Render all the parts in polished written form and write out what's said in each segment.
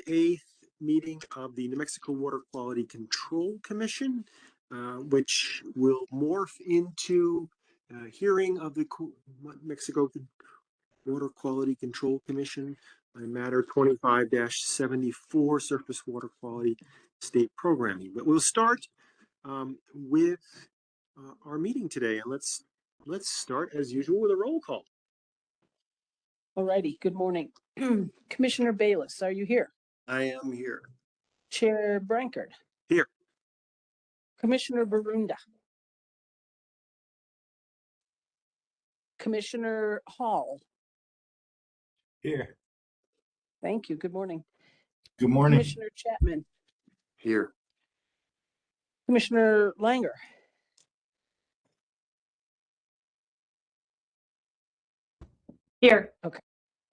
8th meeting of the New Mexico Water Quality Control Commission, which will morph into a hearing of the Mexico Water Quality Control Commission on matter 25-74 surface water quality state programming. But we'll start with our meeting today, and let's start as usual with a roll call. All righty. Good morning. Commissioner Bayless, are you here? I am here. Chair Brankard. Here. Commissioner Barunda. Commissioner Hall. Here. Thank you. Good morning. Good morning. Commissioner Chapman. Here. Commissioner Langer. Here. Okay.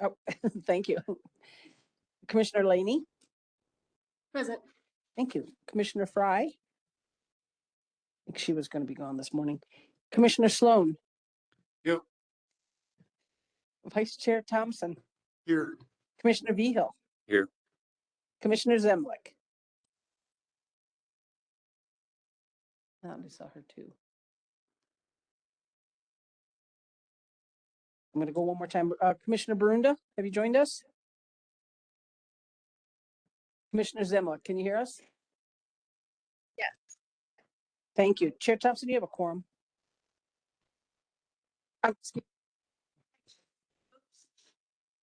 Oh, thank you. Commissioner Laney. Present. Thank you. Commissioner Fry. I think she was going to be gone this morning. Commissioner Sloan. Yep. Vice Chair Thompson. Here. Commissioner Vigil. Here. Commissioner Zemlik. I saw her too. I'm going to go one more time. Commissioner Barunda, have you joined us? Commissioner Zemlik, can you hear us? Yes. Thank you. Chair Thompson, you have a quorum.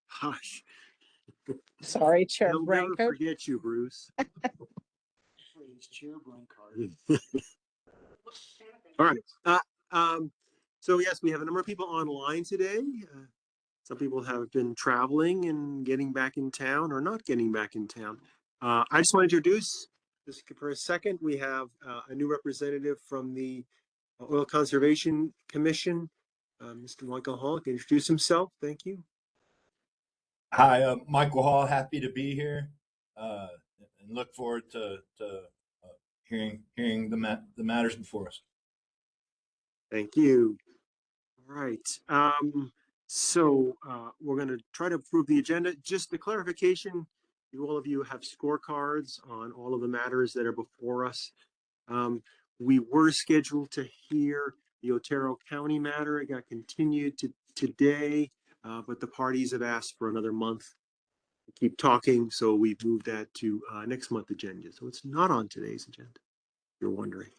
Hush. Sorry, Chair I'll never Brankard. forget you, Bruce. Chair Brankard. All right. So yes, we have a number of people online today. Some people have been traveling and getting back in town or not getting back in town. I just want to introduce, just for a second, we have a new representative from the Oil Conservation Commission, Mr. Michael Hall. Can introduce himself. Thank you. Hi, Michael Hall. Happy to be here, and look forward to hearing the matters before us. Thank you. All right. So we're going to try to approve the agenda. Just the clarification, all of you have scorecards on all of the matters that are before us. We were scheduled to hear the Otero County matter. It got continued to today, but the parties have asked for another month to keep talking. So we've moved that to next month's agenda. So it's not on today's agenda, if you're wondering.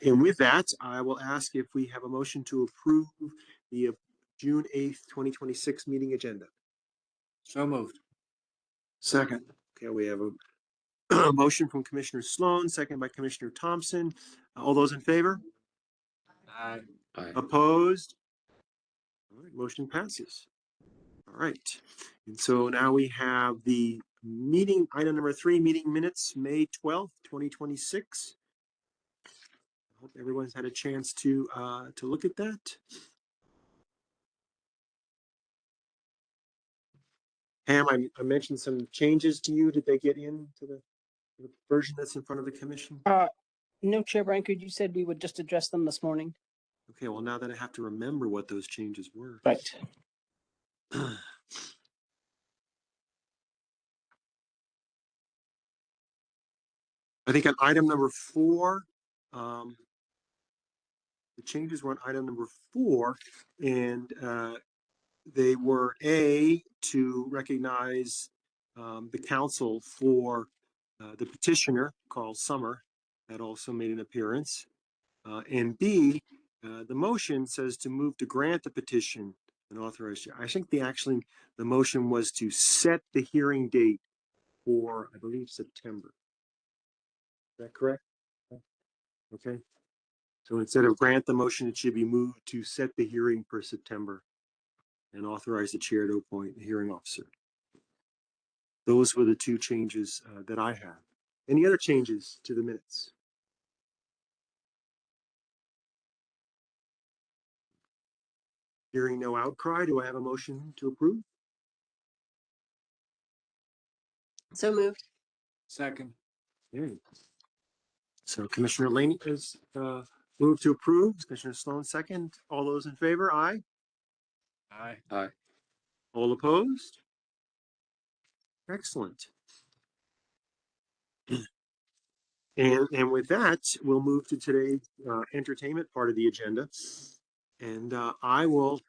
And with that, I will ask if we have a motion to approve the June 8th, 2026 meeting agenda. So moved. Second. Okay, we have a motion from Commissioner Sloan, second by Commissioner Thompson. All those in favor? Aye. Opposed? All right, motion passes. All right. And so now we have the meeting, item number 3, meeting minutes, May 12th, 2026. I hope everyone's had a chance to look at that. Pam, I mentioned some changes to you. Did they get into the version that's in front of the commission? No, Chair Brankard, you said we would just address them this morning. Okay, well, now that I have to remember what those changes were. Right. I think on item number 4, the changes were on item number 4, and they were to recognize the counsel for the petitioner, Carl Summer, that also made an appearance. And B, the motion says to move to grant the petition and authorize. I think the motion was to set the hearing date for, I believe, September. Is that correct? Okay. So instead of grant the motion, it should be moved to set the hearing for September and authorize the chair to appoint the hearing officer. Those were the 2 changes that I have. Any other changes to the minutes? Hearing no outcry, do I have a motion to approve? So moved. Second. Okay. So Commissioner Laney has moved to approve. Commissioner Sloan second. All those in favor, aye. Aye. All opposed? Excellent. And with that, we'll move to today's entertainment part of the agenda. And I will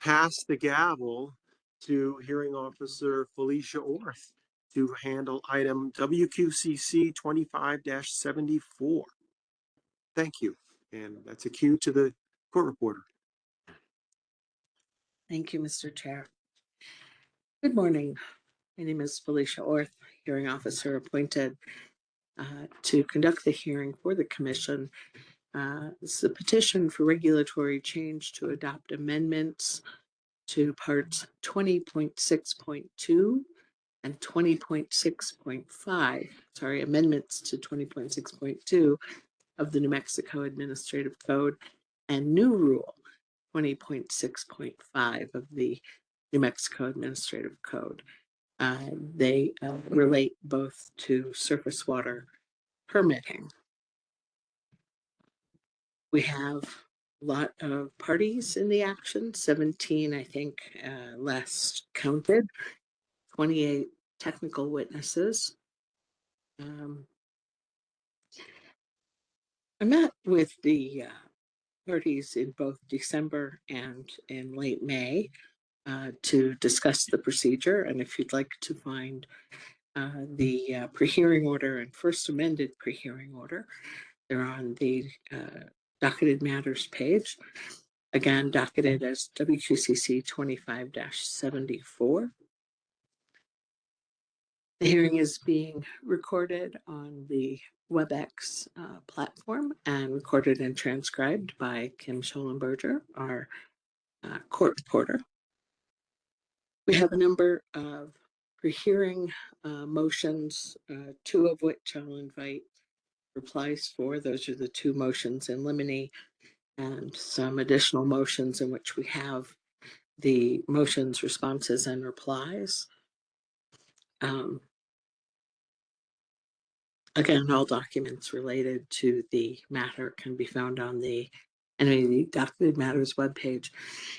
pass the gavel to Hearing Officer Felicia Orth to handle item WQCC 25-74. Thank you. And that's a cue to the court reporter. Thank you, Mr. Chair. Good morning. My name is Felicia Orth, hearing officer appointed to conduct the hearing for the commission. This is a petition for regulatory change to adopt amendments to parts 20.6.2 and 20.6.5, amendments to 20.6.2 of the New Mexico Administrative Code and new rule 20.6.5 of the New Mexico Administrative Code. They relate both to surface water permitting. We have a lot of parties in the action, 17, I think, last counted, 28 technical witnesses. I met with the parties in both December and in late May to discuss the procedure. And if you'd like to find the pre-hearing order and first amended pre-hearing order, they're on the docketed matters page. Again, docketed as WQCC 25-74. The hearing is being recorded on the WebEx platform and recorded and transcribed by Kim Schollenberger, our court reporter. We have a number of pre-hearing motions, two of which I'll invite replies for. Those are the two motions in limine and some additional motions in which we have the motions, responses, and replies. Again, all documents related to the matter can be found on the NMAC Docketed Matters webpage.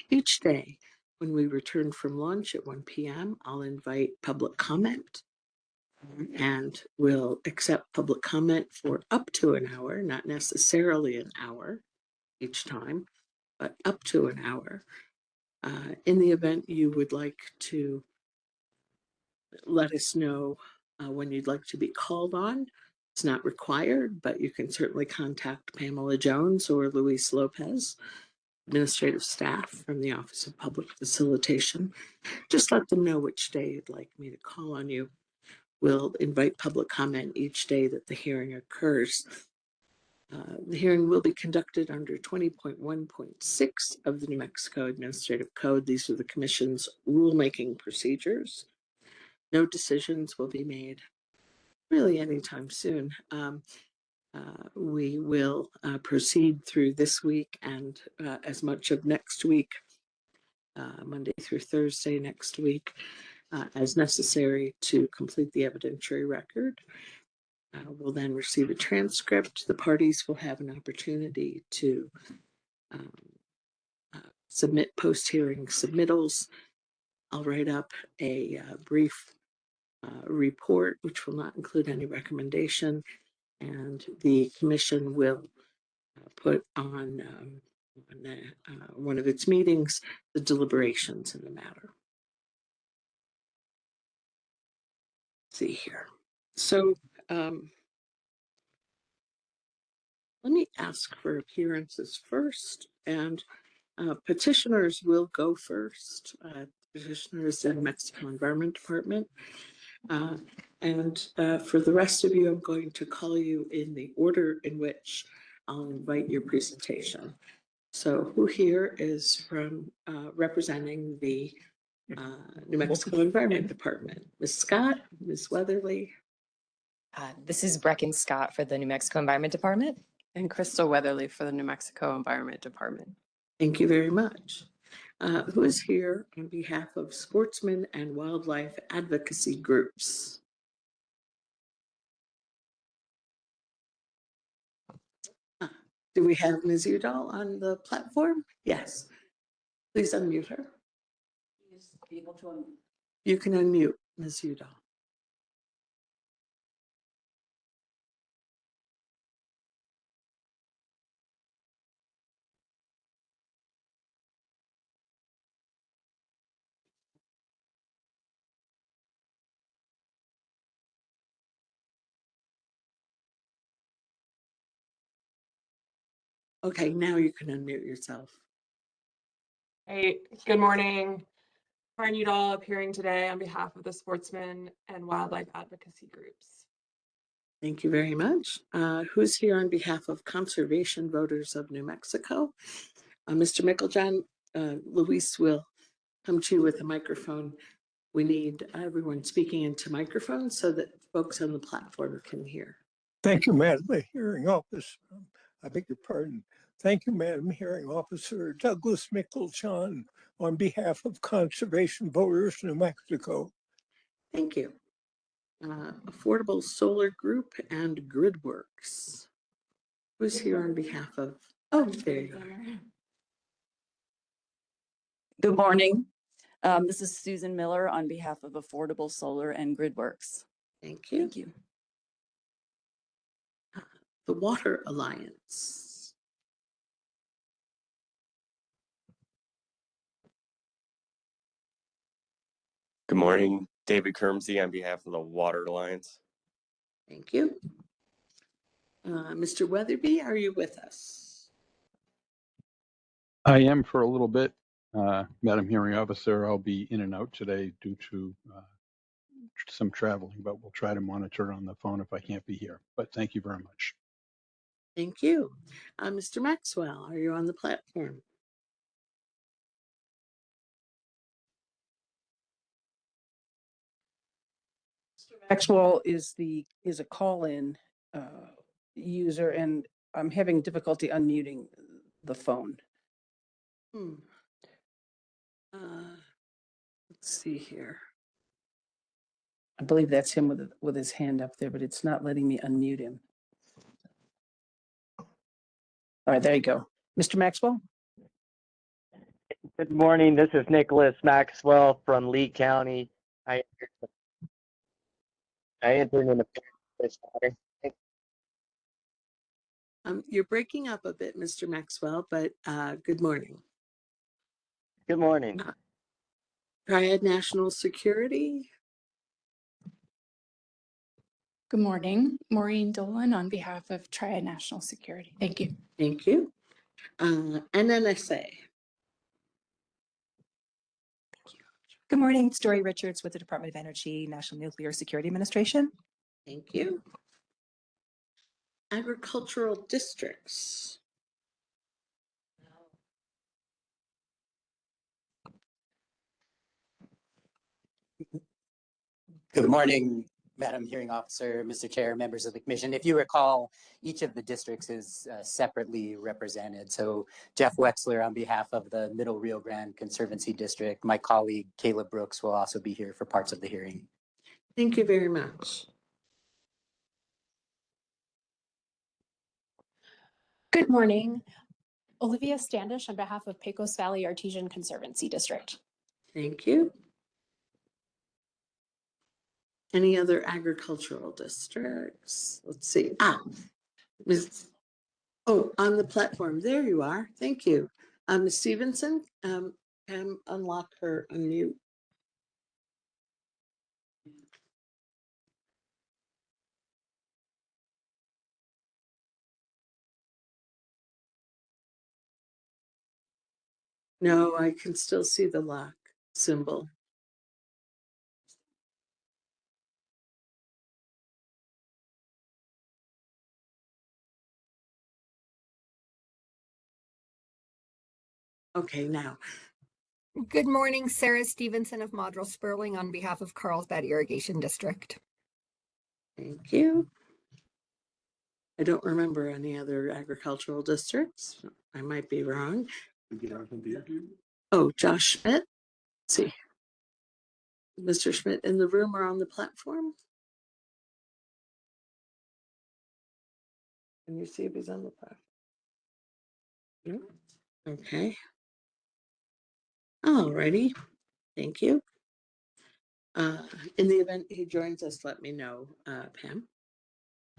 Each day, when we return from lunch at 1 p.m., I'll invite public comment and we'll accept public comment for up to an hour, not necessarily an hour each time, but up to an hour. In the event you would like to let us know when you'd like to be called on, it's not required, but you can certainly contact Pamela Jones or Luis Lopez, administrative staff from the Office of Public Facilitation. Just let them know which day you'd like me to call on you. We'll invite public comment each day that the hearing occurs. The hearing will be conducted under 20.1.6 of the New Mexico Administrative Code. These are the Commission's rulemaking procedures. No decisions will be made really anytime soon. We will proceed through this week and as much of next week, Monday through Thursday next week, as necessary to complete the evidentiary record. We'll then receive a transcript. The parties will have an opportunity to submit post-hearing submittals. I'll write up a brief report, which will not include any recommendation, and the commission will put on one of its meetings the deliberations in the matter. Let's see here. So let me ask for appearances first, and petitioners will go first. Petitioners in the Mexico Environment Department. And for the rest of you, I'm going to call you in the order in which I'll invite your presentation. So who here is from representing the New Mexico Environment Department? Ms. Scott, Ms. Weatherly? This is Brecken Scott for the New Mexico Environment Department. And Crystal Weatherly for the New Mexico Environment Department. Thank you very much. Who is here on behalf of sportsmen and wildlife advocacy groups? Do we have Ms. Udall on the platform? Yes. Please unmute her. You can unmute Ms. Udall. Okay, now you can unmute yourself. Hey, good morning. Karen Udall appearing today on behalf of the sportsmen and wildlife advocacy groups. Thank you very much. Who's here on behalf of Conservation Voters of New Mexico? Mr. Micklejohn, Luis will come to you with a microphone. We need everyone speaking into microphones so that folks on the platform can hear. Thank you, Madam Hearing Officer. I beg your pardon. Thank you, Madam Hearing Officer Douglas Micklejohn, on behalf of Conservation Voters New Mexico. Thank you. Affordable Solar Group and GridWorks. Who's here on behalf of? Oh, there you are. Good morning. This is Susan Miller on behalf of Affordable Solar and GridWorks. Thank you. Thank you. The Water Alliance. Good morning, David Kermsey on behalf of the Water Alliance. Thank you. Mr. Weatherby, are you with us? I am for a little bit. Madam Hearing Officer, I'll be in and out today due to some traveling, but we'll try to monitor on the phone if I can't be here. But thank you very much. Thank you. Mr. Maxwell, are you on the platform? Maxwell is a call-in user, and I'm having difficulty unmuting the phone. Let's see here. I believe that's him with his hand up there, but it's not letting me unmute him. All right, there you go. Mr. Maxwell? Good morning. This is Nicholas Maxwell from Lee County. I entered in this matter. You're breaking up a bit, Mr. Maxwell, but good morning. Good morning. Triad National Security. Good morning. Maureen Dolan on behalf of Triad National Security. Thank you. Thank you. NNSA. Good morning, Story Richards with the Department of Energy, National Nuclear Security Administration. Thank you. Agricultural districts. Good morning, Madam Hearing Officer, Mr. Chair, members of the Commission. If you recall, each of the districts is separately represented. So Jeff Wexler on behalf of the Middle Rio Grande Conservancy District, my colleague Caleb Brooks will also be here for parts of the hearing. Thank you very much. Good morning. Olivia Standish on behalf of Pecos Valley Artesian Conservancy District. Thank you. Any other agricultural districts? Let's see. Ms. Oh, on the platform. There you are. Thank you. Ms. Stevenson, can unlock her unmute. No, I can still see the lock symbol. Okay, now. Good morning, Sarah Stevenson of Modrell Sperling on behalf of Carlsbad Irrigation District. Thank you. I don't remember any other agricultural districts. I might be wrong. Oh, Josh Schmidt. Let's see. Mr. Schmidt in the room or on the platform? Can you see if he's on the platform? No? Okay. Alrighty. Thank you. In the event he joins us, let me know, Pam.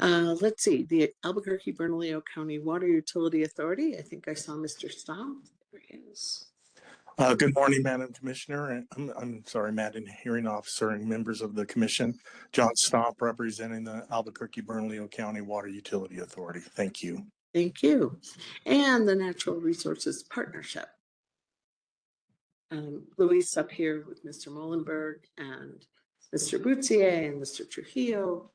Let's see, the Albuquerque Bernalillo County Water Utility Authority. I think I saw Mr. Stomp. There he is. Good morning, Madam Commissioner. And I'm sorry, Madam Hearing Officer and members of the Commission. John Stomp representing the Albuquerque Bernalillo County Water Utility Authority. Thank you. Thank you. And the Natural Resources Partnership. Luis up here with Mr. Molenberg and Mr. Boutier and Mr. Trujillo.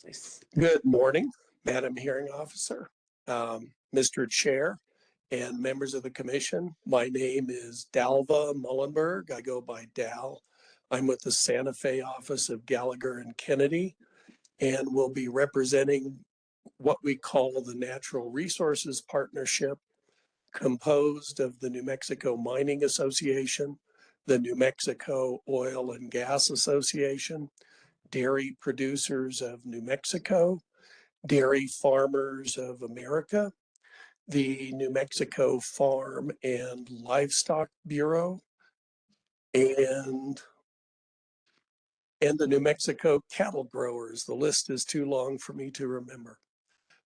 Nice. Good morning, Madam Hearing Officer, Mr. Chair, and members of the commission. My name is Dalva Mullenberg. I go by Dal. I'm with the Santa Fe office of Gallagher and Kennedy, and will be representing what we call the Natural Resources Partnership, composed of the New Mexico Mining Association, the New Mexico Oil and Gas Association, Dairy Producers of New Mexico, Dairy Farmers of America, the New Mexico Farm and Livestock Bureau, and the New Mexico Cattle Growers. The list is too long for me to remember.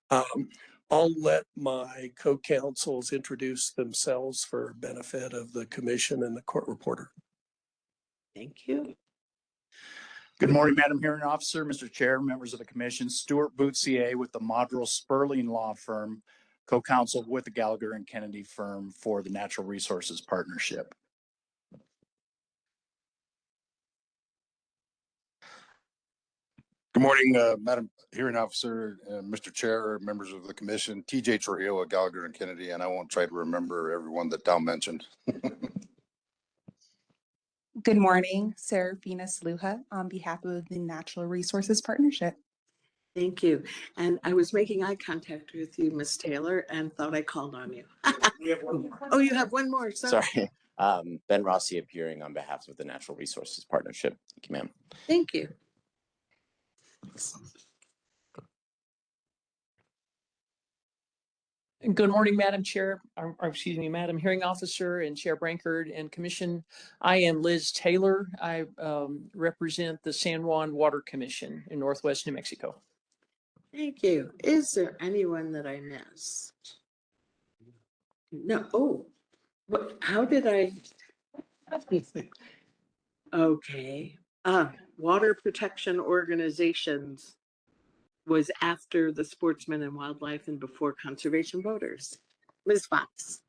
I'll let my co-counsels introduce themselves for benefit of the commission and the court reporter. Thank you. Good morning, Madam Hearing Officer, Mr. Chair, members of the commission. Stuart Boutier with the Modrell Sperling Law Firm, co-counsel with the Gallagher and Kennedy firm for the Natural Resources Partnership. Good morning, Madam Hearing Officer, Mr. Chair, members of the commission. TJ Trujillo at Gallagher and Kennedy, and I won't try to remember everyone that Dal mentioned. Good morning, Serafina Sluha on behalf of the Natural Resources Partnership. Thank you. And I was making eye contact with you, Ms. Taylor, and thought I called on you. Oh, you have one more. Sorry. Ben Rossi appearing on behalf of the Natural Resources Partnership. Thank you, ma'am. Thank you. Good morning, Madam Chair, or excuse me, Madam Hearing Officer and Chair Brankard and Commission. I am Liz Taylor. I represent the San Juan Water Commission in Northwest New Mexico. Thank you. Is there anyone that I missed? No. Oh, what? How did I? Okay. Water protection organizations was after the sportsmen and wildlife and before conservation voters. Ms. Fox.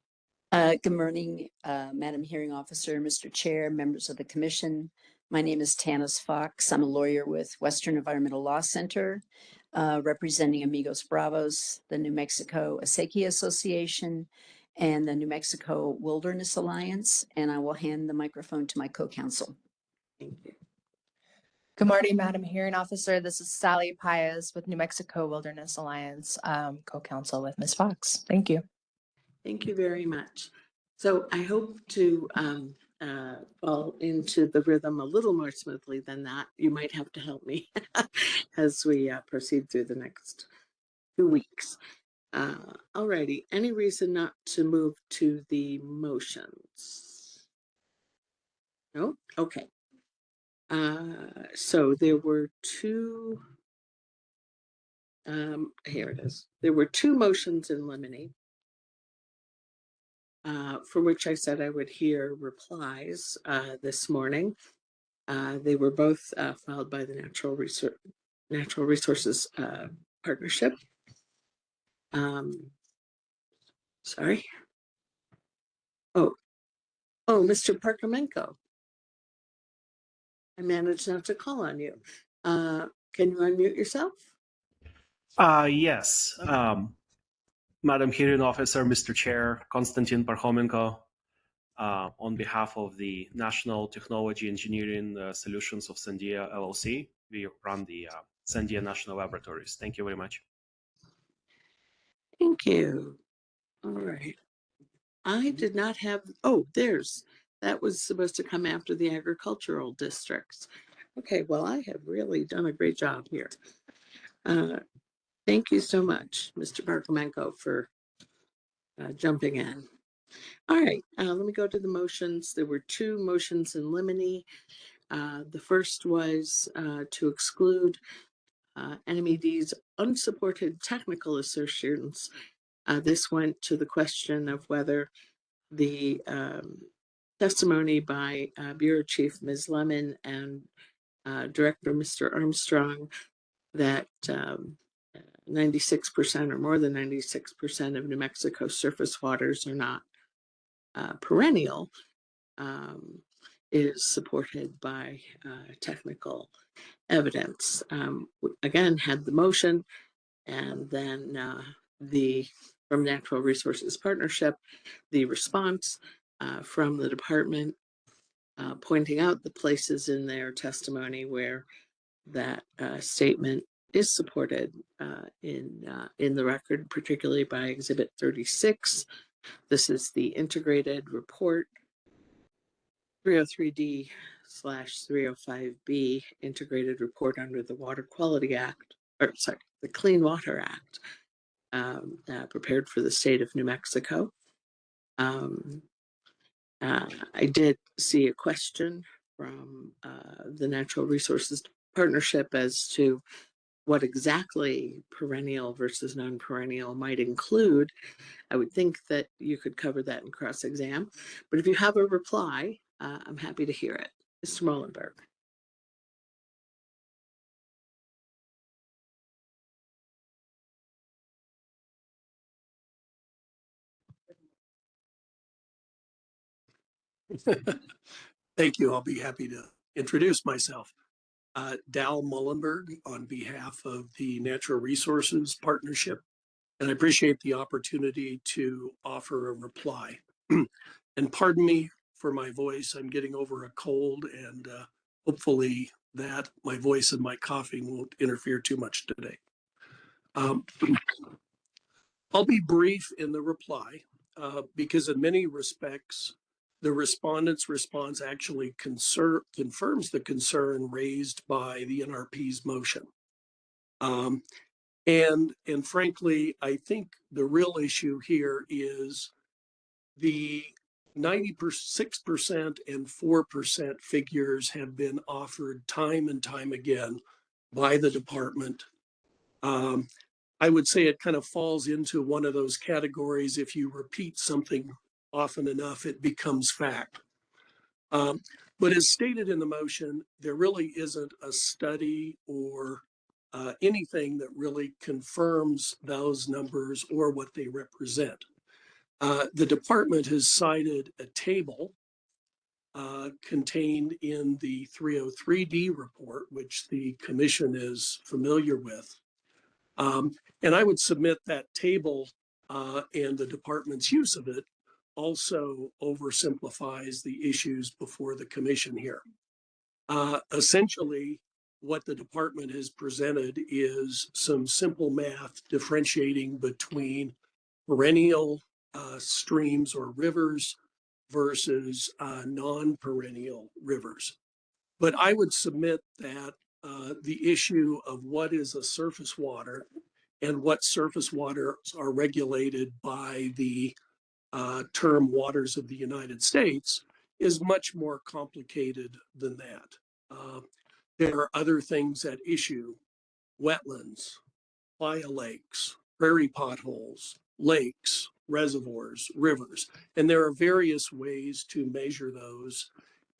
Good morning, Madam Hearing Officer, Mr. Chair, members of the commission. My name is Tanis Fox. I'm a lawyer with Western Environmental Law Center, representing Amigos Bravos, the New Mexico Acequia Association, and the New Mexico Wilderness Alliance. And I will hand the microphone to my co-counsel. Thank you. Good morning, Madam Hearing Officer. This is Sally Paez with New Mexico Wilderness Alliance, co-counsel with Ms. Fox. Thank you. Thank you very much. So I hope to fall into the rhythm a little more smoothly than that. You might have to help me as we proceed through the next 2 weeks. Alrighty, any reason not to move to the motions? No? Okay. So there were two, here it is. There were two motions in limine, for which I said I would hear replies this morning. They were both filed by the Natural Resources Partnership. Sorry. Oh, Mr. Parkamenko. I managed not to call on you. Can you unmute yourself? Yes. Madam Hearing Officer, Mr. Chair, Konstantin Parhomenko, on behalf of the National Technology Engineering Solutions of Sandia LLC, we run the Sandia National Laboratories. Thank you very much. Thank you. All right. I did not have, that was supposed to come after the agricultural districts. Okay, well, I have really done a great job here. Thank you so much, Mr. Parkamenko, for jumping in. All right, let me go to the motions. There were two motions in limine. The first was to exclude NMAC's unsupported technical assertions. This went to the question of whether the testimony by Bureau Chief Ms. Lemon and Director, Mr. Armstrong, that 96% or more than 96% of New Mexico surface waters are not perennial, is supported by technical evidence. Again, had the motion, and then from Natural Resources Partnership, the response from the department pointing out the places in their testimony where that statement is supported in the record, particularly by Exhibit 36. This is the integrated report, 303D/305B, integrated report under the Water Quality Act, or sorry, the Clean Water Act, prepared for the state of New Mexico. I did see a question from the Natural Resources Partnership as to what exactly perennial versus non-perennial might include. I would think that you could cover that in cross-exam, but if you have a reply, I'm happy to hear it. Mr. Molenberg. Thank you. I'll be happy to introduce myself. Dal Mullenberg on behalf of the Natural Resources Partnership, and I appreciate the opportunity to offer a reply. And pardon me for my voice. I'm getting over a cold, and hopefully that my voice and my coughing won't interfere too much today. I'll be brief in the reply because in many respects, the respondent's response actually confirms the concern raised by the NRP's motion. And frankly, I think the real issue here is the 96% and 4% figures have been offered time and time again by the department. I would say it kind of falls into one of those categories. If you repeat something often enough, it becomes fact. But as stated in the motion, there really isn't a study or anything that really confirms those numbers or what they represent. The department has cited a table contained in the 303D report, which the commission is familiar with. And I would submit that table and the department's use of it also oversimplifies the issues before the commission here. Essentially, what the department has presented is some simple math differentiating between perennial streams or rivers versus non-perennial rivers. But I would submit that the issue of what is a surface water and what surface waters are regulated by the term waters of the United States is much more complicated than that. There are other things at issue: wetlands, playa lakes, prairie potholes, lakes, reservoirs, rivers, and there are various ways to measure those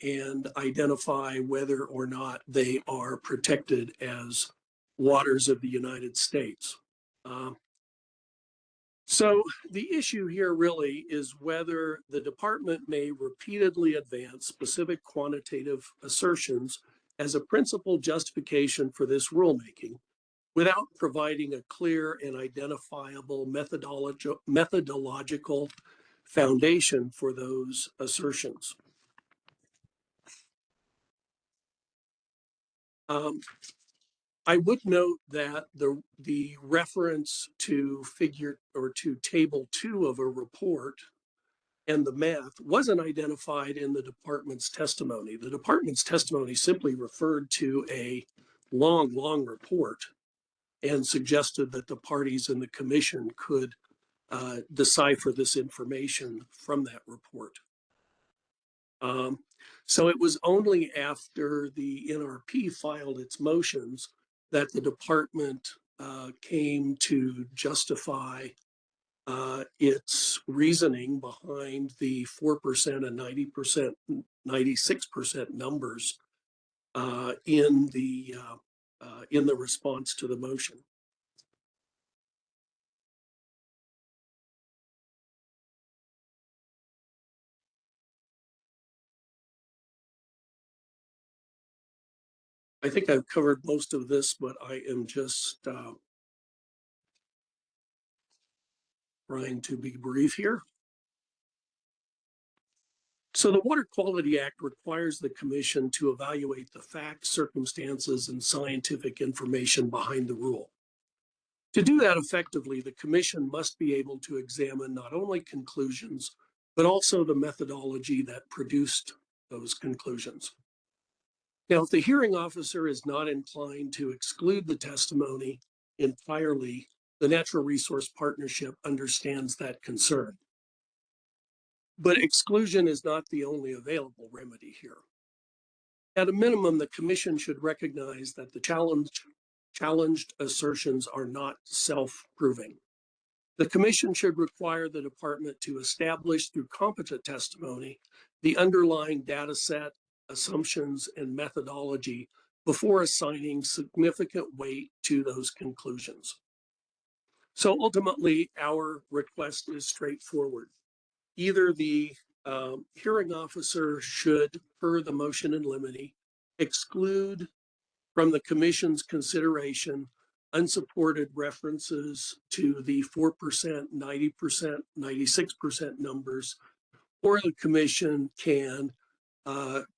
and identify whether or not they are protected as waters of the United States. So the issue here really is whether the department may repeatedly advance specific quantitative assertions as a principal justification for this rulemaking without providing a clear and identifiable methodological foundation for those assertions. I would note that the reference to figure or to table 2 of a report and the math wasn't identified in the department's testimony. The department's testimony simply referred to a long report and suggested that the parties in the commission could decipher this information from that report. So it was only after the NRP filed its motions that the department came to justify its reasoning behind the 4% and 96% numbers in the response to the motion. I think I've covered most of this, but I am just trying to be brief here. So the Water Quality Act requires the Commission to evaluate the facts, circumstances, and scientific information behind the rule. To do that effectively, the Commission must be able to examine not only conclusions, but also the methodology that produced those conclusions. Now, if the hearing officer is not inclined to exclude the testimony entirely, the Natural Resource Partnership understands that concern. But exclusion is not the only available remedy here. At a minimum, the Commission should recognize that the challenged assertions are not self-proving. The Commission should require the Department to establish through competent testimony the underlying data set, assumptions, and methodology before assigning significant weight to those conclusions. So ultimately, our request is straightforward. Either the hearing officer should, per the motion in limine, exclude from the Commission's consideration unsupported references to the 4%, 90%, 96% numbers, or the Commission can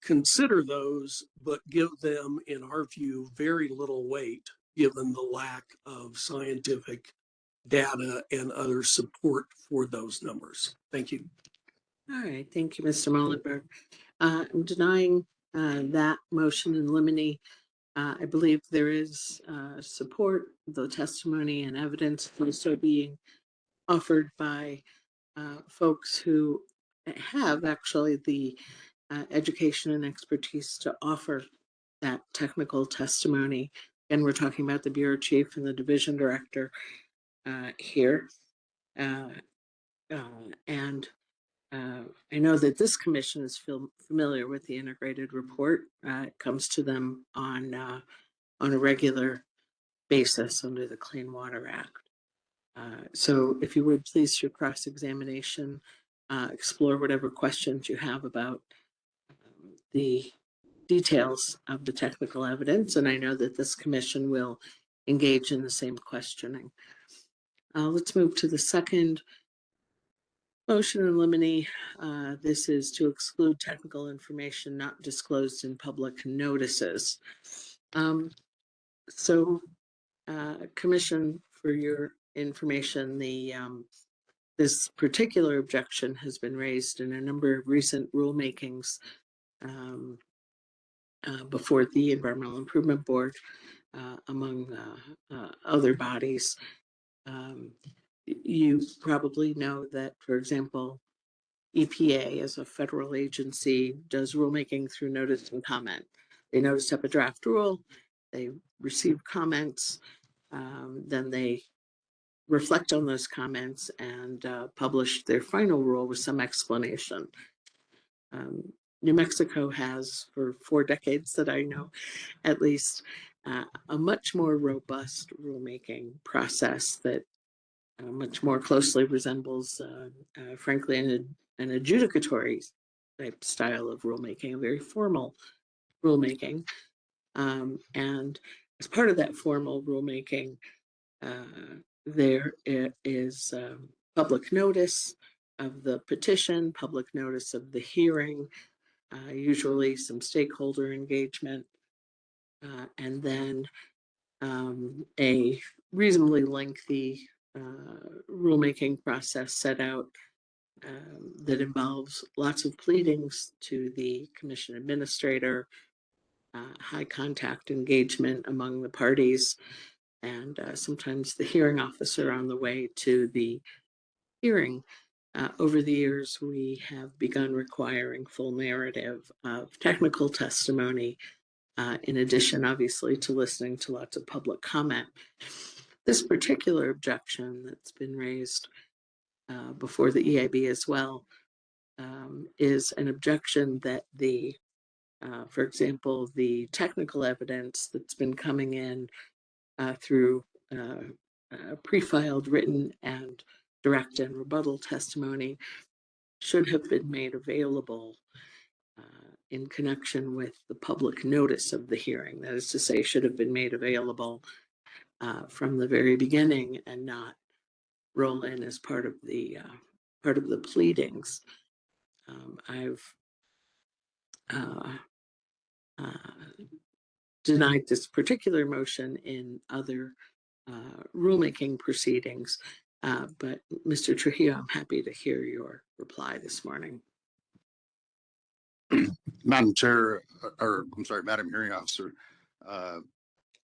consider those, but give them, in our view, very little weight, given the lack of scientific data and other support for those numbers. Thank you. All right, thank you, Mr. Mullenberg. I'm denying that motion in limine. I believe there is support, the testimony and evidence also being offered by folks who have actually the education and expertise to offer that technical testimony. And we're talking about the Bureau Chief and the Division Director here. I know that this commission is familiar with the integrated report. It comes to them on a regular basis under the Clean Water Act. So if you would please, your cross-examination, explore whatever questions you have about the details of the technical evidence. And I know that this commission will engage in the same questioning. Let's move to the second motion in limine. This is to exclude technical information not disclosed in public notices. Commission, for your information, this particular objection has been raised in a number of recent rulemakings before the Environmental Improvement Board, among other bodies. You probably know that, for example, EPA as a federal agency does rulemaking through notice and comment. They notice up a draft rule, they receive comments, then they reflect on those comments and publish their final rule with some explanation. New Mexico has, for 4 decades that I know, at least, a much more robust rulemaking process that much more closely resembles, frankly, an adjudicatory type style of rulemaking, a very formal rulemaking. And as part of that formal rulemaking, there is public notice of the petition, public notice of the hearing, usually some stakeholder engagement, and then a reasonably lengthy rulemaking process set out that involves lots of pleadings to the commission administrator, high contact engagement among the parties, and sometimes the hearing officer on the way to the hearing. Over the years, we have begun requiring full narrative of technical testimony, in addition, obviously, to listening to lots of public comment. This particular objection that's been raised before the EIB as well is an objection that the For example, the technical evidence that's been coming in through pre-filed written and direct and rebuttal testimony should have been made available in connection with the public notice of the hearing. That is to say, should have been made available from the very beginning and not roll in as part of the pleadings. I've denied this particular motion in other rulemaking proceedings, but Mr. Trujillo, I'm happy to hear your reply this morning. Madam Chair, or I'm sorry, Madam Hearing Officer, I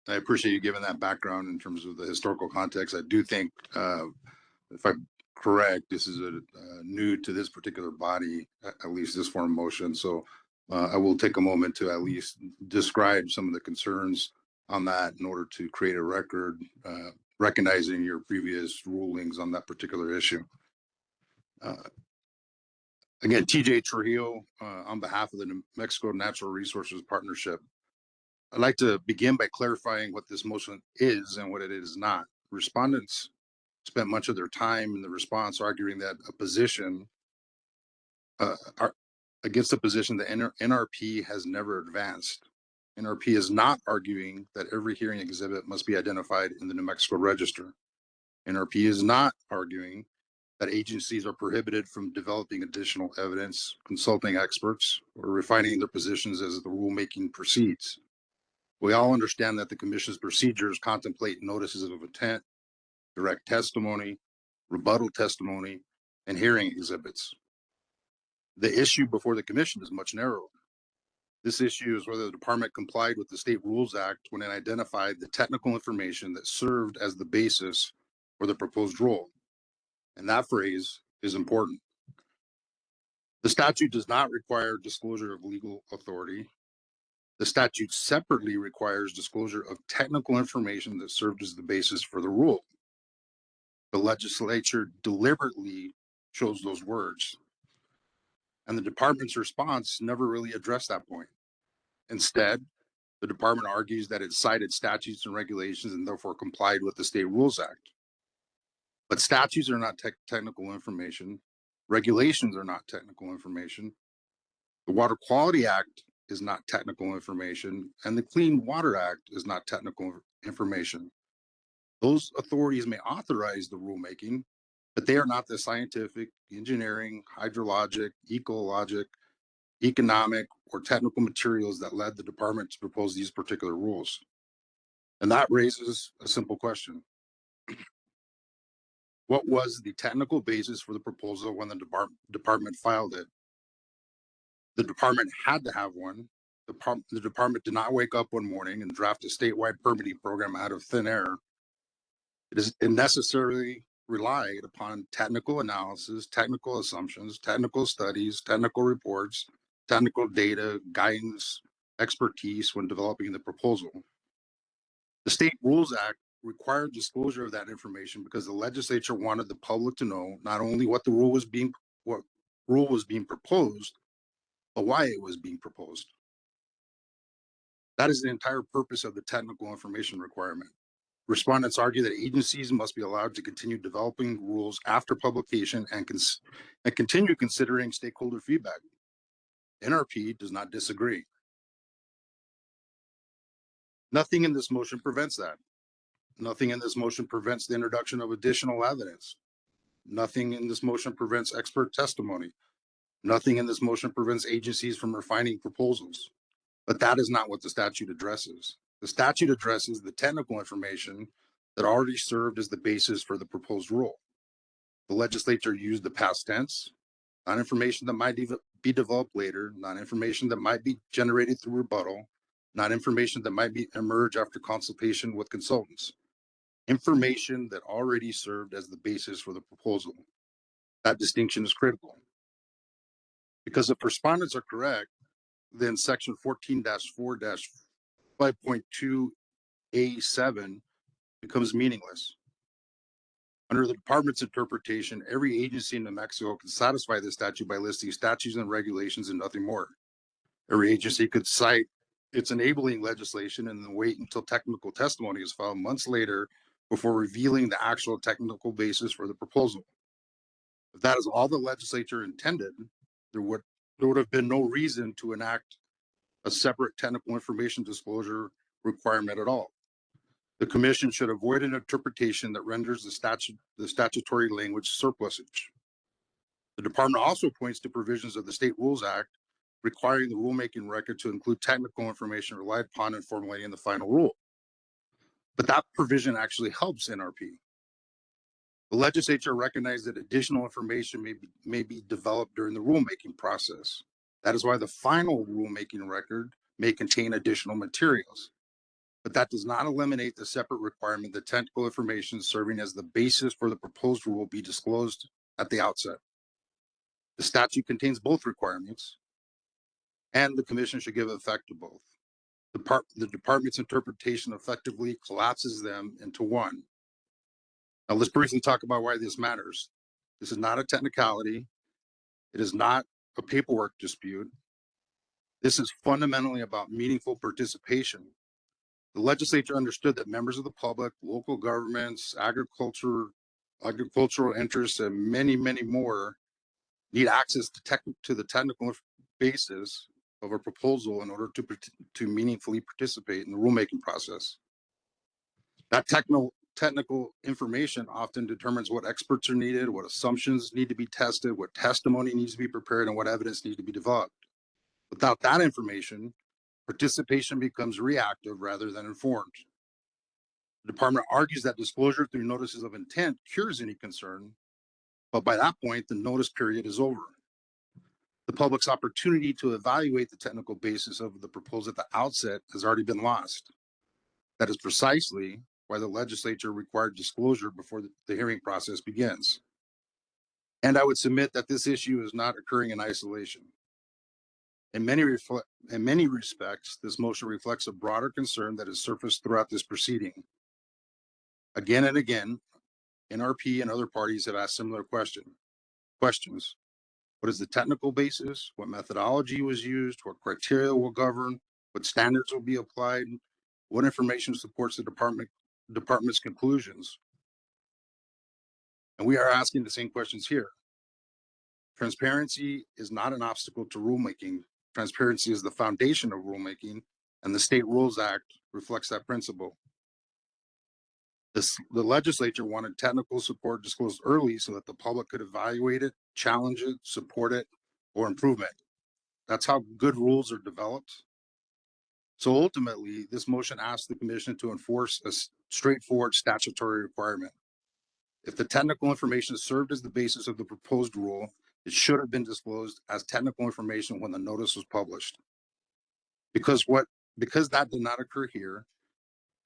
appreciate you giving that background in terms of the historical context. I do think, if I'm correct, this is new to this particular body, at least this form of motion. So I will take a moment to at least describe some of the concerns on that in order to create a record, recognizing your previous rulings on that particular issue. Again, TJ Trujillo, on behalf of the New Mexico Natural Resources Partnership, I'd like to begin by clarifying what this motion is and what it is not. Respondents spent much of their time in the response arguing that a position against a position that NRP has never advanced. NRP is not arguing that every hearing exhibit must be identified in the New Mexico Register. NRP is not arguing that agencies are prohibited from developing additional evidence, consulting experts, or refining their positions as the rulemaking proceeds. We all understand that the Commission's procedures contemplate notices of intent, direct testimony, rebuttal testimony, and hearing exhibits. The issue before the Commission is much narrower. This issue is whether the department complied with the State Rules Act when it identified the technical information that served as the basis for the proposed rule. And that phrase is important. The statute does not require disclosure of legal authority. The statute separately requires disclosure of technical information that served as the basis for the rule. The legislature deliberately chose those words, and the department's response never really addressed that point. Instead, the department argues that it cited statutes and regulations and therefore complied with the State Rules Act. But statutes are not technical information. Regulations are not technical information. The Water Quality Act is not technical information, and the Clean Water Act is not technical information. Those authorities may authorize the rulemaking, but they are not the scientific, engineering, hydrologic, ecologic, economic, or technical materials that led the department to propose these particular rules. And that raises a simple question. What was the technical basis for the proposal when the department filed it? The department had to have one. The department did not wake up one morning and draft a statewide permitting program out of thin air. It necessarily relied upon technical analysis, technical assumptions, technical studies, technical reports, technical data, guidance, expertise when developing the proposal. The State Rules Act required disclosure of that information because the legislature wanted the public to know not only what rule was being proposed, but why it was being proposed. That is the entire purpose of the technical information requirement. Respondents argue that agencies must be allowed to continue developing rules after publication and continue considering stakeholder feedback. NRP does not disagree. Nothing in this motion prevents that. Nothing in this motion prevents the introduction of additional evidence. Nothing in this motion prevents expert testimony. Nothing in this motion prevents agencies from refining proposals. But that is not what the statute addresses. The statute addresses the technical information that already served as the basis for the proposed rule. The legislature used the past tense, not information that might be developed later, not information that might be generated through rebuttal, not information that might emerge after consultation with consultants. Information that already served as the basis for the proposal. That distinction is critical. Because if respondents are correct, then section 14-4-5.2A7 becomes meaningless. Under the department's interpretation, every agency in New Mexico can satisfy this statute by listing statutes and regulations and nothing more. Every agency could cite its enabling legislation and then wait until technical testimony is filed months later before revealing the actual technical basis for the proposal. If that is all the legislature intended, there would have been no reason to enact a separate technical information disclosure requirement at all. The commission should avoid an interpretation that renders the statutory language surplusage. The department also points to provisions of the State Rules Act requiring the rulemaking record to include technical information relied upon in formulating the final rule. But that provision actually helps NRP. The legislature recognized that additional information may be developed during the rulemaking process. That is why the final rulemaking record may contain additional materials. But that does not eliminate the separate requirement that technical information serving as the basis for the proposed rule be disclosed at the outset. The statute contains both requirements, and the commission should give effect to both. The department's interpretation effectively collapses them into one. Now let's briefly talk about why this matters. This is not a technicality. It is not a paperwork dispute. This is fundamentally about meaningful participation. The legislature understood that members of the public, local governments, agricultural interests, and many, many more need access to the technical basis of a proposal in order to meaningfully participate in the rulemaking process. That technical information often determines what experts are needed, what assumptions need to be tested, what testimony needs to be prepared, and what evidence needs to be developed. Without that information, participation becomes reactive rather than informed. The department argues that disclosure through notices of intent cures any concern, but by that point, the notice period is over. The public's opportunity to evaluate the technical basis of the proposal at the outset has already been lost. That is precisely why the legislature required disclosure before the hearing process begins. And I would submit that this issue is not occurring in isolation. In many respects, this motion reflects a broader concern that has surfaced throughout this proceeding. Again and again, NRP and other parties have asked similar questions. What is the technical basis? What methodology was used? What criteria will govern? What standards will be applied? What information supports the department's conclusions? And we are asking the same questions here. Transparency is not an obstacle to rulemaking. Transparency is the foundation of rulemaking, and the State Rules Act reflects that principle. The legislature wanted technical support disclosed early so that the public could evaluate it, challenge it, support it, or improve it. That's how good rules are developed. So ultimately, this motion asks the commission to enforce a straightforward statutory requirement. If the technical information served as the basis of the proposed rule, it should have been disclosed as technical information when the notice was published. Because that did not occur here,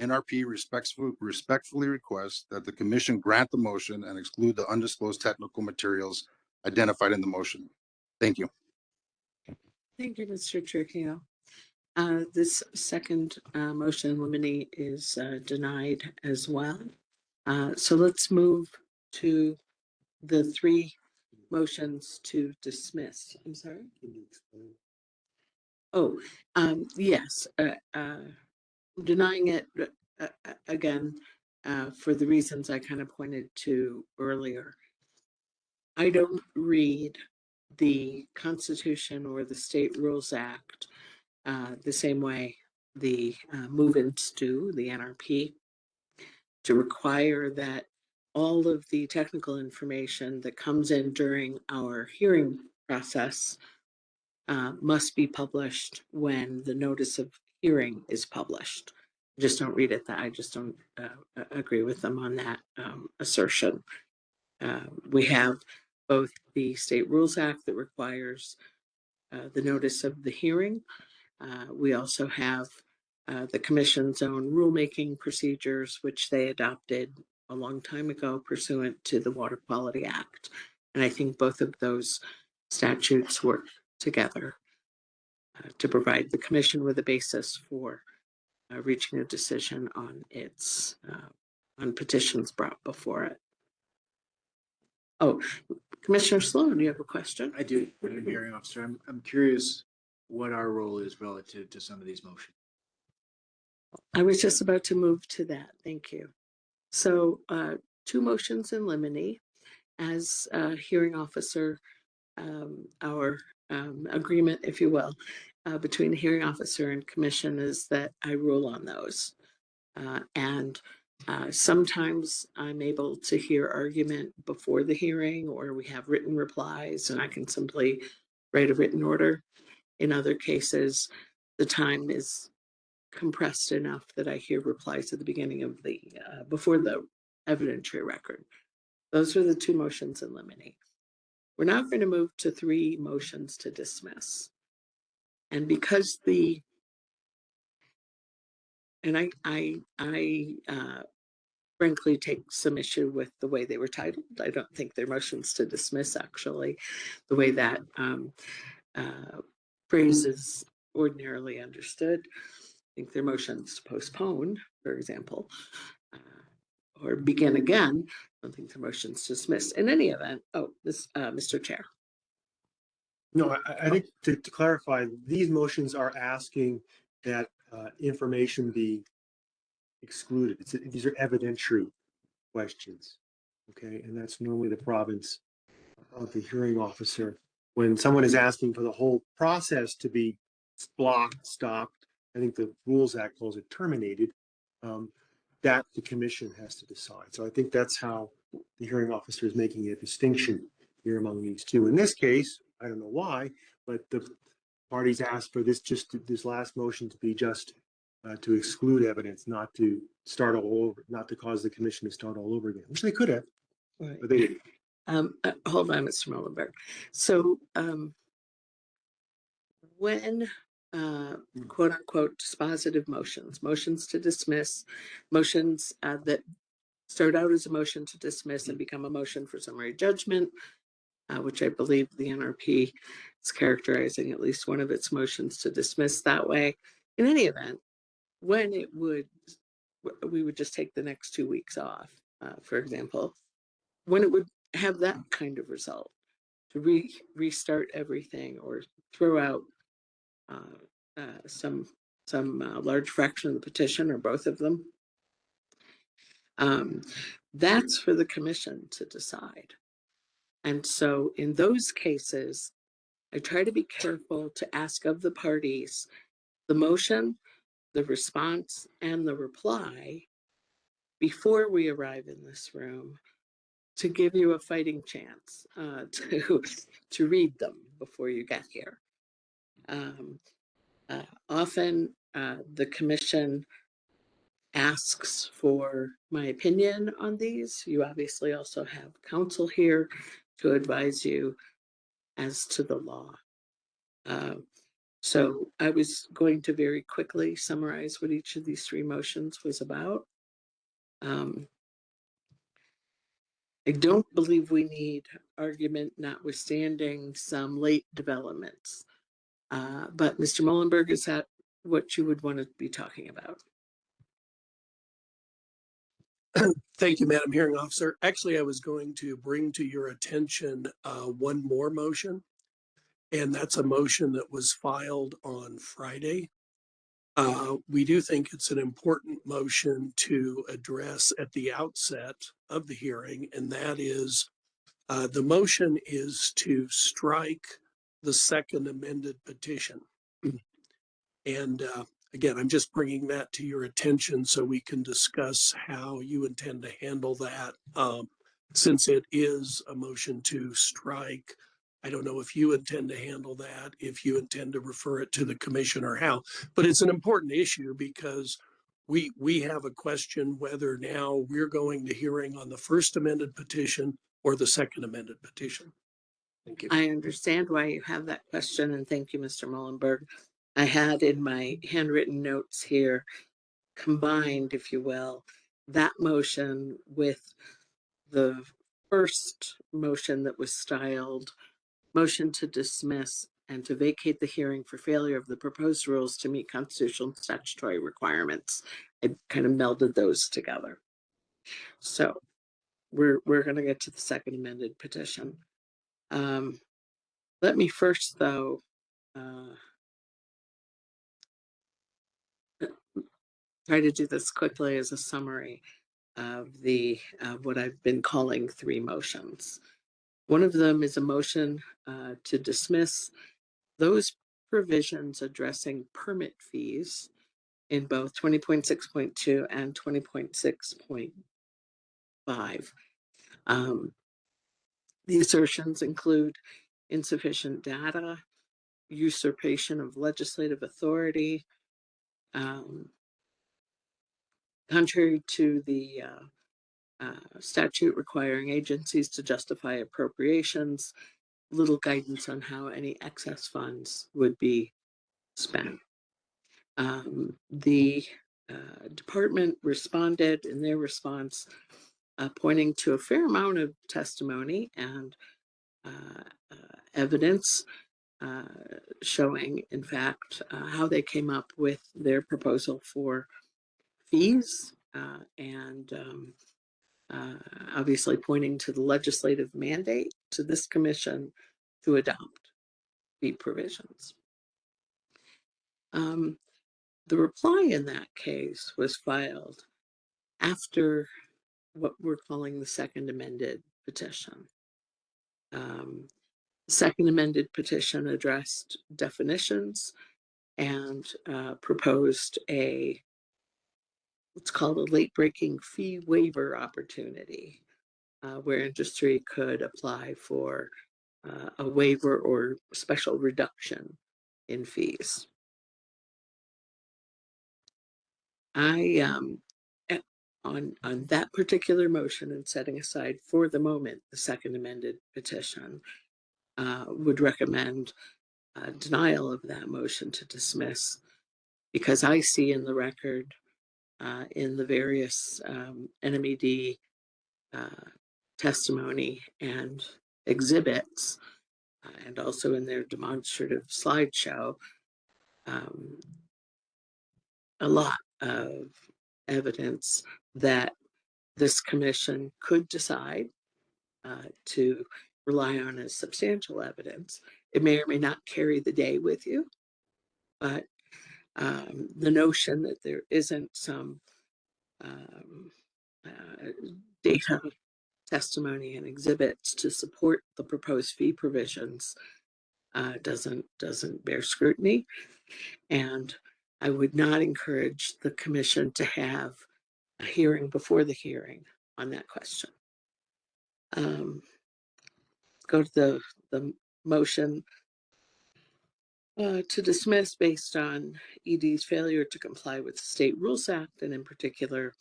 NRP respectfully requests that the commission grant the motion and exclude the undisclosed technical materials identified in the motion. Thank you. Thank you, Mr. Trujillo. This second motion in limine is denied as well. So let's move to the three motions to dismiss. I'm sorry. Oh, yes. Denying it again for the reasons I kind of pointed to earlier. I don't read the Constitution or the State Rules Act the same way the move-ins do, the NRP, to require that all of the technical information that comes in during our hearing process must be published when the notice of hearing is published. Just don't read it that I just don't agree with them on that assertion. We have both the State Rules Act that requires the notice of the hearing. We also have the Commission's own rulemaking procedures, which they adopted a long time ago pursuant to the Water Quality Act. And I think both of those statutes work together to provide the Commission with a basis for reaching a decision on its on petitions brought before it. Oh, Commissioner Sloan, do you have a question? I do, Madam Hearing Officer. I'm curious what our role is relative to some of these motions. I was just about to move to that. Thank you. So 2 motions in limine. As hearing officer, our agreement, if you will, between the hearing officer and commission is that I rule on those. And sometimes I'm able to hear argument before the hearing, or we have written replies and I can simply write a written order. In other cases, the time is compressed enough that I hear replies at the beginning of the, before the evidentiary record. Those are the 2 motions in limine. We're now going to move to 3 motions to dismiss. And because I frankly take some issue with the way they were titled. I don't think they're motions to dismiss, actually, the way that phrase is ordinarily understood. I think they're motions to postpone, for example, or begin again. I don't think they're motions to dismiss. In any event, Mr. Chair. No, I think to clarify, these motions are asking that information be excluded. These are evidentiary questions, okay? And that's normally the province of the hearing officer. When someone is asking for the whole process to be blocked, stopped, I think the Rules Act calls it terminated, that the commission has to decide. So I think that's how the hearing officer is making a distinction here among these 2. In this case, I don't know why, but the parties asked for this last motion to be just to exclude evidence, not to start all over, not to cause the commission to start all over again, which they could have, Right. but they didn't. Hold on, Mr. Mullenberg. So when quote unquote dispositive motions to dismiss, motions that start out as a motion to dismiss and become a motion for summary judgment, which I believe the NRP is characterizing at least one of its motions to dismiss that way. In any event, when we would just take the next 2 weeks off, for example, when it would have that kind of result, to restart everything or throw out some large fraction of the petition or both of them, that's for the commission to decide. And so in those cases, I try to be careful to ask of the parties the motion, the response, and the reply before we arrive in this room to give you a fighting chance to read them before you get here. Often the commission asks for my opinion on these. You obviously also have counsel here to advise you as to the law. So I was going to very quickly summarize what each of these 3 motions was about. I don't believe we need argument notwithstanding some late developments. But Mr. Mullenberg, is that what you would want to be talking about? Thank you, Madam Hearing Officer. Actually, I was going to bring to your attention one more motion, and that's a motion that was filed on Friday. We do think it's an important motion to address at the outset of the hearing, and that is the motion is to strike the second amended petition. And again, I'm just bringing that to your attention so we can discuss how you intend to handle that. Since it is a motion to strike, I don't know if you intend to handle that, if you intend to refer it to the commission or how, but it's an important issue because we have a question whether now we're going to hearing on the first amended petition or the second amended petition. Thank you. I understand why you have that question, and thank you, Mr. Mullenberg. I had in my handwritten notes here combined, if you will, that motion with the first motion that was styled motion to dismiss and to vacate the hearing for failure of the proposed rules to meet constitutional and statutory requirements. I kind of melded those together. So we're going to get to the second amended petition. Let me first, though, try to do this quickly as a summary of what I've been calling three motions. One of them is a motion to dismiss those provisions addressing permit fees in both 20.6.2 and 20.6.5. The assertions include insufficient data, usurpation of legislative authority, contrary to the statute requiring agencies to justify appropriations, little guidance on how any excess funds would be spent. The department responded in their response, pointing to a fair amount of testimony and evidence showing, in fact, how they came up with their proposal for fees and obviously pointing to the legislative mandate to this commission to adopt fee provisions. The reply in that case was filed after what we're calling the second amended petition. The second amended petition addressed definitions and proposed what's called a late breaking fee waiver opportunity, where industry could apply for a waiver or special reduction in fees. On that particular motion, and setting aside for the moment the second amended petition, would recommend denial of that motion to dismiss, because I see in the record, in the various NMAD testimony and exhibits, and also in their demonstrative slideshow, a lot of evidence that this commission could decide to rely on as substantial evidence. It may or may not carry the day with you, but the notion that there isn't some data, testimony, and exhibits to support the proposed fee provisions doesn't bear scrutiny. And I would not encourage the commission to have a hearing before the hearing on that question. Go to the motion to dismiss based on ED's failure to comply with the State Rules Act, and in particular,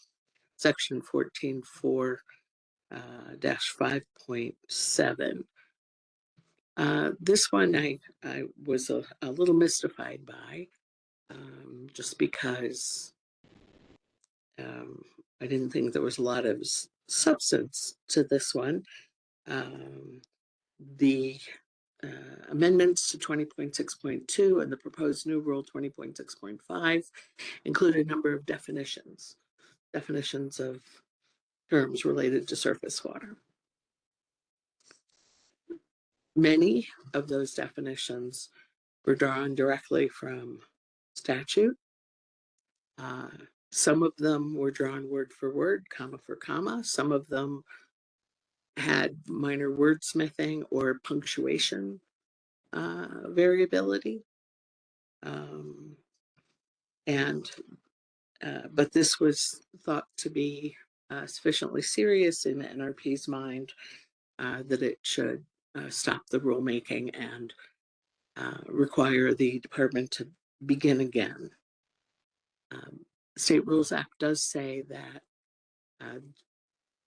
Section 14.4-5.7. This one I was a little mystified by, just because I didn't think there was a lot of substance to this one. The amendments to 20.6.2 and the proposed new rule 20.6.5 include a number of definitions of terms related to surface water. Many of those definitions were drawn directly from statute. Some of them were drawn word for word, comma for comma. Some of them had minor wordsmithing or punctuation variability. But this was thought to be sufficiently serious in the NRP's mind that it should stop the rulemaking and require the department to begin again. State Rules Act does say that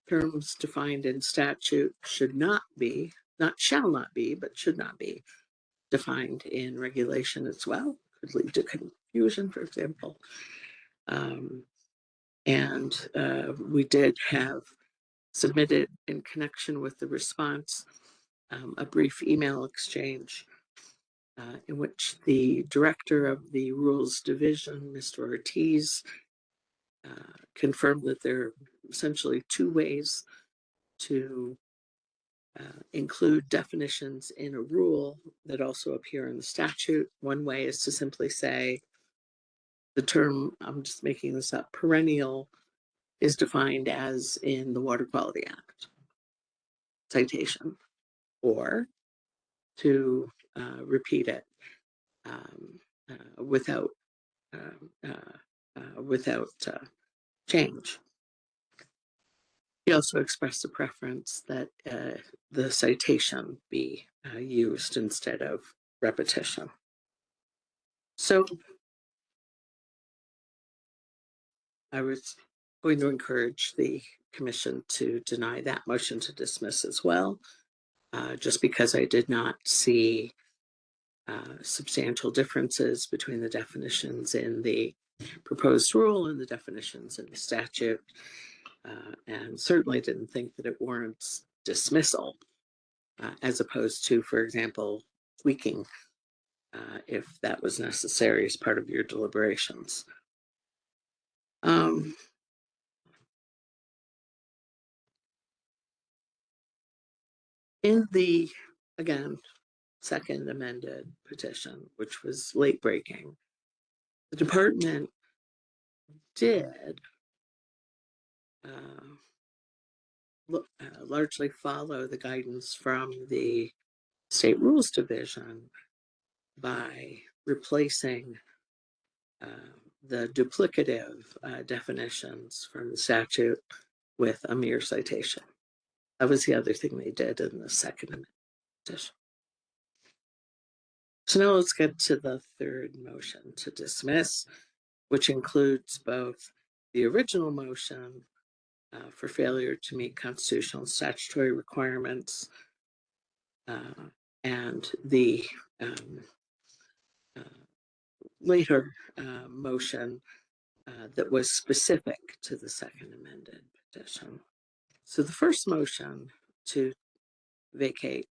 terms defined in statute shall not be, but should not be defined in regulation as well. Could lead to confusion, for example. We did have submitted, in connection with the response, a brief email exchange in which the director of the Rules Division, Mr. Ortiz, confirmed that there are essentially two ways to include definitions in a rule that also appear in the statute. One way is to simply say the term, I'm just making this up, perennial is defined as in the Water Quality Act citation, or to repeat it without change. He also expressed a preference that the citation be used instead of repetition. So I was going to encourage the commission to deny that motion to dismiss as well, just because I did not see substantial differences between the definitions in the proposed rule and the definitions in the statute, and certainly didn't think that it warrants dismissal, as opposed to, for example, tweaking if that was necessary as part of your deliberations. In the, again, second amended petition, which was late breaking, the department did largely follow the guidance from the State Rules Division by replacing the duplicative definitions from the statute with a mere citation. That was the other thing they did in the second amendment petition. So now let's get to the third motion to dismiss, which includes both the original motion for failure to meet constitutional and statutory requirements and the later motion that was specific to the second amended petition. So the first motion to vacate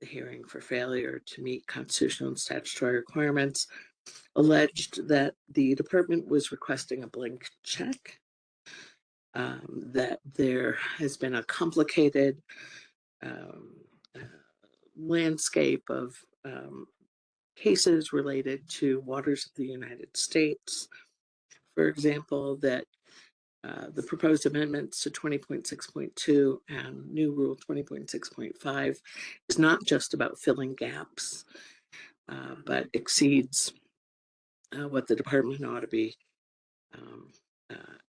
the hearing for failure to meet constitutional and statutory requirements alleged that the department was requesting a blank check, that there has been a complicated landscape of cases related to waters of the United States. For example, that the proposed amendments to 20.6.2 and new rule 20.6.5 is not just about filling gaps, but exceeds what the department ought to be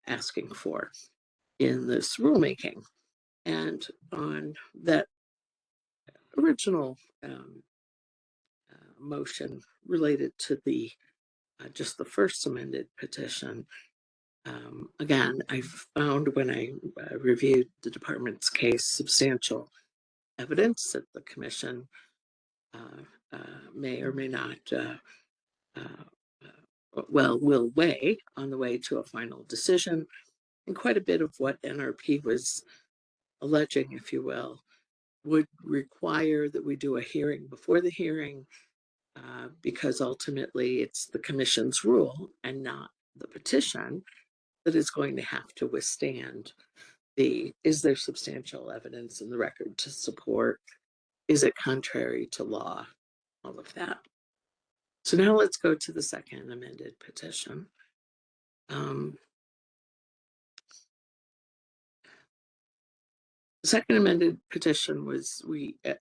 asking for in this rulemaking. And on that original motion related to the just the first amended petition, again, I found when I reviewed the department's case substantial evidence that the commission may or may not, will weigh on the way to a final decision. And quite a bit of what NRP was alleging, if you will, would require that we do a hearing before the hearing, because ultimately it's the commission's rule and not the petition that is going to have to withstand the, is there substantial evidence in the record to support, is it contrary to law, all of that. So now let's go to the second amended petition. The second amended petition was,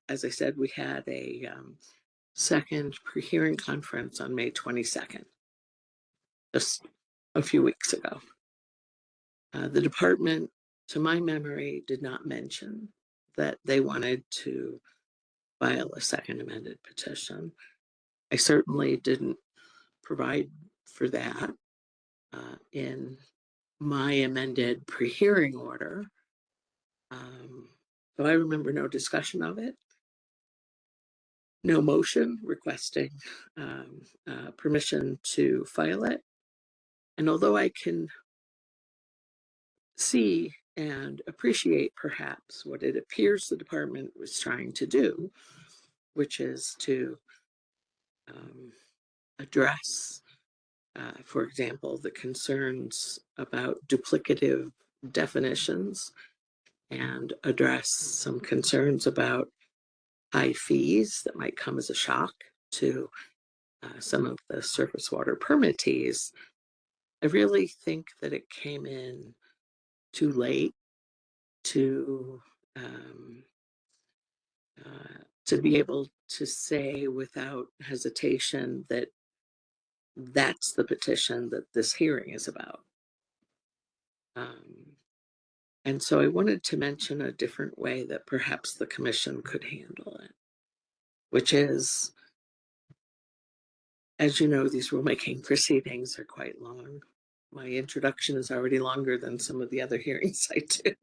as I said, we had a second pre-hearing conference on May 22nd, just a few weeks ago. The department, to my memory, did not mention that they wanted to file a second amended petition. I certainly didn't provide for that in my amended pre-hearing order. So I remember no discussion of it, no motion requesting permission to file it. And although I can see and appreciate perhaps what it appears the department was trying to do, which is to address, for example, the concerns about duplicative definitions and address some concerns about high fees that might come as a shock to some of the surface water permittees. I really think that it came in too late to be able to say without hesitation that that's the petition that this hearing is about. And so I wanted to mention a different way that perhaps the commission could handle it, which is, as you know, these rulemaking proceedings are quite long. My introduction is already longer than some of the other hearings I do.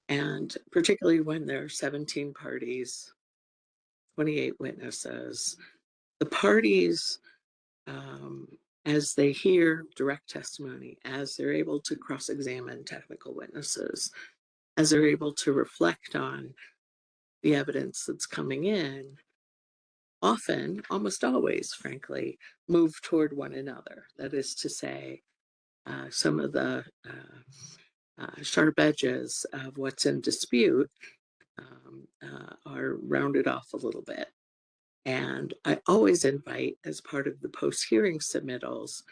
And particularly when there are 17 parties, 28 witnesses, the parties, as they hear direct testimony, as they're able to cross-examine technical witnesses, as they're able to reflect on the evidence that's coming in, often, almost always, frankly, move toward one another. That is to say, some of the sharp edges of what's in dispute are rounded off a little bit. And I always invite, as part of the post-hearing submittals,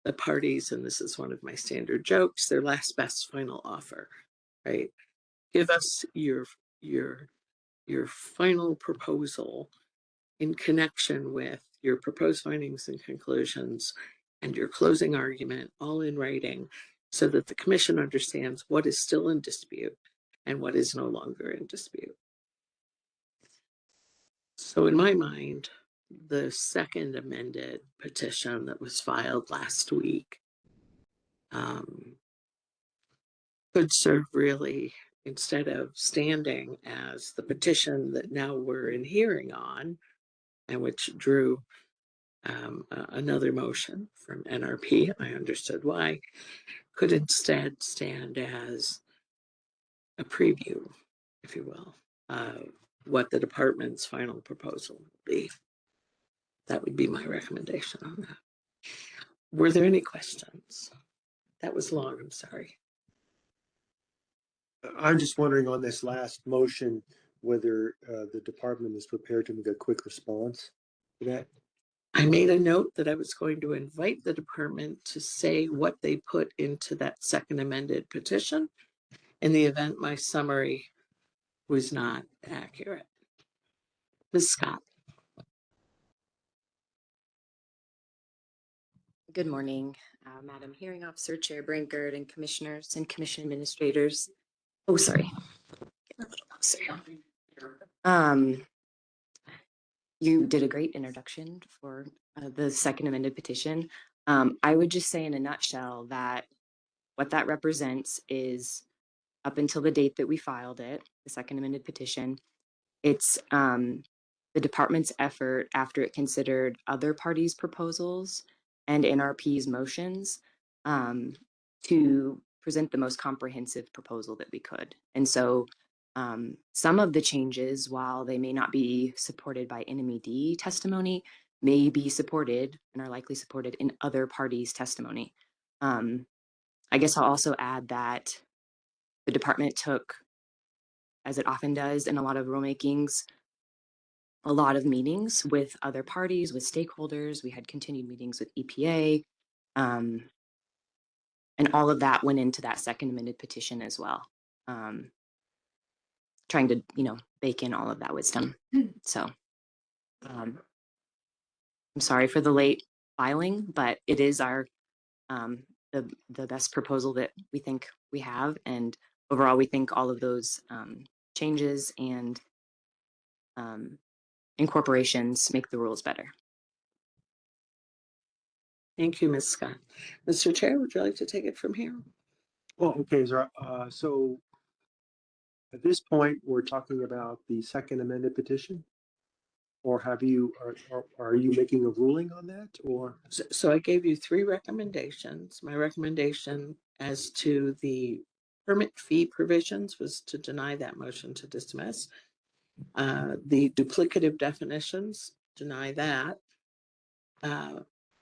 the parties, and this is one of my standard jokes, their last best final offer, right? Give us your final proposal in connection with your proposed findings and conclusions and your closing argument, all in writing, so that the commission understands what is still in dispute and what is no longer in dispute. So in my mind, the second amended petition that was filed last week could serve really, instead of standing as the petition that now we're in hearing on, and which drew another motion from NRP, I understood why, could instead stand as a preview, if you will, of what the department's final proposal will be. That would be my recommendation on that. Were there any questions? That was long, I'm sorry. I'm just wondering on this last motion, whether the department is prepared to make a quick response to that. I made a note that I was going to invite the department to say what they put into that second amended petition in the event my summary was not accurate. Ms. Scott. Good morning, Madam Hearing Officer, Chair Brinkert, and Commissioners and Commission Administrators. Oh, sorry. You did a great introduction for the second amended petition. I would just say in a nutshell that what that represents is up until the date that we filed it, the second amended petition, it's the department's effort after it considered other parties' proposals and NRP's motions to present the most comprehensive proposal that we could. And so some of the changes, while they may not be supported by NMAC testimony, may be supported and are likely supported in other parties' testimony. I guess I'll also add that the department took, as it often does in a lot of rulemakings, a lot of meetings with other parties, with stakeholders. We had continued meetings with EPA, and all of that went into that second amended petition as well. Trying to, bake in all of that wisdom. So I'm sorry for the late filing, but it is our the best proposal that we think we have. And overall, we think all of those changes and incorporations make the rules better. Thank you, Ms. Scott. Mr. Chair, would you like to take it from here? Well, okay, so at this point, we're talking about the second amended petition, or are you making a ruling on that, or? So I gave you three recommendations. My recommendation as to the permit fee provisions was to deny that motion to dismiss. The duplicative definitions, deny that.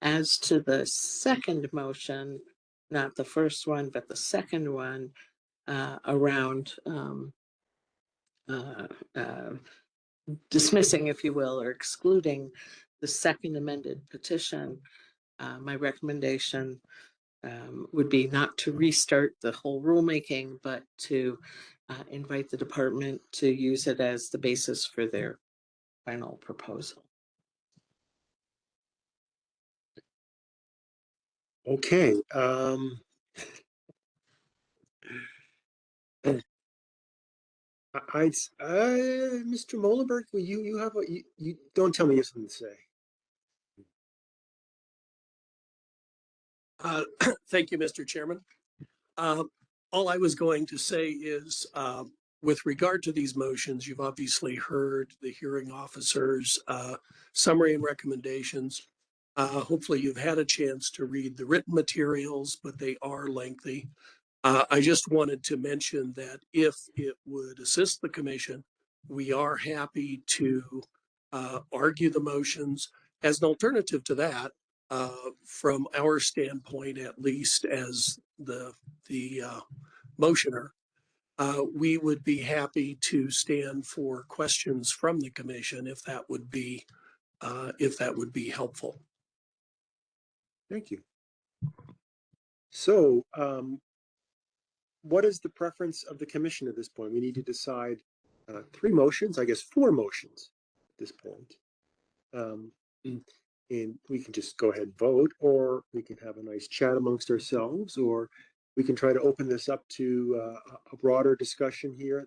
As to the second motion, not the first one, but the second one, around dismissing, if you will, or excluding the second amended petition, My recommendation would be not to restart the whole rulemaking, but to invite the department to use it as the basis for their final proposal. Okay. Mr. Molenberg, you have you don't tell me you have something to say. Thank you, Mr. Chairman. All I was going to say is, with regard to these motions, you've obviously heard the hearing officer's summary and recommendations. Hopefully you've had a chance to read the written materials, but they are lengthy. I just wanted to mention that if it would assist the commission, we are happy to argue the motions. As an alternative to that, from our standpoint, at least as the motioner, we would be happy to stand for questions from the commission if that would be helpful. Thank you. So, what is the preference of the commission at this point? We need to decide 3 motions, I guess 4 motions at this point. And we can just go ahead and vote, or we can have a nice chat amongst ourselves, or we can try to open this up to a broader discussion here.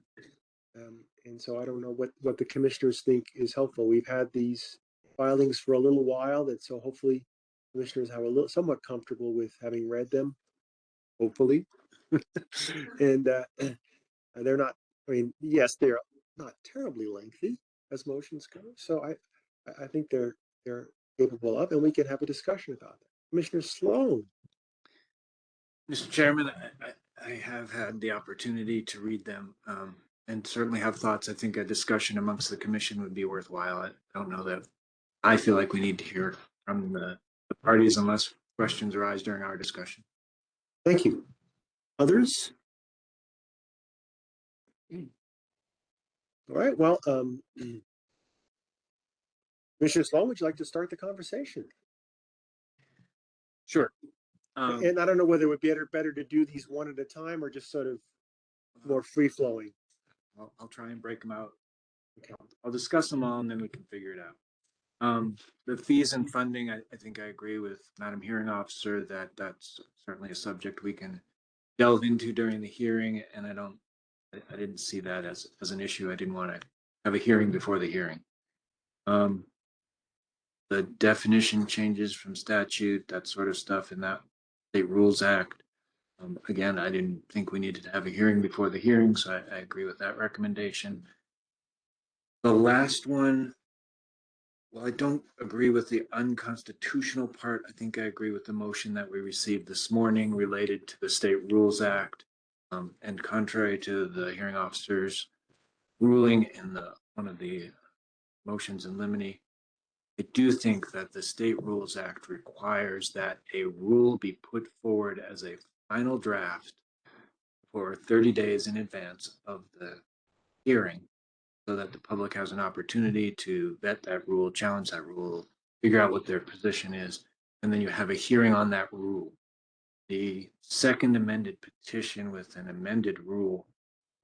And so I don't know what the commissioners think is helpful. We've had these filings for a little while, that so hopefully commissioners have somewhat comfortable with having read them, hopefully. And they're not, I mean, yes, they're not terribly lengthy as motions go. So I think they're capable of, and we can have a discussion about that. Commissioner Sloan. Mr. Chairman, I have had the opportunity to read them and certainly have thoughts. I think a discussion amongst the commission would be worthwhile. I don't know that I feel like we need to hear from the parties unless questions arise during our discussion. Thank you. Others? All right, well, Commissioner Sloan, would you like to start the conversation? Sure. And I don't know whether it would be better to do these one at a time or just sort of more free flowing. I'll try and break them out. Okay. I'll discuss them all and then we can figure it out. The fees and funding, I think I agree with Madam Hearing Officer that that's certainly a subject we can delve into during the hearing, and I didn't see that as an issue. I didn't want to have a hearing before the hearing. The definition changes from statute, that sort of stuff in that State Rules Act. Again, I didn't think we needed to have a hearing before the hearing, so I agree with that recommendation. The last one, well, I don't agree with the unconstitutional part. I think I agree with the motion that we received this morning related to the State Rules Act. And contrary to the hearing officer's ruling in one of the motions in limine, I do think that the State Rules Act requires that a rule be put forward as a final draft for 30 days in advance of the hearing, so that the public has an opportunity to vet that rule, challenge that rule, figure out what their position is, and then you have a hearing on that rule. The second amended petition with an amended rule,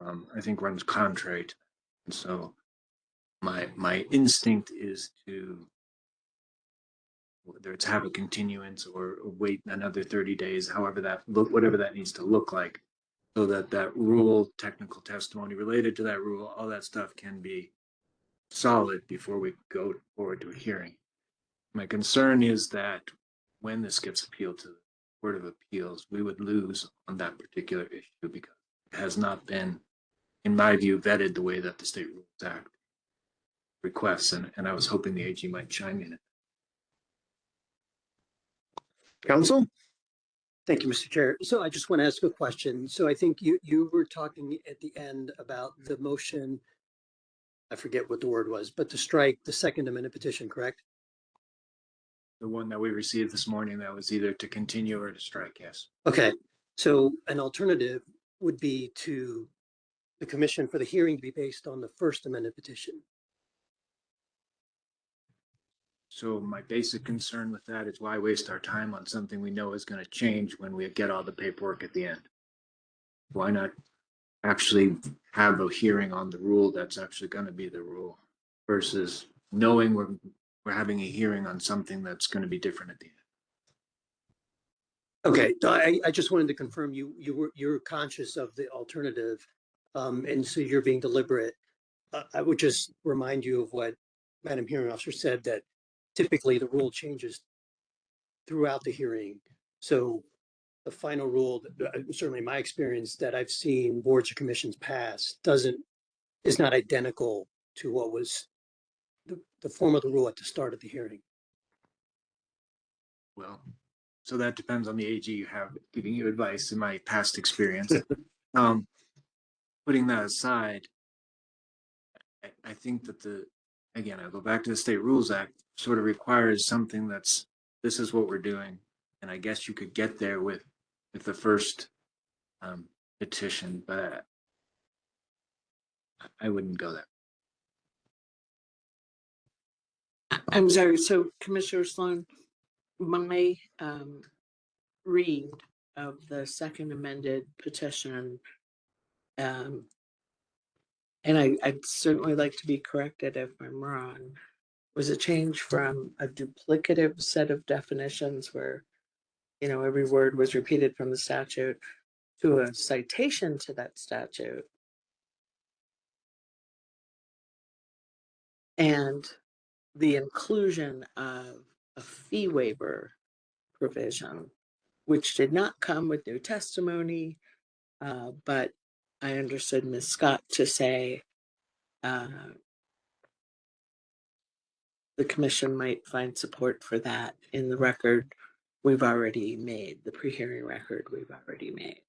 I think, runs contrary to that. And so my instinct is to, whether it's have a continuance or wait another 30 days, whatever that needs to look like, so that that rule, technical testimony related to that rule, all that stuff can be solid before we go forward to a hearing. My concern is that when this gets appealed to the Court of Appeals, we would lose on that particular issue because it has not been, in my view, vetted the way that the State Rules Act requests, and I was hoping the AG might chime in. Counsel? Thank you, Mr. Chair. So I just want to ask a question. So I think you were talking at the end about the motion, I forget what the word was, but to strike the second amendment petition, correct? The one that we received this morning, that was either to continue or to strike, yes. Okay, so an alternative would be to the commission for the hearing to be based on the first amendment petition. So my basic concern with that is why waste our time on something we know is going to change when we get all the paperwork at the end? Why not actually have a hearing on the rule that's actually going to be the rule versus knowing we're having a hearing on something that's going to be different at the end? Okay, I just wanted to confirm you're conscious of the alternative, and so you're being deliberate. I would just remind you of what Madam Hearing Officer said, that typically the rule changes throughout the hearing. So the final rule, certainly my experience that I've seen boards or commissions pass is not identical to what was the form of the rule at the start of the hearing. Well, so that depends on the AG you have giving you advice in my past experience. Putting that aside, I think that again, I go back to the State Rules Act, sort of requires something this is what we're doing. And I guess you could get there with the first petition, but I wouldn't go there. I'm sorry. So Commissioner Sloan, my read of the second amended petition, and I'd certainly like to be corrected if I'm wrong, was a change from a duplicative set of definitions where, every word was repeated from the statute to a citation to that statute. And the inclusion of a fee waiver provision, which did not come with new testimony, but I understood Ms. Scott to say the commission might find support for that in the record we've already made, the pre-hearing record we've already made.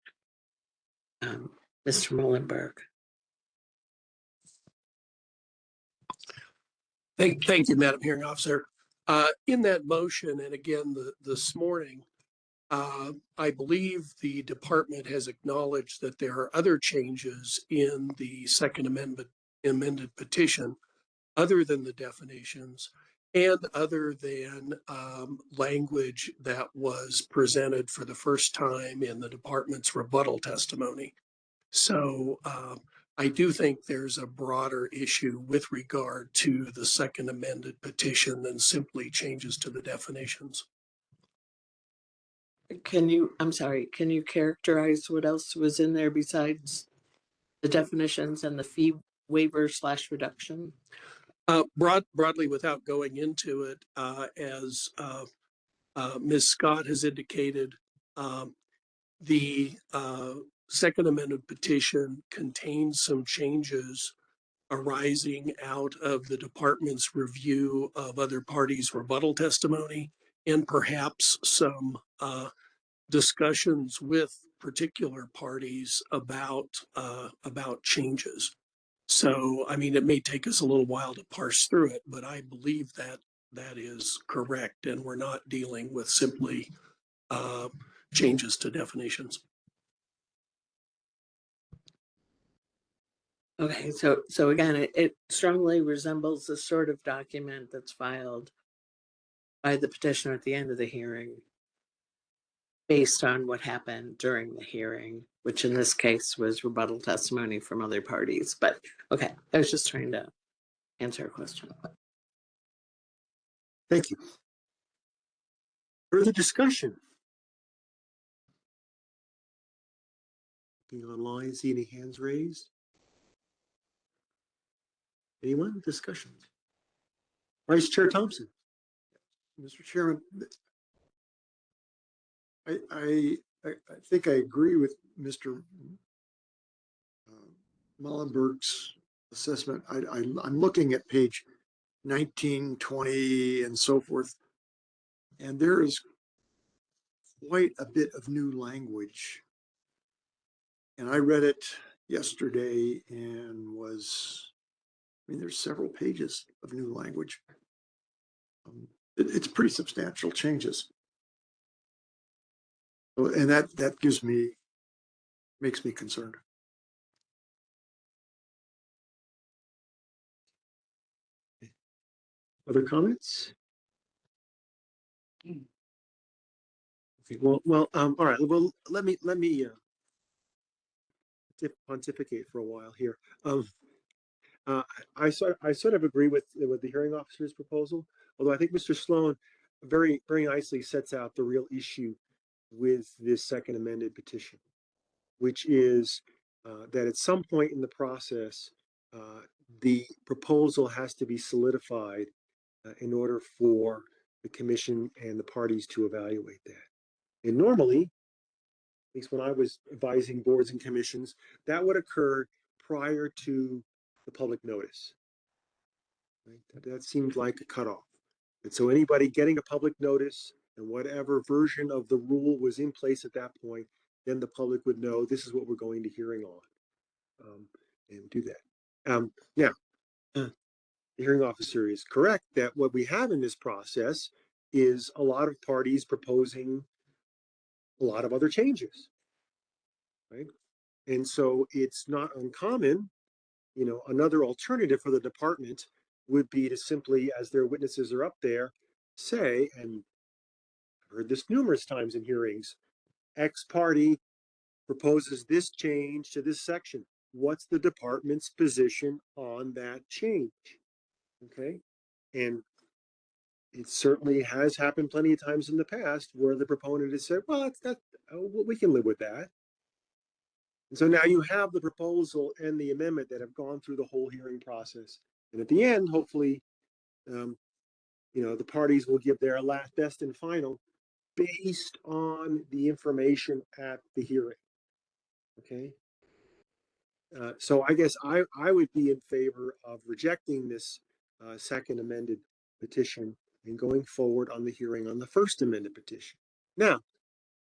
Mr. Mullenberg. Thank you, Madam Hearing Officer. In that motion, and again, this morning, I believe the department has acknowledged that there are other changes in the second amended petition other than the definitions and other than language that was presented for the first time in the department's rebuttal testimony. So I do think there's a broader issue with regard to the second amended petition than simply changes to the definitions. Can you characterize what else was in there besides the definitions and the fee waiver / reduction? Broadly, without going into it, as Ms. Scott has indicated, the second amended petition contains some changes arising out of the department's review of other parties' rebuttal testimony and perhaps some discussions with particular parties about changes. So, I mean, it may take us a little while to parse through it, but I believe that that is correct, and we're not dealing with simply changes to definitions. Okay, so again, it strongly resembles the sort of document that's filed by the petitioner at the end of the hearing based on what happened during the hearing, which in this case was rebuttal testimony from other parties. But okay, I was just trying to answer a question. Thank you. Further discussion? Looking online, see any hands raised? Anyone? Discussion? Vice Chair Thompson. Mr. Chairman, I think I agree with Mr. Mullenberg's assessment. I'm looking at page 19, 20, and so forth, and there is quite a bit of new language. And I read it yesterday and there's several pages of new language. It's pretty substantial changes. And that makes me concerned. Other comments? Okay, all right. Well, let me pontificate for a while here. Uh, I sort of agree with the hearing officer's proposal, although I think Mr. Sloan very nicely sets out the real issue with this second amended petition, which is that at some point in the process, the proposal has to be solidified in order for the commission and the parties to evaluate that. And normally, at least when I was advising boards and commissions, that would occur prior to the public notice. Right? That seemed like a cutoff. And so anybody getting a public notice and whatever version of the rule was in place at that point, then the public would know this is what we're going to hearing on, and do that. Now, the hearing officer is correct that what we have in this process is a lot of parties proposing a lot of other changes, right? And so it's not uncommon, another alternative for the department would be to simply, as their witnesses are up there, say, and I've heard this numerous times in hearings, X party proposes this change to this section. What's the department's position on that change? Okay. And it certainly has happened plenty of times in the past where the proponent has said, well, we can live with that. And so now you have the proposal and the amendment that have gone through the whole hearing process. And at the end, hopefully, the parties will give their last, best, and final based on the information at the hearing. Okay. So I guess I would be in favor of rejecting this second amended petition and going forward on the hearing on the first amended petition. Now,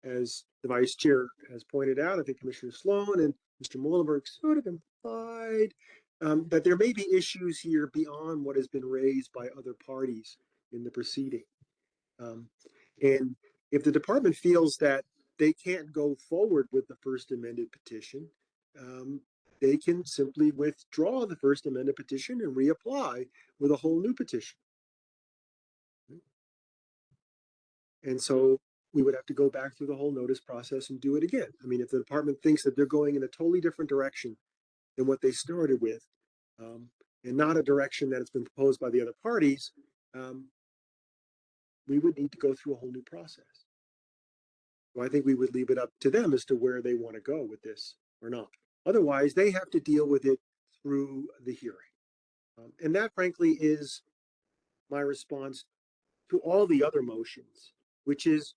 as the vice chair has pointed out, I think Commissioner Sloan and Mr. Muhlenberg sort of implied that there may be issues here beyond what has been raised by other parties in the proceeding. And if the department feels that they can't go forward with the first amended petition, they can simply withdraw the first amended petition and reapply with a whole new petition. And so we would have to go back through the whole notice process and do it again. I mean, if the department thinks that they're going in a totally different direction than what they started with, and not a direction that has been proposed by the other parties, we would need to go through a whole new process. So I think we would leave it up to them as to where they want to go with this or not. Otherwise, they have to deal with it through the hearing. And that, frankly, is my response to all the other motions, which is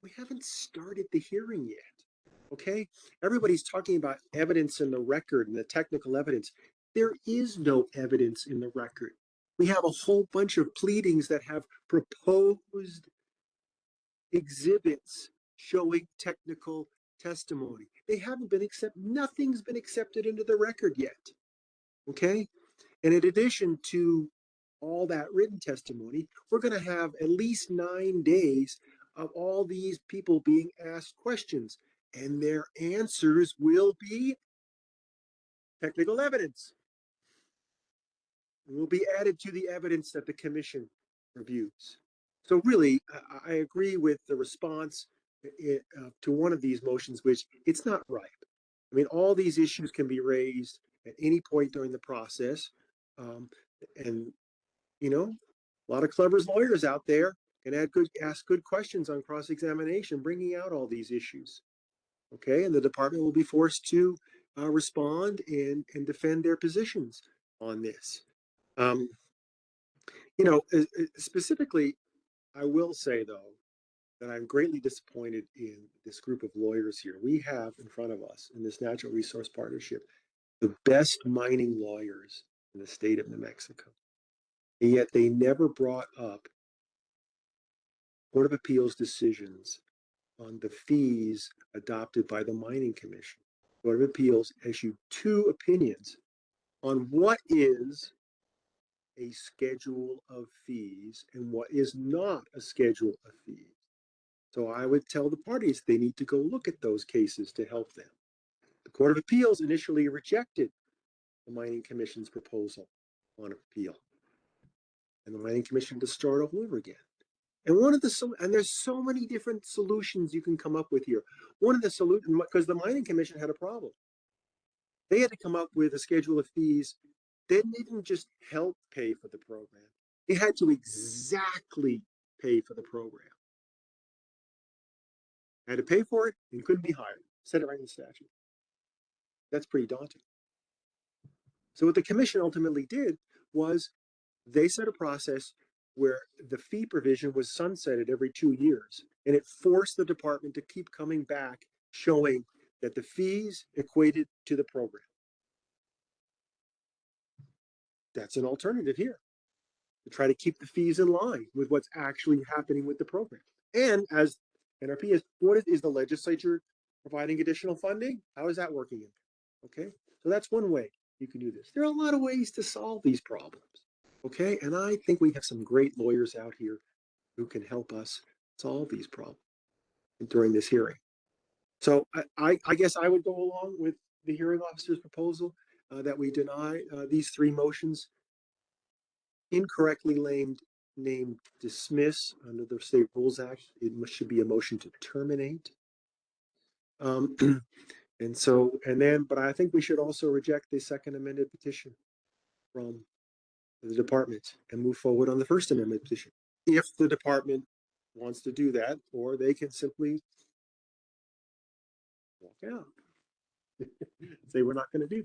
we haven't started the hearing yet. Okay? Everybody's talking about evidence in the record and the technical evidence. There is no evidence in the record. We have a whole bunch of pleadings that have proposed exhibits showing technical testimony. They haven't been nothing's been accepted into the record yet. Okay? And in addition to all that written testimony, we're going to have at least 9 days of all these people being asked questions, and their answers will be technical evidence. It will be added to the evidence that the commission reviews. So really, I agree with the response to one of these motions, which it's not ripe. I mean, all these issues can be raised at any point during the process. And, a lot of clever lawyers out there can ask good questions on cross-examination, bringing out all these issues. Okay, and the department will be forced to respond and defend their positions on this. Specifically, I will say, though, that I'm greatly disappointed in this group of lawyers here. We have in front of us in this natural resource partnership the best mining lawyers in the state of New Mexico. And yet they never brought up Court of Appeals decisions on the fees adopted by the Mining Commission. Court of Appeals issued 2 opinions on what is a schedule of fees and what is not a schedule of fees. So I would tell the parties they need to go look at those cases to help them. The Court of Appeals initially rejected the Mining Commission's proposal on appeal. And the Mining Commission to start all over again. And there's so many different solutions you can come up with here. One of the solutions, because the Mining Commission had a problem. They had to come up with a schedule of fees. They didn't just help pay for the program. They had to exactly pay for the program. Had to pay for it and couldn't be hired. Said it right in the statute. That's pretty daunting. So what the commission ultimately did was they set a process where the fee provision was sunsetted every 2 years, and it forced the department to keep coming back showing that the fees equated to the program. That's an alternative here, to try to keep the fees in line with what's actually happening with the program. And as NRP is the legislature providing additional funding? How is that working? Okay, so that's one way you can do this. There are a lot of ways to solve these problems. Okay, and I think we have some great lawyers out here who can help us solve these problems during this hearing. So I guess I would go along with the hearing officer's proposal that we deny these three motions incorrectly named dismiss under the State Rules Act. It should be a motion to terminate. But I think we should also reject the second amended petition from the department and move forward on the first amendment petition. If the department wants to do that, or they can simply walk out. Say we're not going to do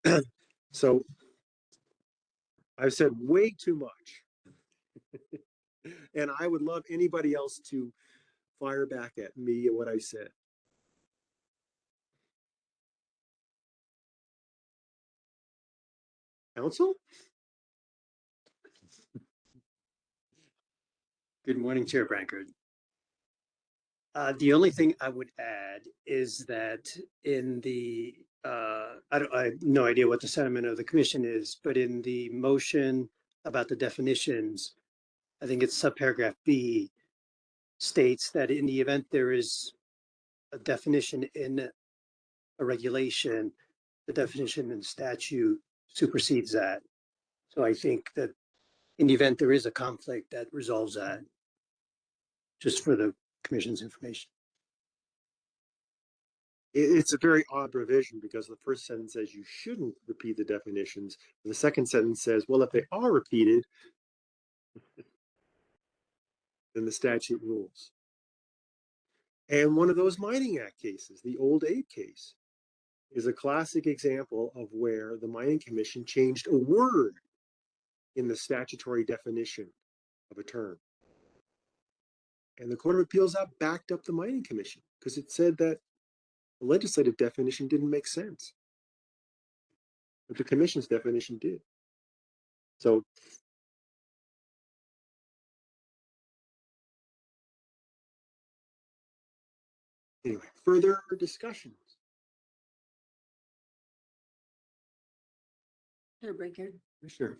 that. So I've said way too much. And I would love anybody else to fire back at me at what I said. Council? Good morning, Chair Brankard. The only thing I would add is that in the, I have no idea what the sentiment of the commission is, but in the motion about the definitions, I think it's subparagraph B states that in the event there is a definition in a regulation, the definition in statute supersedes that. So I think that in the event there is a conflict, that resolves that, just for the commission's information. It's a very odd provision because the first sentence says you shouldn't repeat the definitions. And the second sentence says, well, if they are repeated, then the statute rules. And one of those Mining Act cases, the old Abe case, is a classic example of where the Mining Commission changed a word in the statutory definition of a term. And the Court of Appeals backed up the Mining Commission because it said that the legislative definition didn't make sense, but the commission's definition did. So anyway, further discussions. Chair Brankard. Sure.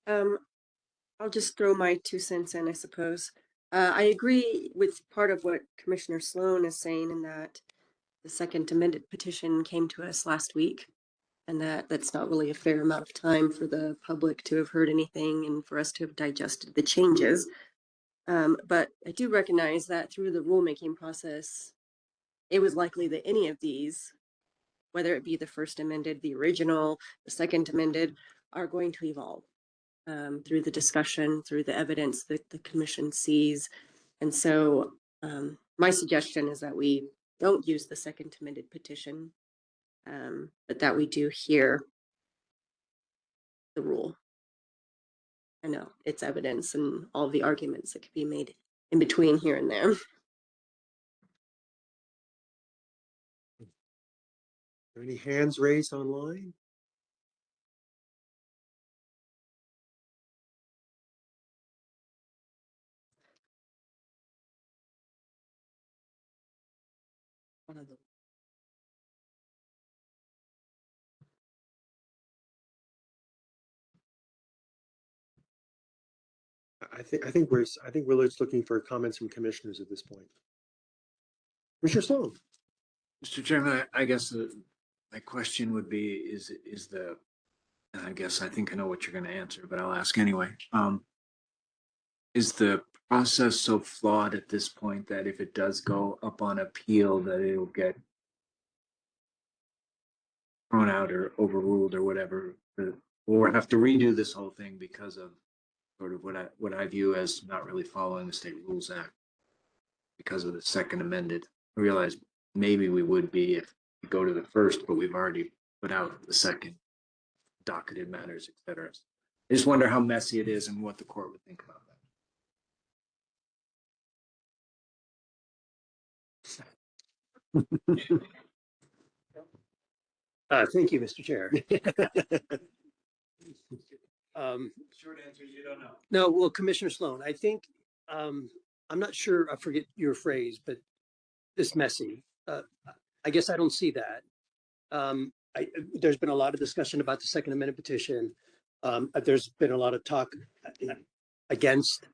I'll just throw my 2 cents in, I suppose. I agree with part of what Commissioner Sloan is saying in that the second amended petition came to us last week, and that's not really a fair amount of time for the public to have heard anything and for us to have digested the changes. But I do recognize that through the rulemaking process, it was likely that any of these, whether it be the first amended, the original, the second amended, are going to evolve through the discussion, through the evidence that the commission sees. And so my suggestion is that we don't use the second amended petition, but that we do hear the rule. I know it's evidence and all the arguments that could be made in between here and there. Are there any hands raised online? One of them. I think we're just looking for comments from commissioners at this point. Commissioner Sloan. Mr. Chairman, I guess my question would be, and I guess I think I know what you're going to answer, but I'll ask anyway. Is the process so flawed at this point that if it does go up on appeal, that it'll get thrown out or overruled or whatever, or have to redo this whole thing because of sort of what I view as not really following the State Rules Act because of the second amended. I realize maybe we would be if we go to the first, but we've already put out the second, docketed matters, etc. I just wonder how messy it is and what the court would think about that. Thank you, Mr. Chair. Short answer is you don't know. No, well, Commissioner Sloan, I think, I'm not sure, I forget your phrase, but this messy. I guess I don't see that. There's been a lot of discussion about the Second Amendment petition. There's been a lot of talk against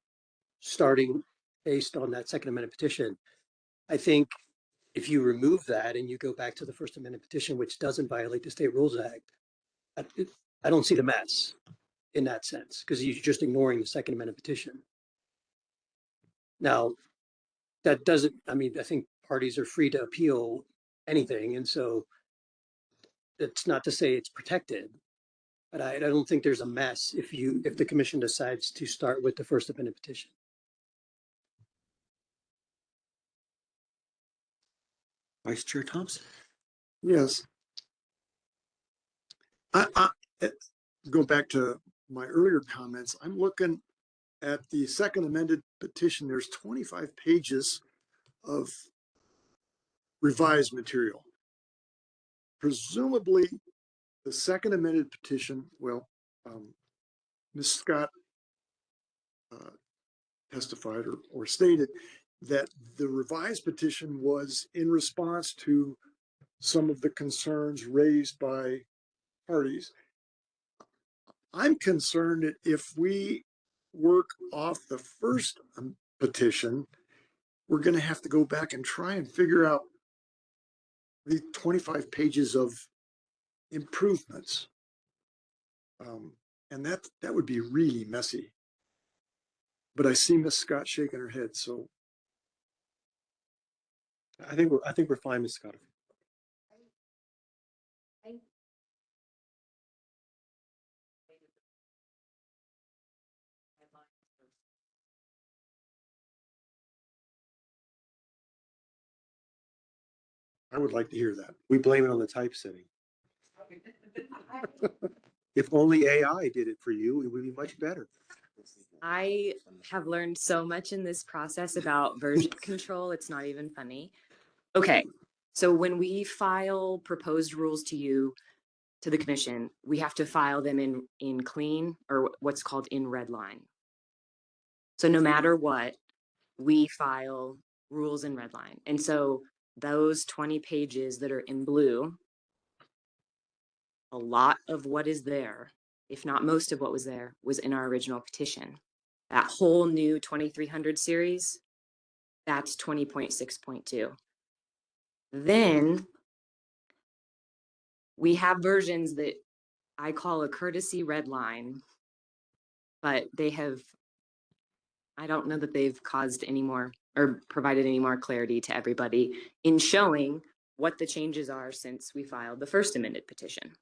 starting based on that Second Amendment petition. I think if you remove that and you go back to the First Amendment petition, which doesn't violate the State Rules Act, I don't see the mess in that sense, because you're just ignoring the Second Amendment petition. Now, that doesn't, I mean, I think parties are free to appeal anything. And so it's not to say it's protected, but I don't think there's a mess if the commission decides to start with the First Amendment petition. Vice Chair Thompson. Yes. I go back to my earlier comments. I'm looking at the second amended petition. There's 25 pages of revised material. Presumably the second amended petition, well, Ms. Scott testified or stated that the revised petition was in response to some of the concerns raised by parties. I'm concerned that if we work off the first petition, we're going to have to go back and try and figure out the 25 pages of improvements. And that would be really messy. But I see Ms. Scott shaking her head, so I think we're fine, Ms. Scott. I would like to hear that. We blame it on the typesetting. If only AI did it for you, it would be much better. I have learned so much in this process about version control. It's not even funny. Okay, so when we file proposed rules to you, to the commission, we have to file them in clean, or what's called in red line. So no matter what, we file rules in red line. And so those 20 pages that are in blue, a lot of what is there, if not most of what was there, was in our original petition. That whole new 2300 series, that's 20.6.2. Then we have versions that I call a courtesy red line, but they have, I don't know that they've caused any more or provided any more clarity to everybody in showing what the changes are since we filed the first amended petition.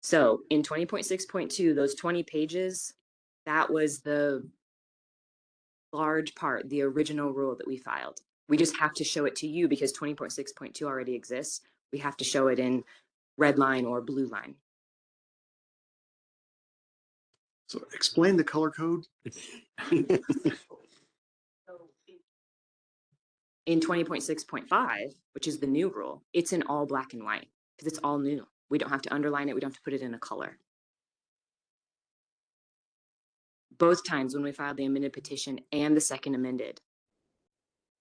So in 20.6.2, those 20 pages, that was the large part, the original rule that we filed. We just have to show it to you because 20.6.2 already exists. We have to show it in red line or blue line. So explain the color code. In 20.6.5, which is the new rule, it's in all black and white because it's all new. We don't have to underline it. We don't have to put it in a color. Both times when we filed the amended petition and the second amended,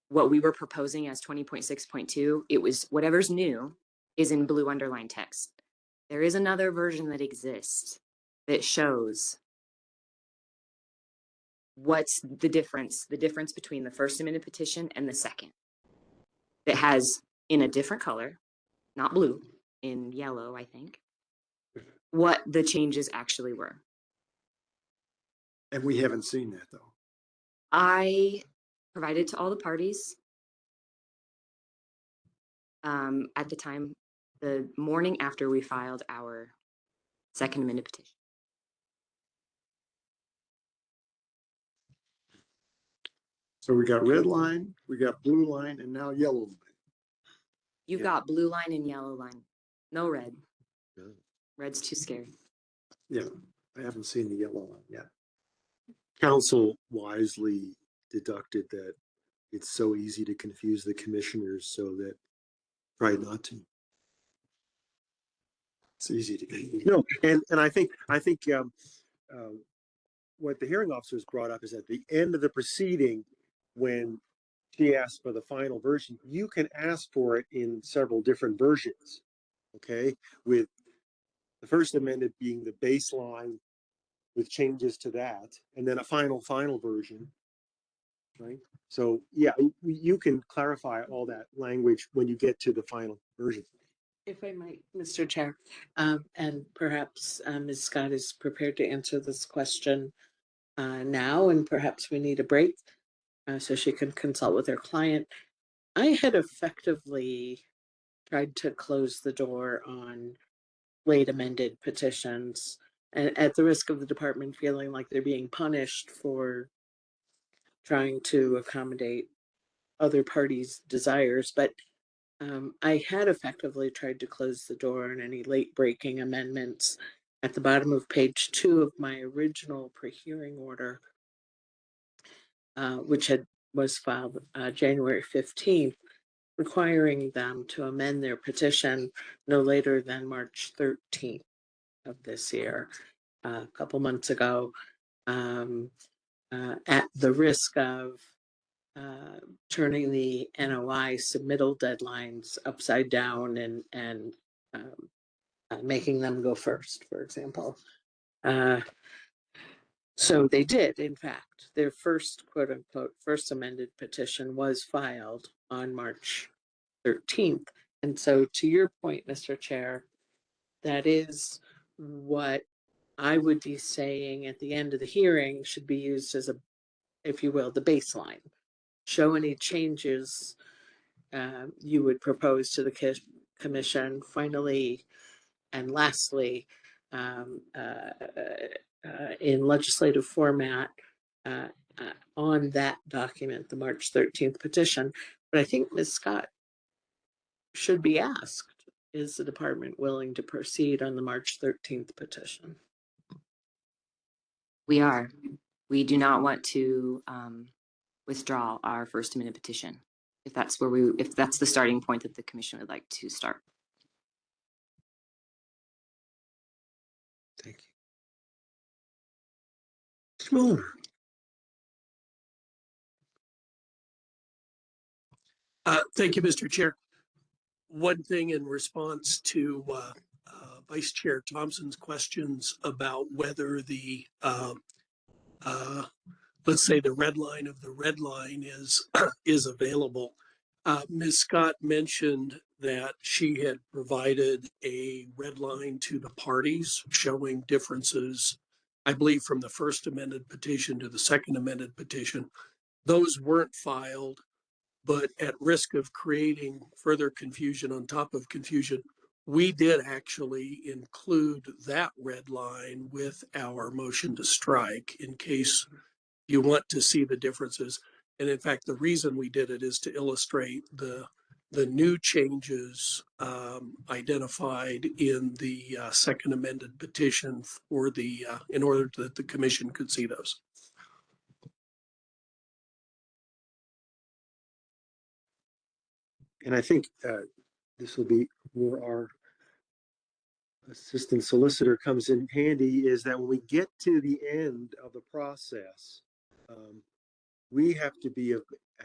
what we were proposing as 20.6.2, it was whatever's new is in blue underlined text. There is another version that exists that shows what's the difference between the first amended petition and the second. That has in a different color, not blue, in yellow, I think, what the changes actually were. And we haven't seen that though. I provided to all the parties at the time, the morning after we filed our second amended petition. So we got red line, we got blue line, and now yellow line. You've got blue line and yellow line. No red. Yeah. Red's too scary. Yeah, I haven't seen the yellow line yet. Council wisely deducted that it's so easy to confuse the commissioners, so that try not to. It's easy to confuse. No, and I think what the hearing officers brought up is at the end of the proceeding, when she asked for the final version, you can ask for it in several different versions. Okay, with the first amended being the baseline with changes to that, and then a final version. Right. So yeah, you can clarify all that language when you get to the final version. If I might, Mr. Chair, and perhaps Ms. Scott is prepared to answer this question now, and perhaps we need a break so she can consult with her client. I had effectively tried to close the door on late amended petitions, and at the risk of the department feeling like they're being punished for trying to accommodate other parties' desires, but I had effectively tried to close the door on any late breaking amendments. At the bottom of page 2 of my original pre-hearing order, which was filed January 15th, requiring them to amend their petition no later than March 13th of this year, a couple months ago, at the risk of turning the NOI submittal deadlines upside down and making them go first, for example. So they did, in fact. Their first quote unquote first amended petition was filed on March 13th. And so to your point, Mr. Chair, that is what I would be saying at the end of the hearing should be used as a, if you will, the baseline. Show any changes you would propose to the commission. Finally, and lastly, in legislative format on that document, the March 13th petition. But I think Ms. Scott should be asked, is the department willing to proceed on the March 13th petition? We are. We do not want to withdraw our first amendment petition. If that's the starting point that the commission would like to start. Thank you. Mr. Mueller. Thank you, Mr. Chair. One thing in response to Vice Chair Thompson's questions about whether the, let's say the red line of the red line is available. Ms. Scott mentioned that she had provided a red line to the parties showing differences, I believe, from the first amended petition to the second amended petition. Those weren't filed, but at risk of creating further confusion on top of confusion, we did actually include that red line with our motion to strike in case you want to see the differences. And in fact, the reason we did it is to illustrate the new changes identified in the second amended petition for the in order that the commission could see those. And I think this will be where our assistant solicitor comes in handy, is that when we get to the end of the process, we have to be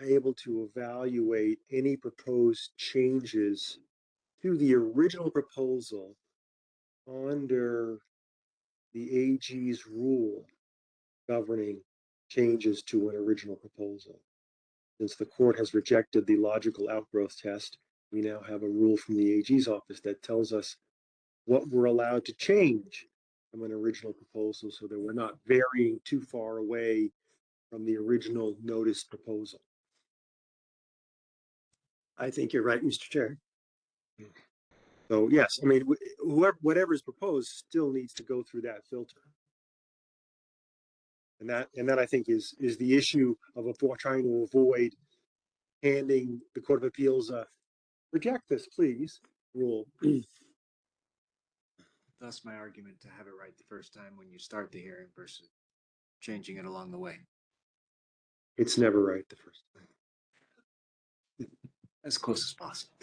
able to evaluate any proposed changes to the original proposal under the AG's rule governing changes to an original proposal. Since the court has rejected the logical outgrowth test, we now have a rule from the AG's office that tells us what we're allowed to change from an original proposal so that we're not varying too far away from the original notice proposal. I think you're right, Mr. Chair. So yes, I mean, whatever is proposed still needs to go through that filter. And that I think is the issue of trying to avoid handing the Court of Appeals a reject this, please rule. That's my argument to have it right the first time when you start the hearing versus changing it along the way. It's never right the first time. As close as possible.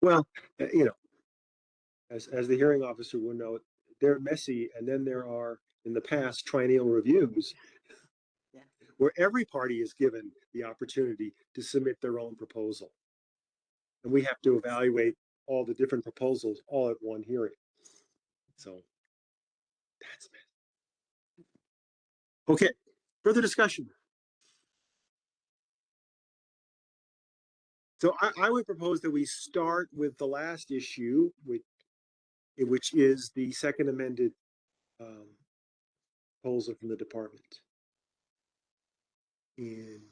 Well, you know, as the hearing officer will know, they're messy, and then there are, in the past, triennial reviews where every party is given the opportunity to submit their own proposal. And we have to evaluate all the different proposals all at one hearing. So that's it. Okay, further discussion. So I would propose that we start with the last issue, which is the second amended proposal from the department. And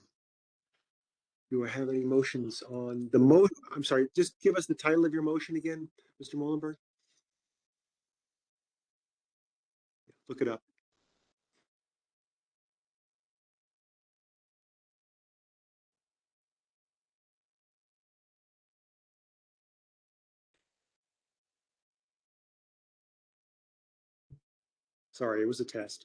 do I have any motions on the I'm sorry, just give us the title of your motion again, Mr. Molenberg. Look it up. Sorry, it was a test.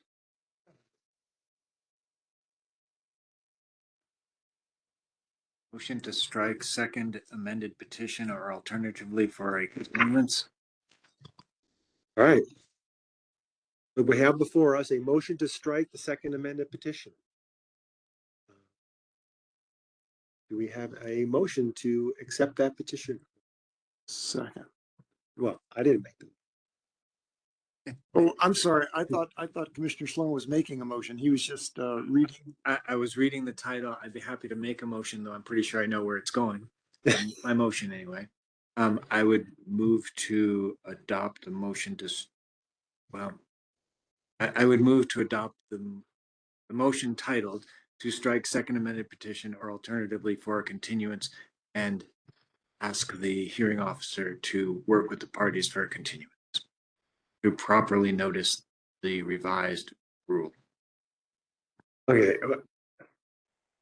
Motion to strike second amended petition or alternatively for a continuance. All right. But we have before us a motion to strike the second amended petition. Do we have a motion to accept that petition? Second. Well, I didn't make them. Oh, I'm sorry. I thought Commissioner Sloan was making a motion. He was just reading. I was reading the title. I'd be happy to make a motion, though I'm pretty sure I know where it's going. My motion anyway. I would move to adopt the motion to, well, I would move to adopt the motion titled to strike second amended petition or alternatively for a continuance and ask the hearing officer to work with the parties for a continuance to properly notice the revised rule. Okay.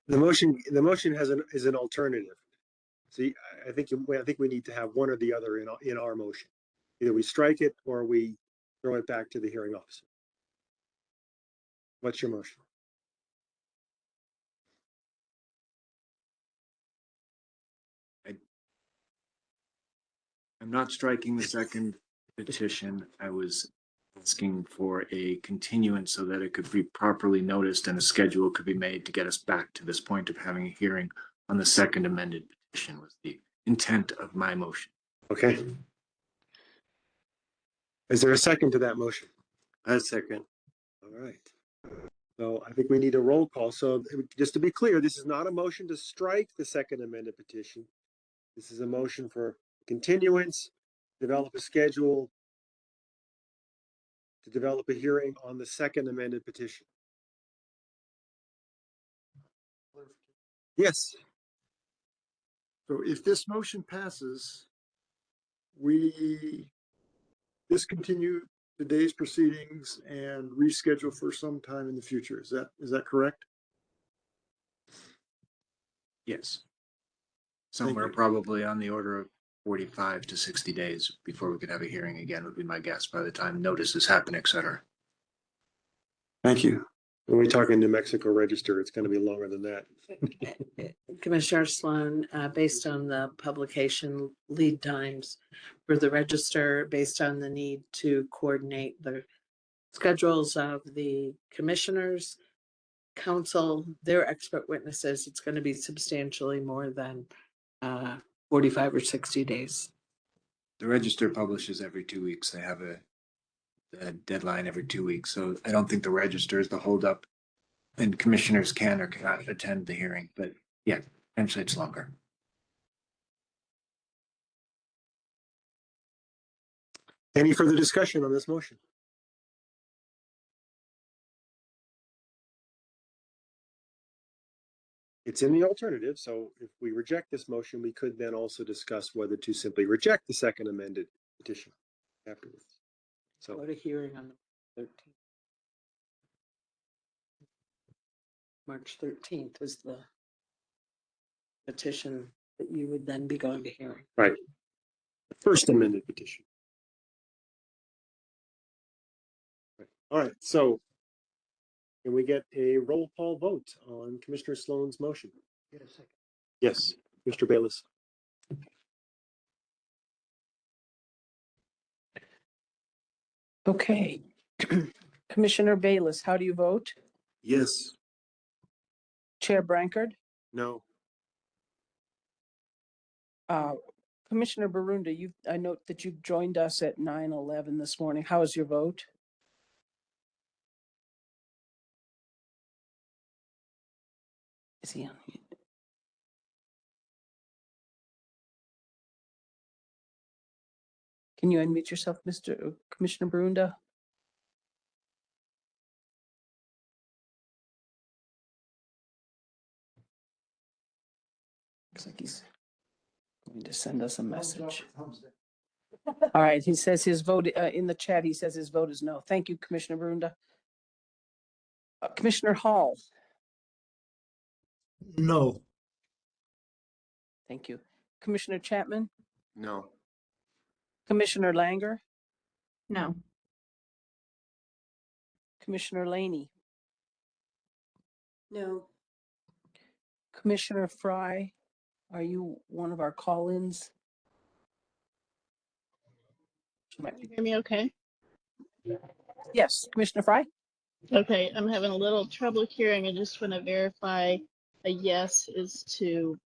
The motion is an alternative. See, I think we need to have one or the other in our motion. Either we strike it or we throw it back to the hearing officer. What's your motion? I'm not striking the second petition. I was asking for a continuance so that it could be properly noticed and a schedule could be made to get us back to this point of having a hearing on the second amended petition was the intent of my motion. Okay. Is there a second to that motion? A second. All right. So I think we need a roll call. So just to be clear, this is not a motion to strike the second amended petition. This is a motion for continuance, develop a schedule to develop a hearing on the second amended petition. Yes. So if this motion passes, we discontinue today's proceedings and reschedule for some time in the future. Is that correct? Yes. Somewhere probably on the order of 45 to 60 days before we could have a hearing again would be my guess by the time notices happen, et cetera. Thank you. When we talk in New Mexico Register, it's going to be longer than that. Commissioner Sloan, based on the publication lead times for the register, based on the need to coordinate the schedules of the commissioners, council, their expert witnesses, it's going to be substantially more than 45 or 60 days. The register publishes every 2 weeks. They have a deadline every 2 weeks. So I don't think the register is the holdup, and commissioners can or cannot attend the hearing. But yeah, eventually it's longer. Any further discussion on this motion? It's in the alternative. So if we reject this motion, we could then also discuss whether to simply reject the second amended petition afterwards. So Go to hearing on the 13th. March 13th is the petition that you would then be going to hearing. right, the first amended petition. Right. All right. So can we get a roll call vote on Commissioner Sloan's motion? Yes, Mr. Bayless. Okay. Commissioner Bayless, how do you vote? Yes. Chair Brankard? No. Commissioner Barunda, I note that you've joined us at 9:11 this morning. How is your vote? Is he on? Can you unmute yourself, Commissioner Barunda? Looks like he's going to send us a message. All right, he says his vote in the chat. He says his vote is no. Thank you, Commissioner Barunda. Commissioner Hall. No. Thank you. Commissioner Chapman. No. Commissioner Langer. No. Commissioner Laney. No. Commissioner Fry, are you one of our call-ins? Can you hear me okay? Yes, Commissioner Fry. Okay, I'm having a little trouble hearing. I just want to verify a yes is to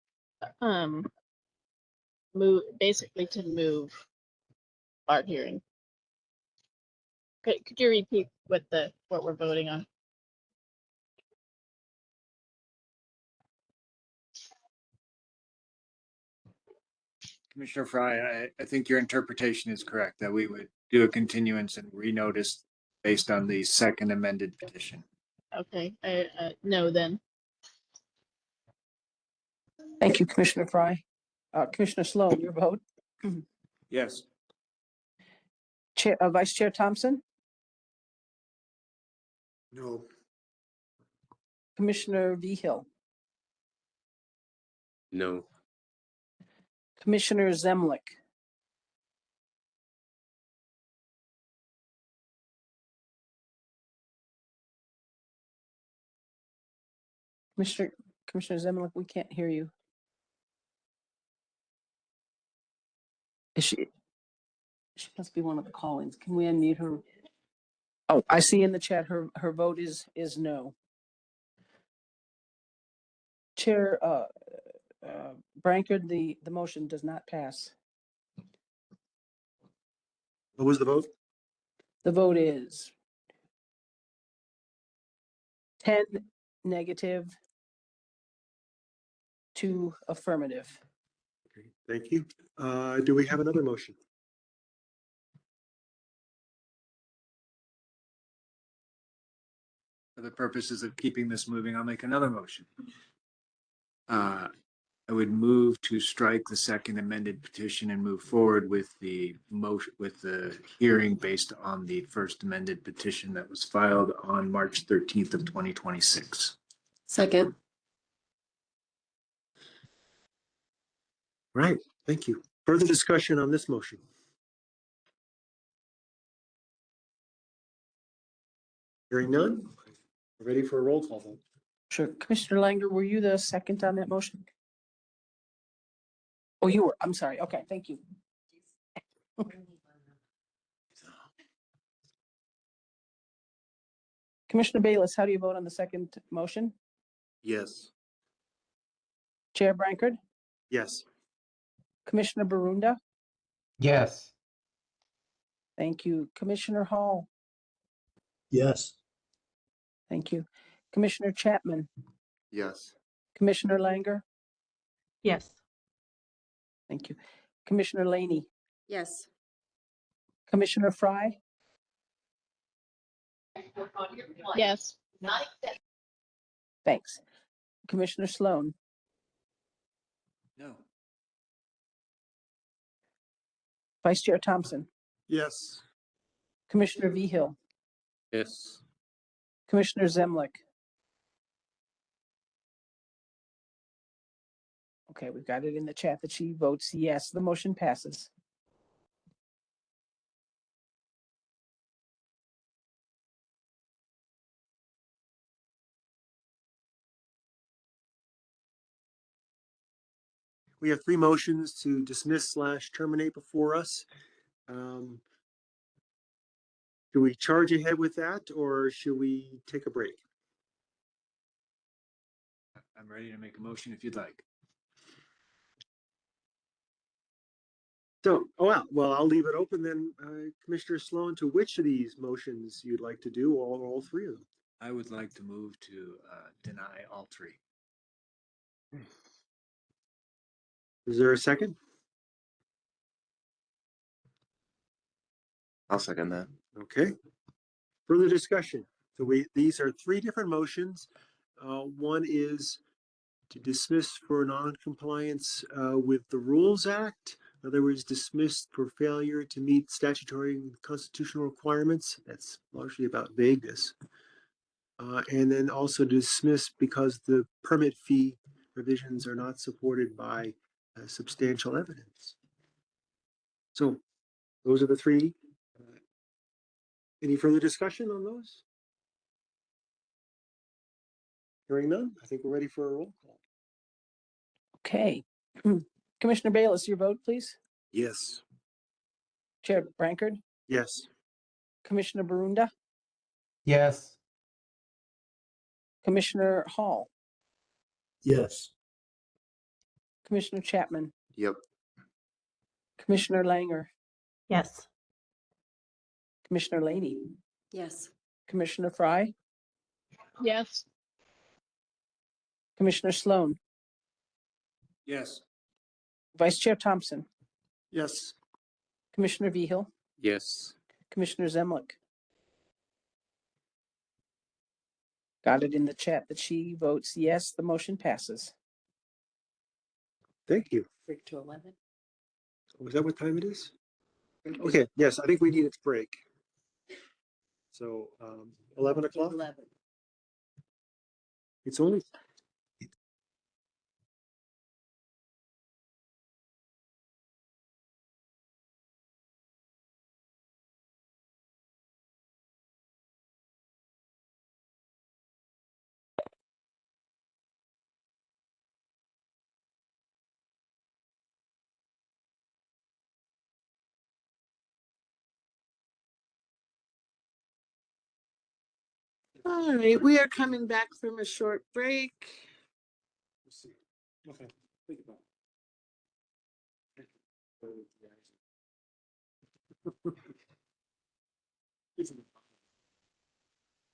move, basically to move our hearing. Could you repeat what we're voting on? Commissioner Fry, I think your interpretation is correct, that we would do a continuance and renotice based on the second amended petition. Okay, no then. Thank you, Commissioner Fry. Commissioner Sloan, your vote. Yes. Chair, Vice Chair Thompson. No. Commissioner Vehil. No. Commissioner Zemlik. Commissioner Zemlik, we can't hear you. Is she must be one of the call-ins. Can we unmute her? Oh, I see in the chat her vote is no. Chair Brankard, the motion does not pass. What was the vote? The vote is 10 negative, 2 affirmative. Okay, thank you. Do we have another motion? For the purposes of keeping this moving, I'll make another motion. I would move to strike the second amended petition and move forward with the motion, with the hearing based on the first amended petition that was filed on March 13th of 2026. Second. Right, thank you. Further discussion on this motion? Hearing none, we're ready for a roll call vote. Sure. Commissioner Langer, were you the second on that motion? Oh, you were. I'm sorry. Okay, thank you. Commissioner Bayless, how do you vote on the second motion? Yes. Chair Brankard? Yes. Commissioner Barunda? Yes. Thank you. Commissioner Hall? Yes. Thank you. Commissioner Chapman? Yes. Commissioner Langer? Yes. Thank you. Commissioner Laney? Yes. Commissioner Fry? Yes. Thanks. Commissioner Sloan, No. Vice Chair Thompson, Yes. Commissioner Vehil, Yes. Commissioner Zemlik. Okay, we've got it in the chat that she votes yes. The motion passes. We have three motions to dismiss / terminate before us. Do we charge ahead with that, or should we take a break? I'm ready to make a motion if you'd like. So, well, I'll leave it open then, Commissioner Sloan, to which of these motions you'd like to do, or all three of them? I would like to move to deny all three. Is there a second? I'll second that. Okay. Further discussion. So these are three different motions. One is to dismiss for non-compliance with the Rules Act. In other words, dismissed for failure to meet statutory and constitutional requirements. That's largely about vagueness. And then also dismissed because the permit fee revisions are not supported by substantial evidence. So those are the three. Any further discussion on those? Hearing none, I think we're ready for a roll call. Okay. Commissioner Bayless, your vote, please. Yes. Chair Brankard, Yes. Commissioner Barunda, Yes. Commissioner Hall, Yes. Commissioner Chapman, Yep. Commissioner Langer, Yes. Commissioner Laney, Yes. Commissioner Fry, Yes. Commissioner Sloan, Yes. Vice Chair Thompson, Yes. Commissioner Vehil, Yes. Commissioner Zemlik. Got it in the chat that she votes yes. The motion passes. Thank you. Break to 11. Was that what time it is? Okay, yes, I think we need a break. So 11 o'clock? 11. It's only. All right, we are coming back from a short break. Let's see. Okay, think about it.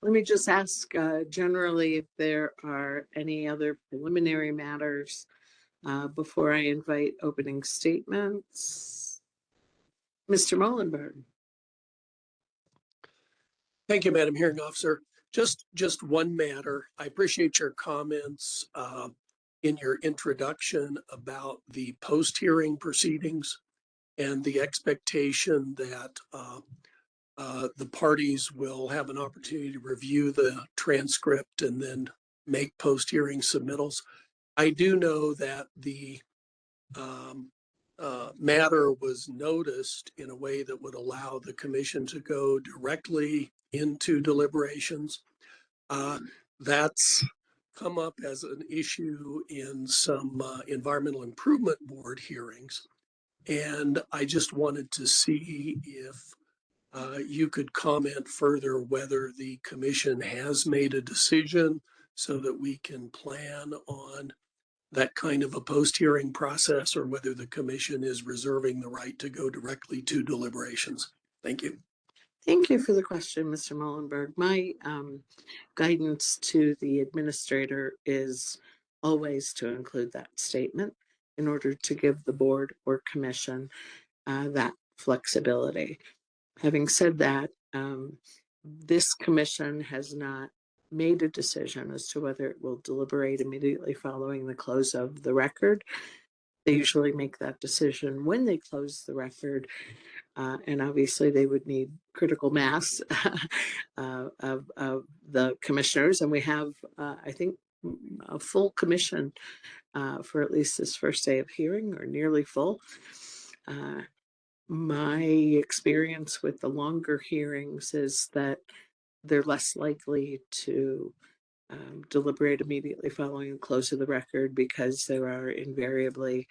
Let me just ask generally if there are any other preliminary matters before I invite opening statements. Mr. Mullenberg. Thank you, Madam Hearing Officer. Just one matter. I appreciate your comments in your introduction about the post-hearing proceedings and the expectation that the parties will have an opportunity to review the transcript and then make post-hearing submittals. I do know that the matter was noticed in a way that would allow the commission to go directly into deliberations. That's come up as an issue in some environmental improvement board hearings. And I just wanted to see if you could comment further whether the commission has made a decision so that we can plan on that kind of a post-hearing process, or whether the commission is reserving the right to go directly to deliberations. Thank you. Thank you for the question, Mr. Mullenberg. My guidance to the administrator is always to include that statement in order to give the board or commission that flexibility. Having said that, this commission has not made a decision as to whether it will deliberate immediately following the close of the record. They usually make that decision when they close the record, and obviously they would need critical mass of the commissioners, and we have, I think, a full commission for at least this first day of hearing, or nearly full. My experience with the longer hearings is that they're less likely to deliberate immediately following the close of the record because there are invariably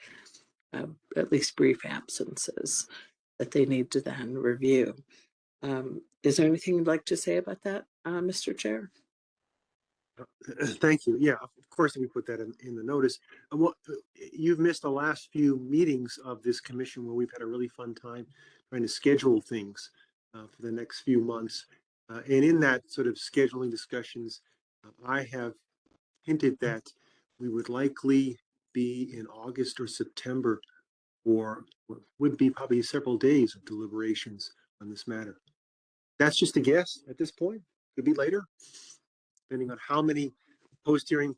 at least brief absences that they need to then review. Is there anything you'd like to say about that, Mr. Chair? Thank you. Yeah, of course we put that in the notice. You've missed the last few meetings of this commission where we've had a really fun time trying to schedule things for the next few months. And in that sort of scheduling discussions, I have hinted that we would likely be in August or September, or would be probably several days of deliberations on this matter. That's just a guess at this point. Could be later, depending on how many post-hearing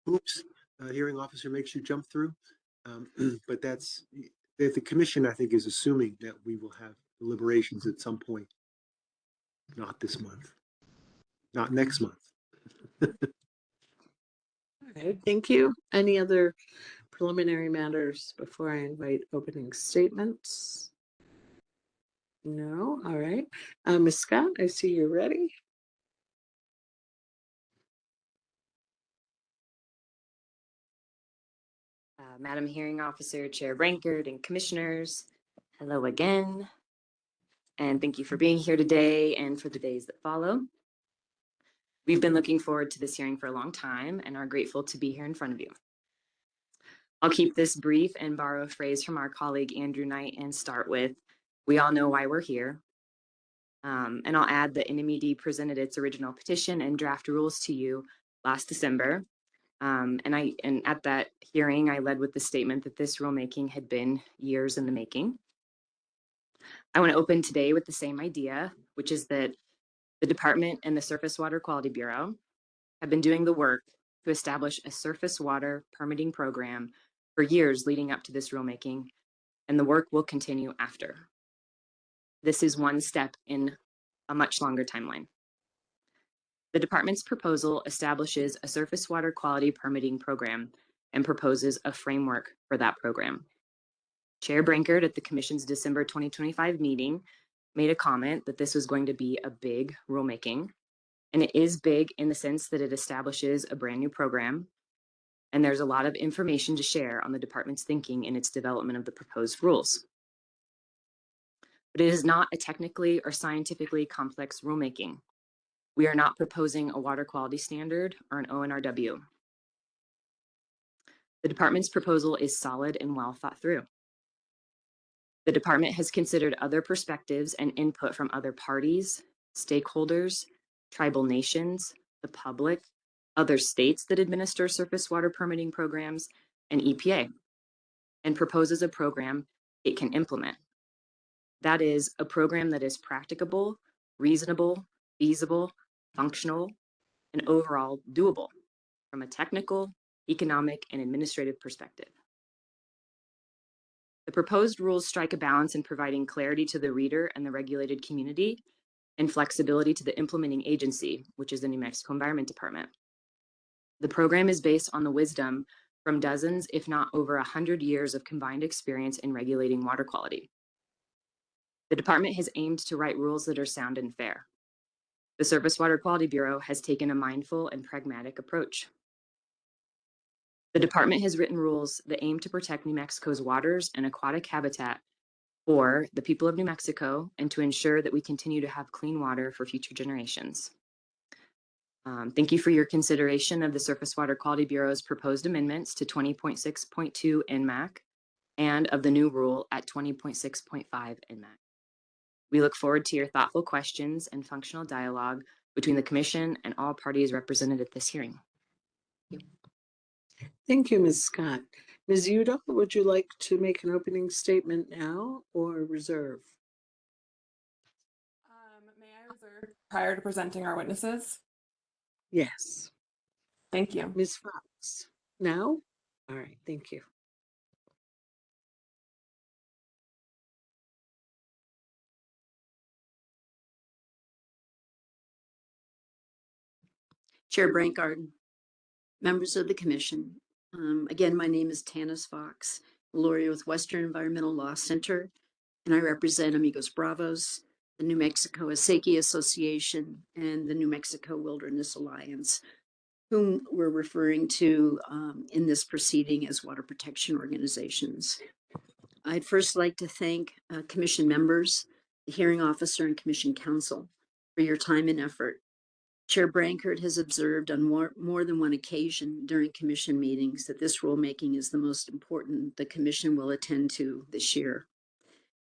hoops a hearing officer makes you jump through. But that's the commission, I think, is assuming that we will have deliberations at some point. Not this month, not next month. All right, thank you. Any other preliminary matters before I invite opening statements? No, all right. Ms. Scott, I see you're ready. Madam Hearing Officer, Chair Brankard, and Commissioners, hello again. And thank you for being here today and for the days that follow. We've been looking forward to this hearing for a long time and are grateful to be here in front of you. I'll keep this brief and borrow a phrase from our colleague Andrew Knight and start with, we all know why we're here. And I'll add that NMED presented its original petition and draft rules to you last December. And at that hearing, I led with the statement that this rulemaking had been years in the making. I want to open today with the same idea, which is that the department and the Surface Water Quality Bureau have been doing the work to establish a surface water permitting program for years leading up to this rulemaking, and the work will continue after. This is one step in a much longer timeline. The department's proposal establishes a surface water quality permitting program and proposes a framework for that program. Chair Brankard at the Commission's December 2025 meeting made a comment that this was going to be a big rulemaking, and it is big in the sense that it establishes a brand new program, and there's a lot of information to share on the department's thinking in its development of the proposed rules. But it is not a technically or scientifically complex rulemaking. We are not proposing a water quality standard or an ONRW. The department's proposal is solid and well thought through. The department has considered other perspectives and input from other parties, stakeholders, tribal nations, the public, other states that administer surface water permitting programs, and EPA, and proposes a program it can implement. That is, a program that is practicable, reasonable, feasible, functional, and overall doable from a technical, economic, and administrative perspective. The proposed rules strike a balance in providing clarity to the reader and the regulated community and flexibility to the implementing agency, which is the New Mexico Environment Department. The program is based on the wisdom from dozens, if not over 100 years of combined experience in regulating water quality. The department has aimed to write rules that are sound and fair. The Surface Water Quality Bureau has taken a mindful and pragmatic approach. The department has written rules that aim to protect New Mexico's waters and aquatic habitat for the people of New Mexico and to ensure that we continue to have clean water for future generations. Thank you for your consideration of the Surface Water Quality Bureau's proposed amendments to 20.6.2 NMAC and of the new rule at 20.6.5 NMAC. We look forward to your thoughtful questions and functional dialogue between the Commission and all parties represented at this hearing. Thank you, Ms. Scott. Ms. Udall, would you like to make an opening statement now or reserve? May I reserve prior to presenting our witnesses? Yes. Thank you. Ms. Fox, no? All right, thank you. Chair Brankard, members of the commission. Again, my name is Tanis Fox, a lawyer with Western Environmental Law Center, and I represent Amigos Bravos, the New Mexico Asaki Association, and the New Mexico Wilderness Alliance, whom we're referring to in this proceeding as water protection organizations. I'd first like to thank commission members, the hearing officer, and commission counsel for your time and effort. Chair Brankard has observed on more than one occasion during commission meetings that this rulemaking is the most important the commission will attend to this year.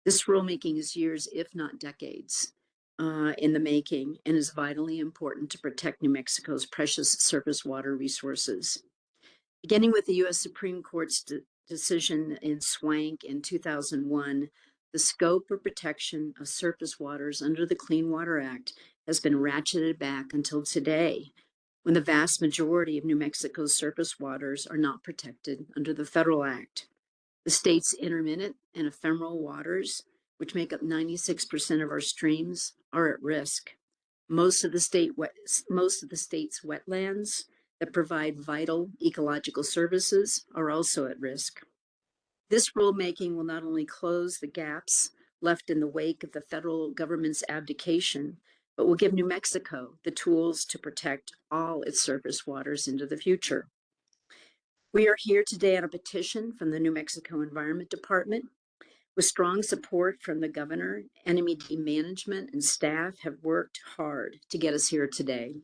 This rulemaking is years, if not decades, in the making and is vitally important to protect New Mexico's precious surface water resources. Beginning with the U.S. Supreme Court's decision in Swank in 2001, the scope of protection of surface waters under the Clean Water Act has been ratcheted back until today, when the vast majority of New Mexico's surface waters are not protected under the Federal Act. The state's intermittent and ephemeral waters, which make up 96% of our streams, are at risk. Most of the state's wetlands that provide vital ecological services are also at risk. This rulemaking will not only close the gaps left in the wake of the federal government's abdication, but will give New Mexico the tools to protect all its surface waters into the future. We are here today on a petition from the New Mexico Environment Department. With strong support from the governor, NMAC management and staff have worked hard to get us here today.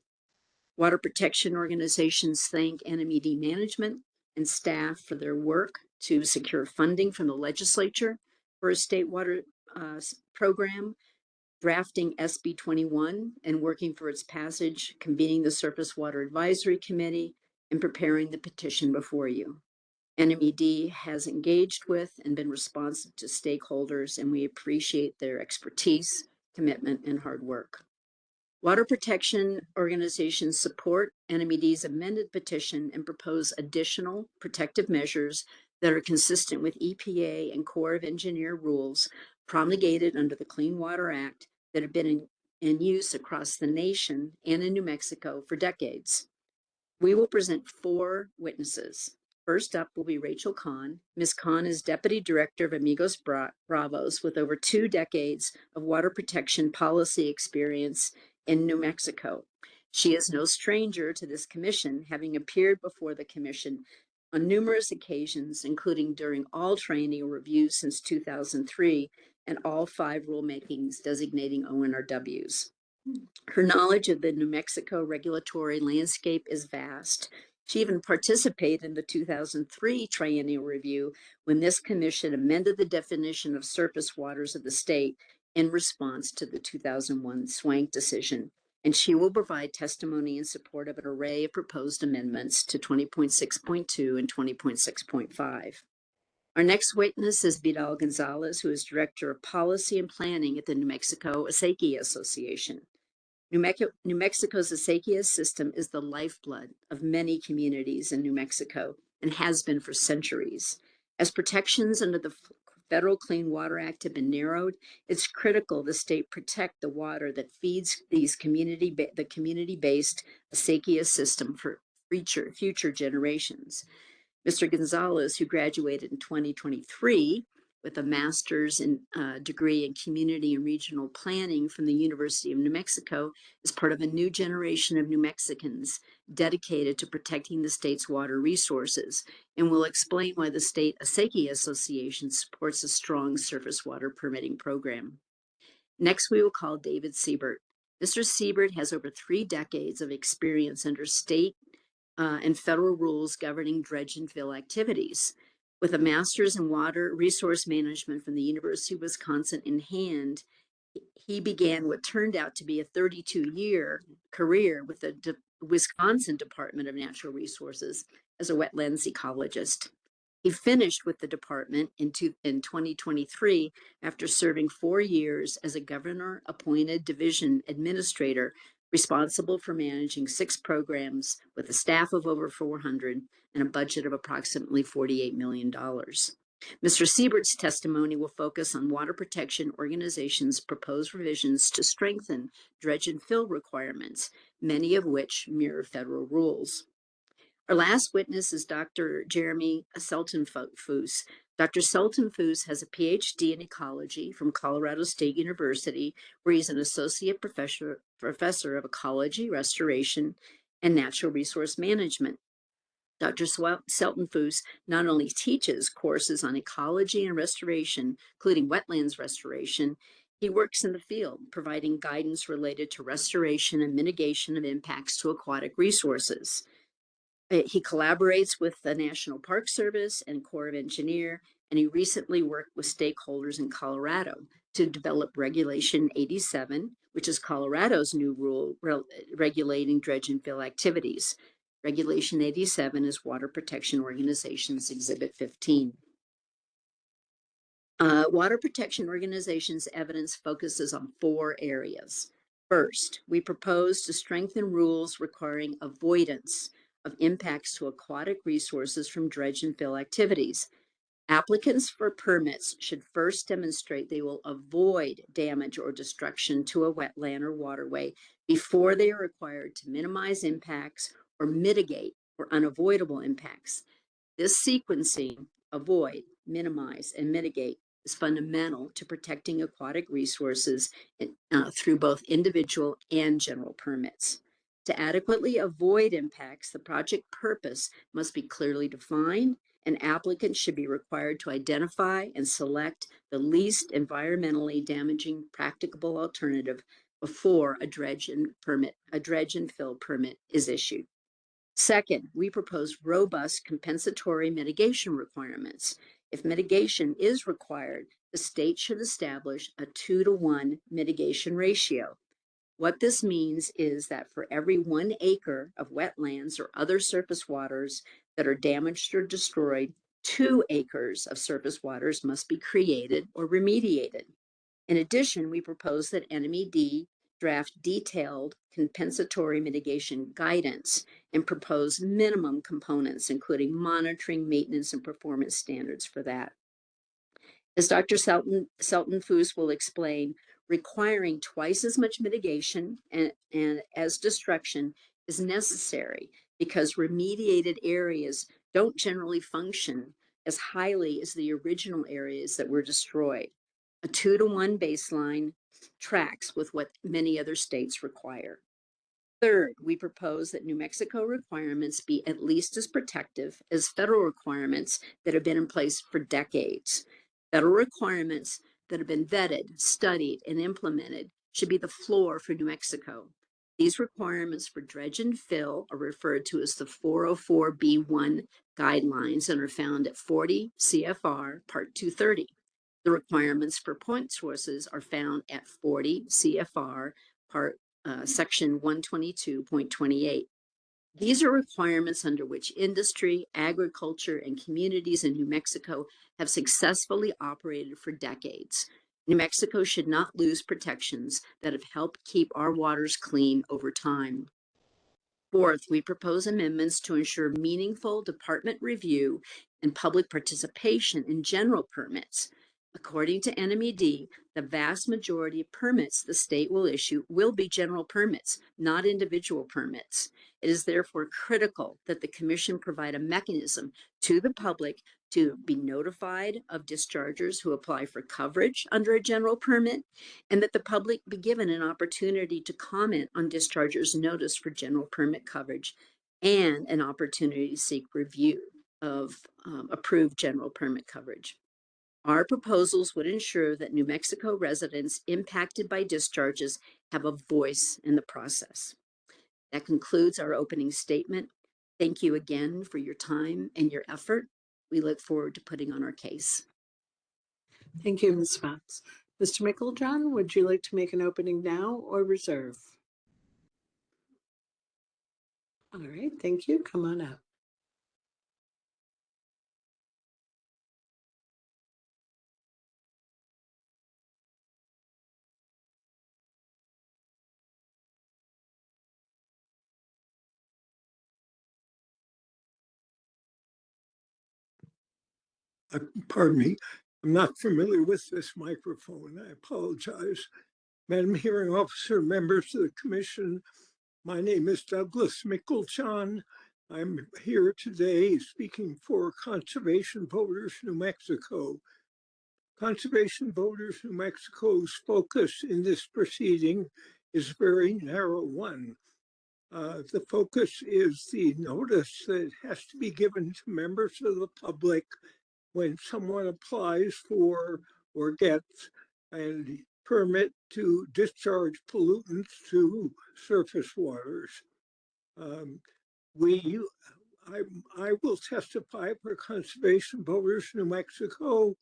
Water protection organizations thank NMAC management and staff for their work to secure funding from the legislature for a state water program, drafting SB 21 and working for its passage, convening the Surface Water Advisory Committee, and preparing the petition before you. NMED has engaged with and been responsive to stakeholders, and we appreciate their expertise, commitment, and hard work. Water protection organizations support NMED's amended petition and propose additional protective measures that are consistent with EPA and Corps of Engineer rules promulgated under the Clean Water Act that have been in use across the nation and in New Mexico for decades. We will present 4 witnesses. First up will be Rachel Kahn. Ms. Kahn is Deputy Director of Amigos Bravos with over 2 decades of water protection policy experience in New Mexico. She is no stranger to this commission, having appeared before the commission on numerous occasions, including during all triennial reviews since 2003 and all 5 rulemakings designating ONRWs. Her knowledge of the New Mexico regulatory landscape is vast. She even participated in the 2003 triennial review when this commission amended the definition of surface waters of the state in response to the 2001 Swank decision. And she will provide testimony in support of an array of proposed amendments to 20.6.2 and 20.6.5. Our next witness is Vidal Gonzalez, who is Director of Policy and Planning at the New Mexico Asaki Association. New Mexico's acequia system is the lifeblood of many communities in New Mexico and has been for centuries. As protections under the Federal Clean Water Act have been narrowed, it's critical the state protect the water that feeds these the community-based acequia system for future generations. Mr. Gonzalez, who graduated in 2023 with a master's degree in community and regional planning from the University of New Mexico, is part of a new generation of New Mexicans dedicated to protecting the state's water resources, and will explain why the State Asaki Association supports a strong surface water permitting program. Next, we will call David Siebert. Mr. Siebert has over 3 decades of experience under state and federal rules governing dredge and fill activities. With a master's in water resource management from the University of Wisconsin in hand, he began what turned out to be a 32-year career with the Wisconsin Department of Natural Resources as a wetlands ecologist. He finished with the department in 2023 after serving 4 years as a governor-appointed division administrator responsible for managing 6 programs with a staff of over 400 and a budget of approximately $48 million. Mr. Siebert's testimony will focus on Water Protection Organization's proposed revisions to strengthen dredge and fill requirements, many of which mirror federal rules. Our last witness is Dr. Jeremy Seltenfuss. Dr. Seltenfuss has a PhD in ecology from Colorado State University, where he's an associate professor of ecology, restoration, and natural resource management. Dr. Seltenfuss not only teaches courses on ecology and restoration, including wetlands restoration, he works in the field, providing guidance related to restoration and mitigation of impacts to aquatic resources. He collaborates with the National Park Service and Corps of Engineers, and he recently worked with stakeholders in Colorado to develop Regulation 87, which is Colorado's new rule regulating dredge and fill activities. Regulation 87 is Water Protection Organization's Exhibit 15. Water Protection Organization's evidence focuses on 4 areas. First, we propose to strengthen rules requiring avoidance of impacts to aquatic resources from dredge and fill activities. Applicants for permits should first demonstrate they will avoid damage or destruction to a wetland or waterway before they are required to minimize impacts or mitigate for unavoidable impacts. This sequencing, avoid, minimize, and mitigate, is fundamental to protecting aquatic resources through both individual and general permits. To adequately avoid impacts, the project purpose must be clearly defined, and applicants should be required to identify and select the least environmentally damaging practicable alternative before a dredge and fill permit is issued. Second, we propose robust compensatory mitigation requirements. If mitigation is required, the state should establish a 2-to-1 mitigation ratio. What this means is that for every 1 acre of wetlands or other surface waters that are damaged or destroyed, 2 acres of surface waters must be created or remediated. In addition, we propose that NMAC draft detailed compensatory mitigation guidance and propose minimum components, including monitoring, maintenance, and performance standards for that. As Dr. Seltenfuss will explain, requiring twice as much mitigation and as destruction is necessary because remediated areas don't generally function as highly as the original areas that were destroyed. A 2-to-1 baseline tracks with what many other states require. Third, we propose that New Mexico requirements be at least as protective as federal requirements that have been in place for decades. Federal requirements that have been vetted, studied, and implemented should be the floor for New Mexico. These requirements for dredge and fill are referred to as the 404B1 guidelines and are found at 40 CFR Part 230. The requirements for point sources are found at 40 CFR Section 122.28. These are requirements under which industry, agriculture, and communities in New Mexico have successfully operated for decades. New Mexico should not lose protections that have helped keep our waters clean over time. Fourth, we propose amendments to ensure meaningful department review and public participation in general permits. According to NMAC, the vast majority of permits the state will issue will be general permits, not individual permits. It is therefore critical that the Commission provide a mechanism to the public to be notified of dischargers who apply for coverage under a general permit, and that the public be given an opportunity to comment on dischargers' notice for general permit coverage and an opportunity to seek review of approved general permit coverage. Our proposals would ensure that New Mexico residents impacted by discharges have a voice in the process. That concludes our opening statement. Thank you again for your time and your effort. We look forward to putting on our case. Thank you, Ms. Fox. Mr. Micklejohn, would you like to make an opening now or reserve? All right, thank you. Come on up. Pardon me, I'm not familiar with this microphone. I apologize. Madam Hearing Officer, members of the Commission, my name is Douglas Mickelchan. I'm here today speaking for Conservation Voters New Mexico. Conservation Voters New Mexico's focus in this proceeding is a very narrow one. The focus is the notice that has to be given to members of the public when someone applies for or gets a permit to discharge pollutants to surface waters. I will testify for Conservation Voters New Mexico,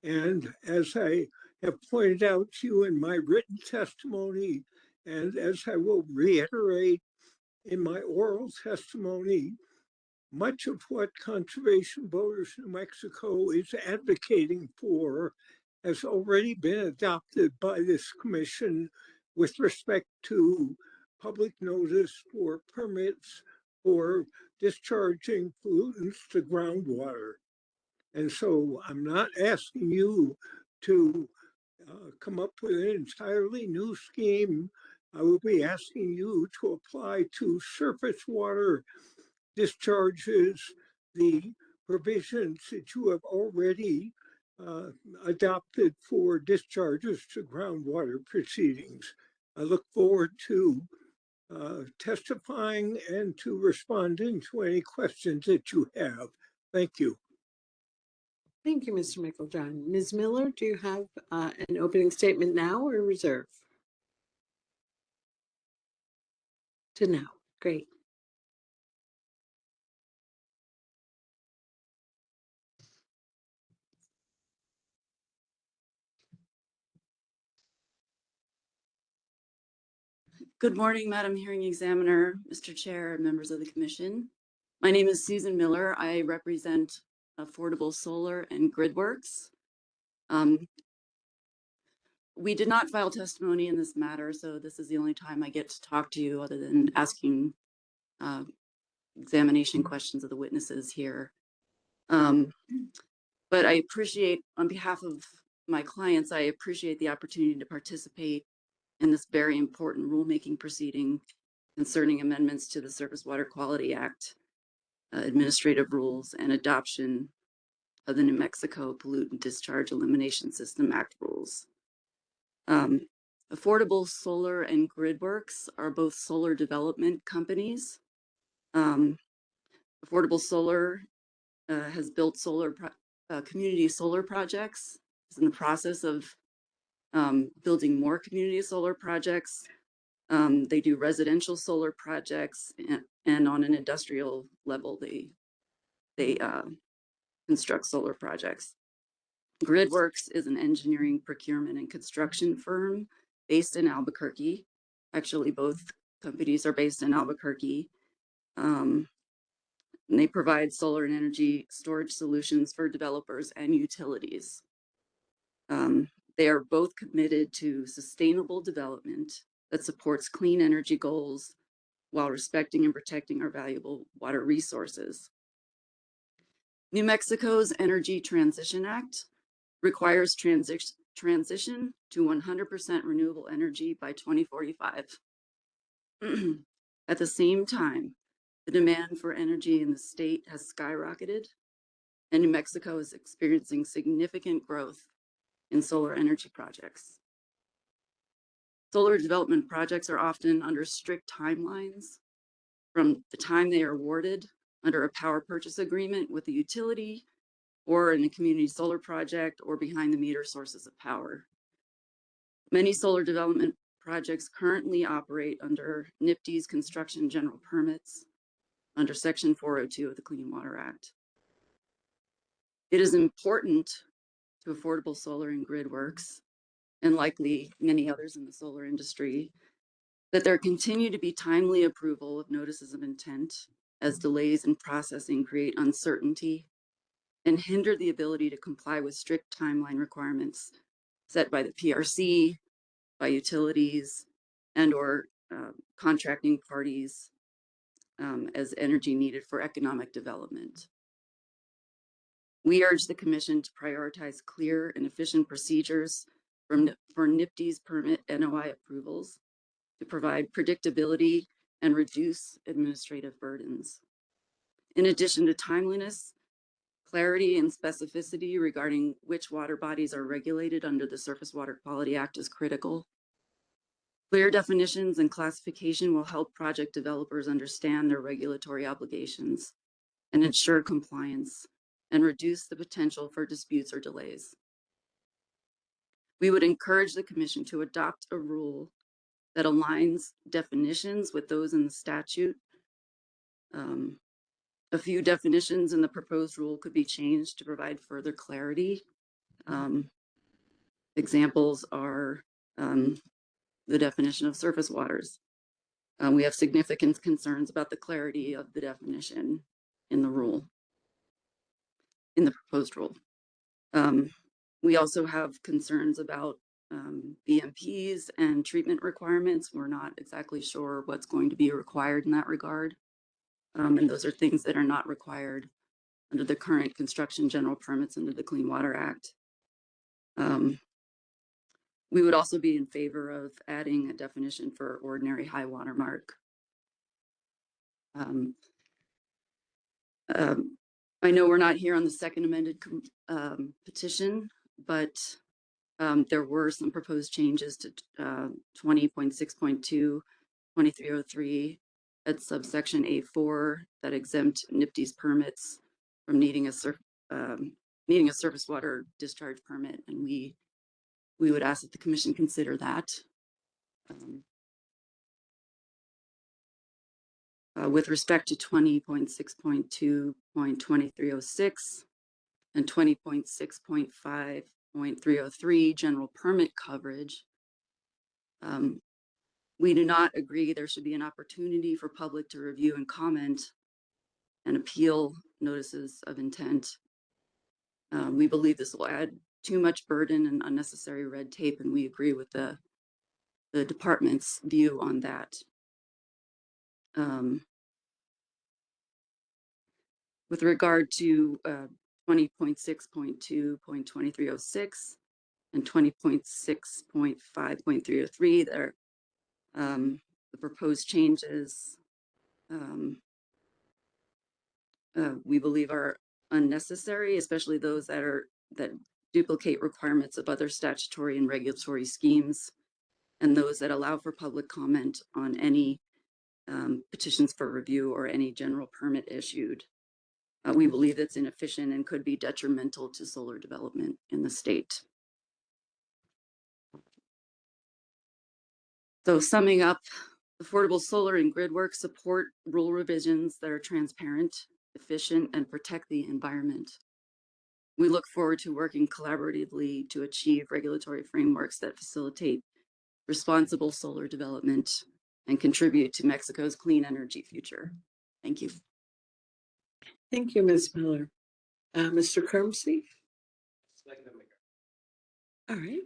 and as I have pointed out to you in my written testimony, and as I will reiterate in my oral testimony, much of what Conservation Voters New Mexico is advocating for has already been adopted by this commission with respect to public notice for permits for discharging pollutants to groundwater. And so I'm not asking you to come up with an entirely new scheme. I will be asking you to apply to surface water discharges the provisions that you have already adopted for discharges to groundwater proceedings. I look forward to testifying and to responding to any questions that you have. Thank you. Thank you, Mr. Mickeljohn. Ms. Miller, do you have an opening statement now or reserve? To now. Great. Good morning, Madam Hearing Examiner, Mr. Chair, and members of the Commission. My name is Susan Miller. I represent Affordable Solar and GridWorks. We did not file testimony in this matter, so this is the only time I get to talk to you other than asking examination questions of the witnesses here. But I appreciate, on behalf of my clients, I appreciate the opportunity to participate in this very important rulemaking proceeding concerning amendments to the Surface Water Quality Act, administrative rules, and adoption of the New Mexico Pollutant Discharge Elimination System Act rules. Affordable Solar and GridWorks are both solar development companies. Affordable Solar has built community solar projects. It's in the process of building more community solar projects. They do residential solar projects, and on an industrial level, they construct solar projects. GridWorks is an engineering, procurement, and construction firm based in Albuquerque. Actually, both companies are based in Albuquerque. And they provide solar and energy storage solutions for developers and utilities. They are both committed to sustainable development that supports clean energy goals while respecting and protecting our valuable water resources. New Mexico's Energy Transition Act requires transition to 100% renewable energy by 2045. At the same time, the demand for energy in the state has skyrocketed, and New Mexico is experiencing significant growth in solar energy projects. Solar development projects are often under strict timelines from the time they are awarded under a power purchase agreement with the utility or in a community solar project or behind the meter sources of power. Many solar development projects currently operate under NIPD's construction general permits under Section 402 of the Clean Water Act. It is important to Affordable Solar and GridWorks, and likely many others in the solar industry, that there continue to be timely approval of notices of intent, as delays in processing create uncertainty and hinder the ability to comply with strict timeline requirements set by the PRC, by utilities, and or contracting parties as energy needed for economic development. We urge the Commission to prioritize clear and efficient procedures for NIPD's permit NOI approvals to provide predictability and reduce administrative burdens. In addition to timeliness, clarity and specificity regarding which water bodies are regulated under the Surface Water Quality Act is critical. Clear definitions and classification will help project developers understand their regulatory obligations and ensure compliance and reduce the potential for disputes or delays. We would encourage the Commission to adopt a rule that aligns definitions with those in the statute. A few definitions in the proposed rule could be changed to provide further clarity. Examples are the definition of surface waters. We have significant concerns about the clarity of the definition in the rule, in the proposed rule. We also have concerns about BMPs and treatment requirements. We're not exactly sure what's going to be required in that regard. And those are things that are not required under the current construction general permits under the Clean Water Act. We would also be in favor of adding a definition for ordinary high water mark. I know we're not here on the second amended petition, but there were some proposed changes to 20.6.2, 2303 at subsection A4 that exempt NIPD's permits from needing a surface water discharge permit, and we would ask that the Commission consider that. With respect to 20.6.2.2306 and 20.6.5.303 general permit coverage, we do not agree there should be an opportunity for public to review and comment and appeal notices of intent. We believe this will add too much burden and unnecessary red tape, and we agree with the department's view on that. With regard to 20.6.2.2306 and 20.6.5.303, there the proposed changes we believe are unnecessary, especially those that duplicate requirements of other statutory and regulatory schemes, and those that allow for public comment on any petitions for review or any general permit issued. We believe that's inefficient and could be detrimental to solar development in the state. So summing up, affordable solar and grid work support rule revisions that are transparent, efficient, and protect the environment. We look forward to working collaboratively to achieve regulatory frameworks that facilitate responsible solar development and contribute to Mexico's clean energy future. Thank you. Thank you, Ms. Miller. Mr. Kermsey? All right.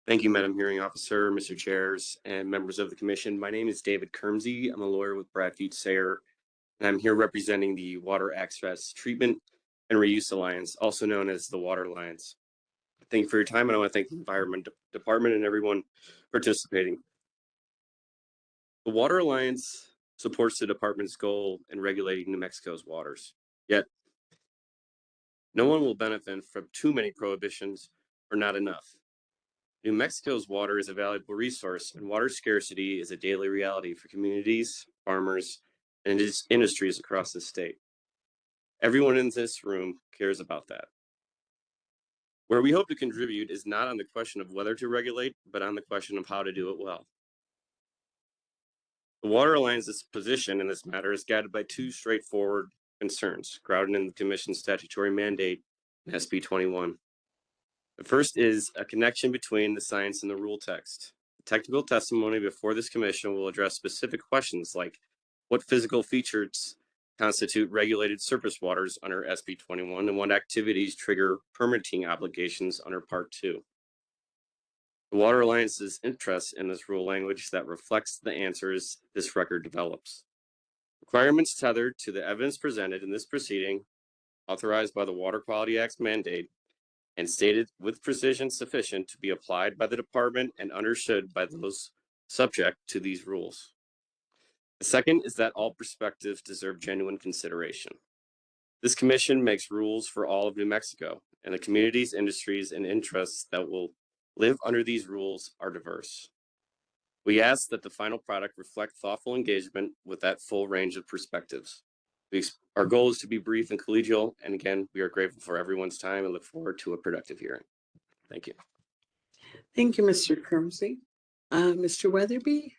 Thank you, Madam Hearing Officer, Mr. Chairs, and members of the Commission. My name is David Kermsey. I'm a lawyer with Bradford Sayer, and I'm here representing the Water Access Treatment and Reuse Alliance, also known as the Water Alliance. Thank you for your time, and I want to thank the Environment Department and everyone participating. The Water Alliance supports the department's goal in regulating New Mexico's waters. Yet, no one will benefit from too many prohibitions or not enough. New Mexico's water is a valuable resource, and water scarcity is a daily reality for communities, farmers, and industries across the state. Everyone in this room cares about that. Where we hope to contribute is not on the question of whether to regulate, but on the question of how to do it well. The Water Alliance's position in this matter is guided by two straightforward concerns grounded in the Commission's statutory mandate in SB 21. The first is a connection between the science and the rule text. The technical testimony before this Commission will address specific questions like what physical features constitute regulated surface waters under SB 21, and what activities trigger permitting obligations under Part 2. The Water Alliance's interest in this rule language that reflects the answers this record develops. Requirements tethered to the evidence presented in this proceeding, authorized by the Water Quality Act's mandate, and stated with precision sufficient to be applied by the department and understood by those subject to these rules. The second is that all perspectives deserve genuine consideration. This commission makes rules for all of New Mexico, and the communities, industries, and interests that will live under these rules are diverse. We ask that the final product reflect thoughtful engagement with that full range of perspectives. Our goal is to be brief and collegial, and again, we are grateful for everyone's time and look forward to a productive hearing. Thank you. Thank you, Mr. Kermsey. Mr. Weatherby?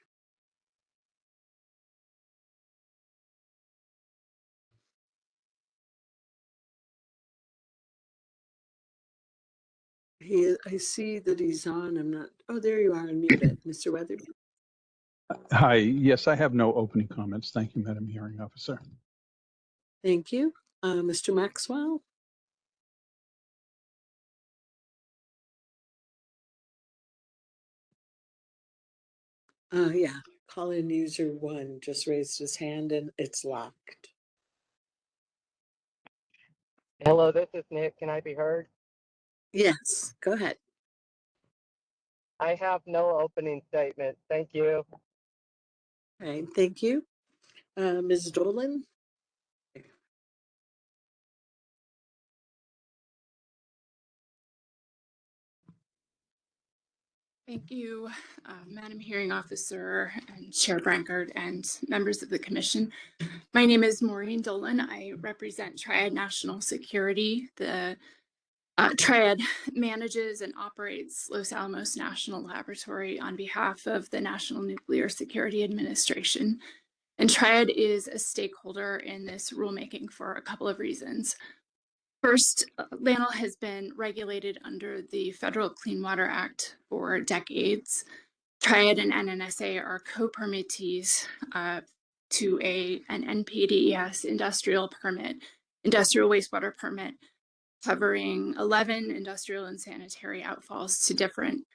I see that he's on. I'm not. Oh, there you are, unmuted. Mr. Weatherby. Hi. Yes, I have no opening comments. Thank you, Madam Hearing Officer. Thank you. Mr. Maxwell? Yeah. Call-in user 1 just raised his hand and it's locked. Hello, this is Nick. Can I be heard? Yes, go ahead. I have no opening statement. Thank you. All right, thank you. Ms. Dolan? Thank you, Madam Hearing Officer and Chair Brankard and members of the Commission. My name is Maureen Dolan. I represent Triad National Security. The Triad manages and operates Los Alamos National Laboratory on behalf of the National Nuclear Security Administration. And Triad is a stakeholder in this rulemaking for a couple of reasons. First, LANL has been regulated under the Federal Clean Water Act for decades. Triad and NNSA are co-permittees to an NPDES industrial wastewater permit, covering 11 industrial and sanitary outfalls to different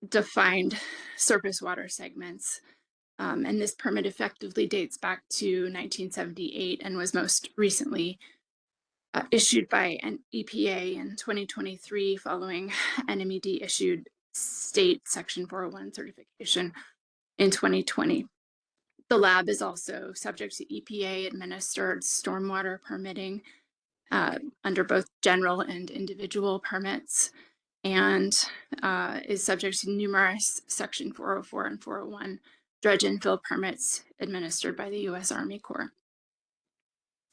defined surface water segments. And this permit effectively dates back to 1978 and was most recently issued by an EPA in 2023 following NMAC issued state Section 401 certification in 2020. The lab is also subject to EPA administered stormwater permitting under both general and individual permits, and is subject to numerous Section 404 and 401 dredge and fill permits administered by the U.S. Army Corps.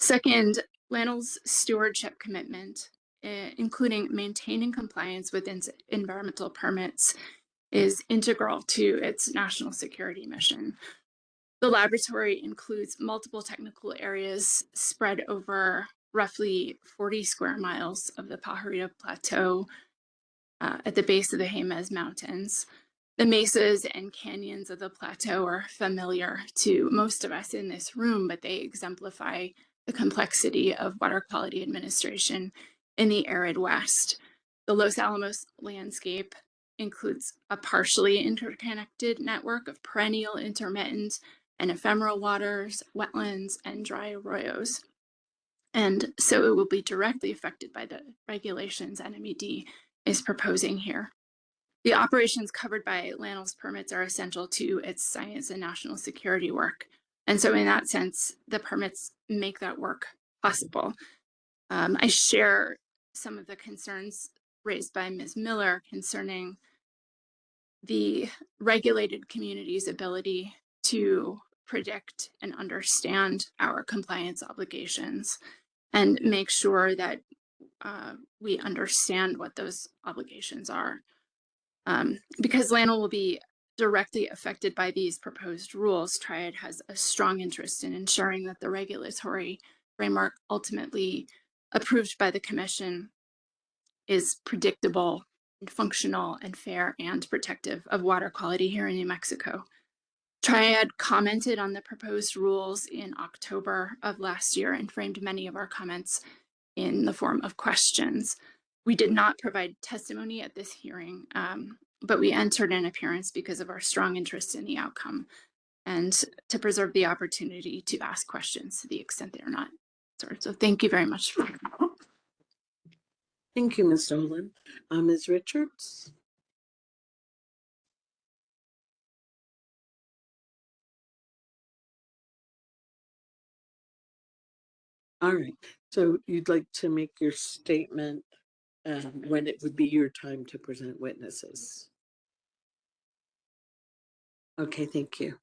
Second, LANL's stewardship commitment, including maintaining compliance with environmental permits, is integral to its national security mission. The laboratory includes multiple technical areas spread over roughly 40 square miles of the Pajarito Plateau at the base of the Jemez Mountains. The mesas and canyons of the plateau are familiar to most of us in this room, but they exemplify the complexity of water quality administration in the arid West. The Los Alamos landscape includes a partially interconnected network of perennial, intermittent, and ephemeral waters, wetlands, and dry arroyos. And so it will be directly affected by the regulations NMAC is proposing here. The operations covered by LANL's permits are essential to its science and national security work. And so in that sense, the permits make that work possible. I share some of the concerns raised by Ms. Miller concerning the regulated community's ability to predict and understand our compliance obligations and make sure that we understand what those obligations are. Because LANL will be directly affected by these proposed rules, Triad has a strong interest in ensuring that the regulatory framework ultimately approved by the Commission is predictable, and functional, and fair, and protective of water quality here in New Mexico. Triad commented on the proposed rules in October of last year and framed many of our comments in the form of questions. We did not provide testimony at this hearing, but we entered an appearance because of our strong interest in the outcome and to preserve the opportunity to ask questions to the extent they are not answered. So thank you very much. Thank you, Ms. Dolan. Ms. Richards? All right, so you'd like to make your statement when it would be your time to present witnesses. Okay, thank you.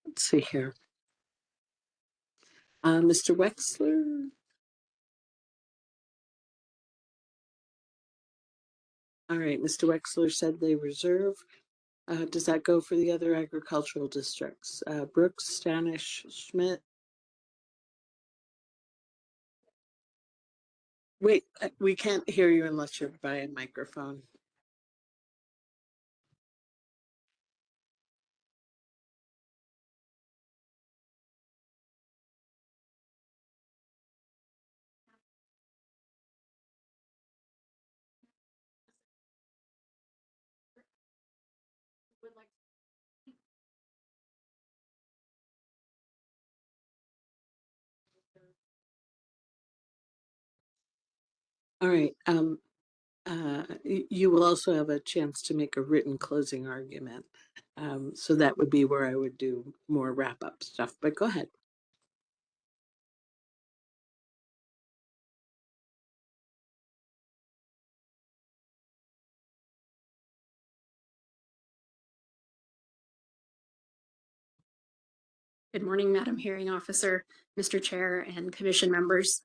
Let's see here. Mr. Wexler? All right, Mr. Wexler said they reserve. Does that go for the other agricultural districts? Brooks, Stanish, Schmidt? Wait, we can't hear you unless you're by a microphone. All right. You will also have a chance to make a written closing argument. So that would be where I would do more wrap-up stuff, but go ahead. Good morning, Madam Hearing Officer, Mr. Chair, and Commission members.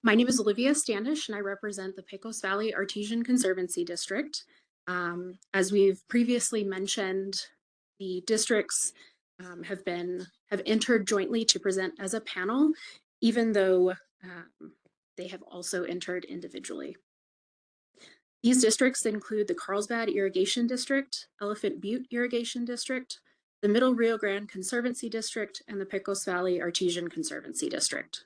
My name is Olivia Standish, and I represent the Pecos Valley Artesian Conservancy District. As we've previously mentioned, the districts have entered jointly to present as a panel, even though they have also entered individually. These districts include the Carlsbad Irrigation District, Elephant Butte Irrigation District, the Middle Rio Grande Conservancy District, and the Pecos Valley Artesian Conservancy District.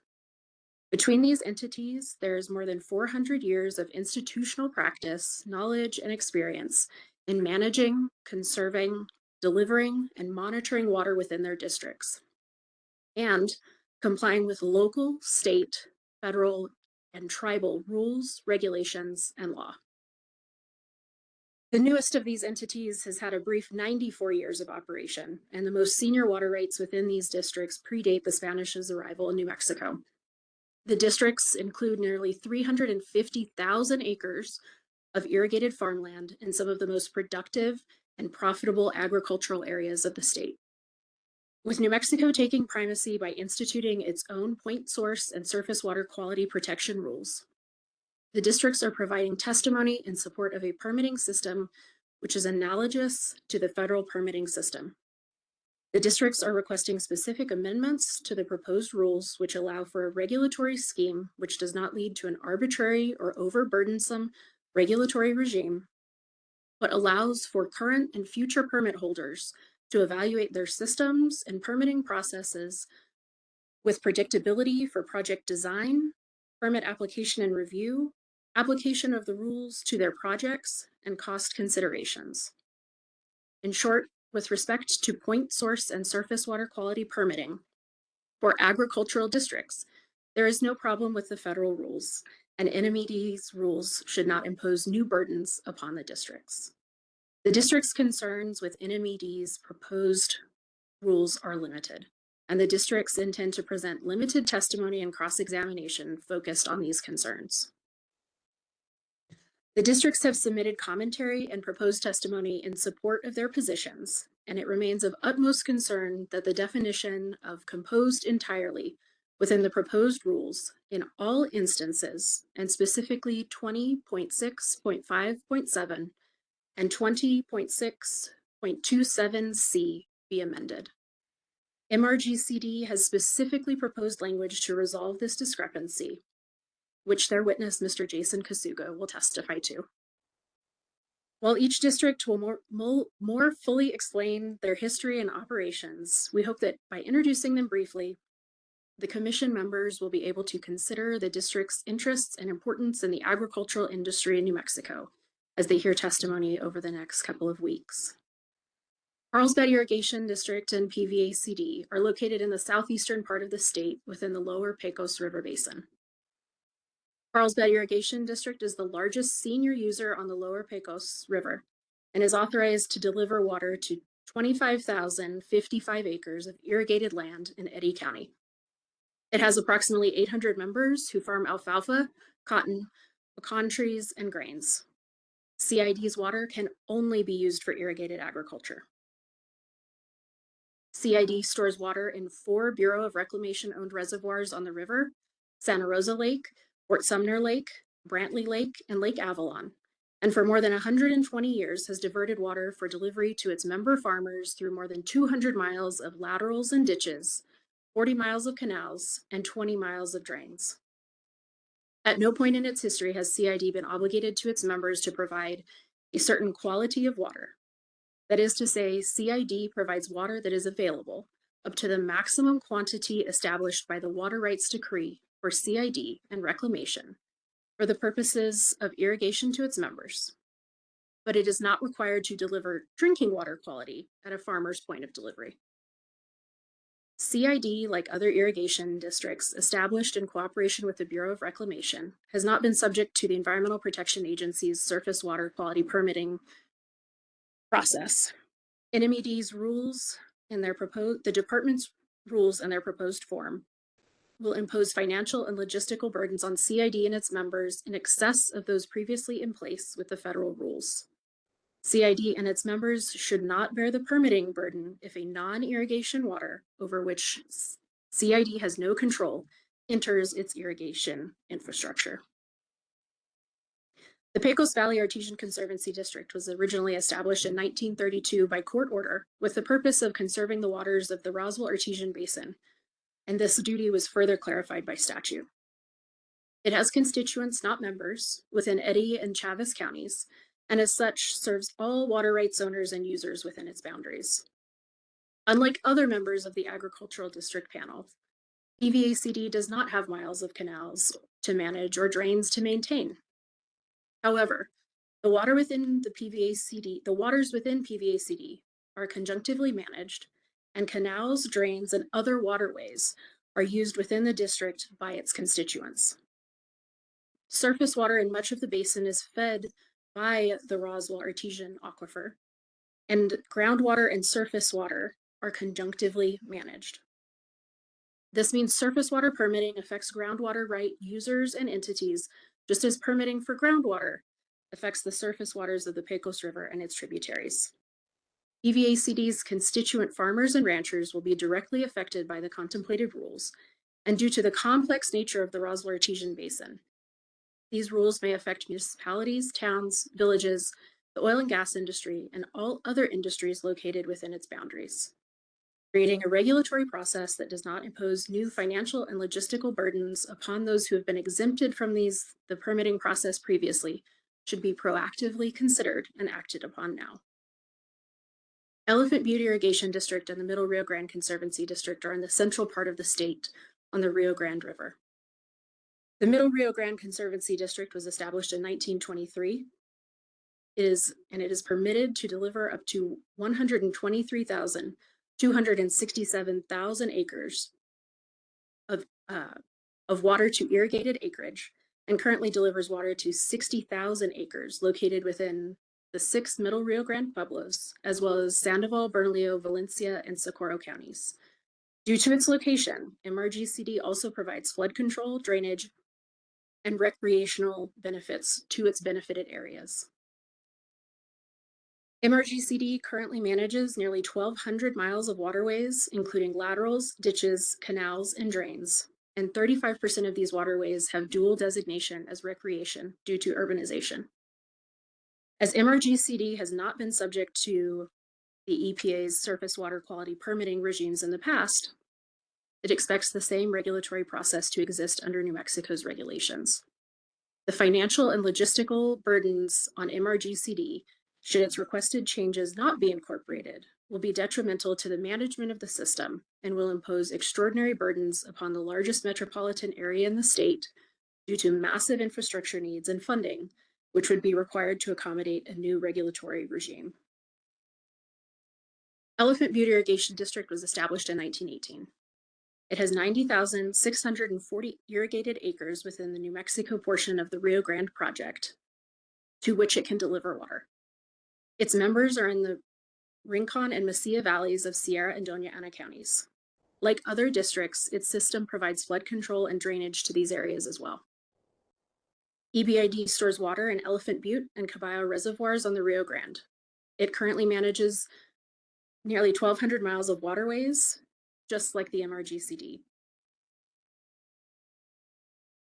Between these entities, there is more than 400 years of institutional practice, knowledge, and experience in managing, conserving, delivering, and monitoring water within their districts, and complying with local, state, federal, and tribal rules, regulations, and law. The newest of these entities has had a brief 94 years of operation, and the most senior water rights within these districts predate the Spanish's arrival in New Mexico. The districts include nearly 350,000 acres of irrigated farmland in some of the most productive and profitable agricultural areas of the state. With New Mexico taking primacy by instituting its own point source and surface water quality protection rules, the districts are providing testimony in support of a permitting system which is analogous to the federal permitting system. The districts are requesting specific amendments to the proposed rules which allow for a regulatory scheme which does not lead to an arbitrary or overburdensome regulatory regime, but allows for current and future permit holders to evaluate their systems and permitting processes with predictability for project design, permit application and review, application of the rules to their projects, and cost considerations. In short, with respect to point source and surface water quality permitting for agricultural districts, there is no problem with the federal rules, and NMAC's rules should not impose new burdens upon the districts. The district's concerns with NMAC's proposed rules are limited, and the districts intend to present limited testimony and cross-examination focused on these concerns. The districts have submitted commentary and proposed testimony in support of their positions, and it remains of utmost concern that the definition of composed entirely within the proposed rules in all instances, and specifically 20.6.5.7 and 20.6.27C be amended. MRGCD has specifically proposed language to resolve this discrepancy, which their witness, Mr. Jason Kasuga, will testify to. While each district will more fully explain their history and operations, we hope that by introducing them briefly, the commission members will be able to consider the district's interests and importance in the agricultural industry in New Mexico as they hear testimony over the next couple of weeks. Carlsbad Irrigation District and PVACD are located in the southeastern part of the state within the lower Pecos River Basin. Carlsbad Irrigation District is the largest senior user on the lower Pecos River and is authorized to deliver water to 25,055 acres of irrigated land in Eddy County. It has approximately 800 members who farm alfalfa, cotton, pecan trees, and grains. CID's water can only be used for irrigated agriculture. CID stores water in 4 Bureau of Reclamation-owned reservoirs on the river: Santa Rosa Lake, Fort Sumner Lake, Brantley Lake, and Lake Avalon, and for more than 120 years has diverted water for delivery to its member farmers through more than 200 miles of laterals and ditches, 40 miles of canals, and 20 miles of drains. At no point in its history has CID been obligated to its members to provide a certain quality of water. That is to say, CID provides water that is available up to the maximum quantity established by the Water Rights Decree for CID and reclamation for the purposes of irrigation to its members, but it is not required to deliver drinking water quality at a farmer's point of delivery. CID, like other irrigation districts established in cooperation with the Bureau of Reclamation, has not been subject to the Environmental Protection Agency's surface water quality permitting process. NMAC's rules in the department's rules in their proposed form will impose financial and logistical burdens on CID and its members in excess of those previously in place with the federal rules. CID and its members should not bear the permitting burden if a non-irrigation water over which CID has no control enters its irrigation infrastructure. The Pecos Valley Artesian Conservancy District was originally established in 1932 by court order with the purpose of conserving the waters of the Roswell Artesian Basin, and this duty was further clarified by statute. It has constituents, not members, within Eddy and Chaves counties, and as such serves all water rights owners and users within its boundaries. Unlike other members of the Agricultural District panel, PVACD does not have miles of canals to manage or drains to maintain. However, the waters within PVACD are conjunctively managed, and canals, drains, and other waterways are used within the district by its constituents. Surface water in much of the basin is fed by the Roswell Artesian Aquifer, and groundwater and surface water are conjunctively managed. This means surface water permitting affects groundwater right users and entities, just as permitting for groundwater affects the surface waters of the Pecos River and its tributaries. PVACD's constituent farmers and ranchers will be directly affected by the contemplated rules, and due to the complex nature of the Roswell Artesian Basin, these rules may affect municipalities, towns, villages, the oil and gas industry, and all other industries located within its boundaries. Creating a regulatory process that does not impose new financial and logistical burdens upon those who have been exempted from the permitting process previously should be proactively considered and acted upon now. Elephant Butte Irrigation District and the Middle Rio Grande Conservancy District are in the central part of the state on the Rio Grande River. The Middle Rio Grande Conservancy District was established in 1923. It is permitted to deliver up to 123,267 acres of water to irrigated acreage, and currently delivers water to 60,000 acres located within the 6 Middle Rio Grande pueblos, as well as Sandoval, Bernalillo, Valencia, and Socorro counties. Due to its location, MRGCD also provides flood control, drainage, and recreational benefits to its benefited areas. MRGCD currently manages nearly 1,200 miles of waterways, including laterals, ditches, canals, and drains, and 35% of these waterways have dual designation as recreation due to urbanization. As MRGCD has not been subject to the EPA's surface water quality permitting regimes in the past, it expects the same regulatory process to exist under New Mexico's regulations. The financial and logistical burdens on MRGCD should its requested changes not be incorporated, will be detrimental to the management of the system and will impose extraordinary burdens upon the largest metropolitan area in the state due to massive infrastructure needs and funding, which would be required to accommodate a new regulatory regime. Elephant Butte Irrigation District was established in 1918. It has 90,640 irrigated acres within the New Mexico portion of the Rio Grande project, to which it can deliver water. Its members are in the Rincon and Mesilla valleys of Sierra and Doña Ana counties. Like other districts, its system provides flood control and drainage to these areas as well. EBID stores water in Elephant Butte and Caballo reservoirs on the Rio Grande. It currently manages nearly 1,200 miles of waterways, just like the MRGCD.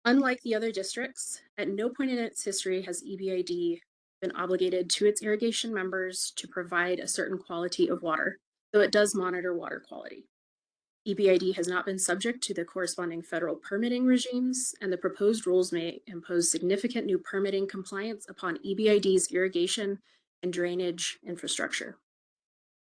Unlike the other districts, at no point in its history has EBID been obligated to its irrigation members to provide a certain quality of water, though it does monitor water quality. EBID has not been subject to the corresponding federal permitting regimes, and the proposed rules may impose significant new permitting compliance upon EBID's irrigation and drainage infrastructure.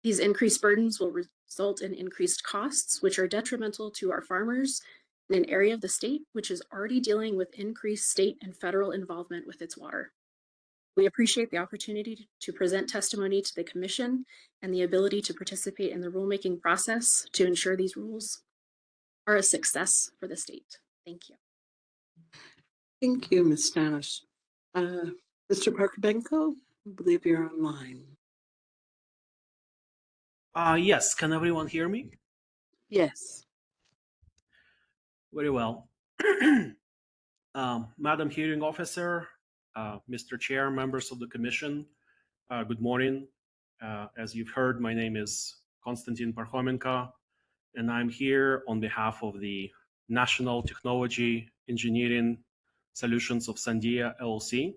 These increased burdens will result in increased costs, which are detrimental to our farmers in an area of the state which is already dealing with increased state and federal involvement with its water. We appreciate the opportunity to present testimony to the Commission and the ability to participate in the rulemaking process to ensure these rules are a success for the state. Thank you. Thank you, Ms. Stanish. Mr. Parker-Benko, I believe you're online. Yes, can everyone hear me? Yes. Very well. Madam Hearing Officer, Mr. Chair, members of the Commission, good morning. As you've heard, my name is Konstantin Parkhomenko, and I'm here on behalf of the National Technology Engineering Solutions of Sandia LLC,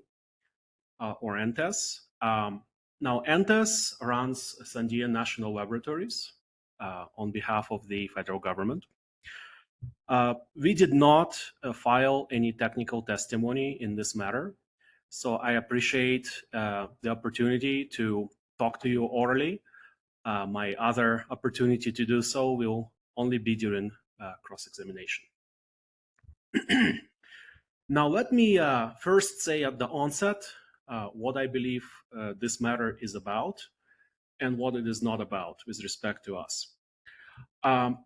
or NTES. Now, NTES runs Sandia National Laboratories on behalf of the federal government. We did not file any technical testimony in this matter, so I appreciate the opportunity to talk to you orally. My other opportunity to do so will only be during cross-examination. Now, let me first say at the onset what I believe this matter is about and what it is not about with respect to us.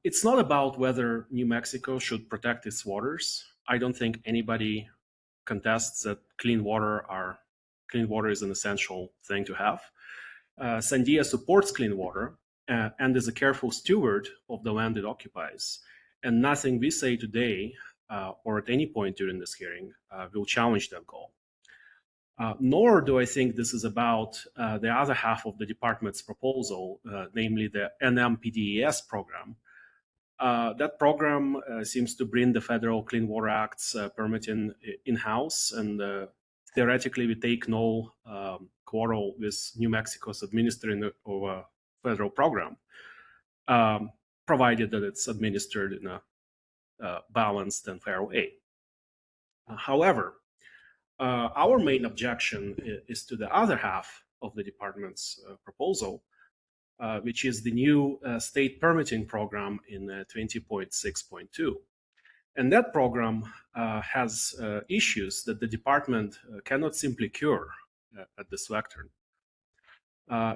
It's not about whether New Mexico should protect its waters. I don't think anybody contests that clean water is an essential thing to have. Sandia supports clean water and is a careful steward of the land it occupies. And nothing we say today or at any point during this hearing will challenge that goal. Nor do I think this is about the other half of the department's proposal, namely the NMPDES program. That program seems to bring the Federal Clean Water Act's permitting in-house, and theoretically we take no quarrel with New Mexico's administering of a federal program, provided that it's administered in a balanced and fair way. However, our main objection is to the other half of the department's proposal, which is the new state permitting program in 20.6.2. And that program has issues that the department cannot simply cure at this lectern.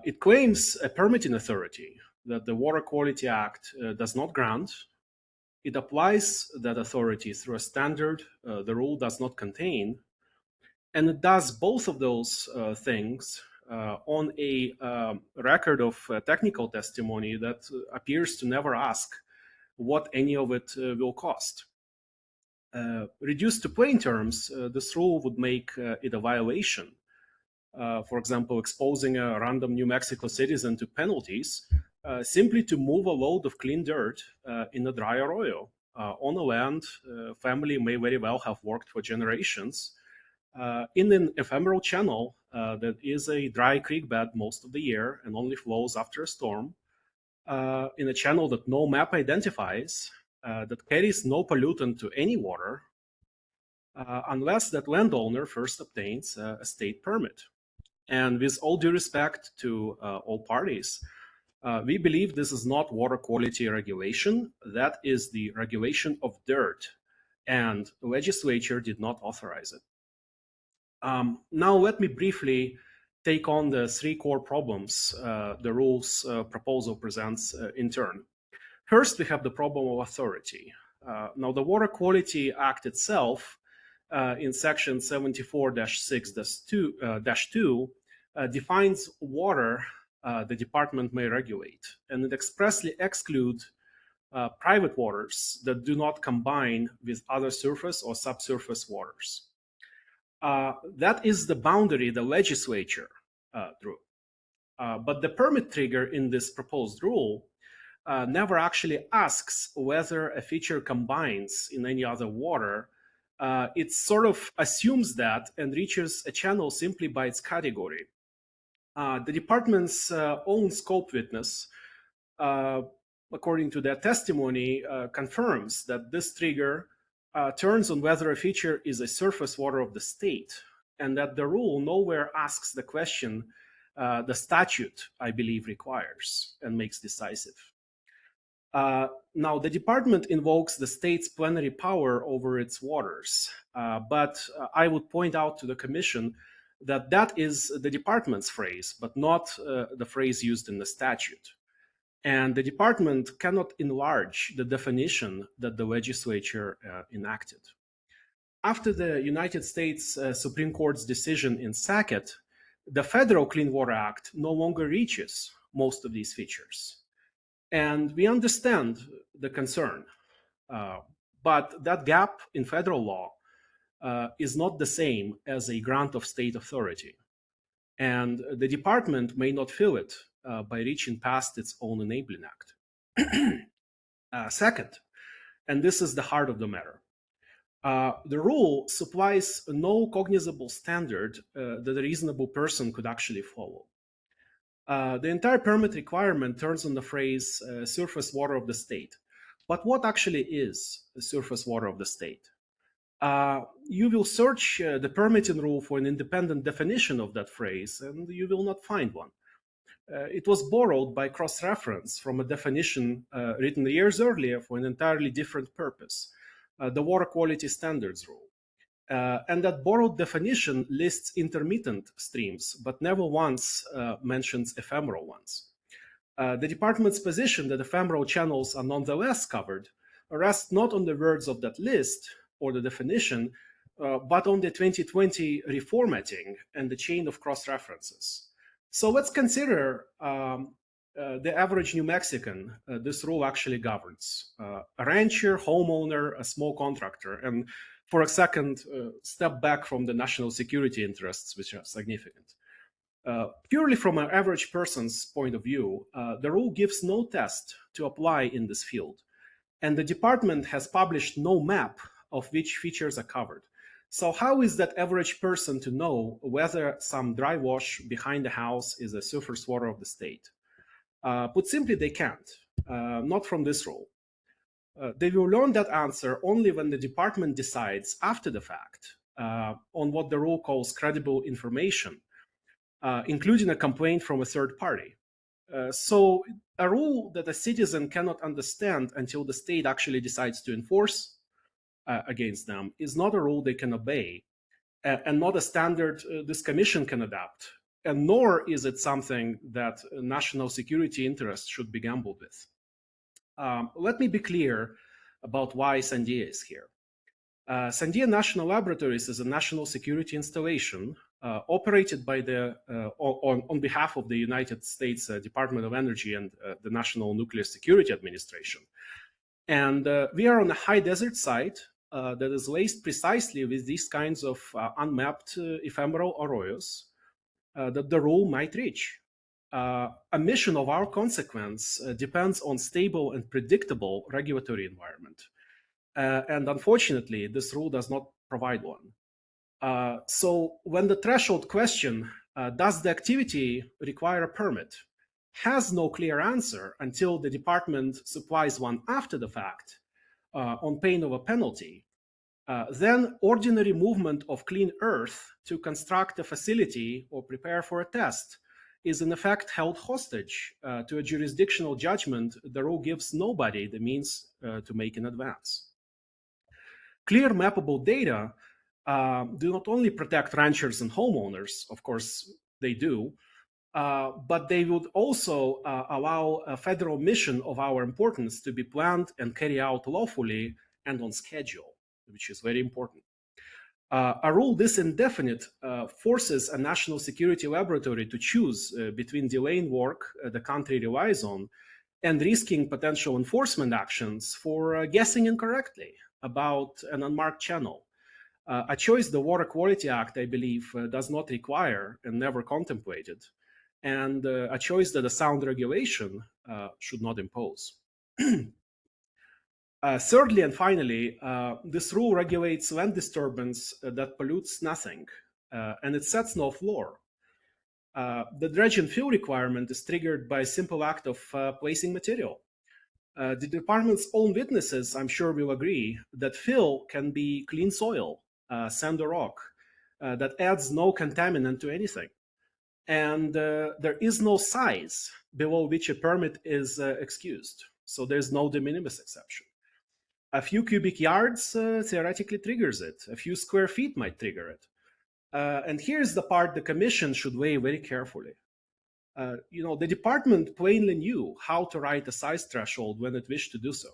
It claims a permitting authority that the Water Quality Act does not grant. It applies that authority through a standard the rule does not contain, and it does both of those things on a record of technical testimony that appears to never ask what any of it will cost. Reduced to plain terms, this rule would make it a violation. For example, exposing a random New Mexico citizen to penalties simply to move a load of clean dirt in a dry arroyo on a land family may very well have worked for generations in an ephemeral channel that is a dry creek bed most of the year and only flows after a storm, in a channel that no map identifies, that carries no pollutant to any water, unless that landowner first obtains a state permit. And with all due respect to all parties, we believe this is not water quality regulation. That is the regulation of dirt, and the legislature did not authorize it. Now, let me briefly take on the three core problems the rules proposal presents in turn. First, we have the problem of authority. Now, the Water Quality Act itself, in section 74-6-2, defines water the department may regulate, and it expressly excludes private waters that do not combine with other surface or subsurface waters. That is the boundary the legislature drew. But the permit trigger in this proposed rule never actually asks whether a feature combines in any other water. It sort of assumes that and reaches a channel simply by its category. The department's own scope witness, according to their testimony, confirms that this trigger turns on whether a feature is a surface water of the state, and that the rule nowhere asks the question the statute, I believe, requires and makes decisive. Now, the department invokes the state's plenary power over its waters, but I would point out to the Commission that that is the department's phrase, but not the phrase used in the statute. And the department cannot enlarge the definition that the legislature enacted. After the United States Supreme Court's decision in Sackett, the Federal Clean Water Act no longer reaches most of these features. And we understand the concern, but that gap in federal law is not the same as a grant of state authority. And the department may not fill it by reaching past its own enabling act. Second, and this is the heart of the matter, the rule supplies no cognizable standard that a reasonable person could actually follow. The entire permit requirement turns on the phrase surface water of the state. But what actually is the surface water of the state? You will search the permitting rule for an independent definition of that phrase, and you will not find one. It was borrowed by cross-reference from a definition written years earlier for an entirely different purpose, the Water Quality Standards Rule. And that borrowed definition lists intermittent streams, but never once mentions ephemeral ones. The department's position that ephemeral channels are nonetheless covered rests not on the words of that list or the definition, but on the 2020 reformatting and the chain of cross-references. So let's consider the average New Mexican this rule actually governs. A rancher, homeowner, a small contractor, and for a second, step back from the national security interests, which are significant. Purely from an average person's point of view, the rule gives no test to apply in this field. And the department has published no map of which features are covered. So how is that average person to know whether some dry wash behind the house is a surface water of the state? Put simply, they can't, not from this rule. They will learn that answer only when the department decides after the fact on what the rule calls credible information, including a complaint from a third party. So a rule that a citizen cannot understand until the state actually decides to enforce against them is not a rule they can obey, and not a standard this commission can adopt, and nor is it something that national security interests should be gambled with. Let me be clear about why Sandia is here. Sandia National Laboratories is a national security installation operated by on behalf of the United States Department of Energy and the National Nuclear Security Administration. And we are on a high desert site that is laced precisely with these kinds of unmapped ephemeral arroyos that the rule might reach. A mission of our consequence depends on stable and predictable regulatory environment. And unfortunately, this rule does not provide one. So when the threshold question, does the activity require a permit, has no clear answer until the department supplies one after the fact on pain of a penalty, then ordinary movement of clean earth to construct a facility or prepare for a test is in effect held hostage to a jurisdictional judgment the rule gives nobody the means to make in advance. Clear mappable data do not only protect ranchers and homeowners, of course they do, but they would also allow a federal mission of our importance to be planned and carried out lawfully and on schedule, which is very important. A rule this indefinite forces a national security laboratory to choose between delaying work the country relies on and risking potential enforcement actions for guessing incorrectly about an unmarked channel. A choice the Water Quality Act, I believe, does not require and never contemplated, and a choice that a sound regulation should not impose. Thirdly and finally, this rule regulates land disturbance that pollutes nothing, and it sets no floor. The dredge and fill requirement is triggered by a simple act of placing material. The department's own witnesses, I'm sure, will agree that fill can be clean soil, sand or rock, that adds no contaminant to anything. And there is no size below which a permit is excused. So there's no de minimis exception. A few cubic yards theoretically triggers it. A few square feet might trigger it. And here's the part the commission should weigh very carefully. The department plainly knew how to write a size threshold when it wished to do so.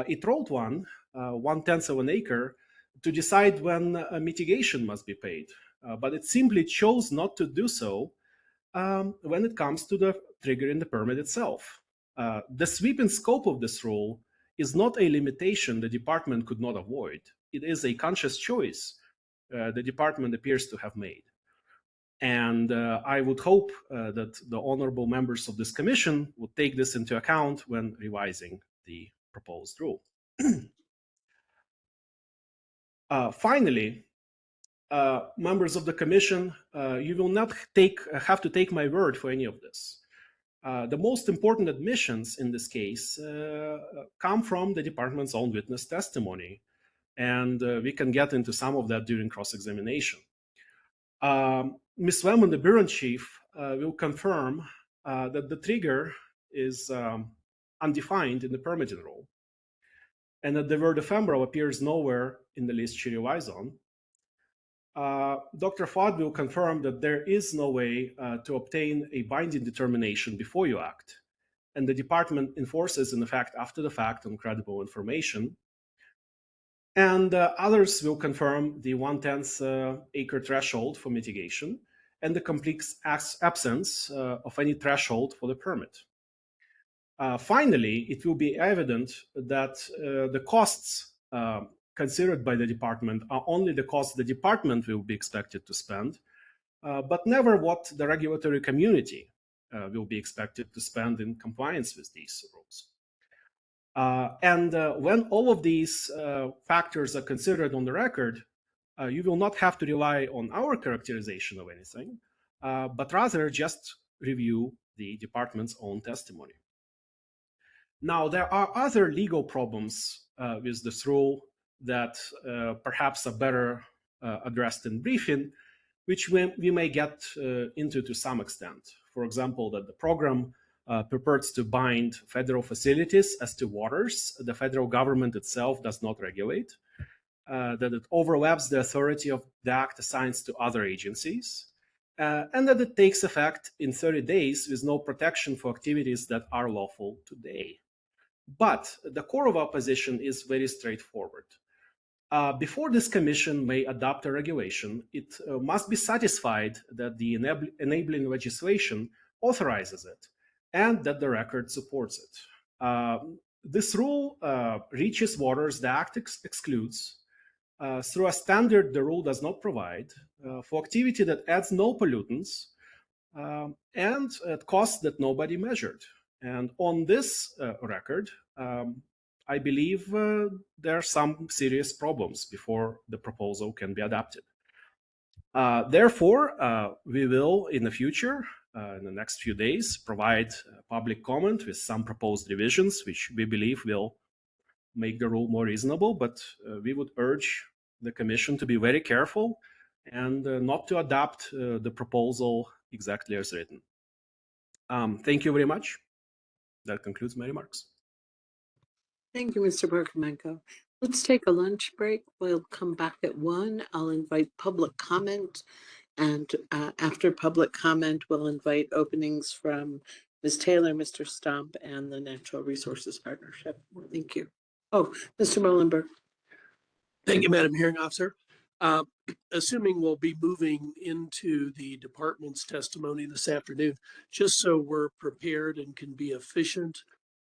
It wrote one, 1/10 of an acre, to decide when a mitigation must be paid. But it simply chose not to do so when it comes to the triggering the permit itself. The sweeping scope of this rule is not a limitation the department could not avoid. It is a conscious choice the department appears to have made. And I would hope that the honorable members of this commission would take this into account when revising the proposed rule. Finally, members of the commission, you will not have to take my word for any of this. The most important admissions in this case come from the department's own witness testimony, and we can get into some of that during cross-examination. Ms. Wellman, the bureau chief, will confirm that the trigger is undefined in the permitting rule, and that the word ephemeral appears nowhere in the list she relies on. Dr. Fod will confirm that there is no way to obtain a binding determination before you act, and the department enforces, in effect, after the fact on credible information. And others will confirm the 1/10 acre threshold for mitigation and the complete absence of any threshold for the permit. Finally, it will be evident that the costs considered by the department are only the costs the department will be expected to spend, but never what the regulatory community will be expected to spend in compliance with these rules. And when all of these factors are considered on the record, you will not have to rely on our characterization of anything, but rather just review the department's own testimony. Now, there are other legal problems with this rule that perhaps are better addressed in briefing, which we may get into to some extent. For example, that the program purports to bind federal facilities as to waters the federal government itself does not regulate, that it overlaps the authority of the act assigns to other agencies, and that it takes effect in 30 days with no protection for activities that are lawful today. But the core of our position is very straightforward. Before this commission may adopt a regulation, it must be satisfied that the enabling legislation authorizes it and that the record supports it. This rule reaches waters the Act excludes through a standard the rule does not provide for activity that adds no pollutants and at costs that nobody measured. And on this record, I believe there are some serious problems before the proposal can be adopted. Therefore, we will in the future, in the next few days, provide public comment with some proposed revisions, which we believe will make the rule more reasonable, but we would urge the Commission to be very careful and not to adopt the proposal exactly as written. Thank you very much. That concludes my remarks. Thank you, Mr. Barkamenko. Let's take a lunch break. We'll come back at 1. I'll invite public comment. And after public comment, we'll invite openings from Ms. Taylor, Mr. Stump, and the Natural Resources Partnership. Thank you. Oh, Mr. Mullenberg. Thank you, Madam Hearing Officer. Assuming we'll be moving into the department's testimony this afternoon, just so we're prepared and can be efficient,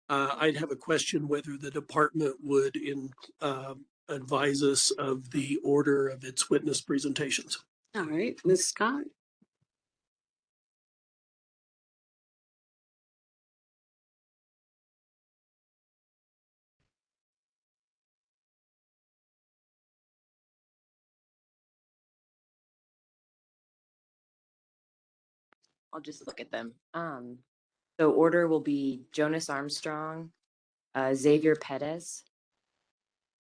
I'd have a question whether the department would advise us of the order of its witness presentations. All right, Ms. Scott. I'll just look at them. So order will be Jonas Armstrong, Xavier Perez,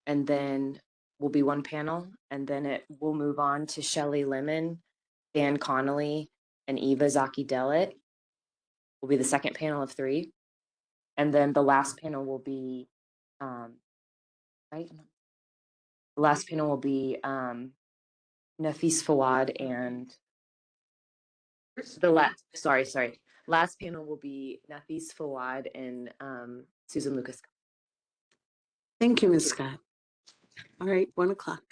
and then will be one panel, and then it will move on to Shelley Lemon, Dan Connolly, and Eva Zaki-Delit will be the second panel of 3. And then the last panel will be, right? The last panel will be Nafis Fawad and last panel will be Nafis Fawad and Susan Lucas. Thank you, Ms. Scott. All right, 1 o'clock.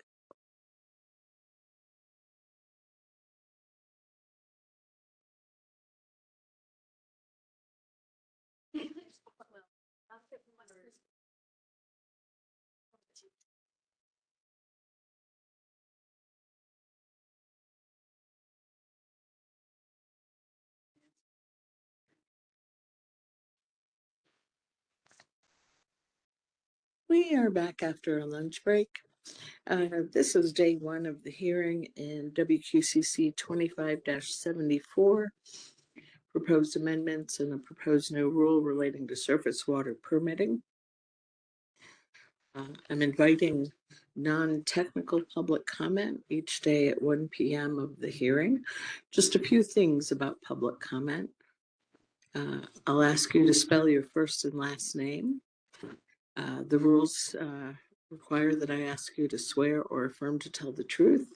We are back after a lunch break. This is day 1 of the hearing in WQCC 25-74, proposed amendments and a proposed new rule relating to surface water permitting. I'm inviting non-technical public comment each day at 1 p.m. of the hearing. Just a few things about public comment. I'll ask you to spell your first and last name. The rules require that I ask you to swear or affirm to tell the truth.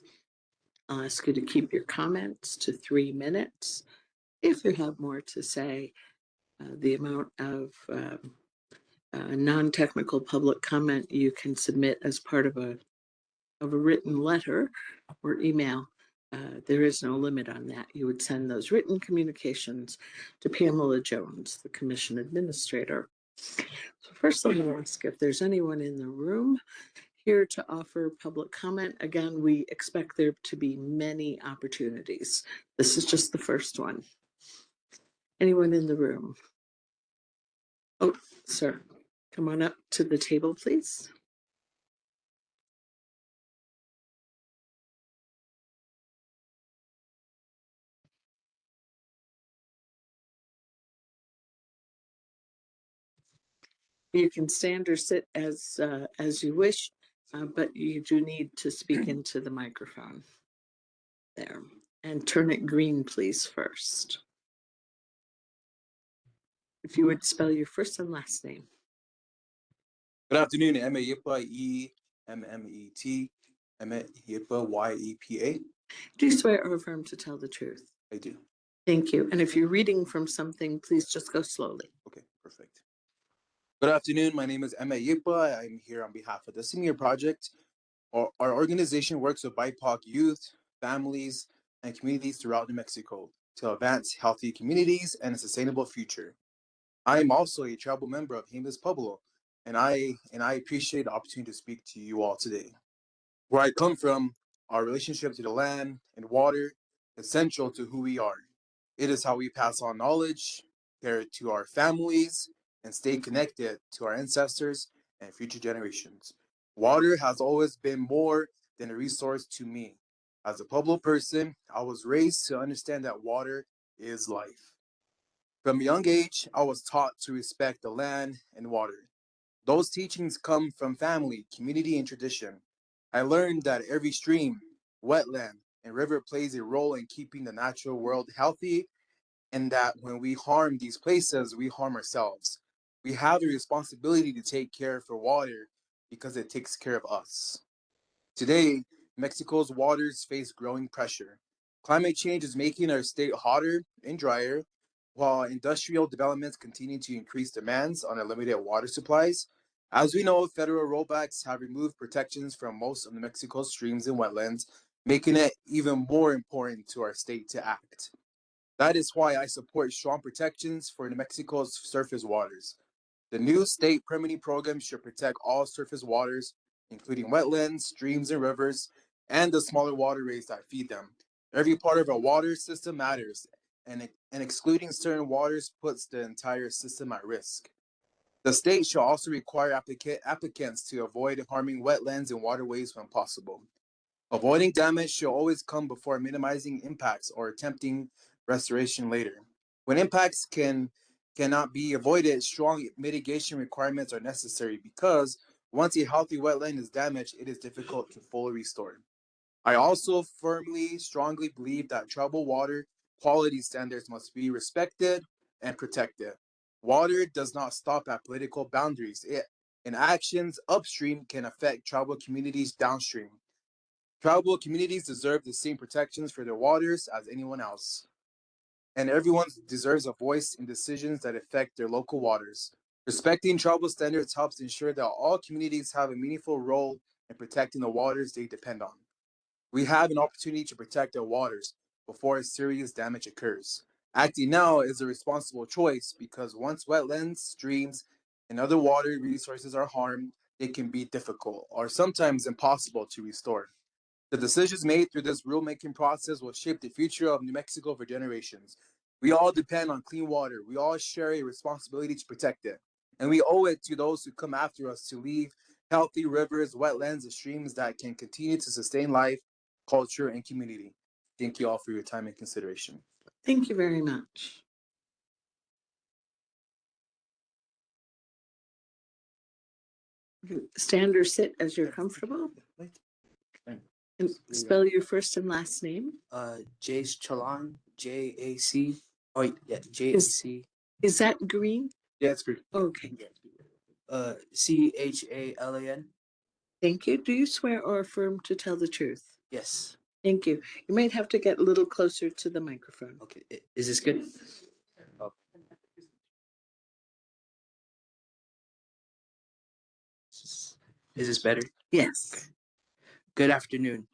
I'll ask you to keep your comments to 3 minutes. If you have more to say, the amount of non-technical public comment you can submit as part of a written letter or email. There is no limit on that. You would send those written communications to Pamela Jones, the Commission Administrator. So first, let me ask if there's anyone in the room here to offer public comment. Again, we expect there to be many opportunities. This is just the first one. Anyone in the room? Oh, sir, come on up to the table, please. You can stand or sit as you wish, but you do need to speak into the microphone. There. And turn it green, please, first. If you would spell your first and last name. Good afternoon, Emma Yipa, E-M-M-E-T, Emma Yipa, Y-E-P-A. Do you swear or affirm to tell the truth? I do. Thank you. And if you're reading from something, please just go slowly. Okay, perfect. Good afternoon, my name is Emma Yipa. I'm here on behalf of the Senior Project. Our organization works with BIPOC youth, families, and communities throughout New Mexico to advance healthy communities and a sustainable future. I am also a tribal member of Jemez Pueblo, and I appreciate the opportunity to speak to you all today. Where I come from, our relationship to the land and water is central to who we are. It is how we pass on knowledge, share it to our families, and stay connected to our ancestors and future generations. Water has always been more than a resource to me. As a Pueblo person, I was raised to understand that water is life. From a young age, I was taught to respect the land and water. Those teachings come from family, community, and tradition. I learned that every stream, wetland, and river plays a role in keeping the natural world healthy, and that when we harm these places, we harm ourselves. We have a responsibility to take care for water because it takes care of us. Today, Mexico's waters face growing pressure. Climate change is making our state hotter and drier, while industrial developments continue to increase demands on our limited water supplies. As we know, federal rollbacks have removed protections from most of New Mexico's streams and wetlands, making it even more important to our state to act. That is why I support strong protections for New Mexico's surface waters. The new state permitting program should protect all surface waters, including wetlands, streams, and rivers, and the smaller waterways that feed them. Every part of our water system matters, and excluding certain waters puts the entire system at risk. The state shall also require applicants to avoid harming wetlands and waterways when possible. Avoiding damage should always come before minimizing impacts or attempting restoration later. When impacts cannot be avoided, strong mitigation requirements are necessary because once a healthy wetland is damaged, it is difficult to fully restore. I also strongly believe that tribal water quality standards must be respected and protected. Water does not stop at political boundaries. In actions upstream can affect tribal communities downstream. Tribal communities deserve the same protections for their waters as anyone else, and everyone deserves a voice in decisions that affect their local waters. Respecting tribal standards helps ensure that all communities have a meaningful role in protecting the waters they depend on. We have an opportunity to protect our waters before serious damage occurs. Acting now is a responsible choice because once wetlands, streams, and other water resources are harmed, it can be difficult or sometimes impossible to restore. The decisions made through this rulemaking process will shape the future of New Mexico for generations. We all depend on clean water. We all share a responsibility to protect it. And we owe it to those who come after us to leave healthy rivers, wetlands, and streams that can continue to sustain life, culture, and community. Thank you all for your time and consideration. Thank you very much. Stand or sit as you're comfortable. And spell your first and last name. Jace Chalan, J-A-C. Oh, yeah, J-A-C. Is that green? Yeah, it's green. Okay. C-H-A-L-A-N. Thank you. Do you swear or affirm to tell the truth? Yes. Thank you. You might have to get a little closer to the microphone. Okay. Is this good? Oh. Is this better? Yes. Good afternoon.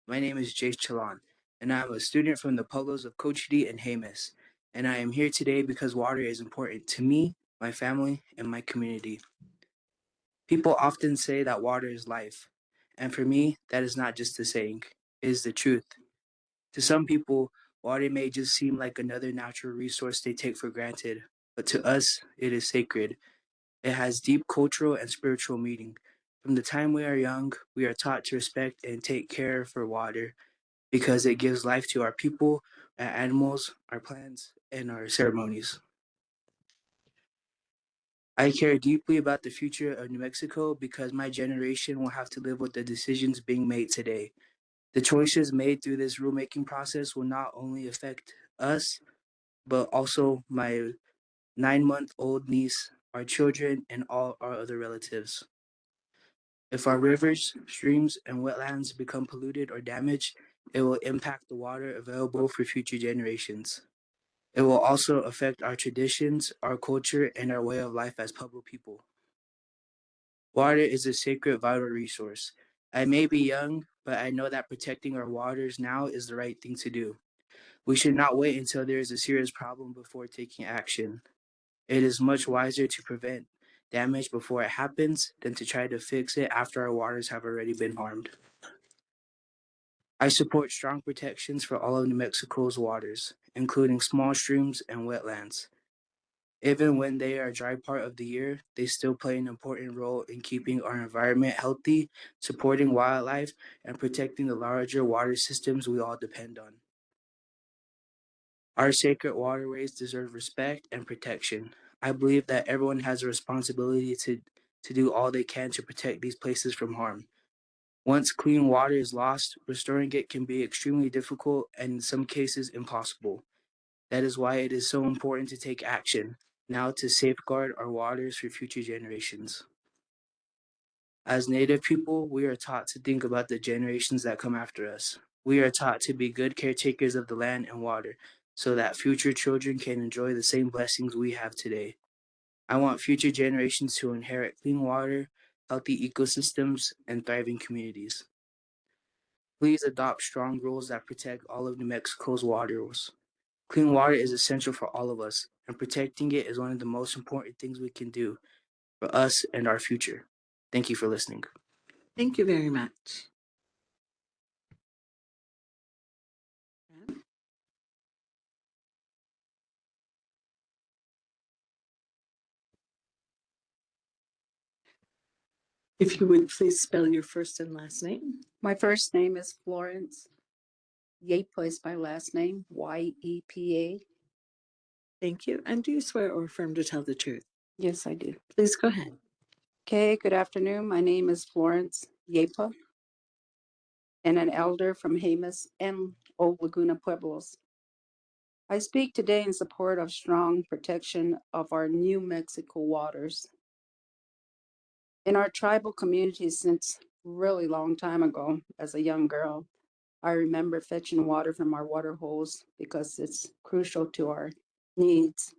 My name is Jace Chalan, and I'm a student from the Pueblos of Cochiti and Jemez. And I am here today because water is important to me, my family, and my community. People often say that water is life. And for me, that is not just a saying, it is the truth. To some people, water may just seem like another natural resource they take for granted, but to us, it is sacred. It has deep cultural and spiritual meaning. From the time we are young, we are taught to respect and take care for water because it gives life to our people, our animals, our plants, and our ceremonies. I care deeply about the future of New Mexico because my generation will have to live with the decisions being made today. The choices made through this rulemaking process will not only affect us, but also my 9-month-old niece, our children, and all our other relatives. If our rivers, streams, and wetlands become polluted or damaged, it will impact the water available for future generations. It will also affect our traditions, our culture, and our way of life as Pueblo people. Water is a sacred, vital resource. I may be young, but I know that protecting our waters now is the right thing to do. We should not wait until there is a serious problem before taking action. It is much wiser to prevent damage before it happens than to try to fix it after our waters have already been harmed. I support strong protections for all of New Mexico's waters, including small streams and wetlands. Even when they are a dry part of the year, they still play an important role in keeping our environment healthy, supporting wildlife, and protecting the larger water systems we all depend on. Our sacred waterways deserve respect and protection. I believe that everyone has a responsibility to to do all they can to protect these places from harm. Once clean water is lost, restoring it can be extremely difficult and in some cases impossible. That is why it is so important to take action now to safeguard our waters for future generations. As Native people, we are taught to think about the generations that come after us. We are taught to be good caretakers of the land and water so that future children can enjoy the same blessings we have today. I want future generations to inherit clean water, healthy ecosystems, and thriving communities. Please adopt strong rules that protect all of New Mexico's waters. Clean water is essential for all of us, and protecting it is one of the most important things we can do for us and our future. Thank you for listening. Thank you very much. If you would please spell your first and last name. My first name is Florence. Yepa is my last name, Y-E-P-A. Thank you. And do you swear or affirm to tell the truth? Yes, I do. Please go ahead. Okay, good afternoon. My name is Florence Yepa, and an elder from Jemez and Old Laguna Pueblos. I speak today in support of strong protection of our New Mexico waters. In our tribal communities since really long time ago, as a young girl, I remember fetching water from our water holes because it's crucial to our needs.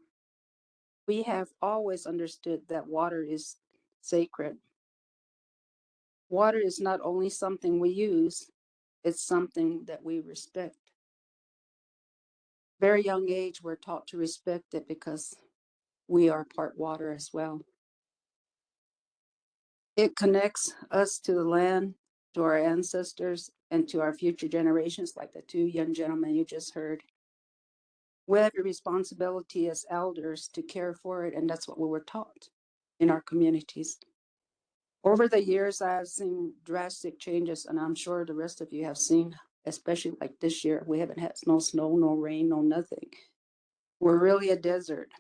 We have always understood that water is sacred. Water is not only something we use, it's something that we respect. Very young age, we're taught to respect it because we are part water as well. It connects us to the land, to our ancestors, and to our future generations, like the two young gentlemen you just heard. We have a responsibility as elders to care for it, and that's what we were taught in our communities. Over the years, I have seen drastic changes, and I'm sure the rest of you have seen, especially like this year. We haven't had no snow, no rain, no nothing. We're really a desert.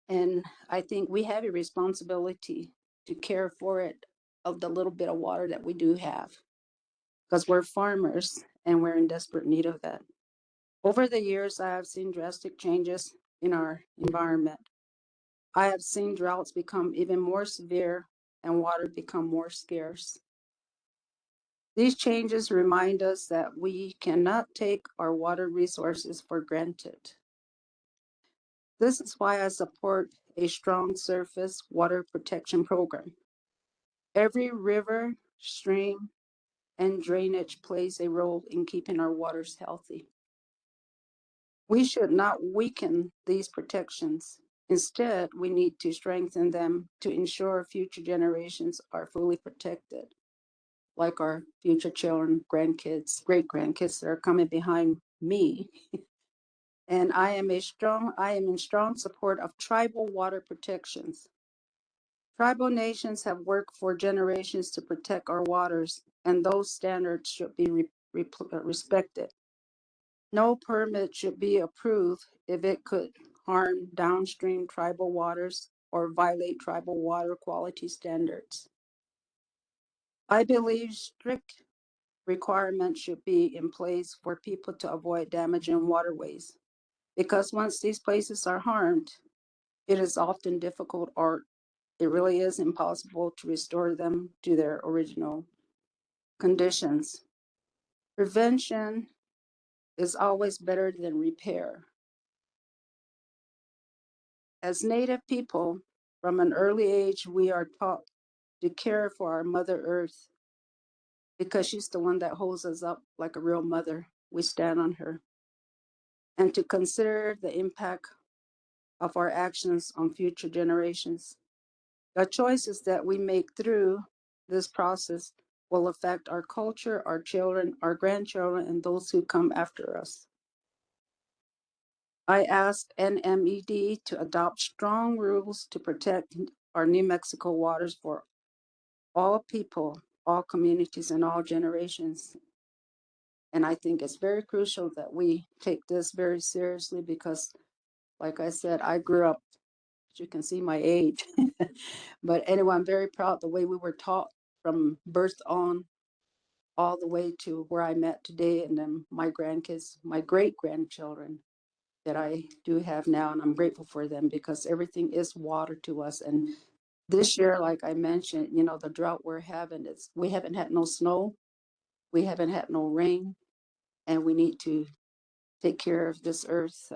And I think we have a responsibility to care for it, of the little bit of water that we do have, because we're farmers and we're in desperate need of that. Over the years, I have seen drastic changes in our environment. I have seen droughts become even more severe and water become more scarce. These changes remind us that we cannot take our water resources for granted. This is why I support a strong surface water protection program. Every river, stream, and drainage plays a role in keeping our waters healthy. We should not weaken these protections. Instead, we need to strengthen them to ensure future generations are fully protected, like our future children, grandkids, great-grandkids that are coming behind me. And I am in strong support of tribal water protections. Tribal nations have worked for generations to protect our waters, and those standards should be respected. No permit should be approved if it could harm downstream tribal waters or violate tribal water quality standards. I believe strict requirements should be in place for people to avoid damaging waterways, because once these places are harmed, it is often difficult, or it really is impossible, to restore them to their original conditions. Prevention is always better than repair. As Native people, from an early age, we are taught to care for our Mother Earth because she's the one that holds us up like a real mother. We stand on her. And to consider the impact of our actions on future generations. The choices that we make through this process will affect our culture, our children, our grandchildren, and those who come after us. I ask NMED to adopt strong rules to protect our New Mexico waters for all people, all communities, and all generations. And I think it's very crucial that we take this very seriously because, like I said, I grew up you can see my age. But anyway, I'm very proud the way we were taught from birth on all the way to where I'm at today, and then my grandkids, my great grandchildren that I do have now, and I'm grateful for them because everything is water to us. And this year, like I mentioned, you know, the drought we're having, we haven't had no snow, we haven't had no rain, and we need to take care of this earth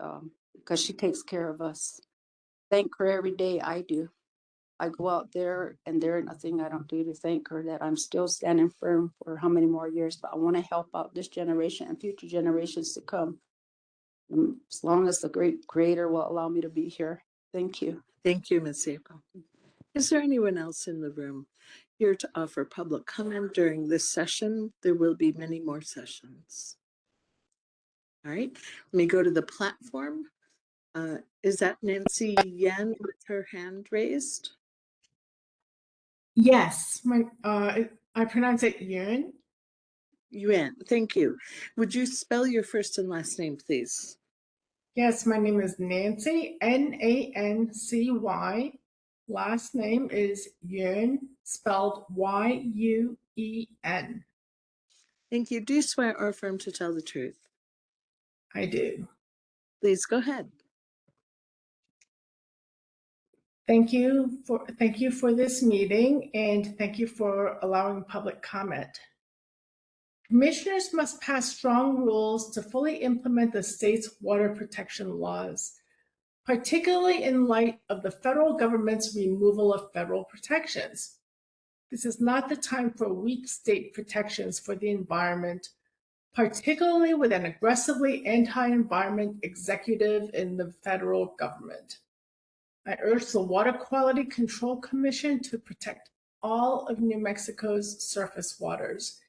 because she takes care of us. Thank her every day. I do. I go out there and there ain't nothing I don't do to thank her that I'm still standing firm for how many more years, but I want to help out this generation and future generations to come. As long as the great creator will allow me to be here. Thank you. Thank you, Ms. April. Is there anyone else in the room here to offer public comment during this session? There will be many more sessions. All right, let me go to the platform. Is that Nancy Yen with her hand raised? Yes, I pronounce it Yuan. Yuan, thank you. Would you spell your first and last name, please? Yes, my name is Nancy, Nancy. Last name is Yuan, spelled Yuen. Thank you. Do you swear or affirm to tell the truth? I do. Please go ahead. Thank you for this meeting, and thank you for allowing public comment. Commissioners must pass strong rules to fully implement the state's water protection laws, particularly in light of the federal government's removal of federal protections. This is not the time for weak state protections for the environment, particularly with an aggressively anti-environment executive in the federal government. I urge the Water Quality Control Commission to protect all of New Mexico's surface waters,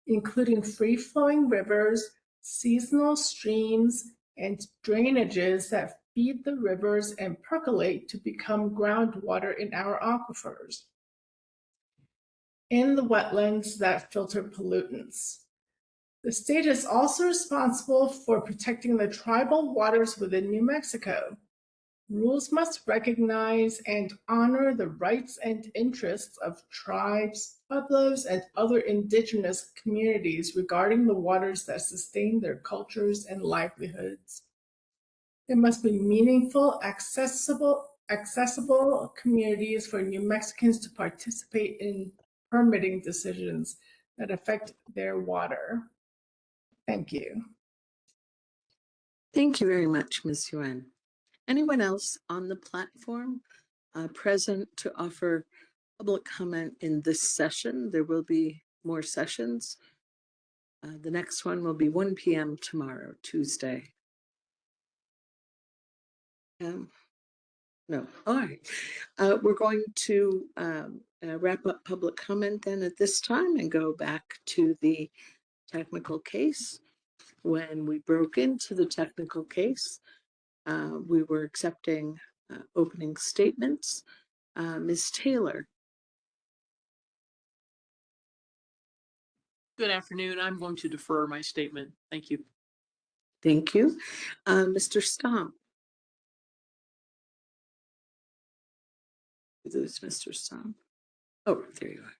including free-flowing rivers, seasonal streams, and drainages that feed the rivers and percolate to become groundwater in our aquifers, in the wetlands that filter pollutants. The state is also responsible for protecting the tribal waters within New Mexico. Rules must recognize and honor the rights and interests of tribes, pueblos, and other indigenous communities regarding the waters that sustain their cultures and livelihoods. There must be meaningful, accessible communities for New Mexicans to participate in permitting decisions that affect their water. Thank you. Thank you very much, Ms. Yuan. Anyone else on the platform present to offer public comment in this session? There will be more sessions. The next one will be 1 p.m. tomorrow, Tuesday. No, all right. We're going to wrap up public comment then at this time and go back to the technical case. When we broke into the technical case, we were accepting opening statements. Ms. Taylor. Good afternoon. I'm going to defer my statement. Thank you. Thank you. Mr. Stomp. There's Mr. Stomp. Oh, there you are.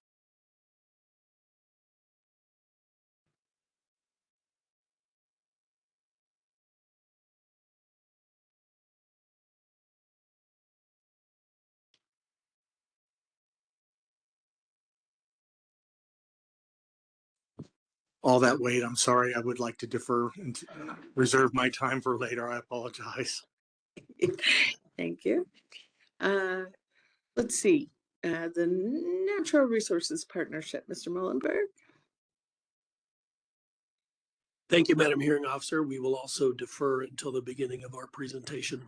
All that wait, I'm sorry. I would like to defer and reserve my time for later. I apologize. Thank you. Let's see. The Natural Resources Partnership, Mr. Mullenberg. Thank you, Madam Hearing Officer. We will also defer until the beginning of our presentation.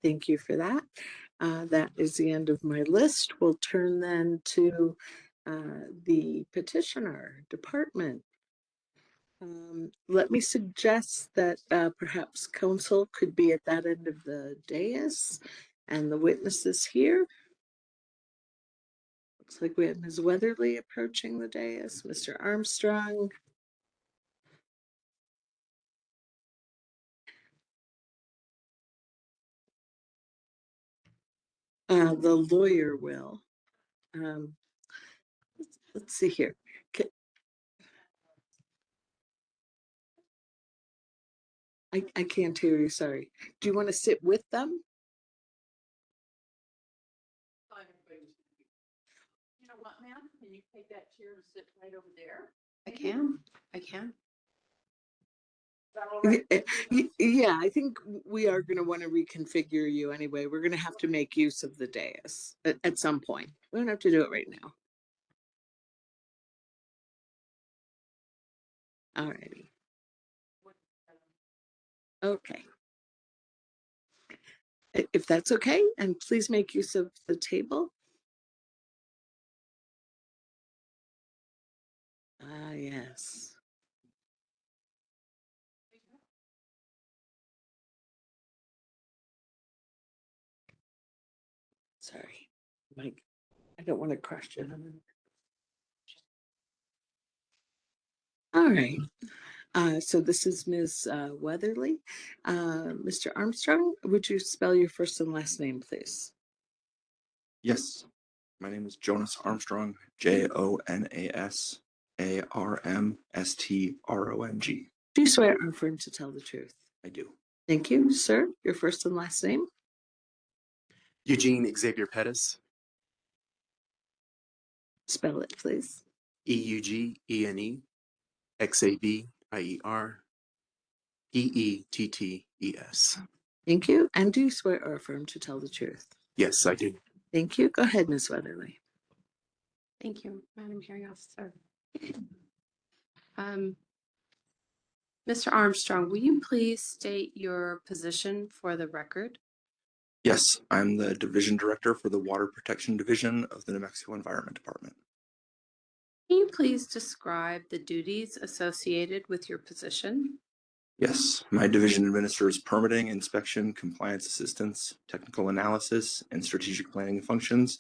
Thank you for that. That is the end of my list. We'll turn then to the petitioner department. Let me suggest that perhaps council could be at that end of the dais and the witnesses here. Looks like we have Ms. Weatherly approaching the dais, Mr. Armstrong. The lawyer will. Let's see here. I can't hear you, sorry. Do you want to sit with them? You know what, ma'am? Can you take that chair and sit right over there? I can. I can. Yeah, I think we are going to want to reconfigure you anyway. We're going to have to make use of the dais at some point. We don't have to do it right now. All righty. Okay. If that's okay, and please make use of the table. Ah, yes. Sorry, Mike. I don't want to question them. All right. So this is Ms. Weatherly. Mr. Armstrong, would you spell your first and last name, please? Yes, my name is Jonas Armstrong, JONASARMSTRONG. Do you swear or affirm to tell the truth? I do. Thank you, sir. Your first and last name? Eugene Xavier Pettis. Spell it, please. EUGENE XAVIER Thank you. And do you swear or affirm to tell the truth? Yes, I do. Thank you. Go ahead, Ms. Weatherly. Thank you, Madam Hearing Officer. Mr. Armstrong, will you please state your position for the record? Yes, I'm the Division Director for the Water Protection Division of the New Mexico Environment Department. Can you please describe the duties associated with your position? Yes, my division administers permitting, inspection, compliance assistance, technical analysis, and strategic planning functions.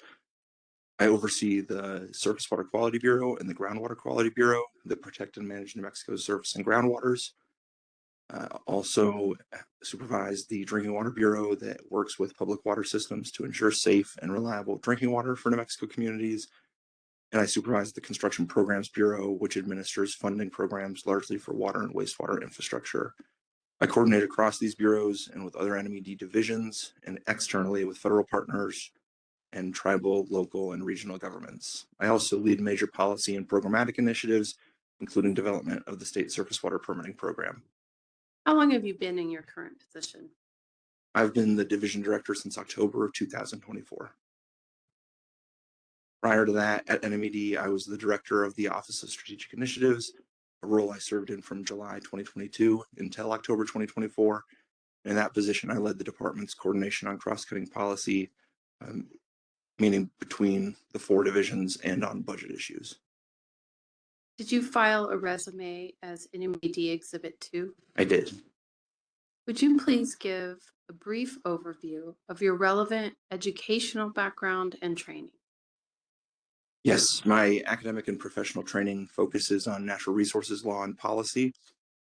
I oversee the Surface Water Quality Bureau and the Groundwater Quality Bureau that protect and manage New Mexico's surface and groundwaters. Also supervise the Drinking Water Bureau that works with public water systems to ensure safe and reliable drinking water for New Mexico communities. And I supervise the Construction Programs Bureau, which administers funding programs largely for water and wastewater infrastructure. I coordinate across these bureaus and with other NMAD divisions and externally with federal partners and tribal, local, and regional governments. I also lead major policy and programmatic initiatives, including development of the state surface water permitting program. How long have you been in your current position? I've been the division director since October of 2024. Prior to that, at NMAD, I was the director of the Office of Strategic Initiatives, a role I served in from July 2022 until October 2024. In that position, I led the department's coordination on cross-cutting policy, meaning between the 4 divisions and on budget issues. Did you file a resume as NMAD Exhibit 2? I did. Would you please give a brief overview of your relevant educational background and training? Yes, my academic and professional training focuses on natural resources law and policy,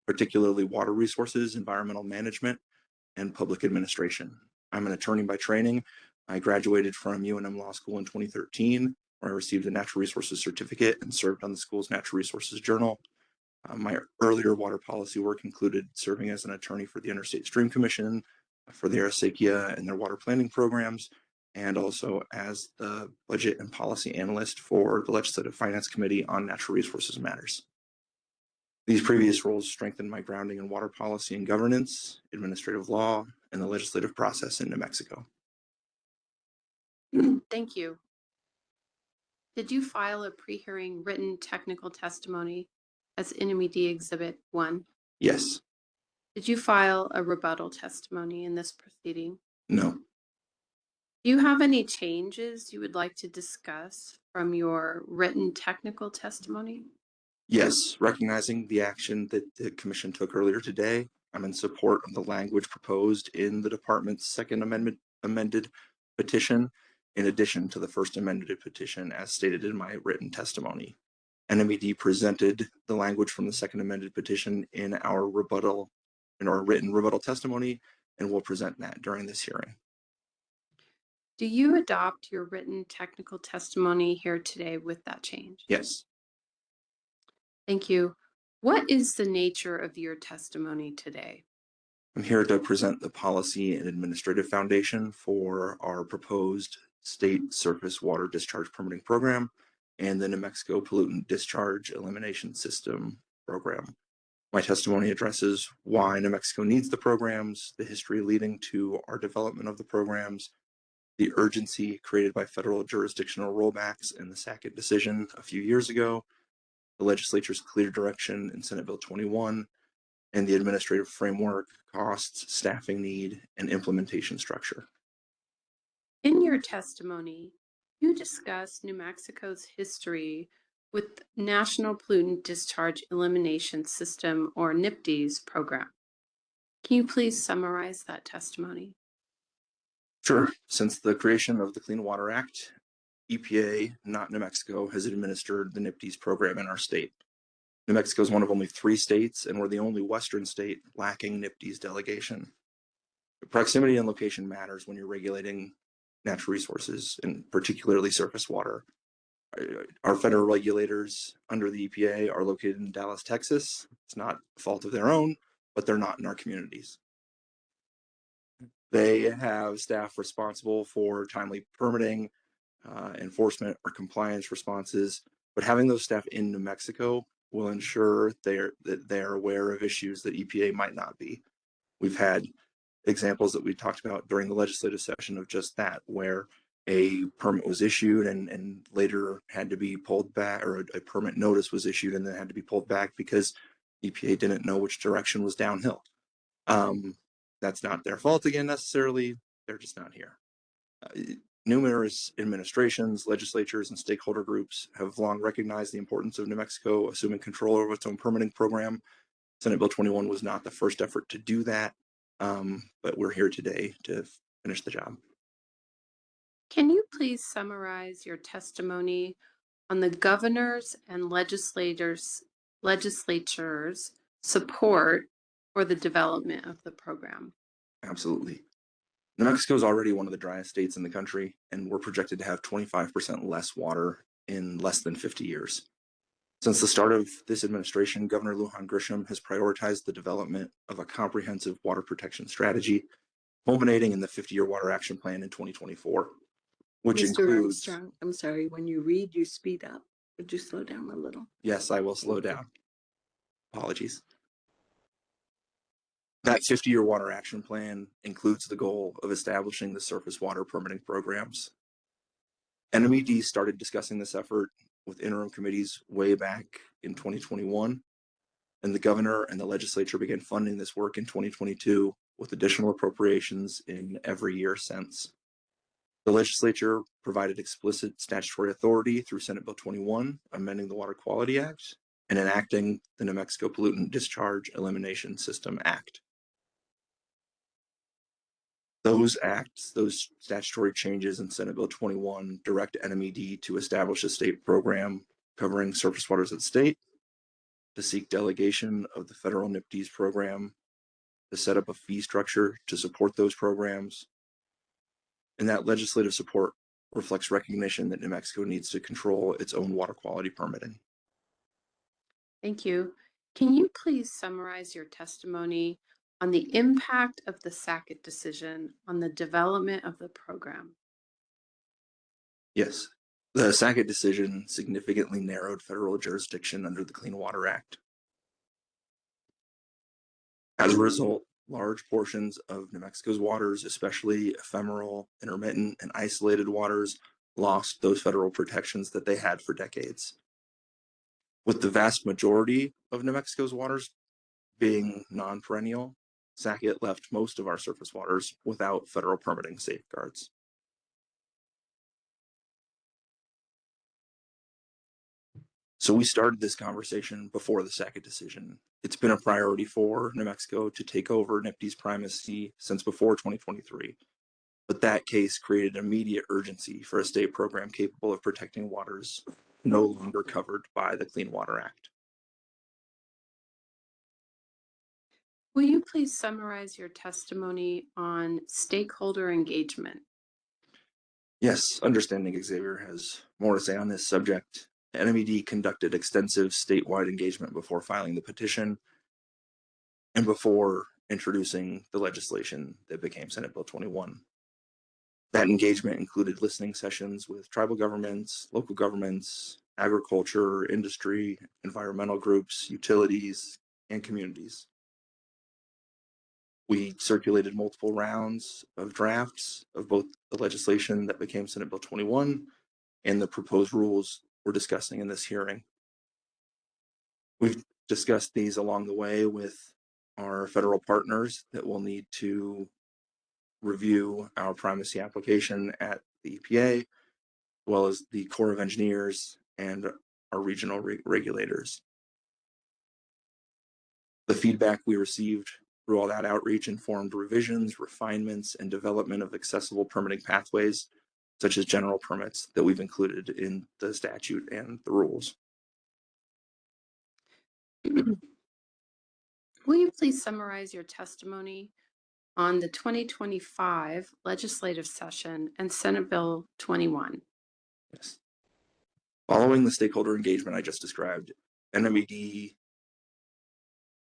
particularly water resources, environmental management, and public administration. I'm an attorney by training. I graduated from UNM Law School in 2013, where I received a natural resources certificate and served on the school's natural resources journal. My earlier water policy work included serving as an attorney for the Interstate Stream Commission, for the Arasequia and their water planning programs, and also as the budget and policy analyst for the Legislative Finance Committee on Natural Resources Matters. These previous roles strengthened my grounding in water policy and governance, administrative law, and the legislative process in New Mexico. Thank you. Did you file a pre-hearing written technical testimony as NMAD Exhibit 1? Yes. Did you file a rebuttal testimony in this proceeding? No. Do you have any changes you would like to discuss from your written technical testimony? Yes, recognizing the action that the Commission took earlier today, I'm in support of the language proposed in the Department's second amended petition, in addition to the first amended petition as stated in my written testimony. NMAD presented the language from the second amended petition in our written rebuttal testimony, and we'll present that during this hearing. Do you adopt your written technical testimony here today with that change? Yes. Thank you. What is the nature of your testimony today? I'm here to present the policy and administrative foundation for our proposed state surface water discharge permitting program and the New Mexico pollutant discharge elimination system program. My testimony addresses why New Mexico needs the programs, the history leading to our development of the programs, the urgency created by federal jurisdictional rollbacks in the Sackett decision a few years ago, the legislature's clear direction in Senate Bill 21, and the administrative framework, costs, staffing need, and implementation structure. In your testimony, you discuss New Mexico's history with National Pollutant Discharge Elimination System, or NPDES program. Can you please summarize that testimony? Sure. Since the creation of the Clean Water Act, EPA, not New Mexico, has administered the NPDES program in our state. New Mexico is one of only 3 states, and we're the only Western state lacking NPDES delegation. Proximity and location matters when you're regulating natural resources, and particularly surface water. Our federal regulators under the EPA are located in Dallas, Texas. It's not a fault of their own, but they're not in our communities. They have staff responsible for timely permitting, enforcement, or compliance responses, but having those staff in New Mexico will ensure that they're aware of issues that EPA might not be. We've had examples that we talked about during the legislative session of just that, where a permit was issued and later had to be pulled back, or a permit notice was issued and then had to be pulled back because EPA didn't know which direction was downhill. That's not their fault again necessarily, they're just not here. Numerous administrations, legislatures, and stakeholder groups have long recognized the importance of New Mexico assuming control over its own permitting program. Senate Bill 21 was not the first effort to do that, but we're here today to finish the job. Can you please summarize your testimony on the governor's and legislatures' support for the development of the program? Absolutely. New Mexico is already one of the driest states in the country, and we're projected to have 25% less water in less than 50 years. Since the start of this administration, Governor Lujan Grisham has prioritized the development of a comprehensive water protection strategy, culminating in the 50-year Water Action Plan in 2024, which Mr. includes... Armstrong, I'm sorry, when you read, you speed up. Would you slow down a little? Yes, I will slow down. Apologies. That 50-year Water Action Plan includes the goal of establishing the surface water permitting programs. NMAC started discussing this effort with interim committees way back in 2021, and the governor and the legislature began funding this work in 2022 with additional appropriations in every year since. The legislature provided explicit statutory authority through Senate Bill 21, amending the Water Quality Act, and enacting the New Mexico Pollutant Discharge Elimination System Act. Those acts, those statutory changes in Senate Bill 21 direct NMAC to establish a state program covering surface waters at state, to seek delegation of the federal NPDES program, to set up a fee structure to support those programs. And that legislative support reflects recognition that New Mexico needs to control its own water quality permitting. Thank you. Can you please summarize your testimony on the impact of the Sackett decision on the development of the program? Yes, the Sackett decision significantly narrowed federal jurisdiction under the Clean Water Act. As a result, large portions of New Mexico's waters, especially ephemeral, intermittent, and isolated waters, lost those federal protections that they had for decades. With the vast majority of New Mexico's waters being non-perennial, Sackett left most of our surface waters without federal permitting safeguards. So we started this conversation before the Sackett decision. It's been a priority for New Mexico to take over NPDES primacy since before 2023. But that case created immediate urgency for a state program capable of protecting waters no longer covered by the Clean Water Act. Will you please summarize your testimony on stakeholder engagement? Yes, understanding Xavier has more to say on this subject. NMED conducted extensive statewide engagement before filing the petition and before introducing the legislation that became Senate Bill 21. That engagement included listening sessions with tribal governments, local governments, agriculture, industry, environmental groups, utilities, and communities. We circulated multiple rounds of drafts of both the legislation that became Senate Bill 21 and the proposed rules we're discussing in this hearing. We've discussed these along the way with our federal partners that will need to review our primacy application at the EPA, as well as the Corps of Engineers and our regional regulators. The feedback we received through all that outreach informed revisions, refinements, and development of accessible permitting pathways, such as general permits that we've included in the statute and the rules. Will you please summarize your testimony on the 2025 legislative session and Senate Bill 21? Yes. Following the stakeholder engagement I just described, NMAD,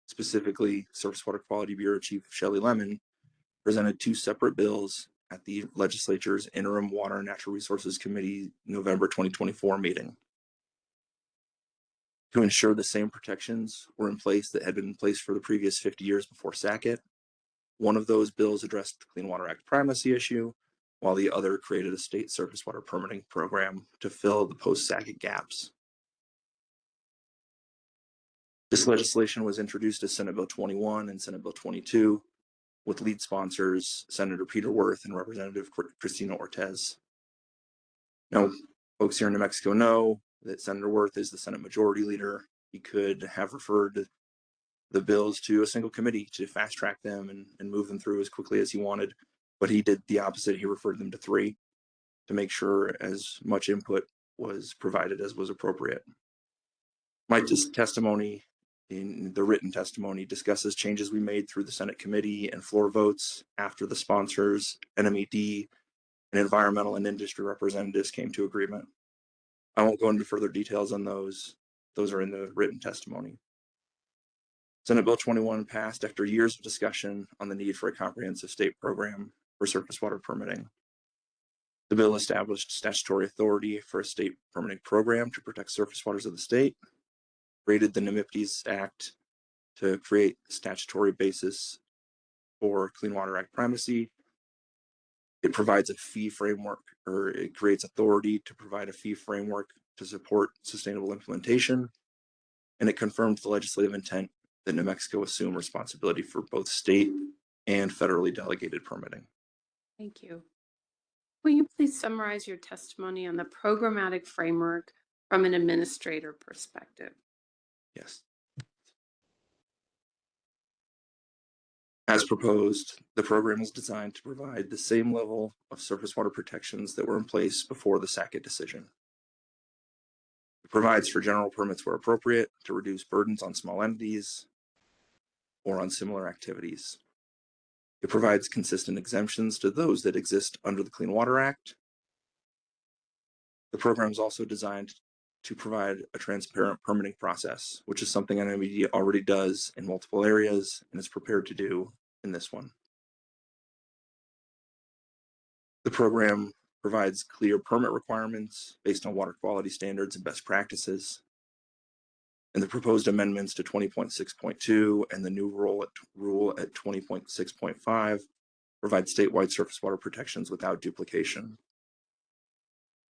specifically Surface Water Quality Bureau Chief Shelley Lemon, presented two separate bills at the legislature's Interim Water and Natural Resources Committee November 2024 meeting. To ensure the same protections were in place that had been in place for the previous 50 years before SACIT, one of those bills addressed the Clean Water Act primacy issue, while the other created a state surface water permitting program to fill the post-SACIT gaps. This legislation was introduced as Senate Bill 21 and Senate Bill 22, with lead sponsors Senator Peter Wirth and Representative Cristina Ortez. Now, folks here in New Mexico know that Senator Wirth is the Senate Majority Leader. He could have referred the bills to a single committee to fast track them and move them through as quickly as he wanted, but he did the opposite. He referred them to three to make sure as much input was provided as was appropriate. My testimony in the written testimony discusses changes we made through the Senate committee and floor votes after the sponsors, NMED, and environmental and industry representatives came to agreement. I won't go into further details on those. Those are in the written testimony. Senate Bill 21 passed after years of discussion on the need for a comprehensive state program for surface water permitting. The bill established statutory authority for a state permitting program to protect surface waters of the state, created the NMAC Act to create a statutory basis for Clean Water Act primacy. It provides a fee framework, or it creates authority to provide a fee framework to support sustainable implementation. And it confirms the legislative intent that New Mexico assume responsibility for both state and federally delegated permitting. Thank you. Will you please summarize your testimony on the programmatic framework from an administrator perspective? Yes. As proposed, the program is designed to provide the same level of surface water protections that were in place before the SACIT decision. It provides for general permits where appropriate to reduce burdens on small entities or on similar activities. It provides consistent exemptions to those that exist under the Clean Water Act. The program is also designed to provide a transparent permitting process, which is something NMED already does in multiple areas and is prepared to do in this one. The program provides clear permit requirements based on water quality standards and best practices. And the proposed amendments to 20.6.2 and the new rule at 20.6.5 provide statewide surface water protections without duplication.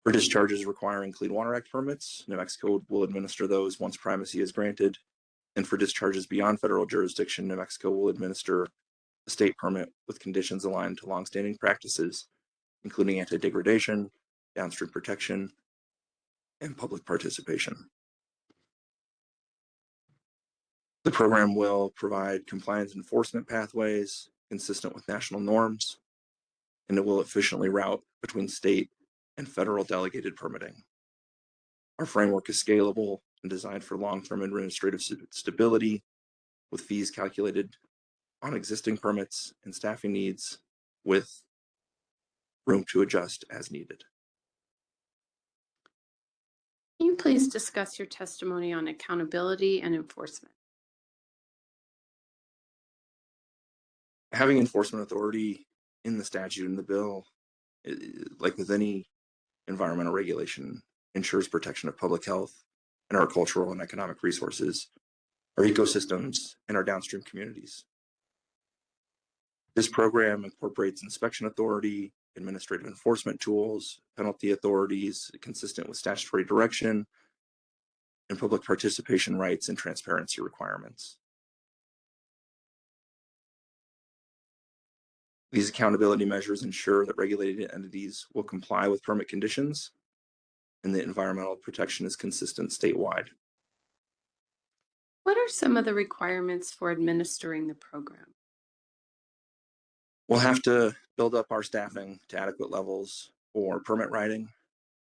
For discharges requiring Clean Water Act permits, New Mexico will administer those once primacy is granted. And for discharges beyond federal jurisdiction, New Mexico will administer a state permit with conditions aligned to longstanding practices, including anti-degradation, downstream protection, and public participation. The program will provide compliance enforcement pathways consistent with national norms, and it will efficiently route between state and federal delegated permitting. Our framework is scalable and designed for long-term administrative stability, with fees calculated on existing permits and staffing needs, with room to adjust as needed. Can you please discuss your testimony on accountability and enforcement? Having enforcement authority in the statute and the bill, like with any environmental regulation, ensures protection of public health and our cultural and economic resources, our ecosystems, and our downstream communities. This program incorporates inspection authority, administrative enforcement tools, penalty authorities consistent with statutory direction, and public participation rights and transparency requirements. These accountability measures ensure that regulated entities will comply with permit conditions and that environmental protection is consistent statewide. What are some of the requirements for administering the program? We'll have to build up our staffing to adequate levels for permit writing,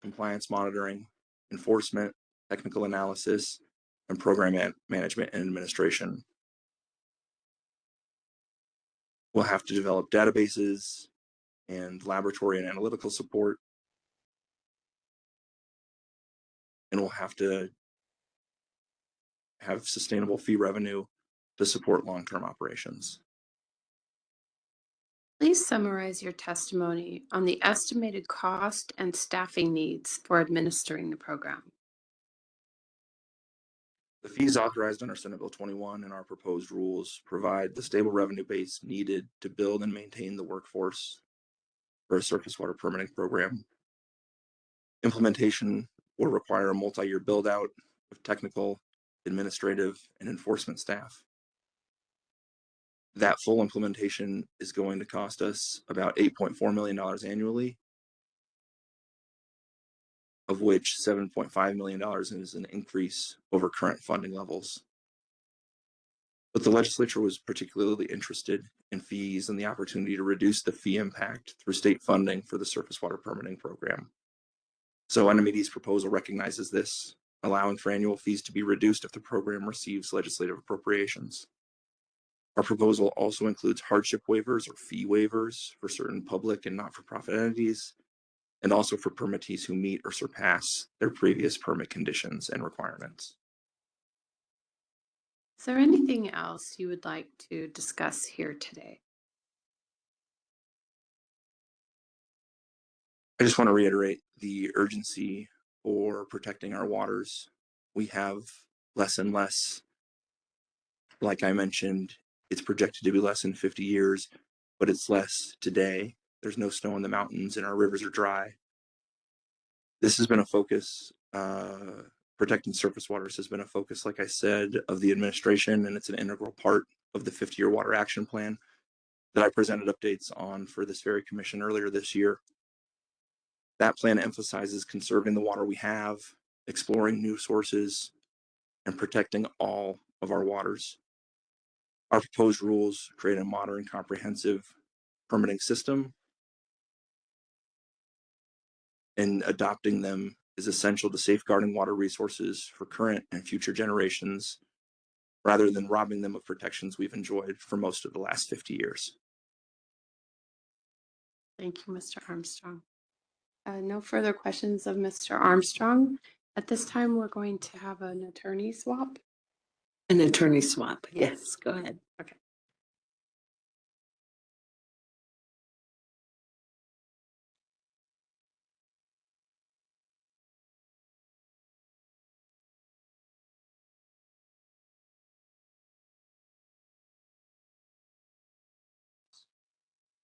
compliance monitoring, enforcement, technical analysis, and program management and administration. We'll have to develop databases and laboratory and analytical support. And we'll have to have sustainable fee revenue to support long-term operations. Please summarize your testimony on the estimated cost and staffing needs for administering the program. The fees authorized under Senate Bill 21 and our proposed rules provide the stable revenue base needed to build and maintain the workforce for a surface water permitting program. Implementation will require a multi-year build-out of technical, administrative, and enforcement staff. That full implementation is going to cost us about $8.4 million annually, of which $7.5 million is an increase over current funding levels. But the legislature was particularly interested in fees and the opportunity to reduce the fee impact through state funding for the surface water permitting program. So NMAC's proposal recognizes this, allowing for annual fees to be reduced if the program receives legislative appropriations. Our proposal also includes hardship waivers or fee waivers for certain public and not-for-profit entities, and also for permittees who meet or surpass their previous permit conditions and requirements. Is there anything else you would like to discuss here today? I just want to reiterate the urgency for protecting our waters. We have less and less. Like I mentioned, it's projected to be less in 50 years, but it's less today. There's no snow in the mountains and our rivers are dry. This has been a focus. Protecting surface waters has been a focus, like I said, of the administration, and it's an integral part of the 50-year water action plan that I presented updates on for this very commission earlier this year. That plan emphasizes conserving the water we have, exploring new sources, and protecting all of our waters. Our proposed rules create a modern, comprehensive permitting system, and adopting them is essential to safeguarding water resources for current and future generations, rather than robbing them of protections we've enjoyed for most of the last 50 years. Thank you, Mr. Armstrong. No further questions of Mr. Armstrong. At this time, we're going to have an attorney swap. An attorney swap. Yes, go ahead. Okay.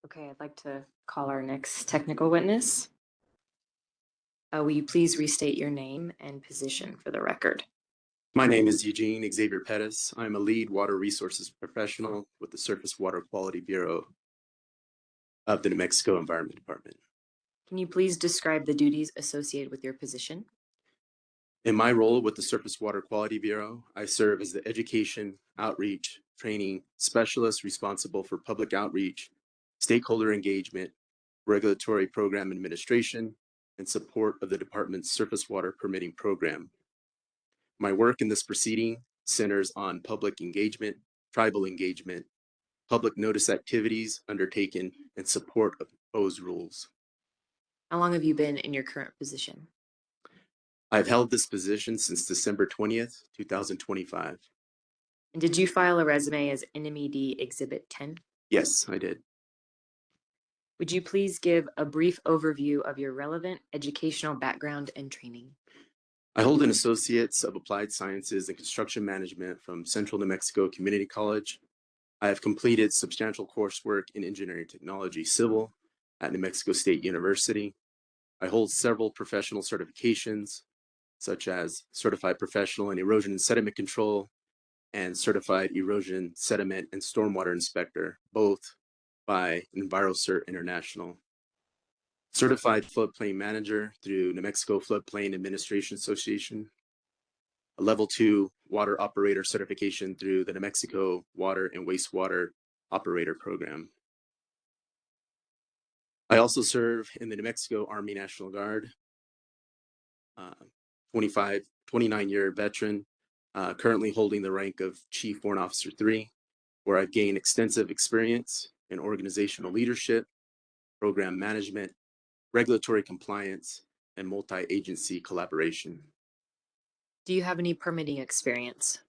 Okay, I'd like to call our next technical witness. Will you please restate your name and position for the record? My name is Eugene Xavier Pettis. I'm a lead water resources professional with the Surface Water Quality Bureau of the New Mexico Environment Department. Can you please describe the duties associated with your position? In my role with the Surface Water Quality Bureau, I serve as the education, outreach, training specialist responsible for public outreach, stakeholder engagement, regulatory program administration, and support of the department's surface water permitting program. My work in this proceeding centers on public engagement, tribal engagement, public notice activities undertaken in support of proposed rules. How long have you been in your current position? I've held this position since December 20th, 2025. And did you file a resume as NMED Exhibit 10? Yes, I did. Would you please give a brief overview of your relevant educational background and training? I hold an Associate's of Applied Sciences and Construction Management from Central New Mexico Community College. I have completed substantial coursework in engineering technology civil at New Mexico State University. I hold several professional certifications, such as Certified Professional in Erosion and Sediment Control and Certified Erosion, Sediment, and Stormwater Inspector, both by EnviroCert International. Certified Floodplain Manager through New Mexico Floodplain Administration Association. A Level 2 Water Operator Certification through the New Mexico Water and Wastewater Operator Program. I also serve in the New Mexico Army National Guard, 29-year veteran, currently holding the rank of Chief Warrant Officer 3, where I've gained extensive experience in organizational leadership, program management, regulatory compliance, and multi-agency collaboration. Do you have any permitting experience?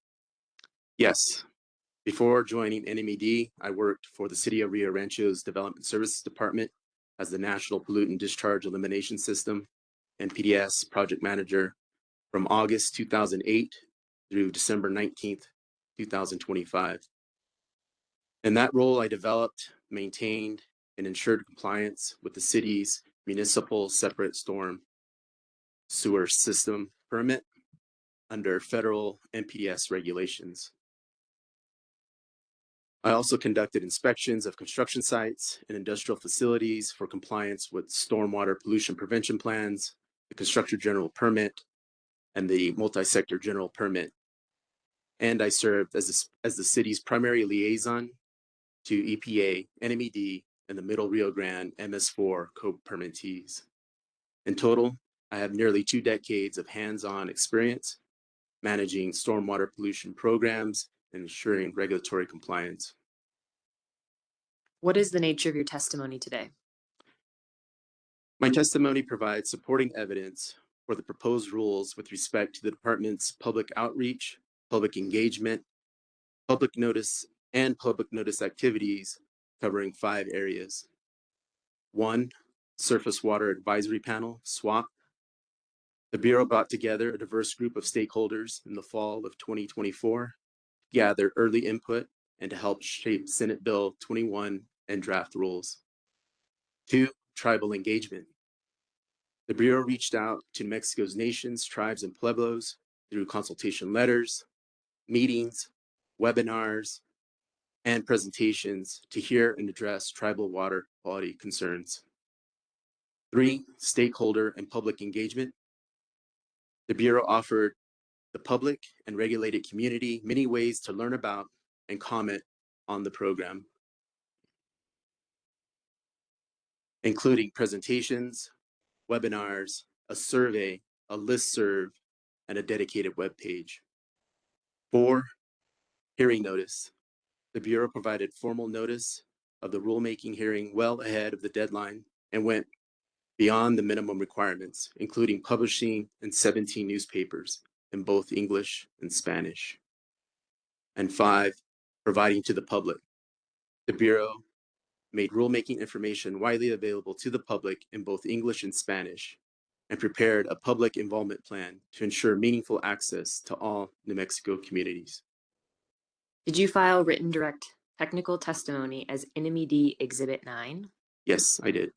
Yes. Before joining NMED, I worked for the City of Rio Rancho's Development Services Department as the National Pollutant Discharge Elimination System and PDS project manager from August 2008 through December 19th, 2025. In that role, I developed, maintained, and ensured compliance with the city's municipal separate storm sewer system permit under federal NPDES regulations. I also conducted inspections of construction sites and industrial facilities for compliance with stormwater pollution prevention plans, the constructor general permit, and the multi-sector general permit. And I served as the city's primary liaison to EPA, NMED, and the Middle Rio Grande MS4 co-permittees. In total, I have nearly 2 decades of hands-on experience managing stormwater pollution programs and ensuring regulatory compliance. What is the nature of your testimony today? My testimony provides supporting evidence for the proposed rules with respect to the department's public outreach, public engagement, public notice, and public notice activities covering 5 areas. 1, Surface Water Advisory Panel, SWAP. The Bureau brought together a diverse group of stakeholders in the fall of 2024 to gather early input and to help shape Senate Bill 21 and draft rules. 2, Tribal Engagement. The Bureau reached out to New Mexico's nations, tribes, and pueblos through consultation letters, meetings, webinars, and presentations to hear and address tribal water quality concerns. 3, Stakeholder and Public Engagement. The Bureau offered the public and regulated community many ways to learn about and comment on the program, including presentations, webinars, a survey, a listserv, and a dedicated webpage. 4, Hearing notice. The Bureau provided formal notice of the rulemaking hearing well ahead of the deadline and went beyond the minimum requirements, including publishing in 17 newspapers in both English and Spanish. And 5, providing to the public. The Bureau made rulemaking information widely available to the public in both English and Spanish and prepared a public involvement plan to ensure meaningful access to all New Mexico communities. Did you file written direct technical testimony as NMED Exhibit 9? Yes, I did.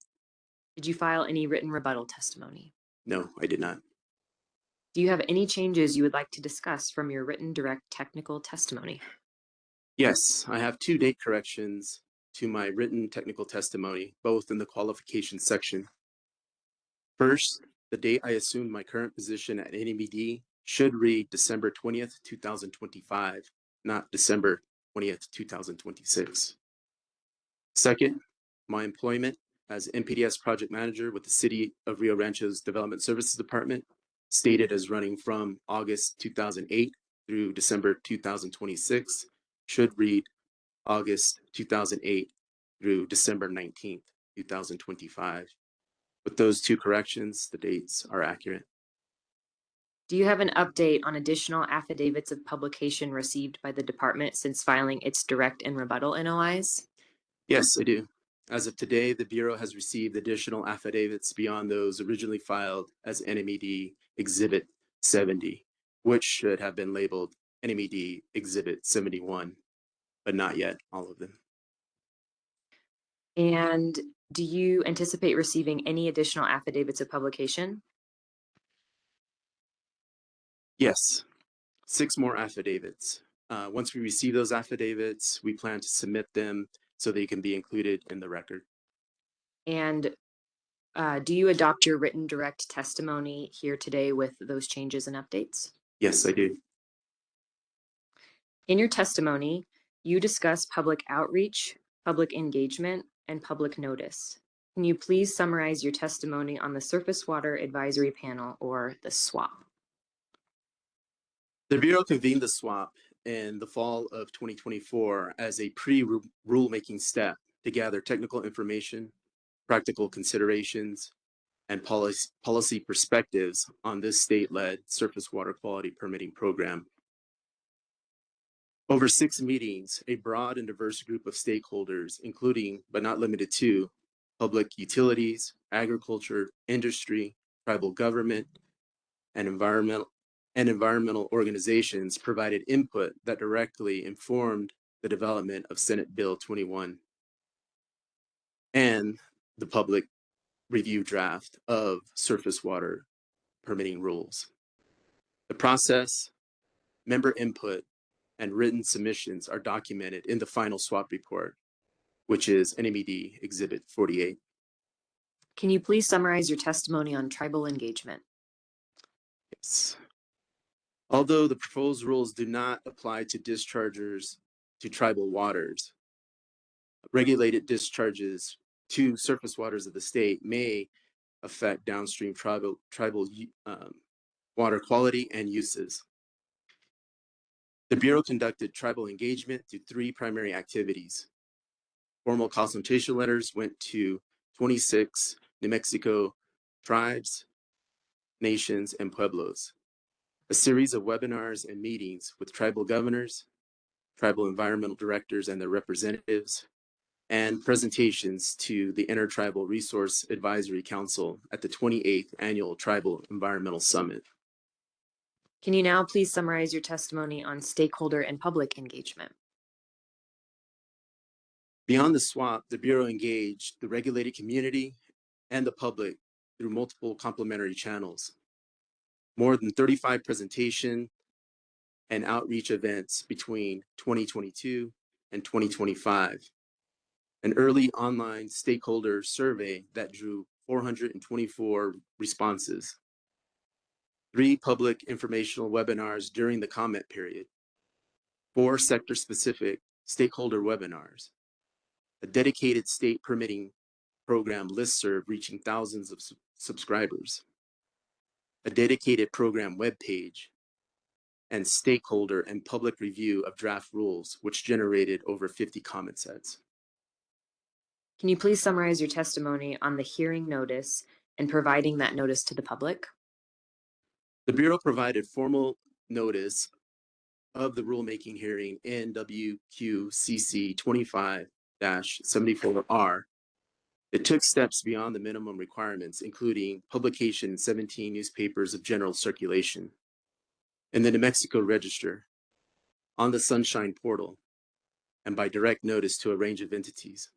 Did you file any written rebuttal testimony? No, I did not. Do you have any changes you would like to discuss from your written direct technical testimony? Yes, I have 2 date corrections to my written technical testimony, both in the qualifications section. First, the date I assumed my current position at NMED should read December 20th, 2025, not December 20th, 2026. Second, my employment as NPDES project manager with the City of Rio Rancho's Development Services Department, stated as running from August 2008 through December 2026, should read August 2008 through December 19th, 2025. With those two corrections, the dates are accurate. Do you have an update on additional affidavits of publication received by the department since filing its direct and rebuttal NOIs? Yes, I do. As of today, the Bureau has received additional affidavits beyond those originally filed as NMED Exhibit 70, which should have been labeled NMED Exhibit 71, but not yet all of them. And do you anticipate receiving any additional affidavits of publication? Yes, 6 more affidavits. Once we receive those affidavits, we plan to submit them so they can be included in the record. And do you adopt your written direct testimony here today with those changes and updates? Yes, I do. In your testimony, you discuss public outreach, public engagement, and public notice. Can you please summarize your testimony on the Surface Water Advisory Panel, or the SWAP? The Bureau convened the SWAP in the fall of 2024 as a pre-rulemaking step to gather technical information, practical considerations, and policy perspectives on this state-led surface water quality permitting program. Over 6 meetings, a broad and diverse group of stakeholders, including but not limited to public utilities, agriculture, industry, tribal government, and environmental organizations, provided input that directly informed the development of Senate Bill 21 and the public review draft of surface water permitting rules. The process, member input, and written submissions are documented in the final SWAP report, which is NMED Exhibit 48. Can you please summarize your testimony on tribal engagement? Yes. Although the proposed rules do not apply to dischargers to tribal waters, regulated discharges to surface waters of the state may affect downstream tribal water quality and uses. The Bureau conducted tribal engagement through 3 primary activities. Formal consultation letters went to 26 New Mexico tribes, nations, and pueblos. A series of webinars and meetings with tribal governors, tribal environmental directors and their representatives, and presentations to the Intertribal Resource Advisory Council at the 28th Annual Tribal Environmental Summit. Can you now please summarize your testimony on stakeholder and public engagement? Beyond the SWAP, the Bureau engaged the regulated community and the public through multiple complementary channels. More than 35 presentation and outreach events between 2022 and 2025. An early online stakeholder survey that drew 424 responses. 3 public informational webinars during the comment period. 4 sector-specific stakeholder webinars. A dedicated state permitting program listserv reaching thousands of subscribers. A dedicated program webpage, and stakeholder and public review of draft rules, which generated over 50 comment sets. Can you please summarize your testimony on the hearing notice and providing that notice to the public? The Bureau provided formal notice of the rulemaking hearing in WQCC 25-74R. It took steps beyond the minimum requirements, including publication in 17 newspapers of general circulation, in the New Mexico Register, on the Sunshine Portal, and by direct notice to a range of entities.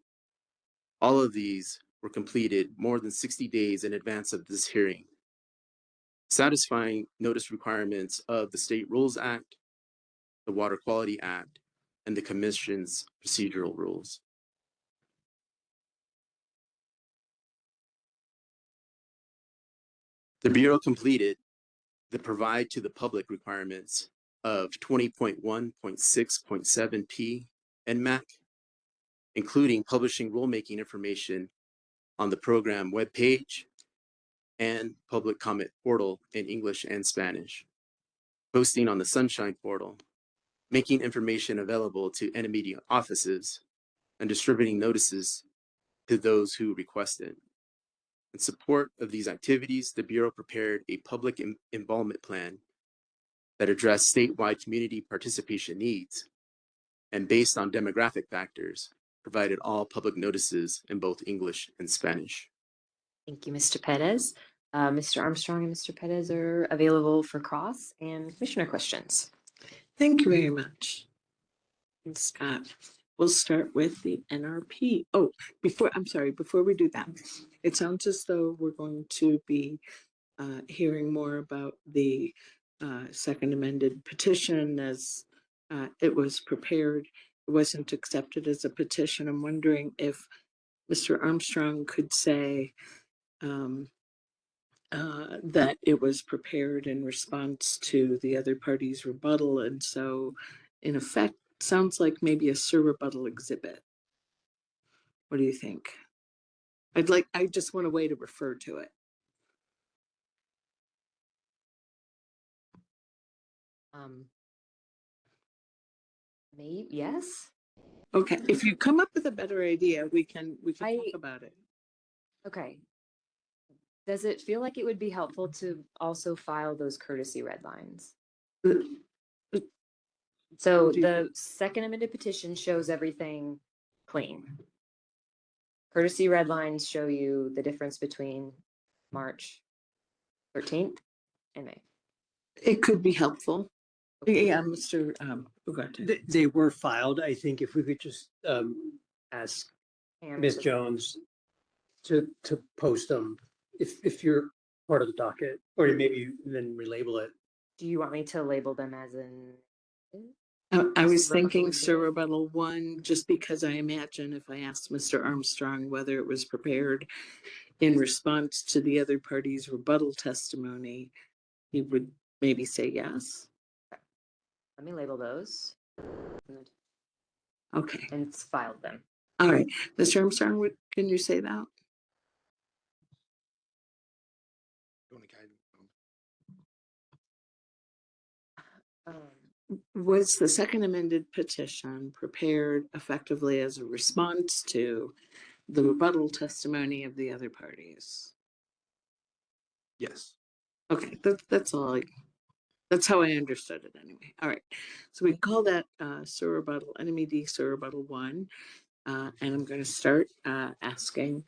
All of these were completed more than 60 days in advance of this hearing, satisfying notice requirements of the State Rules Act, the Water Quality Act, and the Commission's procedural rules. The Bureau completed the provide to the public requirements of 20.1.6.7p NMAC, including publishing rulemaking information on the program webpage and public comment portal in English and Spanish, posting on the Sunshine Portal, making information available to NMED offices, and distributing notices to those who request it. In support of these activities, the Bureau prepared a public involvement plan that addressed statewide community participation needs and, based on demographic factors, provided all public notices in both English and Spanish. Thank you, Mr. Perez. Mr. Armstrong and Mr. Perez are available for cross and commissioner questions. Thank you very much. And Scott, we'll start with the NRP. Oh, before we do that, it sounds as though we're going to be hearing more about the second amended petition as it was prepared. It wasn't accepted as a petition. I'm wondering if Mr. Armstrong could say that it was prepared in response to the other party's rebuttal, and so in effect sounds like maybe a rebuttal exhibit. What do you think? I just want a way to refer to it. Maybe, yes. Okay, if you come up with a better idea, we can talk about it. Okay. Does it feel like it would be helpful to also file those courtesy red lines? So the second amended petition shows everything clean. Courtesy red lines show you the difference between March 13th and May. It could be helpful. Yeah, Mr. Ugarte. They were filed. I think if we could just ask Ms. Jones to post them if you're part of the docket, or maybe then relabel it. Do you want me to label them as an? I was thinking rebuttal 1, just because I imagine if I asked Mr. Armstrong whether it was prepared in response to the other party's rebuttal testimony, he would maybe say yes. Let me label those. Okay. And filed them. All right. Mr. Armstrong, can you say that? Was the second amended petition prepared effectively as a response to the rebuttal testimony of the other parties? Yes. Okay, that's all. That's how I understood it anyway. All right, so we call that rebuttal, NMAC rebuttal 1, and I'm going to start asking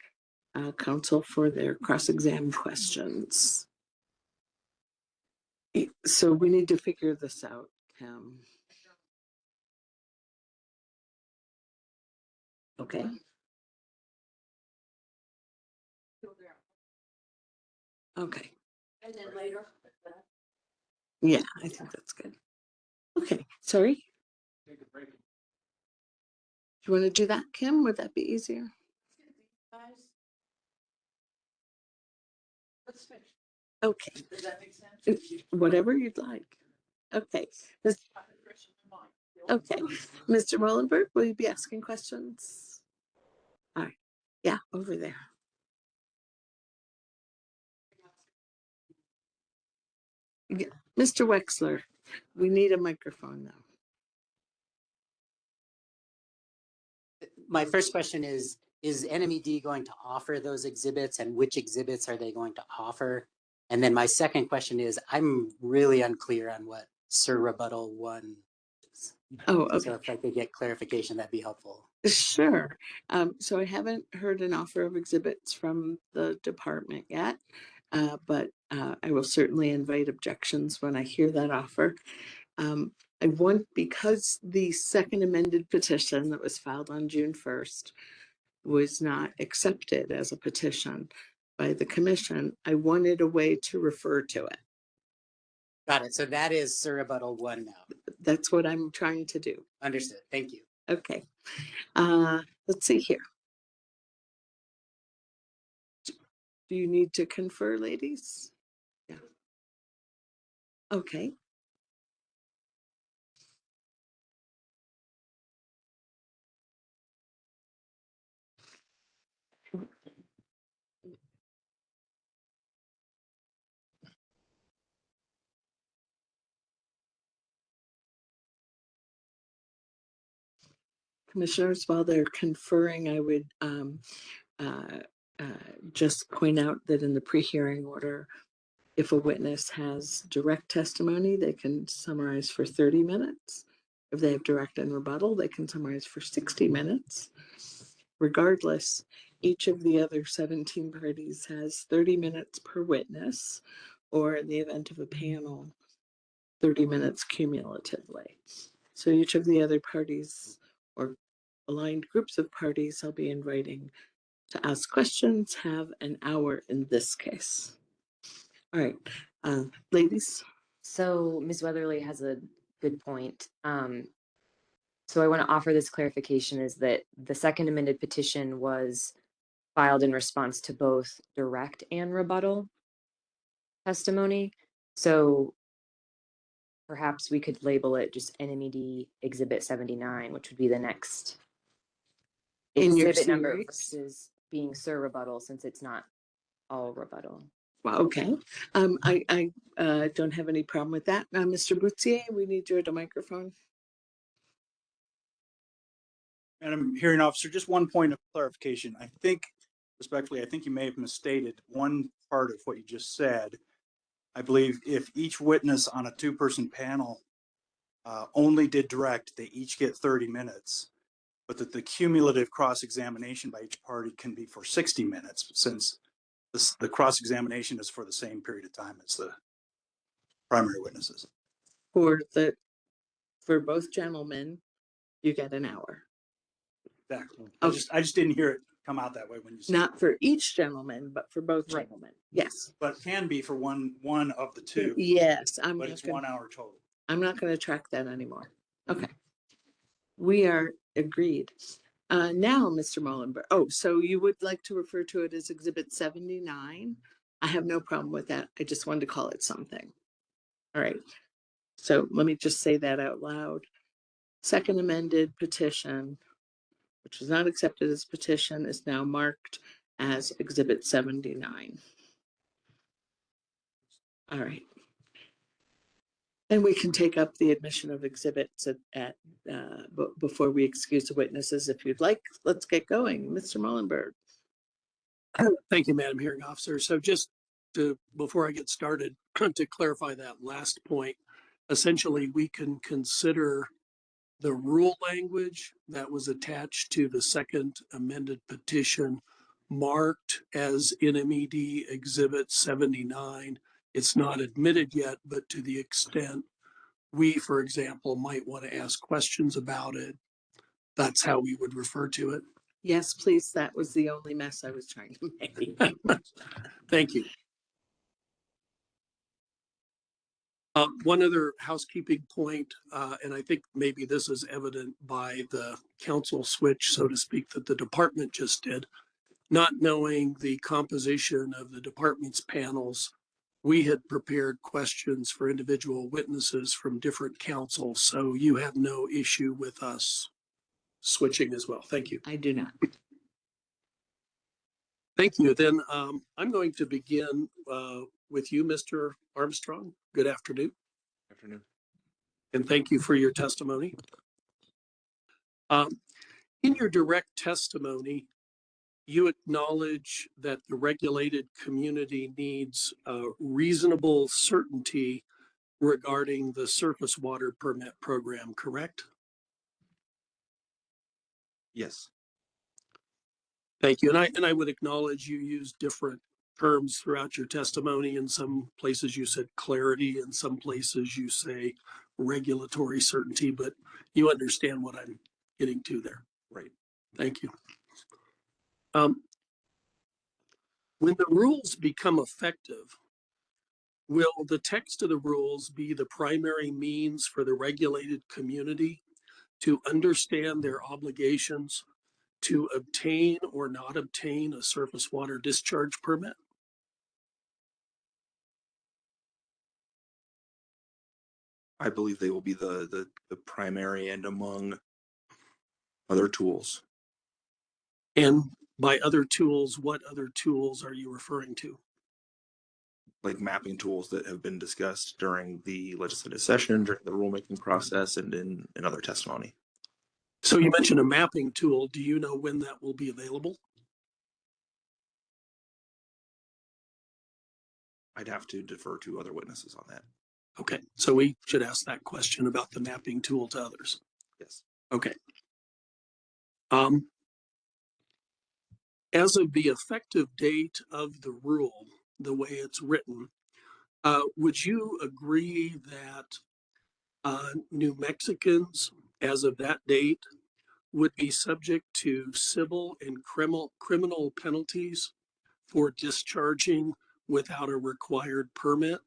counsel for their cross-exam questions. So we need to figure this out, Kim. Okay. Okay. And then later. Yeah, I think that's good. Okay, sorry. Take a break. Do you want to do that, Kim? Would that be easier? Let's finish. Okay. Does that make sense? Whatever you'd like. Okay. Okay. Mr. Mullenberg, will you be asking questions? All right. Yeah, over there. Yeah. Mr. Wexler, we need a microphone now. My first question is NMED going to offer those exhibits, and which exhibits are they going to offer? And then my second question is, I'm really unclear on what rebuttal 1 is. Oh, okay. So if I could get clarification, that'd be helpful. Sure. So I haven't heard an offer of exhibits from the department yet, but I will certainly invite objections when I hear that offer. I want, because the second amended petition that was filed on June 1st was not accepted as a petition by the commission, I wanted a way to refer to it. Got it. So that is rebuttal 1 now. That's what I'm trying to do. Understood. Thank you. Okay. Let's see here. Do you need to confer, ladies? Yeah. Okay. Commissioners, while they're conferring, I would just point out that in the pre-hearing order, if a witness has direct testimony, they can summarize for 30 minutes. If they have direct and rebuttal, they can summarize for 60 minutes. Regardless, each of the other 17 parties has 30 minutes per witness, or in the event of a panel, 30 minutes cumulatively. So each of the other parties or aligned groups of parties I'll be inviting to ask questions have an hour in this case. All right, ladies. So Ms. Weatherly has a good point. So I want to offer this clarification is that the second amended petition was filed in response to both direct and rebuttal testimony. So perhaps we could label it just NMED Exhibit 79, which would be the next In your exhibit number series? versus being Sir rebuttal, since it's not all rebuttal. Well, okay. I don't have any problem with that. Now, Mr. Boutier, we need you at the microphone. Madam Hearing Officer, just one point of clarification. I think, respectfully, I think you may have misstated one part of what you just said. I believe if each witness on a two-person panel only did direct, they each get 30 minutes, but that the cumulative cross-examination by each party can be for 60 minutes since the cross-examination is for the same period of time as the primary witnesses. For both gentlemen, you get an hour. Exactly. Okay. I just didn't hear it come out that way when you said Not for each gentleman, but for both Right. gentlemen. Yes. But can be for one of the two. Yes, but it's 1 hour total. I'm not going to track that anymore. Okay. We are agreed. Now, Mr. Mullenberg. Oh, so you would like to refer to it as Exhibit 79? I have no problem with that. I just wanted to call it something. All right. So let me just say that out loud. Second amended petition, which was not accepted as petition, is now marked as Exhibit 79. All right. And we can take up the admission of exhibits before we excuse the witnesses if you'd like. Let's get going. Mr. Mullenberg. Thank you, Madam Hearing Officer. So just before I get started, to clarify that last point, essentially we can consider the rule language that was attached to the second amended petition marked as NMED Exhibit 79. It's not admitted yet, but to the extent we, for example, might want to ask questions about it, that's how we would refer to it. Yes, please. That was the only mess I was trying to make. Thank you. One other housekeeping point, and I think maybe this is evident by the council switch, so to speak, that the department just did. Not knowing the composition of the department's panels, we had prepared questions for individual witnesses from different councils, so you have no issue with us switching as well. Thank you. I do not. Thank you. Then I'm going to begin with you, Mr. Armstrong. Good afternoon. Afternoon. And thank you for your testimony. In your direct testimony, you acknowledge that the regulated community needs reasonable certainty regarding the surface water permit program, correct? Yes. Thank you. And I would acknowledge you use different terms throughout your testimony. In some places you said clarity, in some places you say regulatory certainty, but you understand what I'm getting to there. Right. Thank you. When the rules become effective, will the text of the rules be the primary means for the regulated community to understand their obligations to obtain or not obtain a surface water discharge permit? I believe they will be the primary and among other tools. And by other tools, what other tools are you referring to? Like mapping tools that have been discussed during the legislative session, during the rulemaking process, and in other testimony. So you mentioned a mapping tool. Do you know when that will be available? I'd have to defer to other witnesses on that. Okay, so we should ask that question about the mapping tool to others. Yes. Okay. As of the effective date of the rule, the way it's written, would you agree that New Mexicans, as of that date, would be subject to civil and criminal penalties for discharging without a required permit?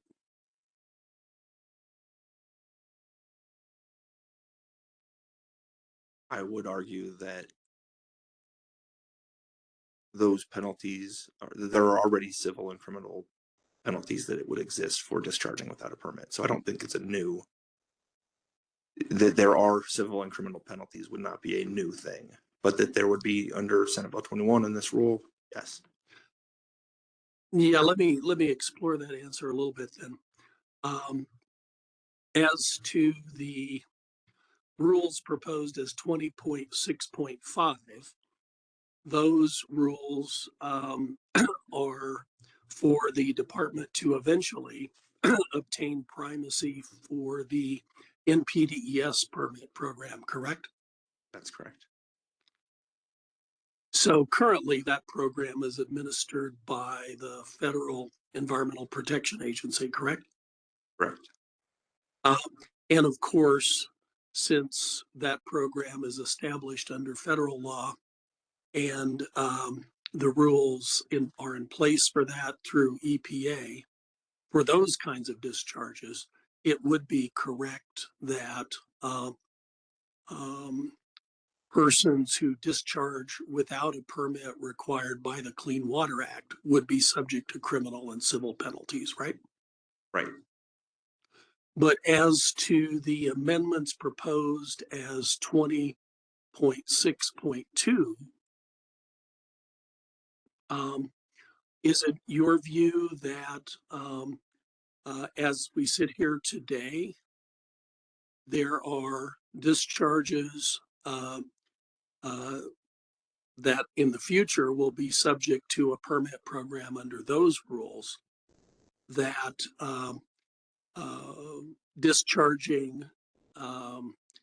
I would argue that those penalties there are already civil and criminal penalties that it would exist for discharging without a permit. So I don't think it's a new, that there are civil and criminal penalties would not be a new thing, but that there would be under Senate Bill 21 in this rule. Yes. Yeah, let me explore that answer a little bit then. As to the rules proposed as 20.6.5, those rules are for the department to eventually obtain primacy for the NPDES permit program, correct? That's correct. So currently that program is administered by the Federal Environmental Protection Agency, correct? Correct. And of course, since that program is established under federal law and the rules are in place for that through EPA, for those kinds of discharges, it would be correct that persons who discharge without a permit required by the Clean Water Act would be subject to criminal and civil penalties, right? Right. But as to the amendments proposed as 20.6.2, is it your view that as we sit here today, there are discharges that in the future will be subject to a permit program under those rules, that discharging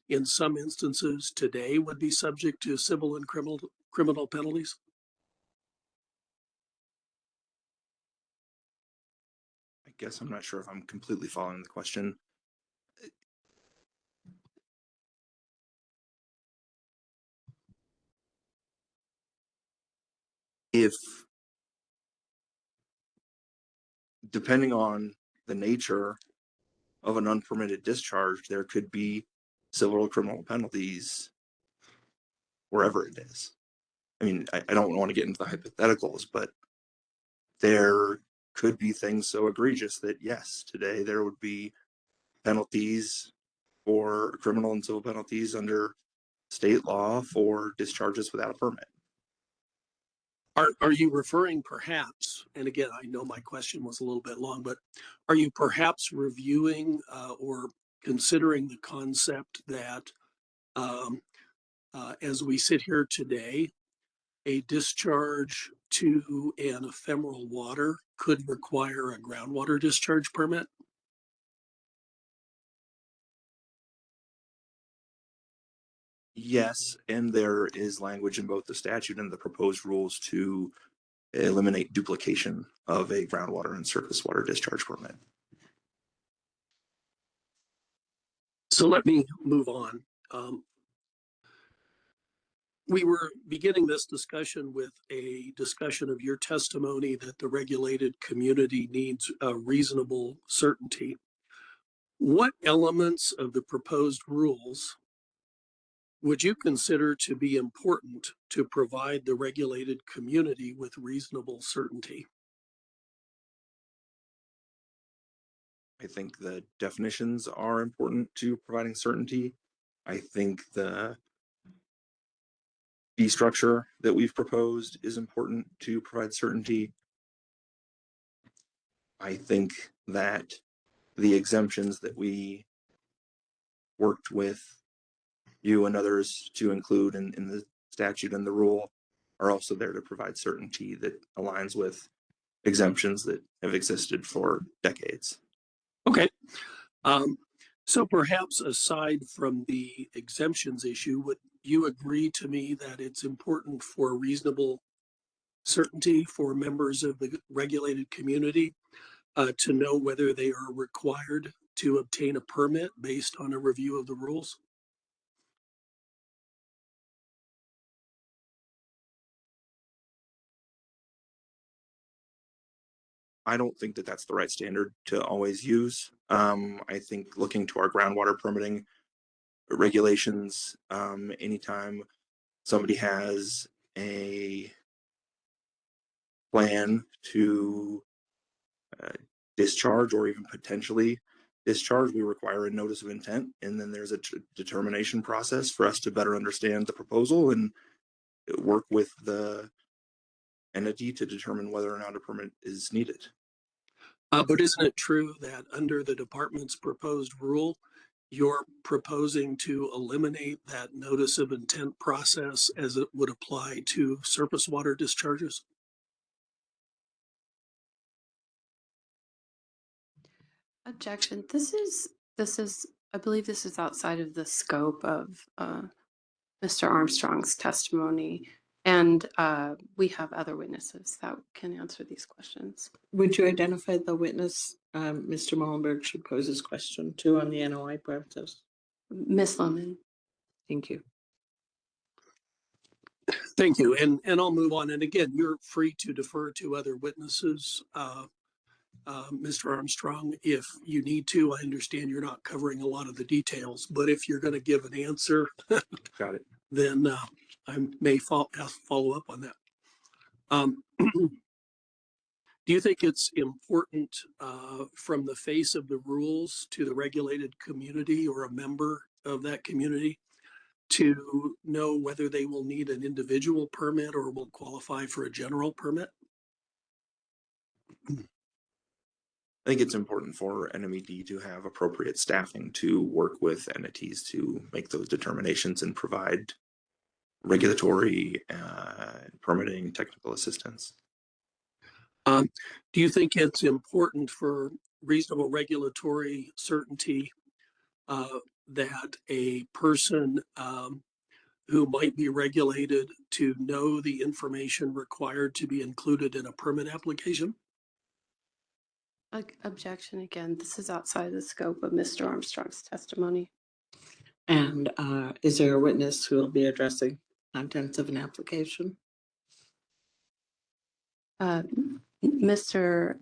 in some instances today would be subject to civil and criminal penalties? I guess I'm not sure if I'm completely following the question. If, depending on the nature of an unpermitted discharge, there could be civil or criminal penalties wherever it is. I mean, I don't want to get into the hypotheticals, but there could be things so egregious that yes, today there would be penalties for criminal and civil penalties under state law for discharges without a permit. Are you referring perhaps, and again, I know my question was a little bit long, but are you perhaps reviewing or considering the concept that as we sit here today, a discharge to an ephemeral water could require a groundwater discharge permit? Yes, and there is language in both the statute and the proposed rules to eliminate duplication of a groundwater and surface water discharge permit. So let me move on. We were beginning this discussion with a discussion of your testimony that the regulated community needs a reasonable certainty. What elements of the proposed rules would you consider to be important to provide the regulated community with reasonable certainty? I think the definitions are important to providing certainty. I think the fee structure that we've proposed is important to provide certainty. I think that the exemptions that we worked with you and others to include in the statute and the rule are also there to provide certainty that aligns with exemptions that have existed for decades. Okay. So perhaps aside from the exemptions issue, would you agree to me that it's important for reasonable certainty for members of the regulated community to know whether they are required to obtain a permit based on a review of the rules? I don't think that that's the right standard to always use. I think looking to our groundwater permitting regulations, anytime somebody has a plan to discharge or even potentially discharge, we require a notice of intent, and then there's a determination process for us to better understand the proposal and work with the entity to determine whether or not a permit is needed. But isn't it true that under the department's proposed rule, you're proposing to eliminate that notice of intent process as it would apply to surface water discharges? Objection. This is, I believe this is outside of the scope of Mr. Armstrong's testimony. And we have other witnesses that can answer these questions. Would you identify the witness Mr. Mullenberg should pose his question to on the NOI process? Ms. Lohman. Thank you. Thank you. And I'll move on. And again, you're free to defer to other witnesses. Mr. Armstrong, if you need to. I understand you're not covering a lot of the details, but if you're going to give an answer, got it. Then I may follow up on that. Do you think it's important from the face of the rules to the regulated community or a member of that community to know whether they will need an individual permit or will qualify for a general permit? I think it's important for NMED to have appropriate staffing to work with entities to make those determinations and provide regulatory, permitting, technical assistance. Do you think it's important for reasonable regulatory certainty that a person who might be regulated to know the information required to be included in a permit application? Objection again. This is outside the scope of Mr. Armstrong's testimony. And is there a witness who will be addressing contents of an application? Mr.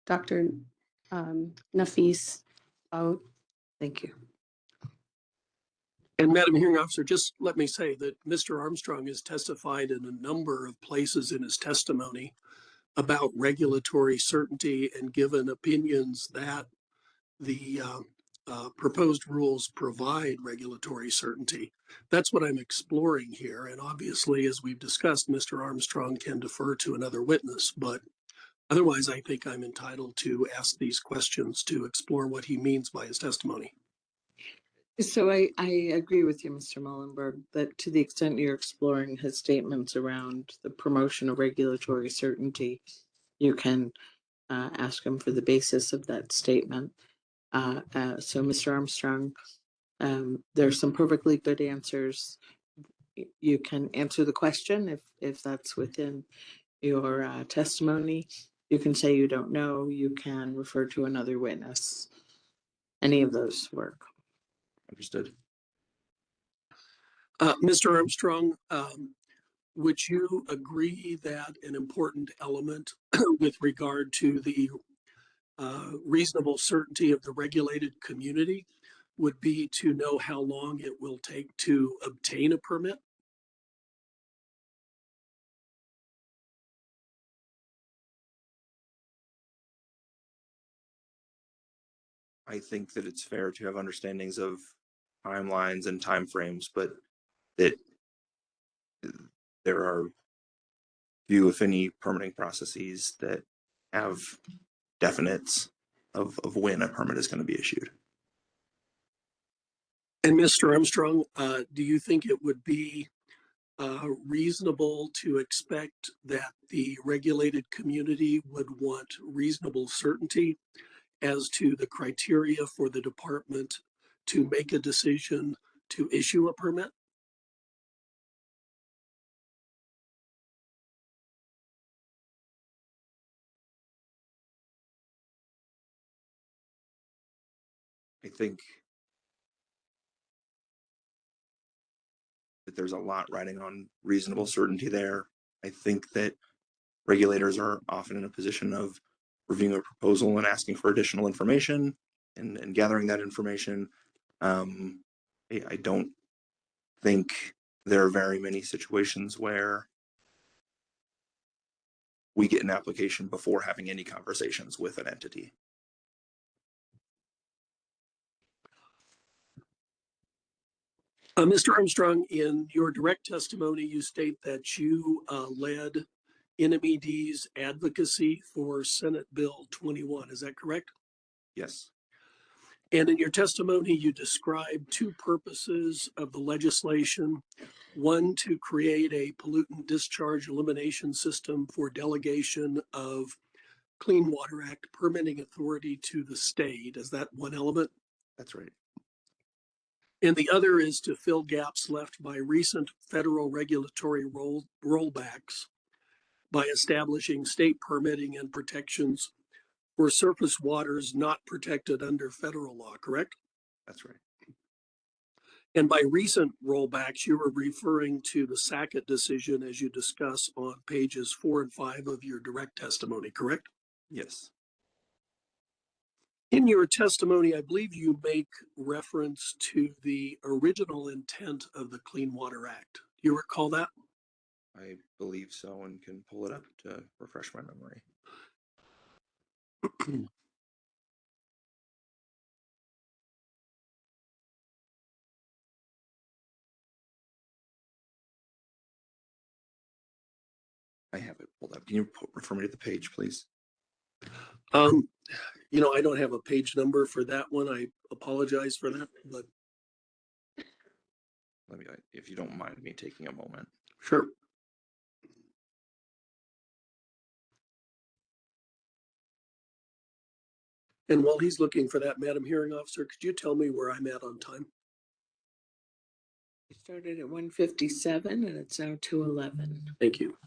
Dr. Nafis. Oh, thank you. And Madam Hearing Officer, just let me say that Mr. Armstrong has testified in a number of places in his testimony about regulatory certainty and given opinions that the proposed rules provide regulatory certainty. That's what I'm exploring here. And obviously, as we've discussed, Mr. Armstrong can defer to another witness, but otherwise, I think I'm entitled to ask these questions to explore what he means by his testimony. So I agree with you, Mr. Mullenberg, that to the extent you're exploring his statements around the promotion of regulatory certainty, you can ask him for the basis of that statement. So Mr. Armstrong, there's some perfectly good answers. You can answer the question if that's within your testimony. You can say you don't know. You can refer to another witness. Any of those work. Understood. Mr. Armstrong, would you agree that an important element with regard to the reasonable certainty of the regulated community would be to know how long it will take to obtain a permit? I think that it's fair to have understandings of timelines and timeframes, but that there are few, if any, permitting processes that have definites of when a permit is going to be issued. And Mr. Armstrong, do you think it would be reasonable to expect that the regulated community would want reasonable certainty as to the criteria for the department to make a decision to issue a permit? I think that there's a lot riding on reasonable certainty there. I think that regulators are often in a position of reviewing a proposal and asking for additional information and gathering that information. I don't think there are very many situations where we get an application before having any conversations with an entity. Mr. Armstrong, in your direct testimony, you state that you led NMED's advocacy for Senate Bill 21. Is that correct? Yes. And in your testimony, you described two purposes of the legislation. One, to create a pollutant discharge elimination system for delegation of Clean Water Act permitting authority to the state. Is that one element? That's right. And the other is to fill gaps left by recent federal regulatory rollbacks by establishing state permitting and protections for surface waters not protected under federal law, correct? That's right. And by recent rollbacks, you were referring to the Sackett decision as you discuss on pages 4 and 5 of your direct testimony, correct? Yes. In your testimony, I believe you make reference to the original intent of the Clean Water Act. Do you recall that? I believe so and can pull it up to refresh my memory. I have it pulled up. Can you refer me to the page, please? You know, I don't have a page number for that one. I apologize for that, but Let me, if you don't mind me taking a moment. sure. And while he's looking for that, Madam Hearing Officer, could you tell me where I'm at on time? We started at 1:57 and it's now 2:11. Thank you.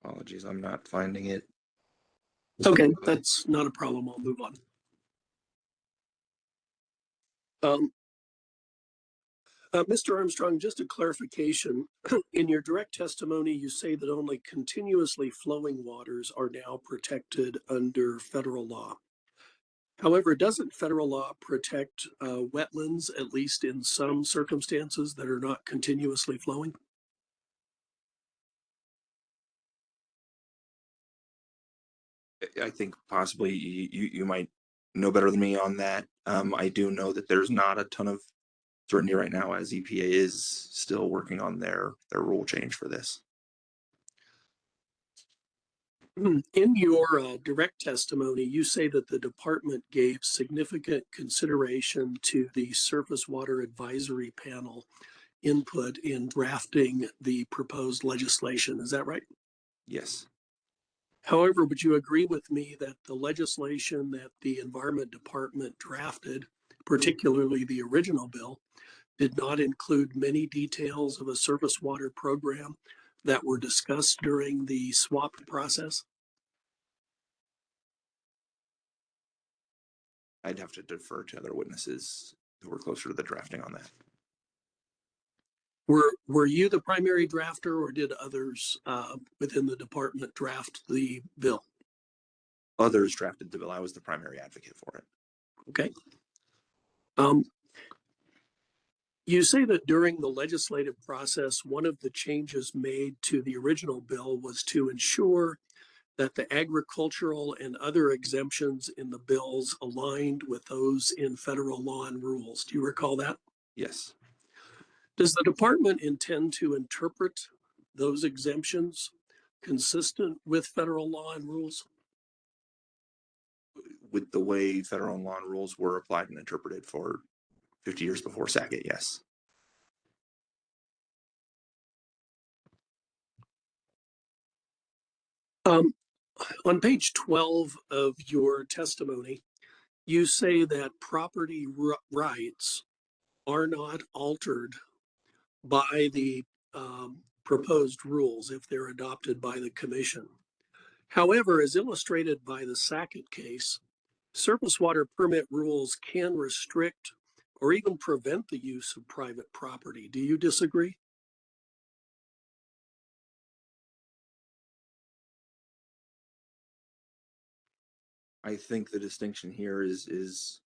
Apologies, I'm not finding it. Okay, that's not a problem. I'll move on. Mr. Armstrong, just a clarification. In your direct testimony, you say that only continuously flowing waters are now protected under federal law. However, doesn't federal law protect wetlands, at least in some circumstances that are not continuously flowing? I think possibly you might know better than me on that. I do know that there's not a ton of certainty right now as EPA is still working on their rule change for this. In your direct testimony, you say that the department gave significant consideration to the Surface Water Advisory Panel input in drafting the proposed legislation. Is that right? Yes. However, would you agree with me that the legislation that the Environment Department drafted, particularly the original bill, did not include many details of a surface water program that were discussed during the SWAP process? I'd have to defer to other witnesses who were closer to the drafting on that. Were you the primary drafter, or did others within the department draft the bill? Others drafted the bill. I was the primary advocate for it. Okay. You say that during the legislative process, one of the changes made to the original bill was to ensure that the agricultural and other exemptions in the bills aligned with those in federal law and rules. Do you recall that? Yes. Does the department intend to interpret those exemptions consistent with federal law and rules? With the way federal law and rules were applied and interpreted for 50 years before Sackett, yes. On page 12 of your testimony, you say that property rights are not altered by the proposed rules if they're adopted by the commission. However, as illustrated by the Sackett case, surface water permit rules can restrict or even prevent the use of private property. Do you disagree? I think the distinction here is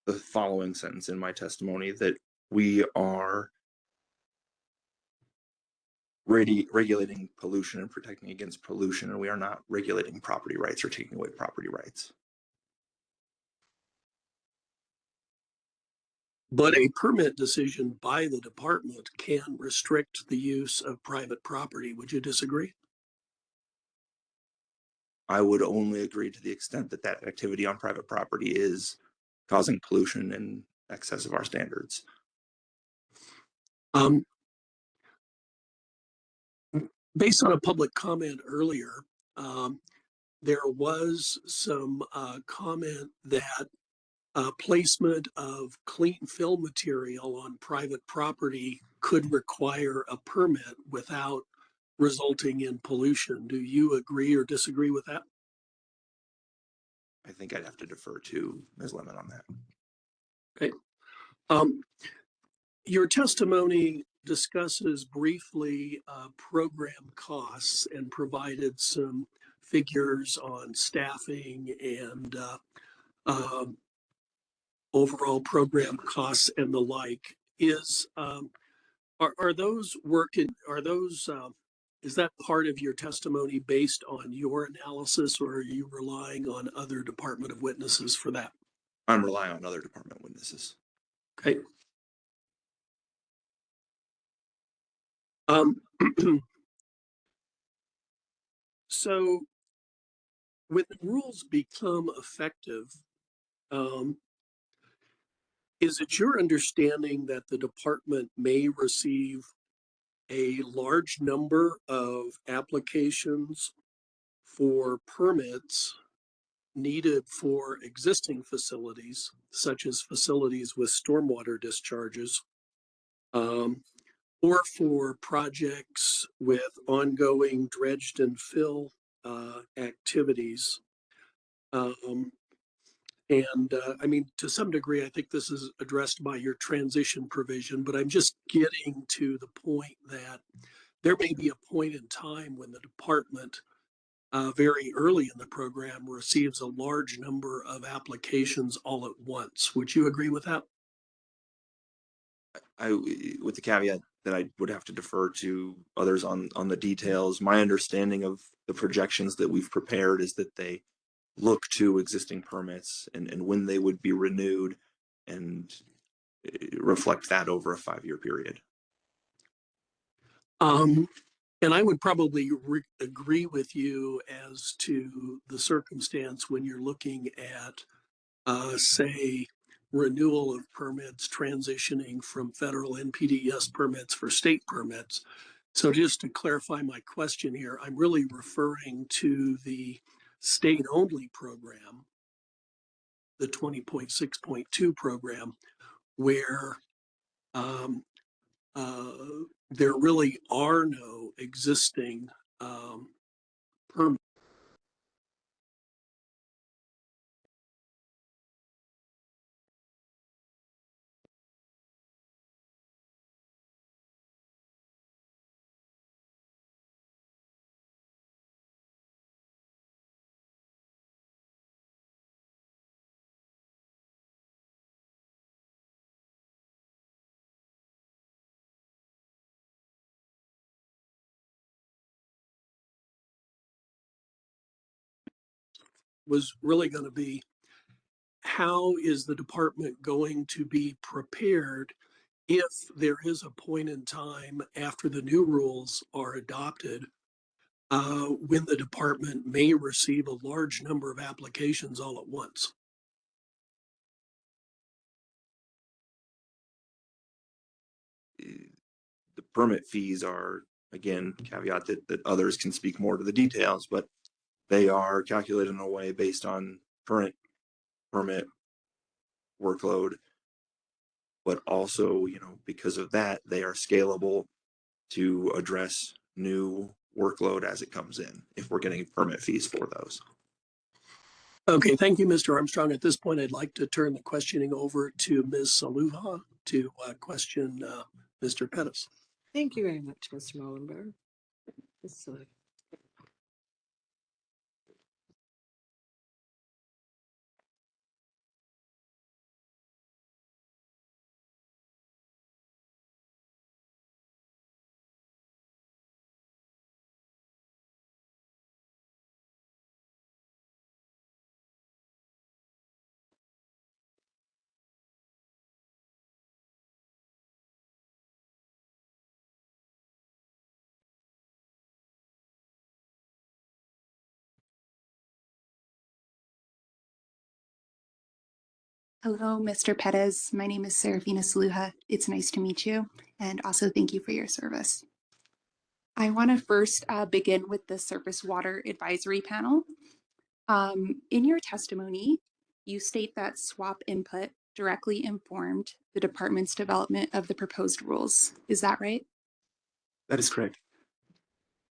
the following sentence in my testimony, that we are regulating pollution and protecting against pollution, and we are not regulating property rights or taking away property rights. But a permit decision by the department can restrict the use of private property. Would you disagree? I would only agree to the extent that that activity on private property is causing pollution in excess of our standards. Based on a public comment earlier, there was some comment that placement of clean fill material on private property could require a permit without resulting in pollution. Do you agree or disagree with that? I think I'd have to defer to Ms. Lemon on that. Okay. Your testimony discusses briefly program costs and provided some figures on staffing and overall program costs and the like. Are those is that part of your testimony based on your analysis, or are you relying on other Department of Witnesses for that? I'm relying on other department witnesses. Okay. So when the rules become effective, is it your understanding that the department may receive a large number of applications for permits needed for existing facilities, such as facilities with stormwater discharges, or for projects with ongoing dredged and fill activities? I mean, to some degree, I think this is addressed by your transition provision, but I'm just getting to the point that there may be a point in time when the department very early in the program receives a large number of applications all at once. Would you agree with that? With the caveat that I would have to defer to others on the details. My understanding of the projections that we've prepared is that they look to existing permits and when they would be renewed and reflect that over a 5-year period. And I would probably agree with you as to the circumstance when you're looking at, say, renewal of permits transitioning from federal NPDES permits for state permits. So just to clarify my question here, I'm really referring to the state-only program, the 20.6.2 program, where there really are no existing permits. was really going to be, how is the department going to be prepared if there is a point in time after the new rules are adopted, when the department may receive a large number of applications all at once? The permit fees are, again, caveat that others can speak more to the details, but they are calculated in a way based on current permit workload. But also, because of that, they are scalable to address new workload as it comes in, if we're getting permit fees for those. Okay, thank you, Mr. Armstrong. At this point, I'd like to turn the questioning over to Ms. Saluha to question Mr. Pettis. Thank you very much, Mr. Mullenberg. Hello, Mr. Pettis. My name is Serafina Saluha. It's nice to meet you, and also thank you for your service. I want to first begin with the Surface Water Advisory Panel. In your testimony, you state that SWAP input directly informed the department's development of the proposed rules. Is that right? That is correct.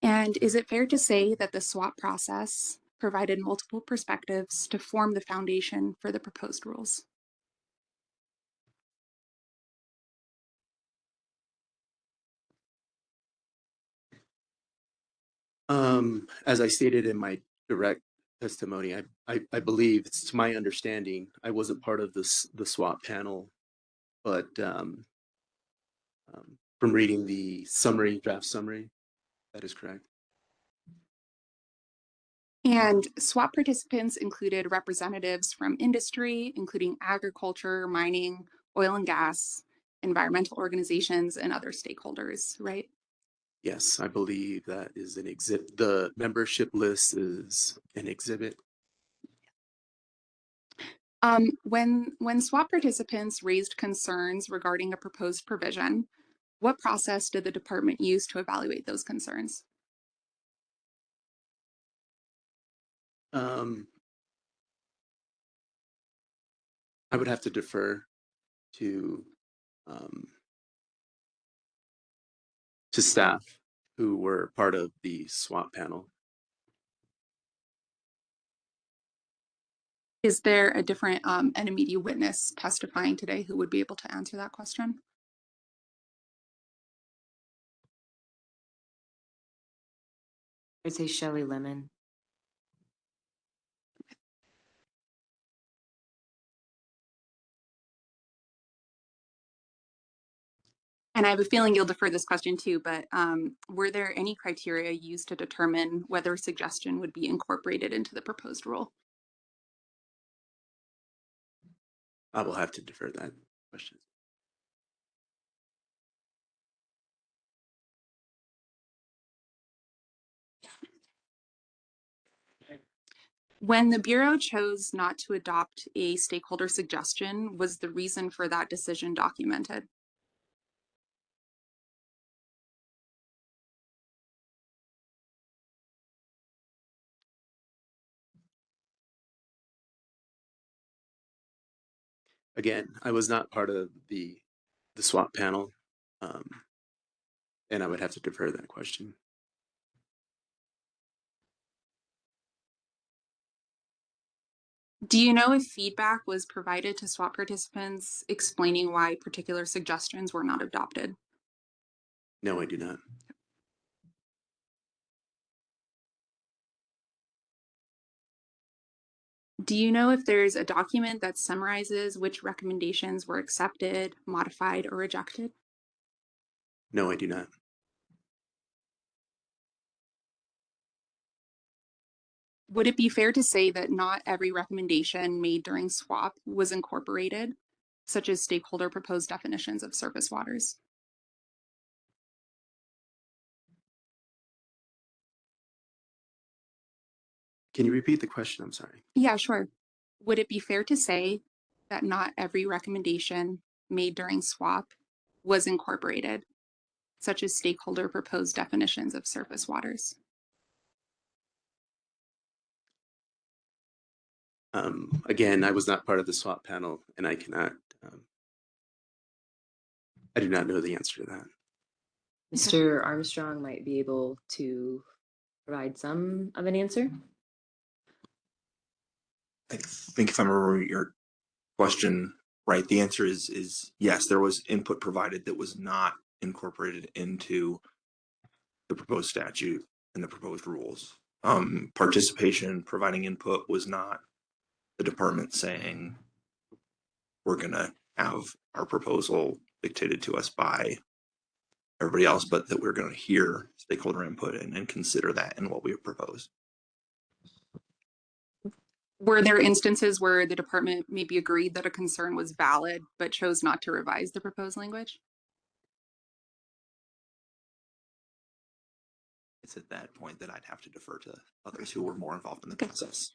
And is it fair to say that the SWAP process provided multiple perspectives to form the foundation for the proposed rules? As I stated in my direct testimony, I believe, it's to my understanding, I wasn't part of the SWAP panel, but from reading the draft summary, that is correct. And SWAP participants included representatives from industry, including agriculture, mining, oil and gas, environmental organizations, and other stakeholders, right? Yes, I believe that is an exhibit. The membership list is an exhibit. When SWAP participants raised concerns regarding a proposed provision, what process did the department use to evaluate those concerns? I would have to defer to staff who were part of the SWAP panel. Is there a different NMAC witness testifying today who would be able to answer that question? I'd say Shelley Lemon. And I have a feeling you'll defer this question too, but were there any criteria used to determine whether a suggestion would be incorporated into the proposed rule? I will have to defer that question. When the Bureau chose not to adopt a stakeholder suggestion, was the reason for that decision documented? Again, I was not part of the SWAP panel, and I would have to defer that question. Do you know if feedback was provided to SWAP participants explaining why particular suggestions were not adopted? No, I do not. Do you know if there's a document that summarizes which recommendations were accepted, modified, or rejected? No, I do not. Would it be fair to say that not every recommendation made during SWAP was incorporated, such as stakeholder proposed definitions of surface waters? Can you repeat the question? I'm sorry. Yeah, sure. Would it be fair to say that not every recommendation made during SWAP was incorporated, such as stakeholder proposed definitions of surface waters? Again, I was not part of the SWAP panel, and I cannot, I do not know the answer to that. Mr. Armstrong might be able to provide some of an answer. I think if I remember your question right, the answer is yes, there was input provided that was not incorporated into the proposed statute and the proposed rules. Participation, providing input was not the department saying we're gonna have our proposal dictated to us by everybody else, but that we're gonna hear stakeholder input and consider that in what we propose. Were there instances where the department maybe agreed that a concern was valid, but chose not to revise the proposed language? It's at that point that I'd have to defer to others who were more involved in the process.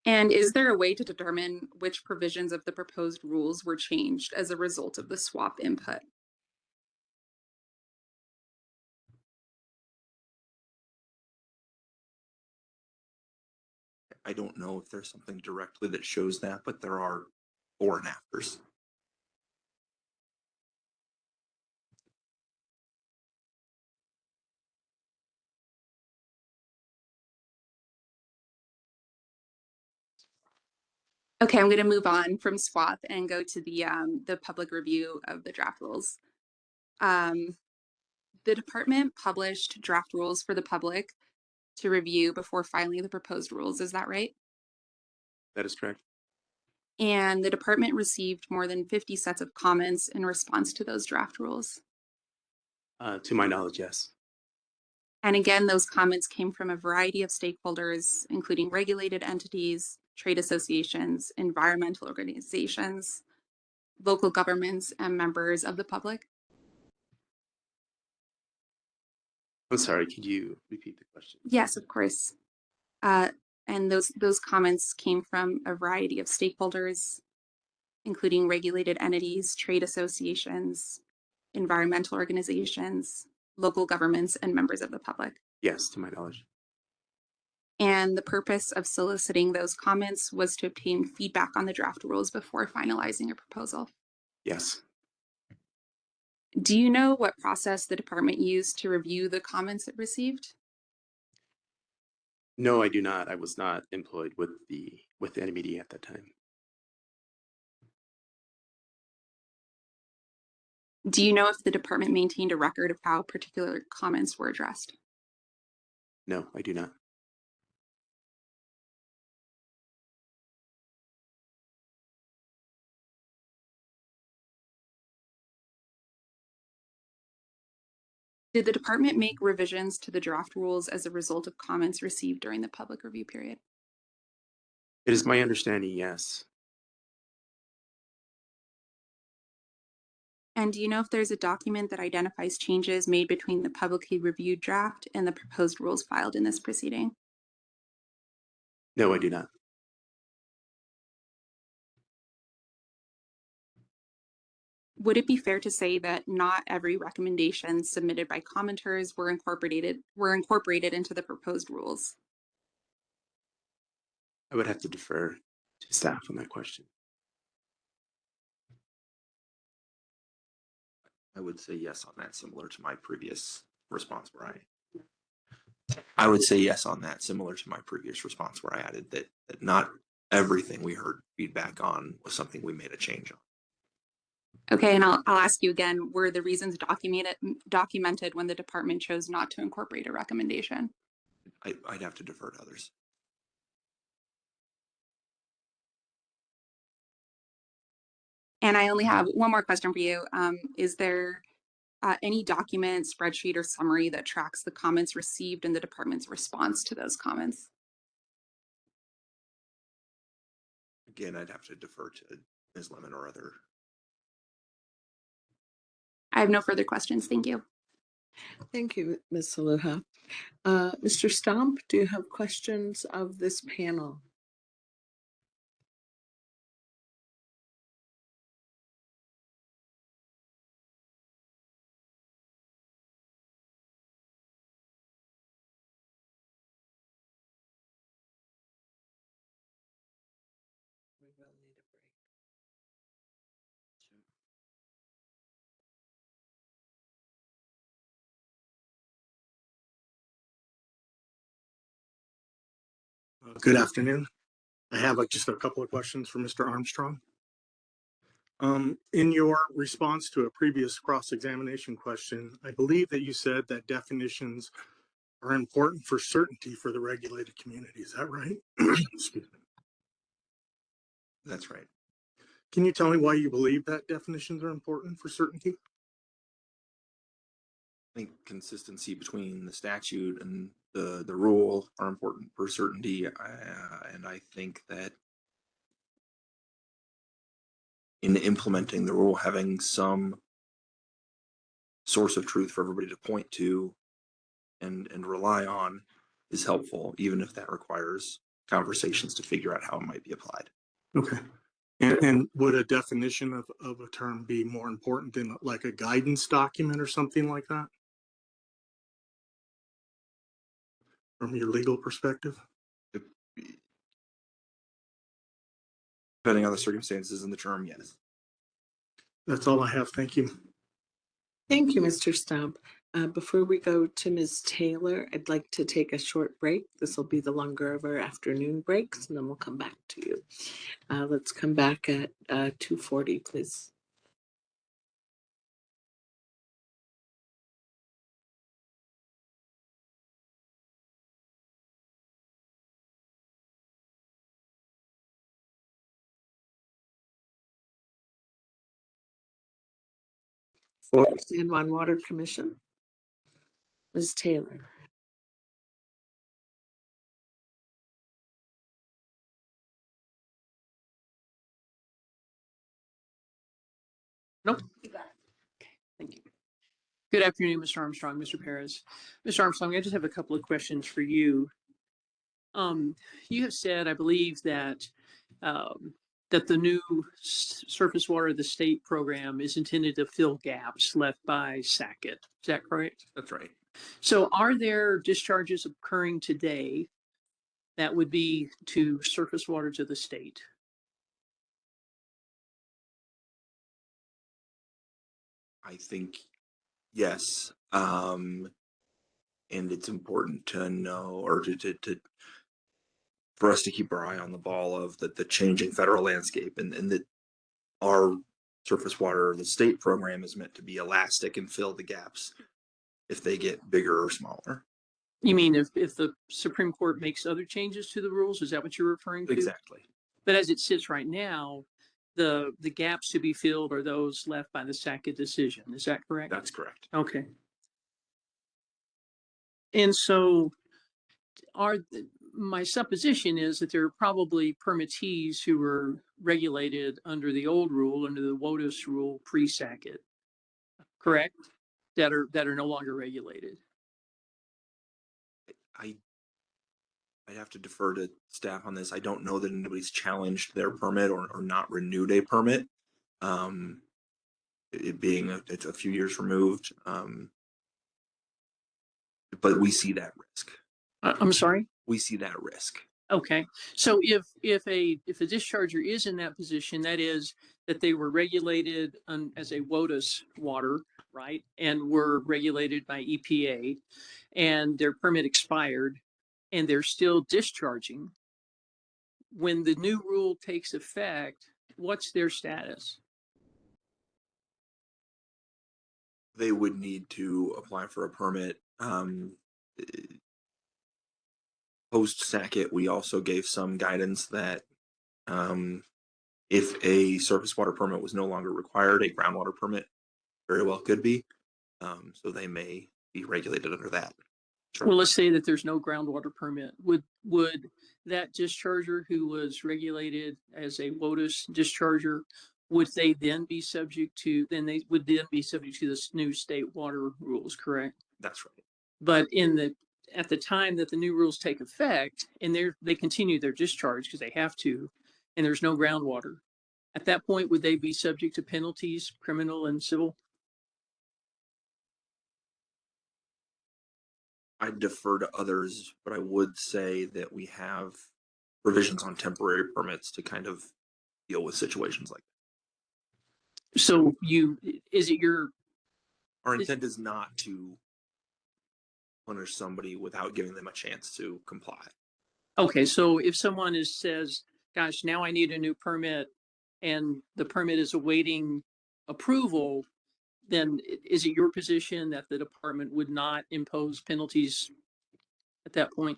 And is there a way to determine which provisions of the proposed rules were changed as a result of the SWAP input? I don't know if there's something directly that shows that, but there are before and afters. Okay, I'm going to move on from SWAP and go to the public review of the draft rules. The department published draft rules for the public to review before filing the proposed rules. Is that right? That is correct. And the department received more than 50 sets of comments in response to those draft rules. To my knowledge, yes. And again, those comments came from a variety of stakeholders, including regulated entities, trade associations, environmental organizations, local governments, and members of the public. I'm sorry, could you repeat the question? Yes, of course. And those comments came from a variety of stakeholders, including regulated entities, trade associations, environmental organizations, local governments, and members of the public. Yes, to my knowledge. And the purpose of soliciting those comments was to obtain feedback on the draft rules before finalizing a proposal. Yes. Do you know what process the department used to review the comments it received? No, I do not. I was not employed with NMAC at that time. Do you know if the department maintained a record of how particular comments were addressed? No, I do not. Did the department make revisions to the draft rules as a result of comments received during the public review period? It is my understanding, yes. And do you know if there's a document that identifies changes made between the publicly reviewed draft and the proposed rules filed in this proceeding? No, I do not. Would it be fair to say that not every recommendation submitted by commenters were incorporated into the proposed rules? I would have to defer to staff on that question. I would say yes on that, similar to my previous response where I would say yes on that, similar to my previous response where I added that not everything we heard feedback on was something we made a change on. Okay, and I'll ask you again, were the reasons documented when the department chose not to incorporate a recommendation? I'd have to defer to others. And I only have one more question for you. Is there any document, spreadsheet, or summary that tracks the comments received and the department's response to those comments. Again, I'd have to defer to Ms. Lemon or other. I have no further questions. Thank you. Thank you, Ms. Saluha. Mr. Stomp, do you have questions of this panel? We will need a break. Good afternoon. I have just a couple of questions for Mr. Armstrong. In your response to a previous cross-examination question, I believe that you said that definitions are important for certainty for the regulated community. Is that right? Excuse me. That's right. Can you tell me why you believe that definitions are important for certainty? I think consistency between the statute and the rule are important for certainty, and I think that in implementing the rule, having some source of truth for everybody to point to and rely on is helpful, even if that requires conversations to figure out how it might be applied. Okay. And would a definition of a term be more important than like a guidance document or something like that? From your legal perspective? Depending on the circumstances and the term, yes. That's all I have. Thank you. Thank you, Mr. Stomp. Before we go to Ms. Taylor, I'd like to take a short break. This will be the longer of our afternoon breaks, and then we'll come back to you. Let's come back at 2:40, please. For San Juan Water Commission, Ms. Taylor. Nope. Thank you. Good afternoon, Mr. Armstrong, Mr. Perez. Mr. Armstrong, I just have a couple of questions for you. You have said, I believe, that that the new surface water of the state program is intended to fill gaps left by SACIT. Is that correct? That's right. So are there discharges occurring today that would be to surface waters of the state? I think yes. And it's important to know, or to for us to keep our eye on the ball of the changing federal landscape, and that our surface water, the state program, is meant to be elastic and fill the gaps if they get bigger or smaller. You mean if the Supreme Court makes other changes to the rules? Is that what you're referring to? Exactly. But as it sits right now, the gaps to be filled are those left by the SACIT decision. Is that correct? That's correct. Okay. And so my supposition is that there are probably permittees who were regulated under the old rule, under the WOTUS rule pre-SACIT, correct? That are no longer regulated. I'd have to defer to staff on this. I don't know that anybody's challenged their permit or not renewed a permit. It being it's a few years removed, but we see that risk. I'm sorry? We see that risk. Okay. So if a discharger is in that position, that is that they were regulated as a WOTUS water, right, and were regulated by EPA, and their permit expired, and they're still discharging, when the new rule takes effect, what's their status? They would need to apply for a permit. Post SACIT, we also gave some guidance that if a surface water permit was no longer required, a groundwater permit very well could be. So they may be regulated under that. Well, let's say that there's no groundwater permit. Would that discharger who was regulated as a WOTUS discharger, would they then be subject to, this new state water rules, correct? That's right. But at the time that the new rules take effect and they continue their discharge because they have to, and there's no groundwater, at that point, would they be subject to penalties, criminal and civil? I defer to others, but I would say that we have provisions on temporary permits to kind of deal with situations like that. So our intent is not to punish somebody without giving them a chance to comply. Okay, so if someone says, gosh, now I need a new permit and the permit is awaiting approval, then is it your position that the department would not impose penalties at that point?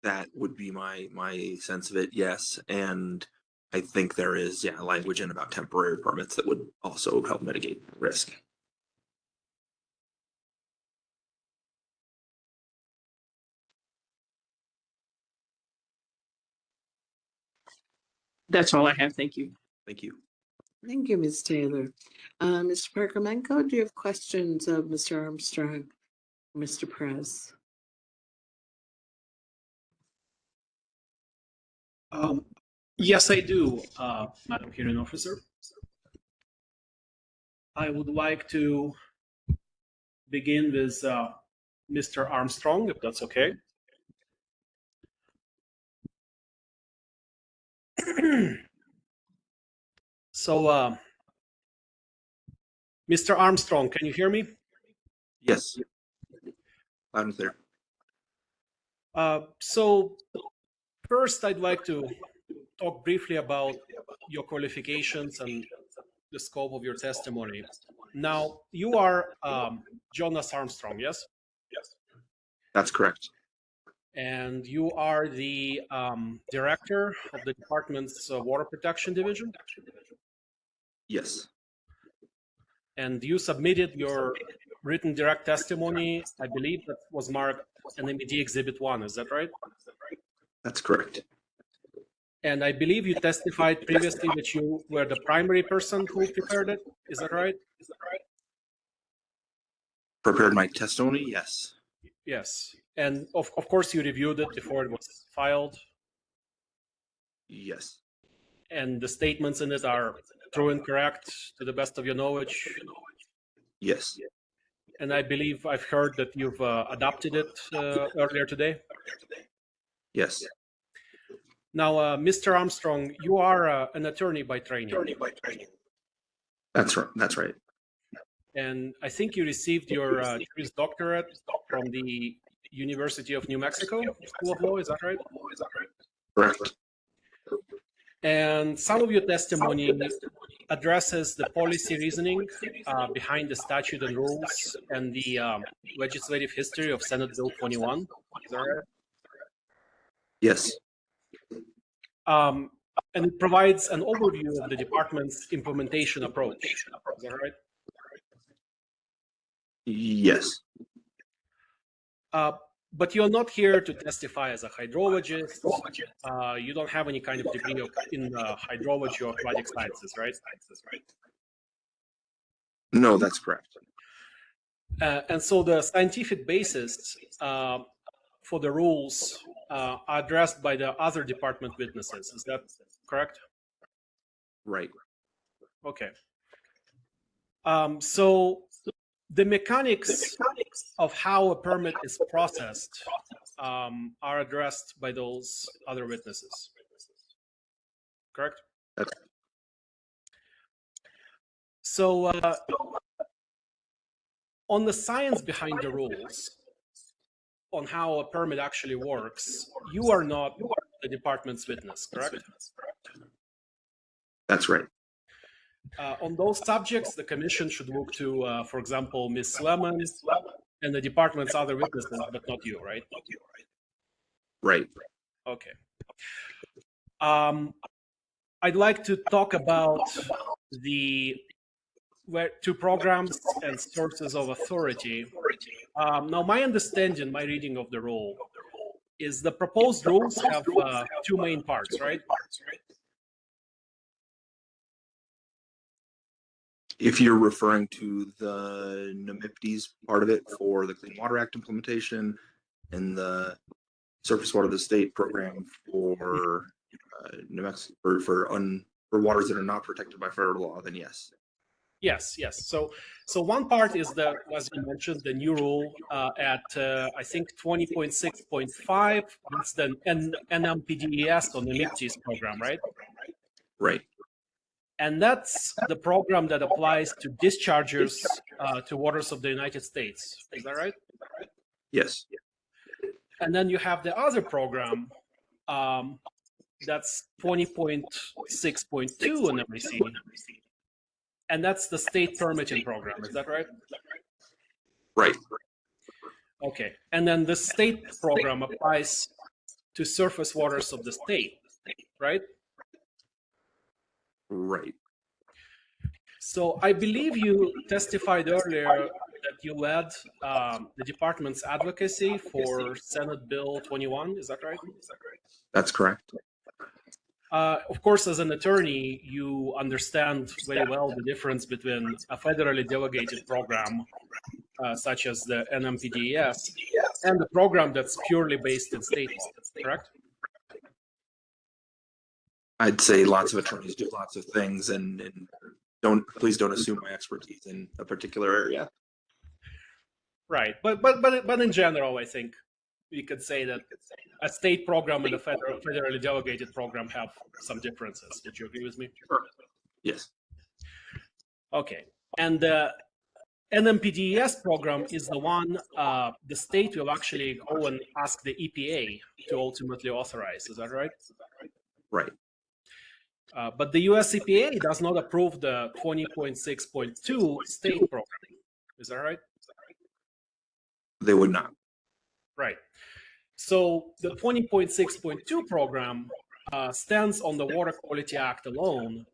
That would be my sense of it, yes. And I think there is, language in about temporary permits that would also help mitigate risk. That's all I have. Thank you. Thank you. Thank you, Ms. Taylor. Mr. Parkamenko, do you have questions of Mr. Armstrong, Mr. Perez? Yes, I do, Madam Hearing Officer. I would like to begin with Mr. Armstrong, if that's okay. So, Mr. Armstrong, can you hear me? Yes. Loud and clear. So first, I'd like to talk briefly about your qualifications and the scope of your testimony. Now, you are Jonas Armstrong, yes? Yes. That's correct. And you are the director of the department's Water Protection Division? Yes. And you submitted your written direct testimony, I believe that was marked NMAC Exhibit 1, is that right? That's correct. And I believe you testified previously that you were the primary person who prepared it, is that right? Prepared my testimony, yes. Yes. And of course you reviewed it before it was filed? Yes. And the statements in it are true and correct to the best of your knowledge? Yes. And I believe I've heard that you've adopted it earlier today? Yes. Now, Mr. Armstrong, you are an attorney by training. That's right. That's right. And I think you received your Juris Doctorate from the University of New Mexico School of Law, is that right? Correct. And some of your testimony addresses the policy reasoning behind the statute and rules and the legislative history of Senate Bill 21. Is that right? Yes. And it provides an overview of the department's implementation approach. Is that right? Yes. But you're not here to testify as a hydrologist. You don't have any kind of degree in hydrology or aquatic sciences, right? No, that's correct. And so the scientific basis for the rules are addressed by the other department witnesses. Is that correct? Right. Okay. So the mechanics of how a permit is processed are addressed by those other witnesses. Correct? That's so on the science behind the rules, on how a permit actually works, you are not the department's witness, correct? That's right. On those subjects, the commission should look to, for example, Ms. Lemon and the department's other witnesses, but not you, right? Right. Okay. I'd like to talk about the two programs and sources of authority. Now, my understanding, my reading of the rule is the proposed rules have two main parts, right? If you're referring to the NMIPD's part of it for the Clean Water Act implementation and the surface water of the state program for New Mexico, or for waters that are not protected by federal law, then yes. Yes, yes. So one part is the, as you mentioned, the new rule at I think 20.6.5. That's the NMPDES on the NMIPD's program, right? Right. And that's the program that applies to dischargers to waters of the United States. Is that right? Yes. And then you have the other program that's 20.6.2 on NMAC. And that's the state permitting program. Is that right? Right. Okay. And then the state program applies to surface waters of the state, right? Right. So I believe you testified earlier that you led the department's advocacy for Senate Bill 21. Is that right? That's correct. Of course, as an attorney, you understand very well the difference between a federally delegated program, such as the NMPDES, and the program that's purely based in state law, correct? I'd say lots of attorneys do lots of things, and please don't assume my expertise in a particular area. Right, but in general, I think we could say that a state program and a federally delegated program have some differences. Would you agree with me? Sure. Yes. Okay, and the NMPDES program is the one the state will actually go and ask the EPA to ultimately authorize. Is that right? Right. But the US EPA does not approve the 20.6.2 state program. Is that right? They would not. Right. So the 20.6.2 program stands on the Water Quality Act alone,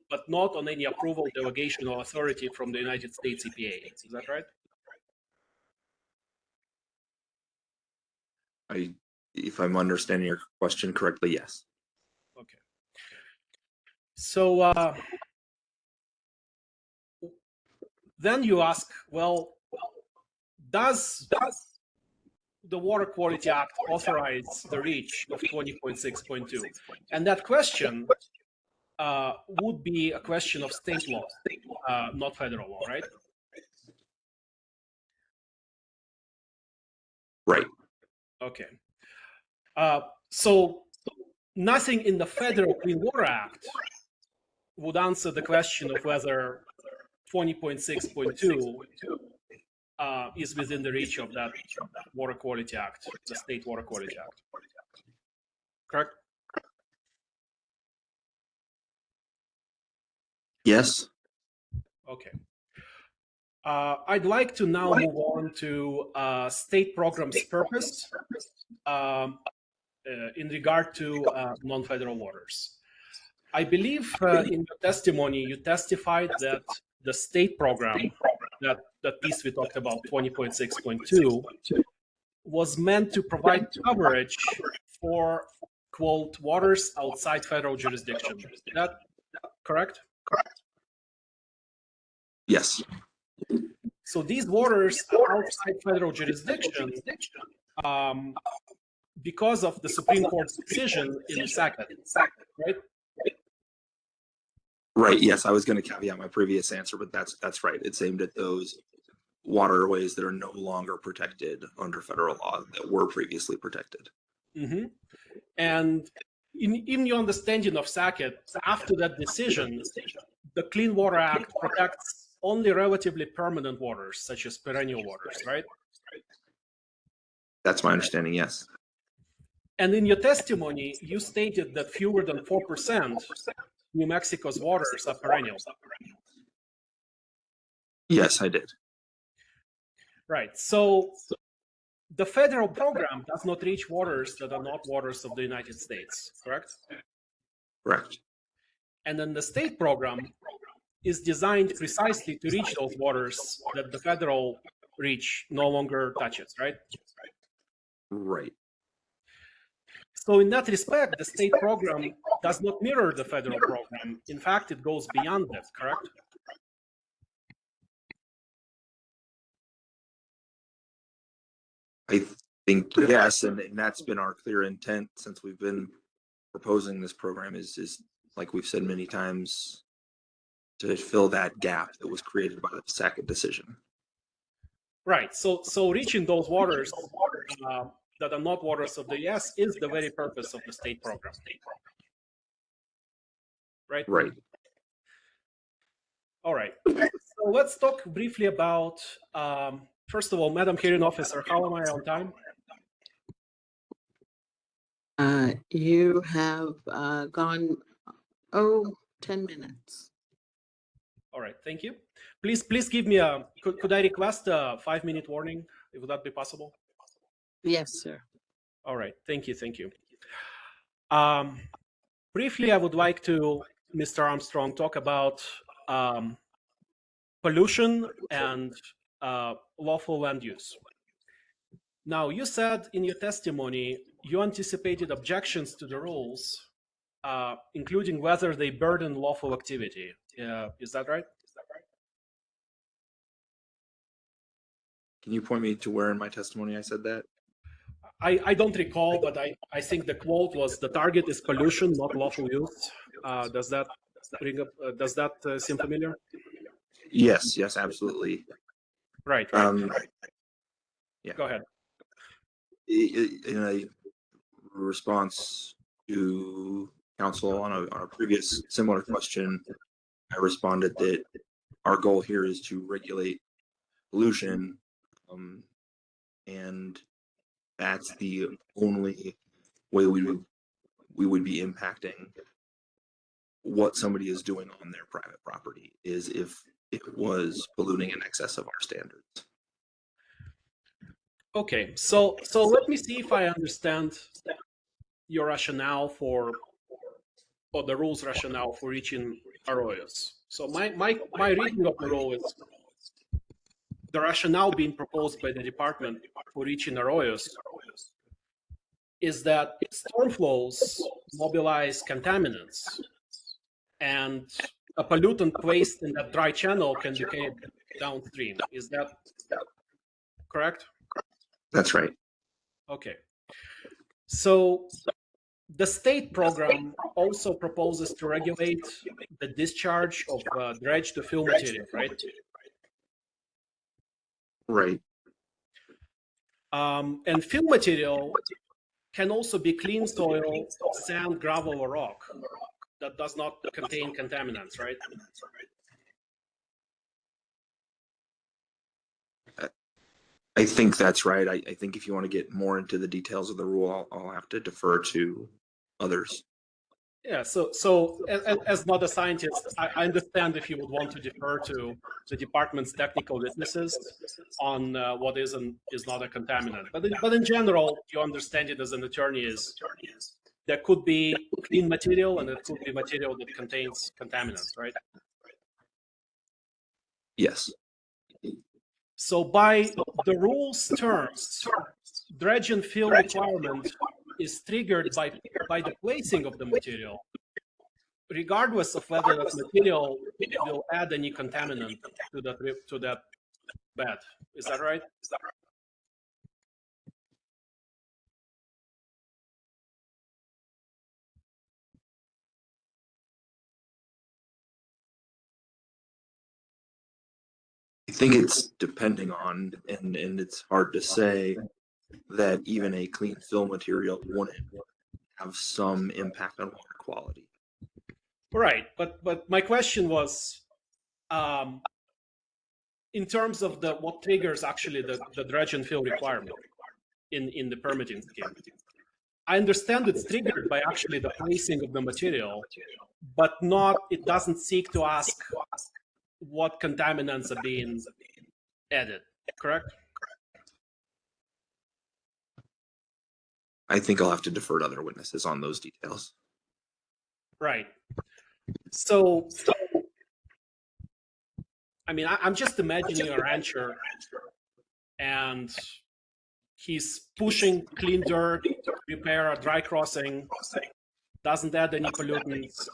but not on any approval, delegation, or authority from the United States EPA. Is that right? If I'm understanding your question correctly, yes. Okay. So then you ask, well, does the Water Quality Act authorize the reach of 20.6.2? And that question would be a question of state law, not federal law, right? Right. Okay. So nothing in the Federal Clean Water Act would answer the question of whether 20.6.2 is within the reach of that Water Quality Act, the State Water Quality Act. Correct? Yes. Okay. I'd like to now move on to state program's purpose in regard to non-federal waters. I believe in your testimony, you testified that the state program, that piece we talked about, 20.6.2, was meant to provide coverage for, quote, waters outside federal jurisdiction. Is that correct? Yes. So these waters are outside federal jurisdiction because of the Supreme Court's decision in Sackett, right? Right. Yes, I was going to caveat my previous answer, but that's right. It's aimed at those waterways that are no longer protected under federal law that were previously protected. Mm-hmm. And in your understanding of Sackett, after that decision, the Clean Water Act protects only relatively permanent waters, such as perennial waters, right? That's my understanding, yes. And in your testimony, you stated that fewer than 4% New Mexico's waters are perennial. Yes, I did. Right. So the federal program does not reach waters that are not waters of the United States, correct? Correct. And then the state program is designed precisely to reach those waters that the federal reach no longer touches, right? Right. So in that respect, the state program does not mirror the federal program. In fact, it goes beyond that, correct? I think yes, and that's been our clear intent since we've been proposing this program is like we've said many times, to fill that gap that was created by the second decision. Right. So reaching those waters that are not waters of the US is the very purpose of the state program. Right? Right. All right. So let's talk briefly about, first of all, Madam Hearing Officer, how am I on time? You have gone 10 minutes. All right, thank you. Please give me a, could I request a 5-minute warning? Would that be possible? Yes, sir. All right, thank you. Briefly, I would like to, Mr. Armstrong, talk about pollution and lawful land use. Now, you said in your testimony, you anticipated objections to the rules, including whether they burden lawful activity. Is that right? Can you point me to where in my testimony I said that? I don't recall, but I think the quote was, "The target is pollution, not lawful use." Does that bring up? Does that seem familiar? Yes, absolutely. Right. Yeah. Go ahead. In a response to council on a previous similar question, I responded that our goal here is to regulate pollution, and that's the only way we would be impacting what somebody is doing on their private property, is if it was polluting in excess of our standards. Okay, so let me see if I understand your rationale or the rules rationale for reaching arroyos. So my reading of the rule is the rationale being proposed by the department for reaching arroyos is that storm flows mobilize contaminants, and a pollutant placed in that dry channel can be carried downstream. Is that correct? That's right. Okay. So the state program also proposes to regulate the discharge of dredge to fill material, right? Right. And fill material can also be clean soil, sand, gravel, or rock that does not contain contaminants, right? I think that's right. I think if you want to get more into the details of the rule, I'll have to defer to others. Yeah, so as not a scientist, I understand if you would want to defer to the department's technical witnesses on what is and is not a contaminant. But in general, you understand it as an attorney is there could be clean material and there could be material that contains contaminants, right? Yes. So by the rule's terms, dredge and fill requirement is triggered by the placing of the material, regardless of whether that material will add any contaminant to that bed. Is that right? I think it's depending on, and it's hard to say that even a clean fill material wouldn't have some impact on water quality. Right, but my question was, in terms of what triggers actually the dredge and fill requirement in the permitting scheme. I understand it's triggered by actually the placing of the material, but it doesn't seek to ask what contaminants are being added, correct? I think I'll have to defer to other witnesses on those details. Right. So I mean, I'm just imagining a rancher and he's pushing clean dirt to repair a dry crossing, doesn't add any pollutants.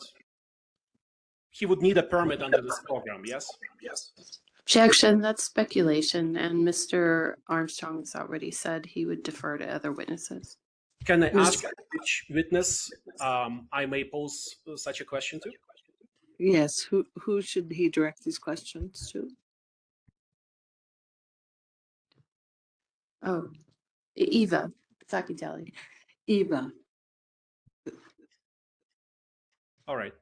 He would need a permit under this program, yes? Objection, that's speculation, and Mr. Armstrong has already said he would defer to other witnesses. Can I ask which witness I may pose such a question to? Yes, who should he direct these questions to? Oh, Eva Sakitelli. Eva. All right.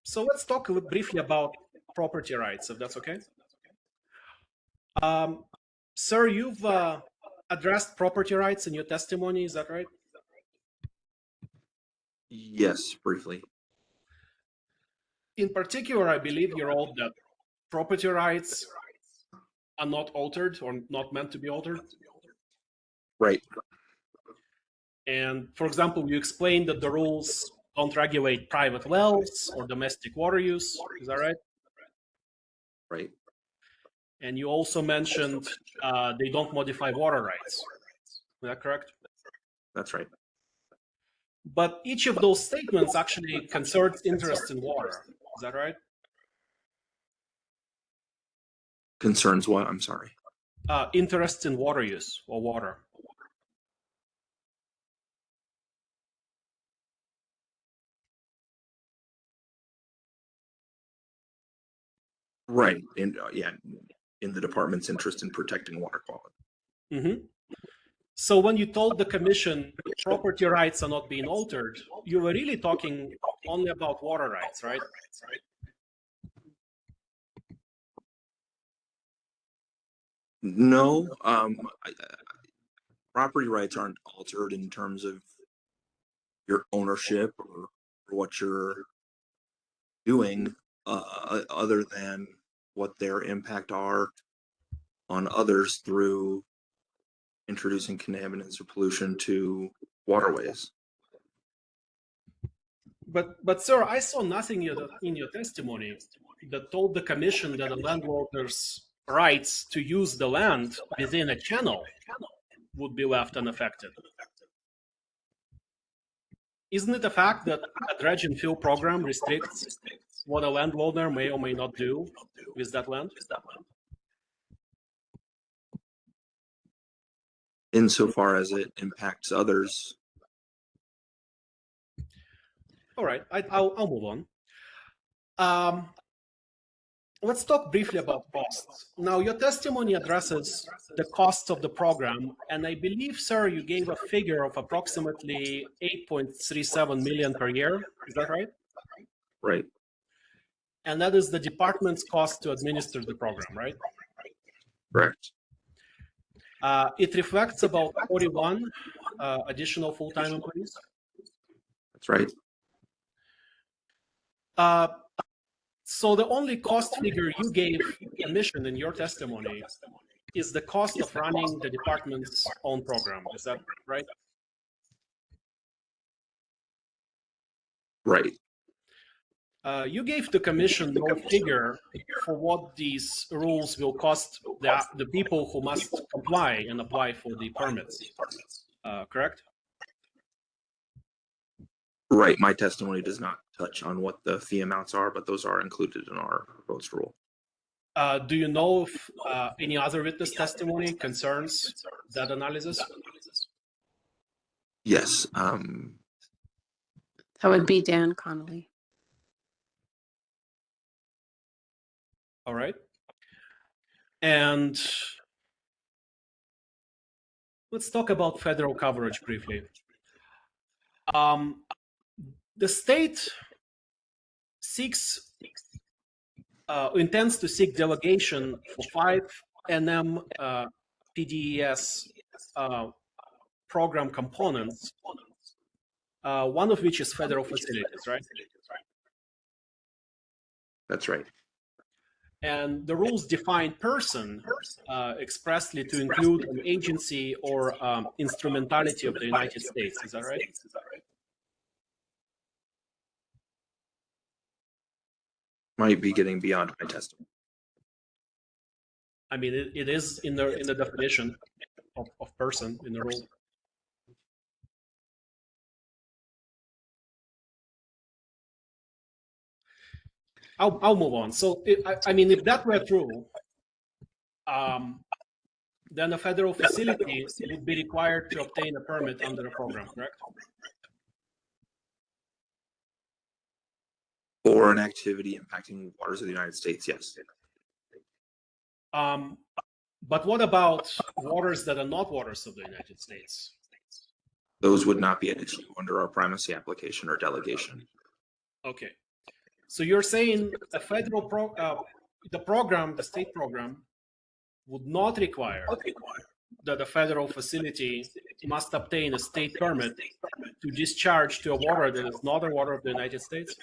So let's talk briefly about property rights, if that's okay. Sir, you've addressed property rights in your testimony, is that right? Yes, briefly. In particular, I believe you wrote that property rights are not altered or not meant to be altered. Right. And for example, you explained that the rules don't regulate private wells or domestic water use. Is that right? Right. And you also mentioned they don't modify water rights. Is that correct? That's right. But each of those statements actually concerns interest in water. Is that right? Concerns what? I'm sorry. Interest in water use or water. Right. And yeah, in the department's interest in protecting water quality. Mm-hmm. So when you told the commission property rights are not being altered, you were really talking only about water rights, right? No, property rights aren't altered in terms of your ownership or what you're doing, other than what their impact are on others through introducing contaminants or pollution to waterways. But sir, I saw nothing in your testimony that told the commission that a landowner's rights to use the land within a channel would be left unaffected. Isn't it a fact that a dredge and fill program restricts what a landowner may or may not do with that land? Insofar as it impacts others. All right, I'll move on. Let's talk briefly about costs. Now, your testimony addresses the costs of the program, and I believe, sir, you gave a figure of approximately 8.37 million per year. Is that right? Right. And that is the department's cost to administer the program, right? Correct. It reflects about 41 additional full-time employees. That's right. So the only cost figure you gave commission in your testimony is the cost of running the department's own program. Is that right? Right. You gave the commission no figure for what these rules will cost the people who must comply and apply for the permits, correct? Right. My testimony does not touch on what the fee amounts are, but those are included in our proposed rule. Do you know if any other witness testimony concerns that analysis? Yes. That would be Dan Connolly. All right. And let's talk about federal coverage briefly. The state intends to seek delegation for 5 PDES program components, one of which is federal facilities, right? That's right. And the rules define person expressly to include an agency or instrumentality of the United States. Is that right? Might be getting beyond my testimony. I mean, it is in the definition of person in the rule. I'll move on. So I mean, if that were true, then a federal facility would be required to obtain a permit under the program, correct? Or an activity impacting waters of the United States, yes. But what about waters that are not waters of the United States? Those would not be an issue under our primacy application or delegation. Okay. So you're saying a federal the state program would not require that a federal facility must obtain a state permit to discharge to a water that is not a water of the United States?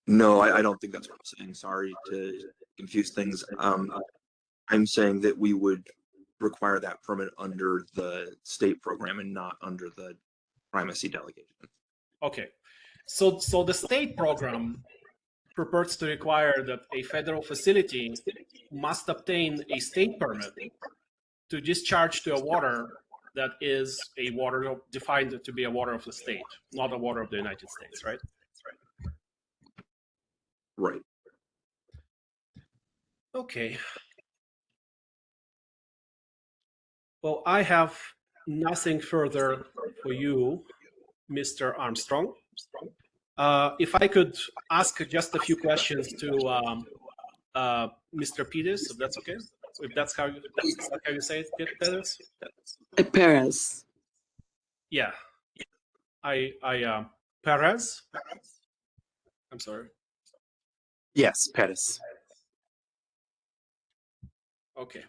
No, I don't think that's what I'm saying. Sorry to confuse things. I'm saying that we would require that permit under the state program and not under the primacy delegation. Okay. So the state program purports to require that a federal facility must obtain a state permit to discharge to a water that is a water defined to be a water of the state, not a water of the United States, right? Right. Okay. Well, I have nothing further for you, Mr. Armstrong. If I could ask just a few questions to Mr. Peters, if that's okay? If that's how you say it, Peters? Perez. Yeah. Perez? I'm sorry. Yes, Pettis. Okay.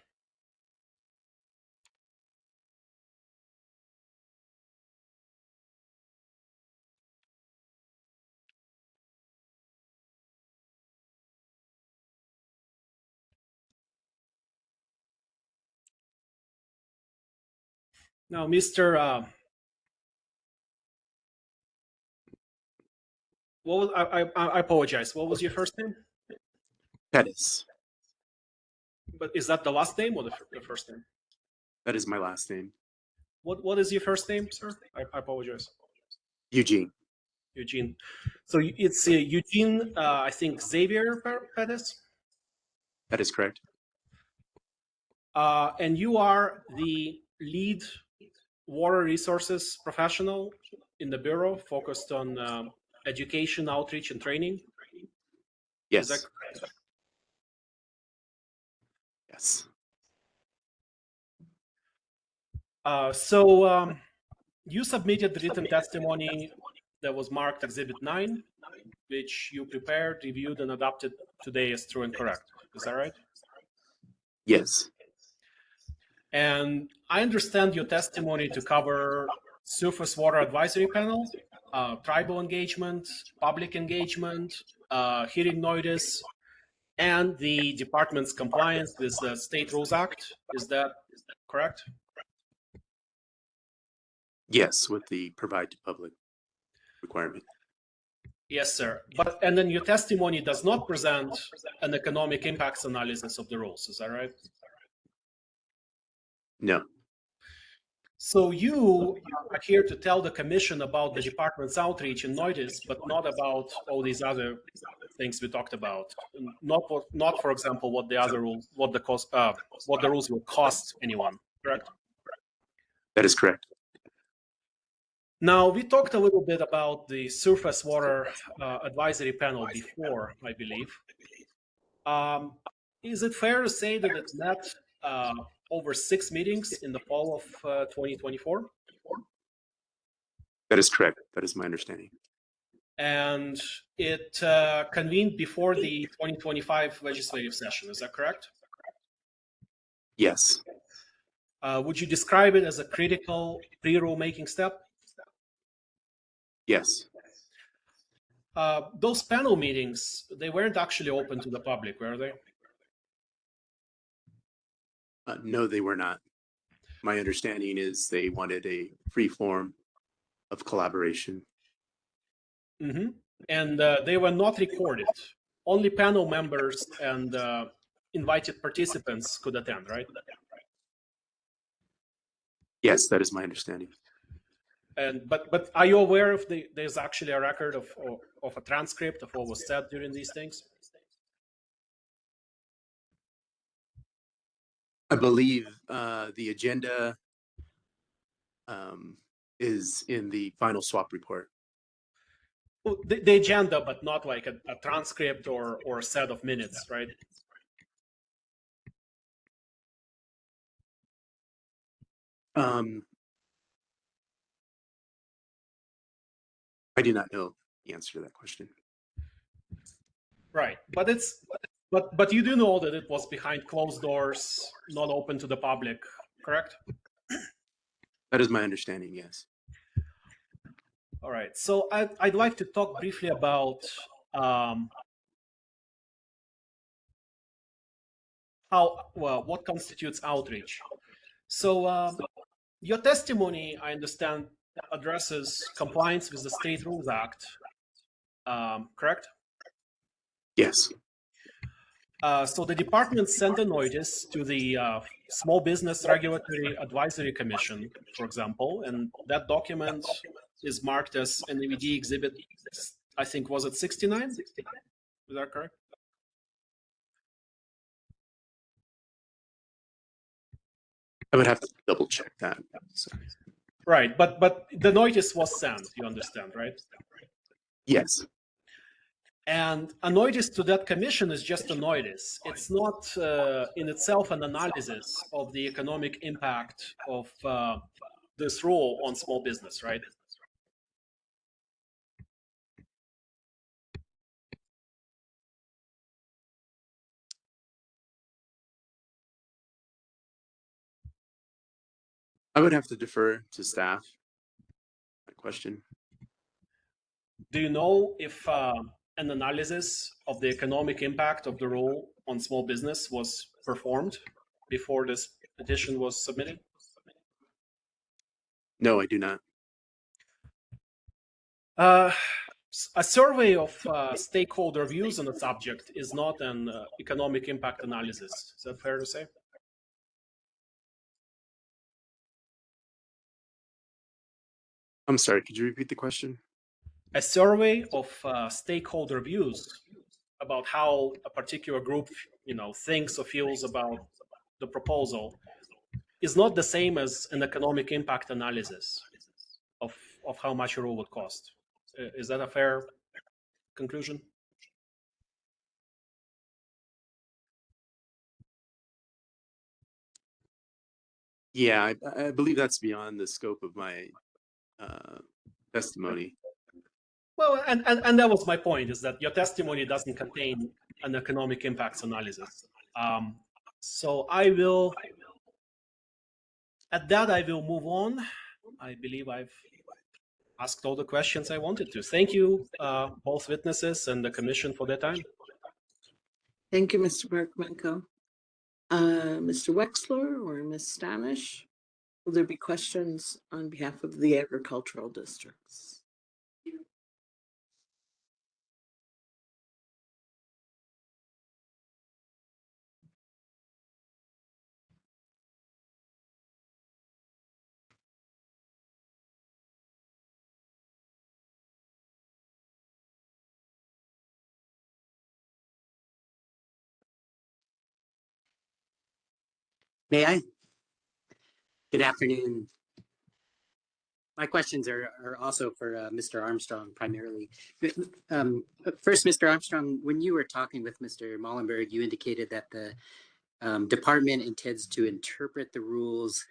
Now, Mr. What was, I apologize. What was your first name? Pettis. But is that the last name or the first name? That is my last name. What is your first name, sir? I apologize. Eugene. Eugene. So it's Eugene, I think Xavier Pettis? That is correct. And you are the lead water resources professional in the Bureau, focused on education, outreach, and training? Yes. Is that correct? Yes. So you submitted the written testimony that was marked Exhibit 9, which you prepared, reviewed, and adopted today as true and correct. Is that right? Yes. And I understand your testimony to cover surface water advisory panel, tribal engagement, public engagement, hearing notice, and the department's compliance with the State Rules Act. Is that correct? Yes, with the provide to public requirement. Yes, sir. And then your testimony does not present an economic impacts analysis of the rules. Is that right? No. So you are here to tell the commission about the department's outreach and notice, but not about all these other things we talked about. Not for example, what the other rules, what the rules will cost anyone. Correct? That is correct. Now, we talked a little bit about the surface water advisory panel before, I believe. Is it fair to say that it met over 6 meetings in the fall of 2024? That is correct. That is my understanding. And it convened before the 2025 legislative session. Is that correct? Yes. Would you describe it as a critical pre-rulemaking step? Yes. Those panel meetings, they weren't actually open to the public, were they? No, they were not. My understanding is they wanted a free form of collaboration. Mm-hmm. and they were not recorded. Only panel members and invited participants could attend, right? Yes, that is my understanding. And but are you aware if there's actually a record of a transcript of what was said during these things? I believe the agenda is in the final swap report. Well, the agenda, but not like a transcript or a set of minutes, right? I do not know the answer to that question. Right, but you do know that it was behind closed doors, not open to the public, correct? That is my understanding, yes. All right, so I'd like to talk briefly about what constitutes outreach. So your testimony, I understand, addresses compliance with the State Rules Act, correct? Yes. So the department sent a notice to the Small Business Regulatory Advisory Commission, for example, and that document is marked as NMAC exhibit, I think, was it 69? Is that correct? I would have to double check that. So. Right, but the notice was sent, you understand, right? Yes. And a notice to that commission is just a notice. It's not in itself an analysis of the economic impact of this rule on small business, right? I would have to defer to staff. That question. Do you know if an analysis of the economic impact of the rule on small business was performed before this petition was submitted? No, I do not. A survey of stakeholder views on the subject is not an economic impact analysis. Is that fair to say? I'm sorry, could you repeat the question? A survey of stakeholder views about how a particular group, thinks or feels about the proposal is not the same as an economic impact analysis of how much a rule would cost. Is that a fair conclusion? Yeah, I believe that's beyond the scope of my testimony. Well, and that was my point, is that your testimony doesn't contain an economic impacts analysis. So I will move on. I believe I've asked all the questions I wanted to. Thank you, both witnesses and the commission, for their time. Thank you, Mr. Berkmenko. Mr. Wexler or Ms. Stamish, will there be questions on behalf of the agricultural districts? May I? Good afternoon. My questions are also for Mr. Armstrong primarily. First, Mr. Armstrong, when you were talking with Mr. Mollenberg, you indicated that the department intends to interpret the rules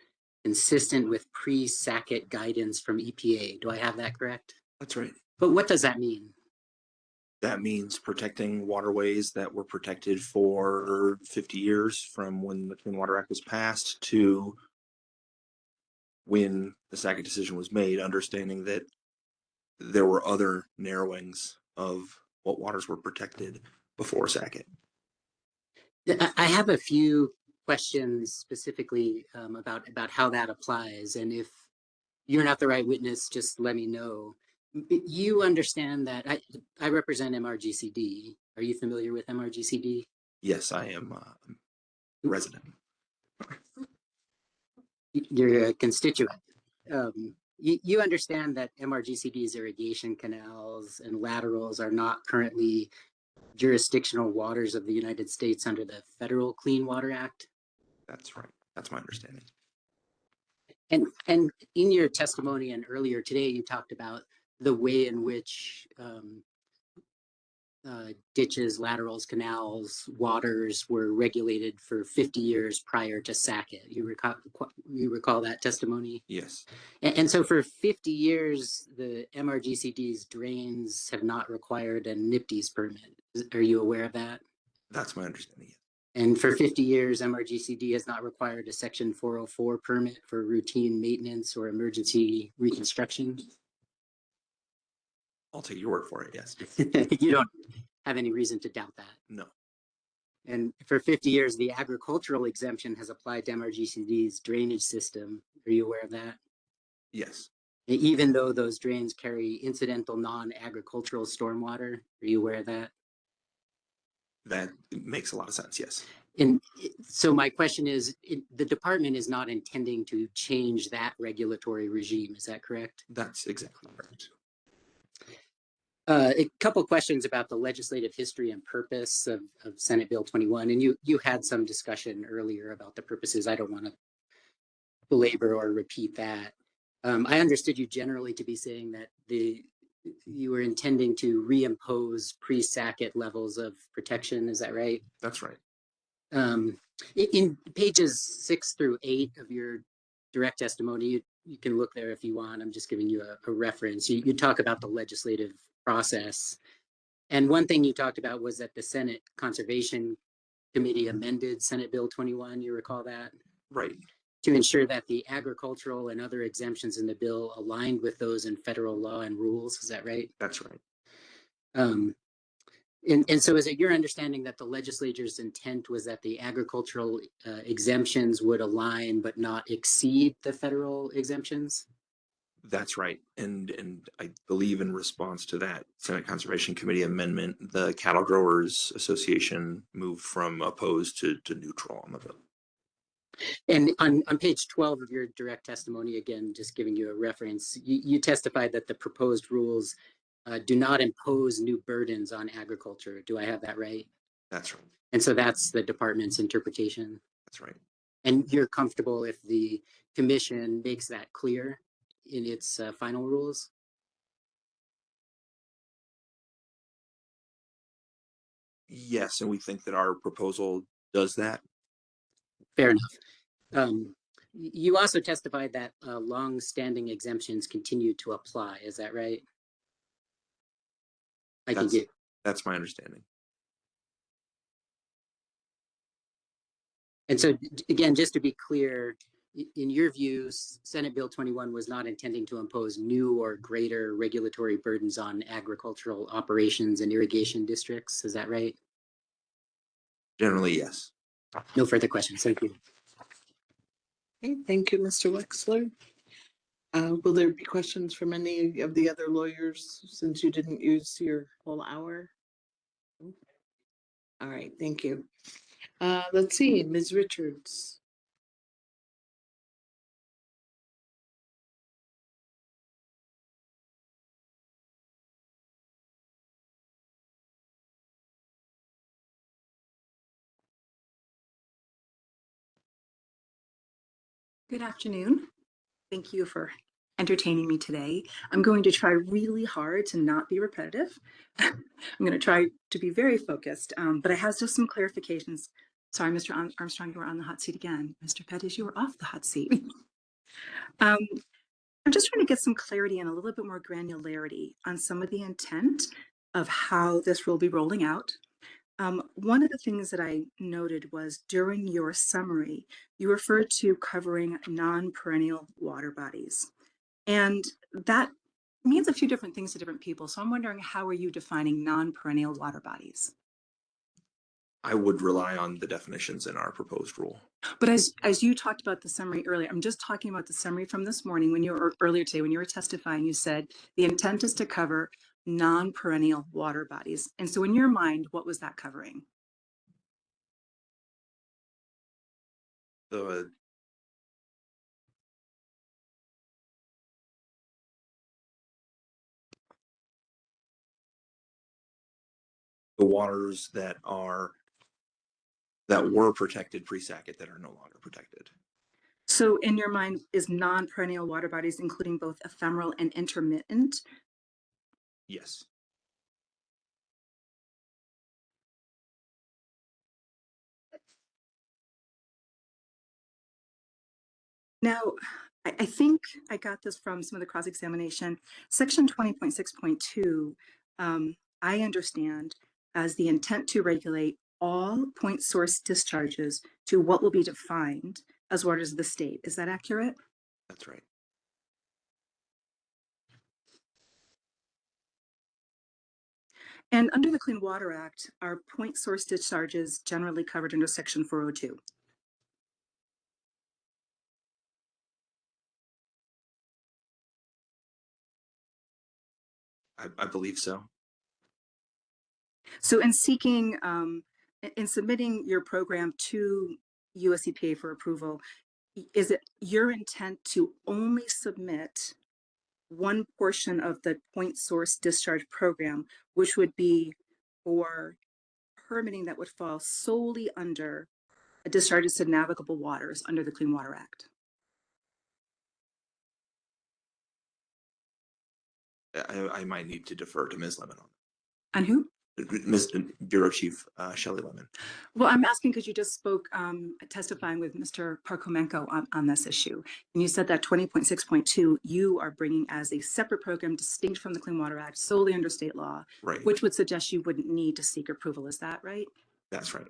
consistent with pre-SACIT guidance from EPA. Do I have that correct? That's right. But what does that mean? That means protecting waterways that were protected for 50 years from when the Clean Water Act was passed to when the SACIT decision was made, understanding that there were other narrowings of what waters were protected before SACIT. I have a few questions specifically about how that applies. And if you're not the right witness, just let me know. You understand that I represent MRGCD. Are you familiar with MRGCD? Yes, I am a resident. You're a constituent. You understand that MRGCD's irrigation canals and laterals are not currently jurisdictional waters of the United States under the Federal Clean Water Act? That's right. That's my understanding. And in your testimony and earlier today, you talked about the way in which ditches, laterals, canals, waters were regulated for 50 years prior to Sackett. You recall that testimony? Yes. And so for 50 years, the MRGCD's drains have not required a NIPD's permit. Are you aware of that? That's my understanding. Yes. And for 50 years, MRGCD has not required a Section 404 permit for routine maintenance or emergency reconstruction. I'll take your word for it. Yes. You don't have any reason to doubt that. No. And for 50 years, the agricultural exemption has applied to MRGCD's drainage system. Are you aware of that? Yes. Even though those drains carry incidental non-agricultural stormwater, are you aware of that? That makes a lot of sense. Yes. And so my question is, the department is not intending to change that regulatory regime. Is that correct? That's exactly correct. A couple questions about the legislative history and purpose of Senate Bill 21. And you had some discussion earlier about the purposes. I don't want to belabor or repeat that. I understood you generally to be saying that you were intending to reimpose pre-Sackett levels of protection. Is that right? That's right. In pages 6 through 8 of your direct testimony, you can look there if you want. I'm just giving you a reference. You talk about the legislative process. And one thing you talked about was that the Senate Conservation Committee amended Senate Bill 21. You recall that? Right. To ensure that the agricultural and other exemptions in the bill aligned with those in federal law and rules. Is that right? That's right. And so is it your understanding that the legislature's intent was that the agricultural exemptions would align but not exceed the federal exemptions? That's right. And I believe in response to that Senate Conservation Committee amendment, the Cattle Growers Association moved from opposed to neutral on the bill. And on page 12 of your direct testimony, again, just giving you a reference, you testified that the proposed rules do not impose new burdens on agriculture. Do I have that right? That's right. And so that's the department's interpretation? That's right. And you're comfortable if the commission makes that clear in its final rules? Yes, and we think that our proposal does that. Fair enough. You also testified that long-standing exemptions continue to apply. Is that right? That's my understanding. And so, again, just to be clear, in your view, Senate Bill 21 was not intending to impose new or greater regulatory burdens on agricultural operations and irrigation districts. Is that right? Generally, yes. No further questions. Thank you. Okay, thank you, Mr. Wexler. Will there be questions from any of the other lawyers since you didn't use your whole hour? All right, thank you. Let's see, Ms. Richards. Good afternoon. Thank you for entertaining me today. I'm going to try really hard to not be repetitive. I'm going to try to be very focused, but I have just some clarifications. Sorry, Mr. Armstrong, you were on the hot seat again. Mr. Pettis, you were off the hot seat. I'm just trying to get some clarity and a little bit more granularity on some of the intent of how this will be rolling out. One of the things that I noted was during your summary, you referred to covering non-perennial water bodies. And that means a few different things to different people. So I'm wondering, how are you defining non-perennial water bodies? I would rely on the definitions in our proposed rule. But as you talked about the summary earlier, I'm just talking about the summary from this morning when you were earlier today, when you were testifying, you said the intent is to cover non-perennial water bodies. And so in your mind, what was that covering? The waters that were protected pre-SACIT that are no longer protected. So in your mind, is non-perennial water bodies including both ephemeral and intermittent? Yes. Now, I think I got this from some of the cross-examination. Section 20.6.2, I understand as the intent to regulate all point source discharges to what will be defined as waters of the state. Is that accurate? That's right. And under the Clean Water Act, are point source discharges generally covered under Section 402? I believe so. So in seeking, in submitting your program to US EPA for approval, is it your intent to only submit one portion of the point source discharge program, which would be for permitting that would fall solely under a discharges to navigable waters under the Clean Water Act? I might need to defer to Ms. Lemon on And who? Ms. Bureau Chief Shelley Lemon. Well, I'm asking because you just spoke testifying with Mr. Parkomenko on this issue. And you said that 20.6.2 you are bringing as a separate program distinct from the Clean Water Act, solely under state law, Right. which would suggest you wouldn't need to seek approval. Is that right? That's right.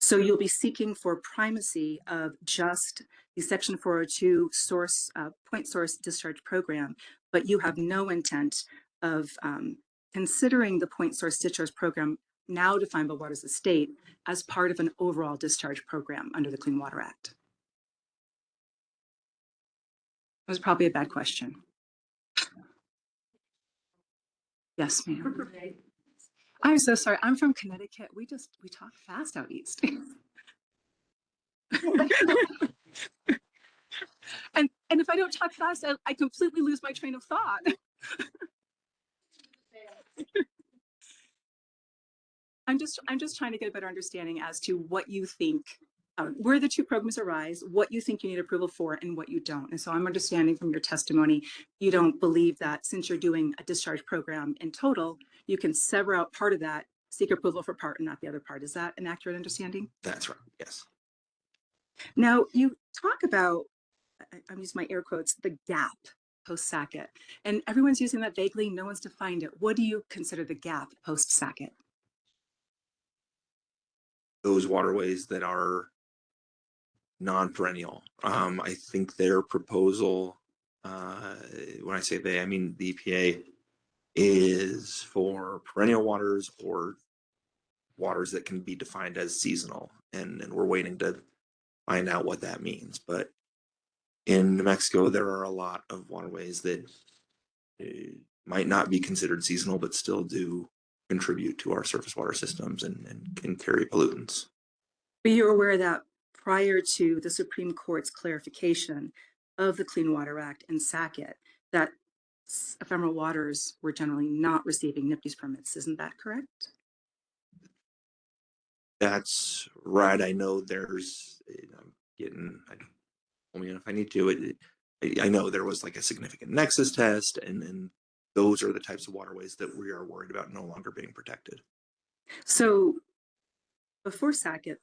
So you'll be seeking for primacy of just the Section 402 source point source discharge program, but you have no intent of considering the point source discharge program now defined by Waters of the State as part of an overall discharge program under the Clean Water Act. That was probably a bad question. Yes, ma'am. I'm so sorry. I'm from Connecticut. We talk fast out east. And if I don't talk fast, I completely lose my train of thought. I'm just trying to get a better understanding as to what you think, where the two programs arise, what you think you need approval for, and what you don't. And so I'm understanding from your testimony, you don't believe that since you're doing a discharge program in total, you can sever out part of that, seek approval for part and not the other part. Is that an accurate understanding? That's right. Yes. Now you talk about, I'm using my air quotes, the gap post-SACIT, and everyone's using that vaguely. No one's defined it. What do you consider the gap post-SACIT? Those waterways that are non-perennial. I think their proposal, when I say they, I mean the EPA, is for perennial waters or waters that can be defined as seasonal. And we're waiting to find out what that means. But in New Mexico, there are a lot of waterways that might not be considered seasonal, but still do contribute to our surface water systems and can carry pollutants. But you're aware that prior to the Supreme Court's clarification of the Clean Water Act and SACIT, that ephemeral waters were generally not receiving NPDES permits. Isn't that correct? That's right. I know there's, if I need to, I know there was like a significant nexus test, and those are the types of waterways that we are worried about no longer being protected. So before SACIT,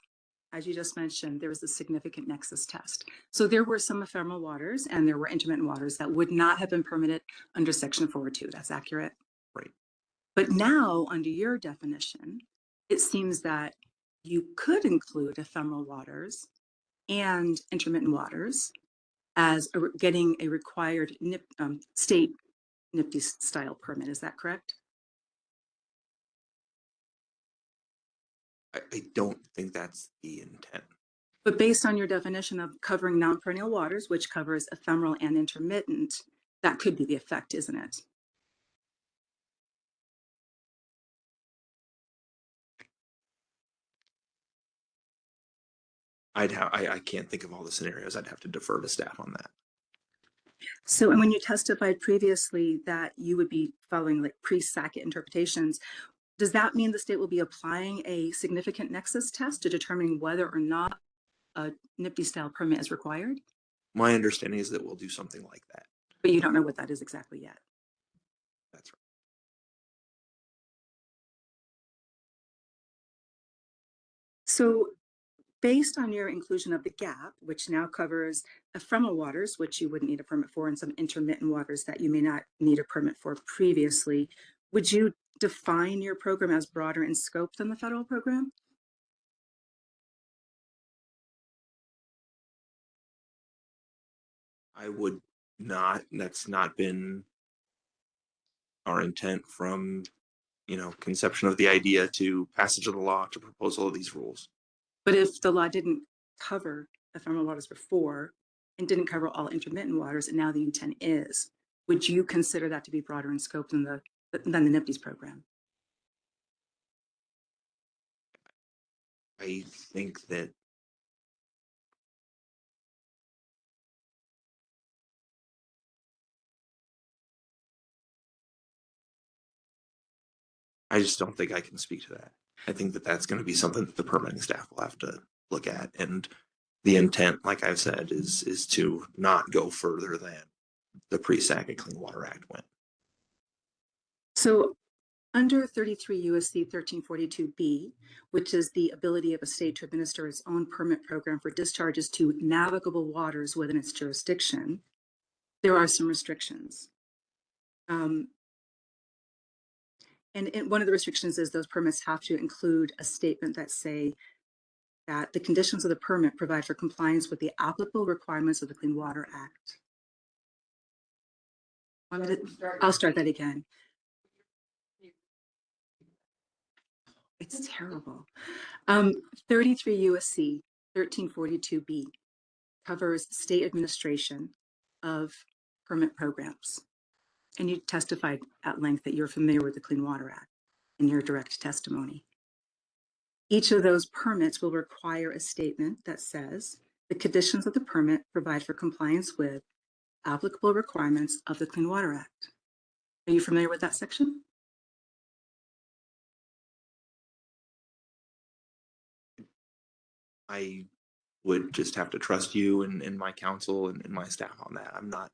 as you just mentioned, there was a significant nexus test. So there were some ephemeral waters and there were intermittent waters that would not have been permitted under Section 402. That's accurate? Right. But now, under your definition, it seems that you could include ephemeral waters and intermittent waters as getting a required state NPDES style permit. Is that correct? I don't think that's the intent. But based on your definition of covering non-perennial waters, which covers ephemeral and intermittent, that could be the effect, isn't it? I can't think of all the scenarios. I'd have to defer to staff on that. So, and when you testified previously that you would be following like pre-SACIT interpretations, does that mean the state will be applying a significant nexus test to determine whether or not a NIPD style permit is required? My understanding is that we'll do something like that. But you don't know what that is exactly yet. That's right. So based on your inclusion of the gap, which now covers ephemeral waters, which you wouldn't need a permit for, and some intermittent waters that you may not need a permit for previously, would you define your program as broader in scope than the federal program? I would not. That's not been our intent from, conception of the idea to passage of the law to proposal of these rules. But if the law didn't cover ephemeral waters before and didn't cover all intermittent waters, and now the intent is, would you consider that to be broader in scope than the NIPD's program? I think that I just don't think I can speak to that. I think that that's going to be something that the permitting staff will have to look at. And the intent, like I've said, is to not go further than the pre-SACIT Clean Water Act went. So under 33 U.S.C. 1342B, which is the ability of a state to administer its own permit program for discharges to navigable waters within its jurisdiction, there are some restrictions. And one of the restrictions is those permits have to include a statement that say that the conditions of the permit provide for compliance with the applicable requirements of the Clean Water Act. I'll start that again. It's terrible. 33 U.S.C. 1342B covers state administration of permit programs. And you testified at length that you're familiar with the Clean Water Act in your direct testimony. Each of those permits will require a statement that says the conditions of the permit provide for compliance with applicable requirements of the Clean Water Act. Are you familiar with that section? I would just have to trust you and my counsel and my staff on that. I'm not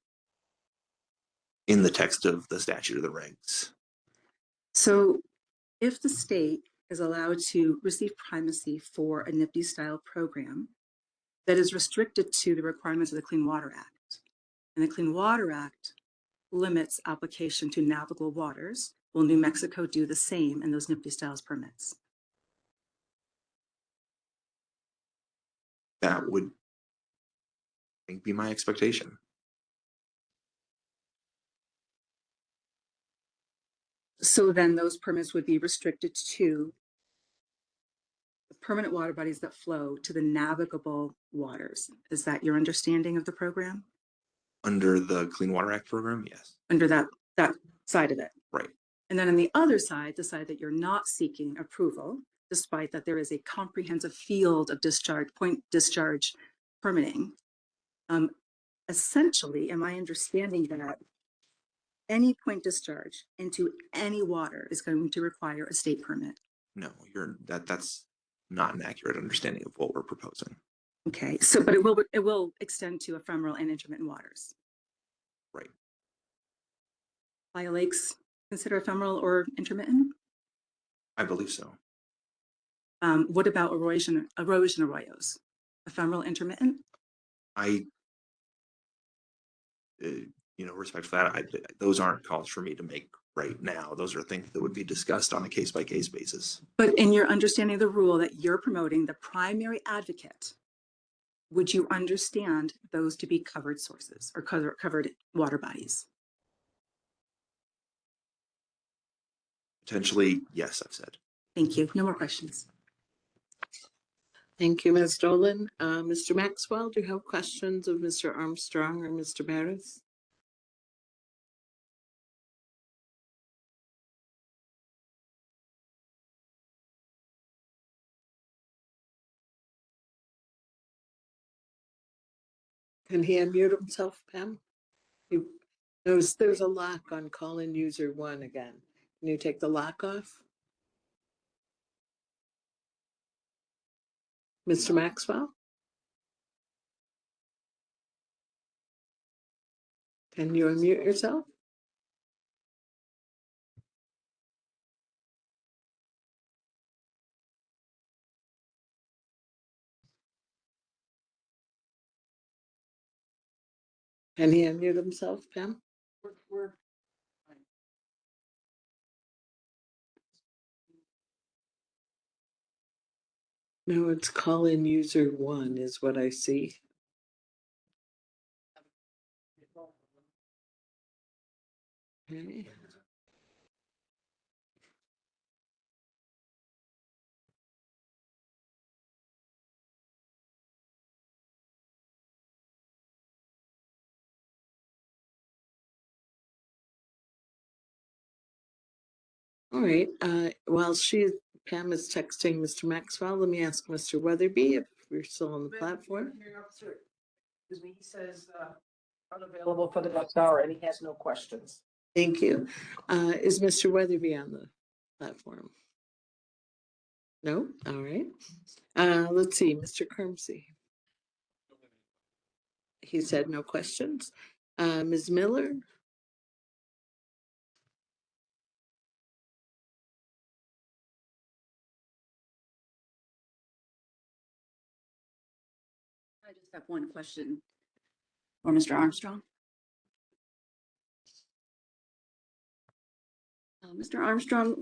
in the text of the statute or the regs. So if the state is allowed to receive primacy for a NIPD style program that is restricted to the requirements of the Clean Water Act, and the Clean Water Act limits application to navigable waters, will New Mexico do the same in those NIPD styles permits? That would, I think, be my expectation. So then those permits would be restricted to the permanent water bodies that flow to the navigable waters. Is that your understanding of the program? Under the Clean Water Act program, yes. Under that side of it. Right. And then on the other side, the side that you're not seeking approval, despite that there is a comprehensive field of point discharge permitting. Essentially, am I understanding that any point discharge into any water is going to require a state permit? No, that's not an accurate understanding of what we're proposing. Okay, so but it will extend to ephemeral and intermittent waters. Right. Playa lakes consider ephemeral or intermittent? I believe so. What about erosion arroyos? Ephemeral, intermittent? Respect for that, those aren't calls for me to make right now. Those are things that would be discussed on a case-by-case basis. But in your understanding of the rule that you're promoting, the primary advocate, would you understand those to be covered sources or covered water bodies? Potentially, yes, I've said. Thank you. No more questions. Thank you, Ms. Dolan. Mr. Maxwell, do you have questions of Mr. Armstrong or Mr. Barris? Can he unmute himself, Pam? There's a lock on call-in user 1 again. Can you take the lock off? Mr. Maxwell? Can you unmute yourself? Can he unmute himself, Pam? No, it's call-in user 1 is what I see. Okay. All right, while Pam is texting Mr. Maxwell, let me ask Mr. Weatherby if we're still on the platform. Excuse me, he says, unavailable for the next hour and he has no questions. Thank you. Is Mr. Weatherby on the platform? No? All right. Let's see, Mr. Kermsey. He said no questions. Ms. Miller? I just have one question for Mr. Armstrong. Mr. Armstrong,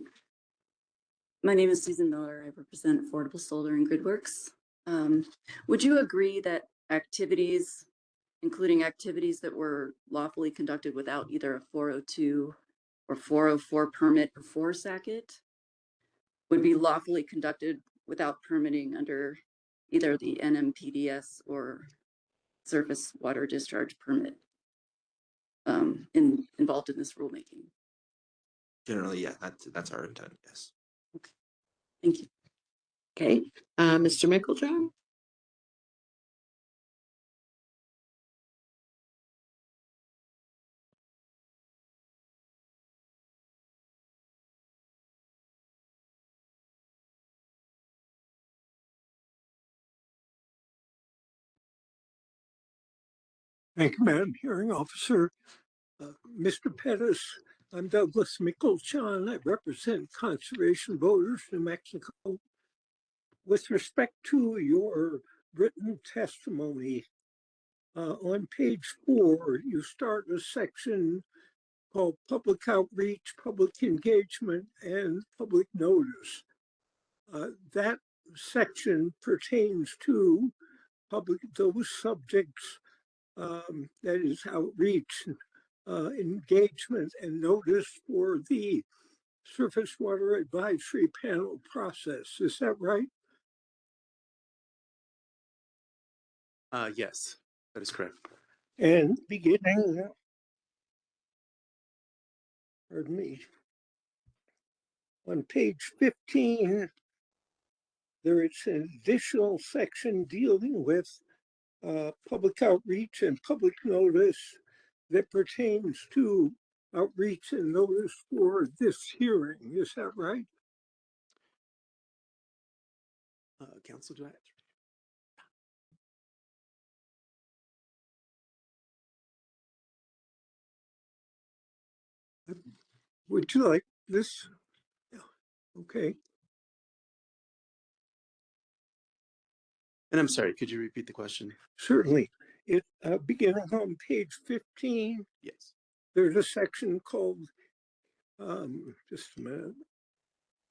my name is Susan Miller. I represent Affordable Solar and GridWorks. Would you agree that activities, including activities that were lawfully conducted without either a 402 or 404 permit before SACIT, would be lawfully conducted without permitting under either the NMPDS or surface water discharge permit involved in this rulemaking? Generally, yeah, that's our intent, yes. Okay, thank you. Okay, Mr. Micklejohn? Thank you, Madam Hearing Officer. Mr. Pettis, I'm Douglas Micklejohn. I represent Conservation Voters, New Mexico. With respect to your written testimony, on page 4, you start a section called Public Outreach, Public Engagement, and Public Notice. That section pertains to those subjects, that is outreach, engagement, and notice for the Surface Water Advisory Panel process. Is that right? Yes, that is correct. And beginning, pardon me, on page 15, there is an additional section dealing with public outreach and public notice that pertains to outreach and notice for this hearing. Is that right? Council, do I? Would you like this? Okay. And I'm sorry, could you repeat the question? Certainly. It beginning on page 15. Yes. There's a section called, just a minute,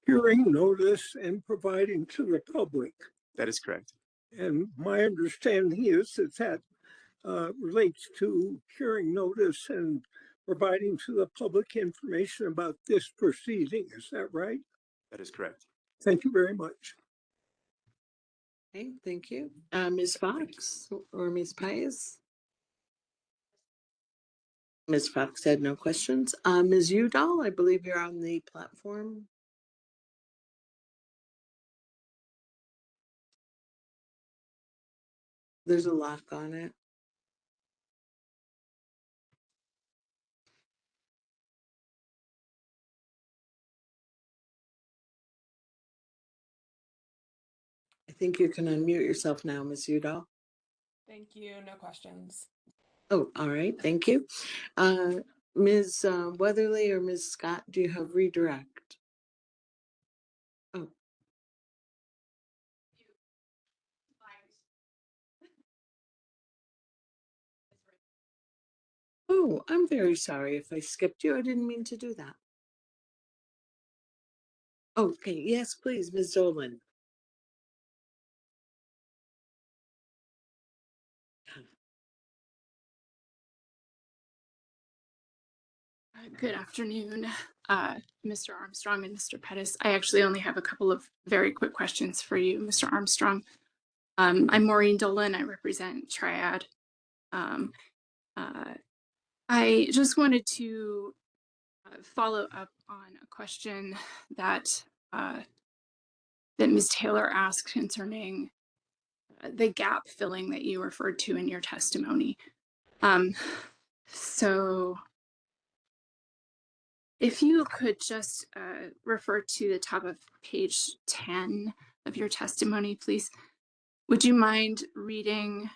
hearing notice and providing to the public. That is correct. And my understanding is that relates to hearing notice and providing to the public information about this proceeding. Is that right? That is correct. Thank you very much. Okay, thank you. Ms. Fox or Ms. Pius? Ms. Fox had no questions. Ms. Udall, I believe you're on the platform. There's a lock on it. I think you can unmute yourself now, Ms. Udall. Thank you. No questions. Oh, all right. Thank you. Ms. Weatherly or Ms. Scott, do you have redirect? Oh. Oh, I'm very sorry if I skipped you. I didn't mean to do that. Okay, yes, please, Ms. Dolan. Good afternoon, Mr. Armstrong and Mr. Pettis. I actually only have a couple of very quick questions for you, Mr. Armstrong. I'm Maureen Dolan. I represent Triad. I just wanted to follow up on a question that that Ms. Taylor asked concerning the gap filling that you referred to in your testimony. So if you could just refer to the top of page 10 of your testimony, please. Would you mind reading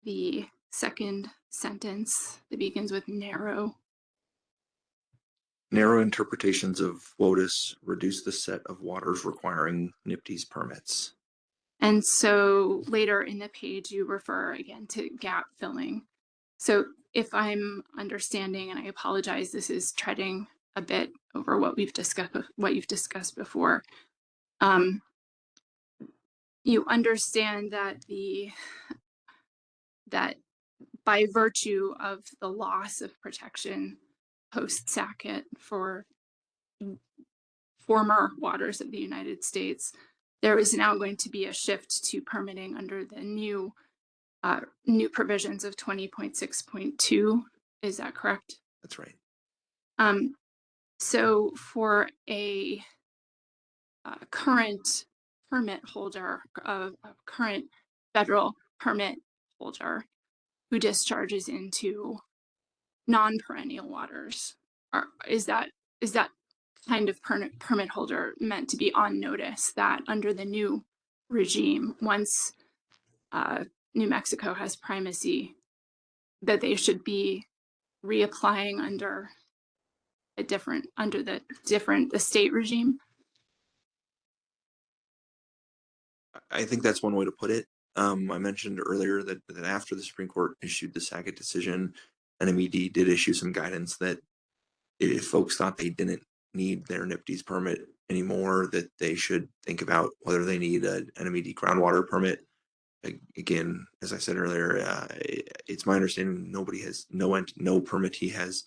the second sentence that begins with narrow? Narrow interpretations of WOTUS reduce the set of waters requiring NPDES permits. And so later in the page, you refer again to gap filling. So if I'm understanding, and I apologize, this is treading a bit over what you've discussed before. You understand that that by virtue of the loss of protection post-Sackett for former waters of the United States, there is now going to be a shift to permitting under the new provisions of 20.6.2. Is that correct? That's right. So for a current permit holder, a current federal permit holder who discharges into non-perennial waters, is that kind of permit holder meant to be on notice that under the new regime, once New Mexico has primacy, that they should be reapplying under the state regime? I think that's one way to put it. I mentioned earlier that after the Supreme Court issued the Sackett decision, NMED did issue some guidance that if folks thought they didn't need their NPDES permit anymore, that they should think about whether they need an NMED groundwater permit. Again, as I said earlier, it's my understanding no permittee has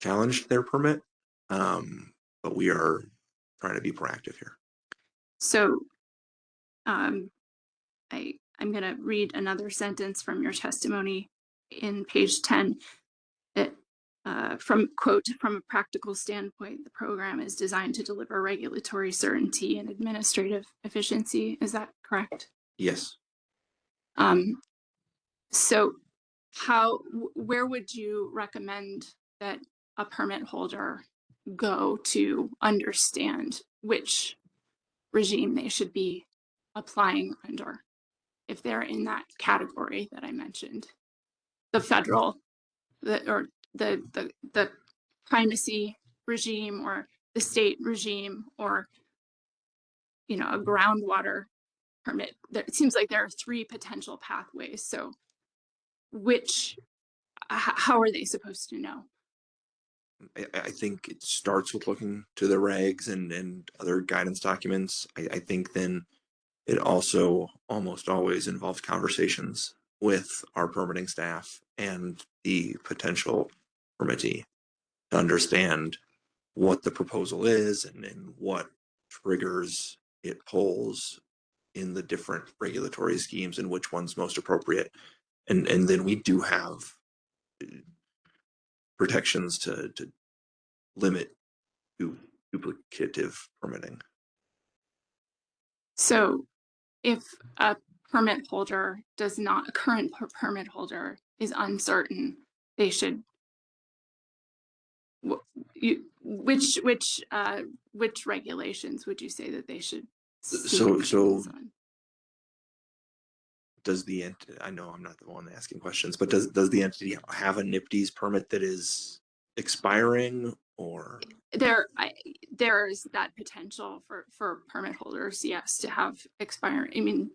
challenged their permit, but we are trying to be proactive here. So I'm going to read another sentence from your testimony in page 10. From a practical standpoint, the program is designed to deliver regulatory certainty and administrative efficiency. Is that correct? Yes. So where would you recommend that a permit holder go to understand which regime they should be applying under if they're in that category that I mentioned? The federal, or the primacy regime, or the state regime, or a groundwater permit. It seems like there are three potential pathways. So how are they supposed to know? I think it starts with looking to the regs and other guidance documents. I think then it also almost always involves conversations with our permitting staff and the potential permittee to understand what the proposal is and what triggers it pulls in the different regulatory schemes and which one's most appropriate. And then we do have protections to limit duplicative permitting. So if a permit holder does not, a current permit holder is uncertain, they should, which regulations would you say that they should seek approval on? Does the entity, I know I'm not the one asking questions, but does the entity have a NPDES permit that is expiring, or? There's that potential for permit holders, yes, to have expiring. I mean,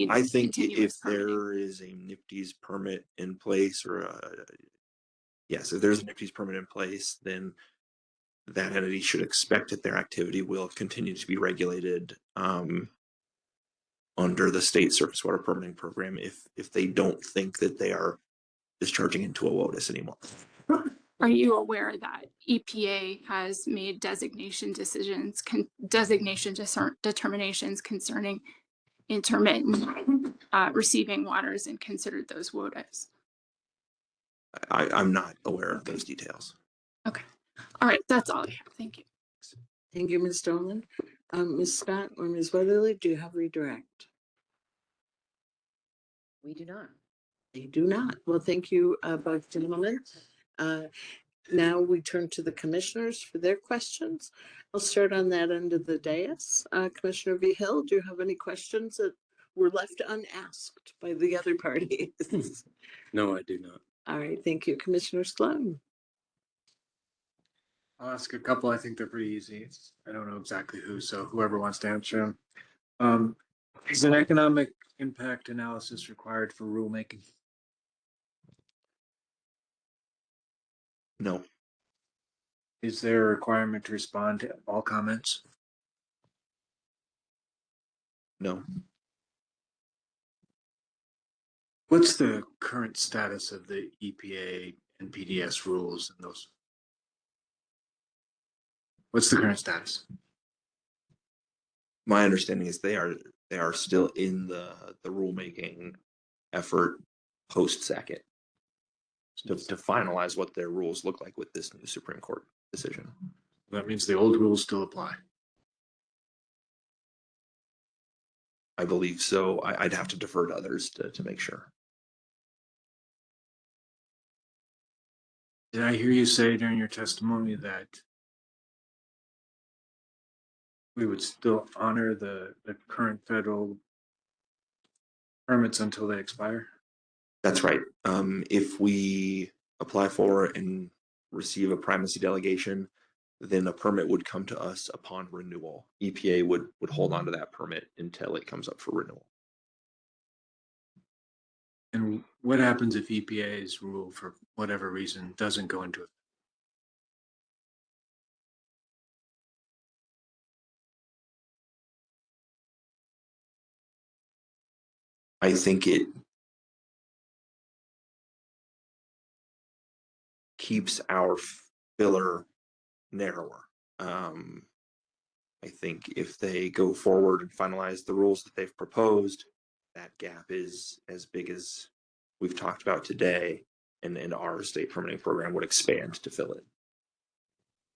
I think if there is a NPDES permit in place, or yes, if there's a NPDES permit in place, then that entity should expect that their activity will continue to be regulated under the state surface water permitting program if they don't think that they are discharging into a WOTUS anymore. Are you aware that EPA has made designation determinations concerning intermittent receiving waters and considered those WOTUS? I'm not aware of those details. Okay. All right. That's all I have. Thank you. Thank you, Ms. Dolan. Ms. Scott or Ms. Weatherly, do you have redirect? We do not. They do not. Well, thank you, both gentlemen. Now we turn to the commissioners for their questions. I'll start on that end of the dais. Commissioner V. Hill, do you have any questions that were left unasked by the other parties? No, I do not. All right, thank you. Commissioner Sloan. I'll ask a couple. I think they're pretty easy. I don't know exactly who, so whoever wants to answer them. Is an economic impact analysis required for rulemaking? No. Is there a requirement to respond to all comments? No. What's the current status of the EPA and PDS rules and those? What's the current status? My understanding is they are still in the rulemaking effort post SACIT to finalize what their rules look like with this new Supreme Court decision. That means the old rules still apply. I believe so. I'd have to defer to others to make sure. Did I hear you say during your testimony that we would still honor the current federal permits until they expire? That's right. If we apply for and receive a primacy delegation, then a permit would come to us upon renewal. EPA would hold on to that permit until it comes up for renewal. And what happens if EPA's rule, for whatever reason, doesn't go into it? I think it keeps our filler narrower. I think if they go forward and finalize the rules that they've proposed, that gap is as big as we've talked about today, and our state permitting program would expand to fill it.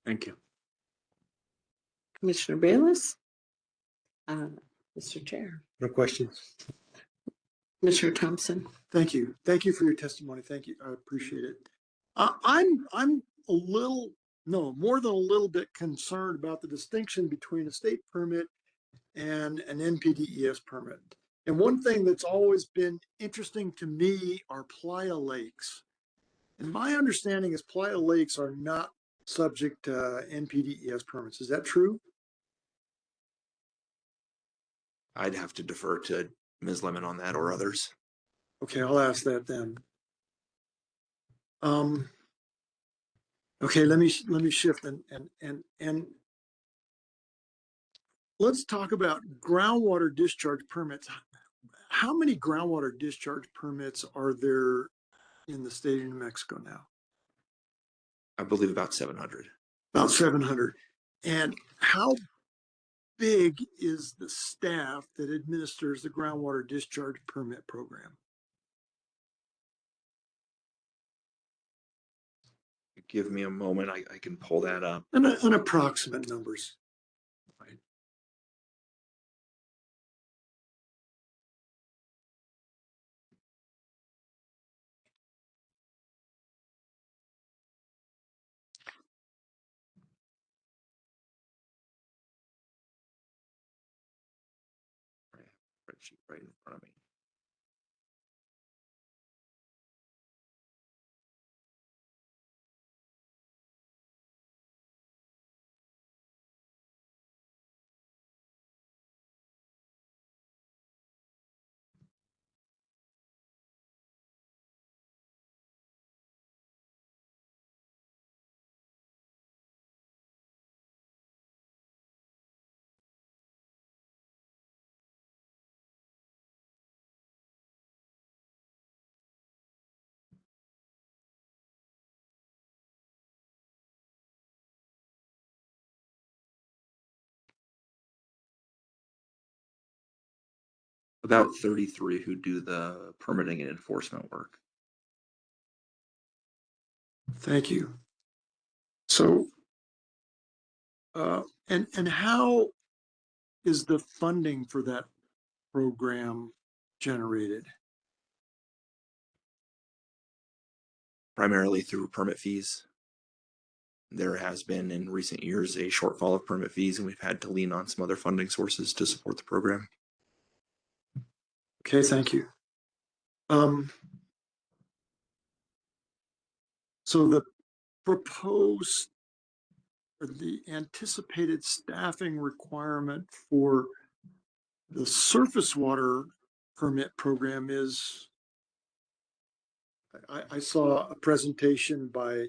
Thank you. Commissioner Bayless? Mr. Chair. No questions. Commissioner Thompson. Thank you. Thank you for your testimony. Thank you. I appreciate it. I'm a little, no, more than a little bit concerned about the distinction between a state permit and an NPDES permit. And one thing that's always been interesting to me are playa lakes. And my understanding is playa lakes are not subject to NPDES permits. Is that true? I'd have to defer to Ms. Lemon on that or others. Okay, I'll ask that then. Okay, let me shift and let's talk about groundwater discharge permits. How many groundwater discharge permits are there in the state of New Mexico now? I believe about 700. About 700. And how big is the staff that administers the groundwater discharge permit program? Give me a moment. I can pull that up. An approximate numbers. Spreadsheet right in front of me. About 33 who do the permitting and enforcement work. Thank you. So, and how is the funding for that program generated? Primarily through permit fees. There has been in recent years a shortfall of permit fees, and we've had to lean on some other funding sources to support the program. Okay, thank you. So the proposed or the anticipated staffing requirement for the surface water permit program is, I saw a presentation by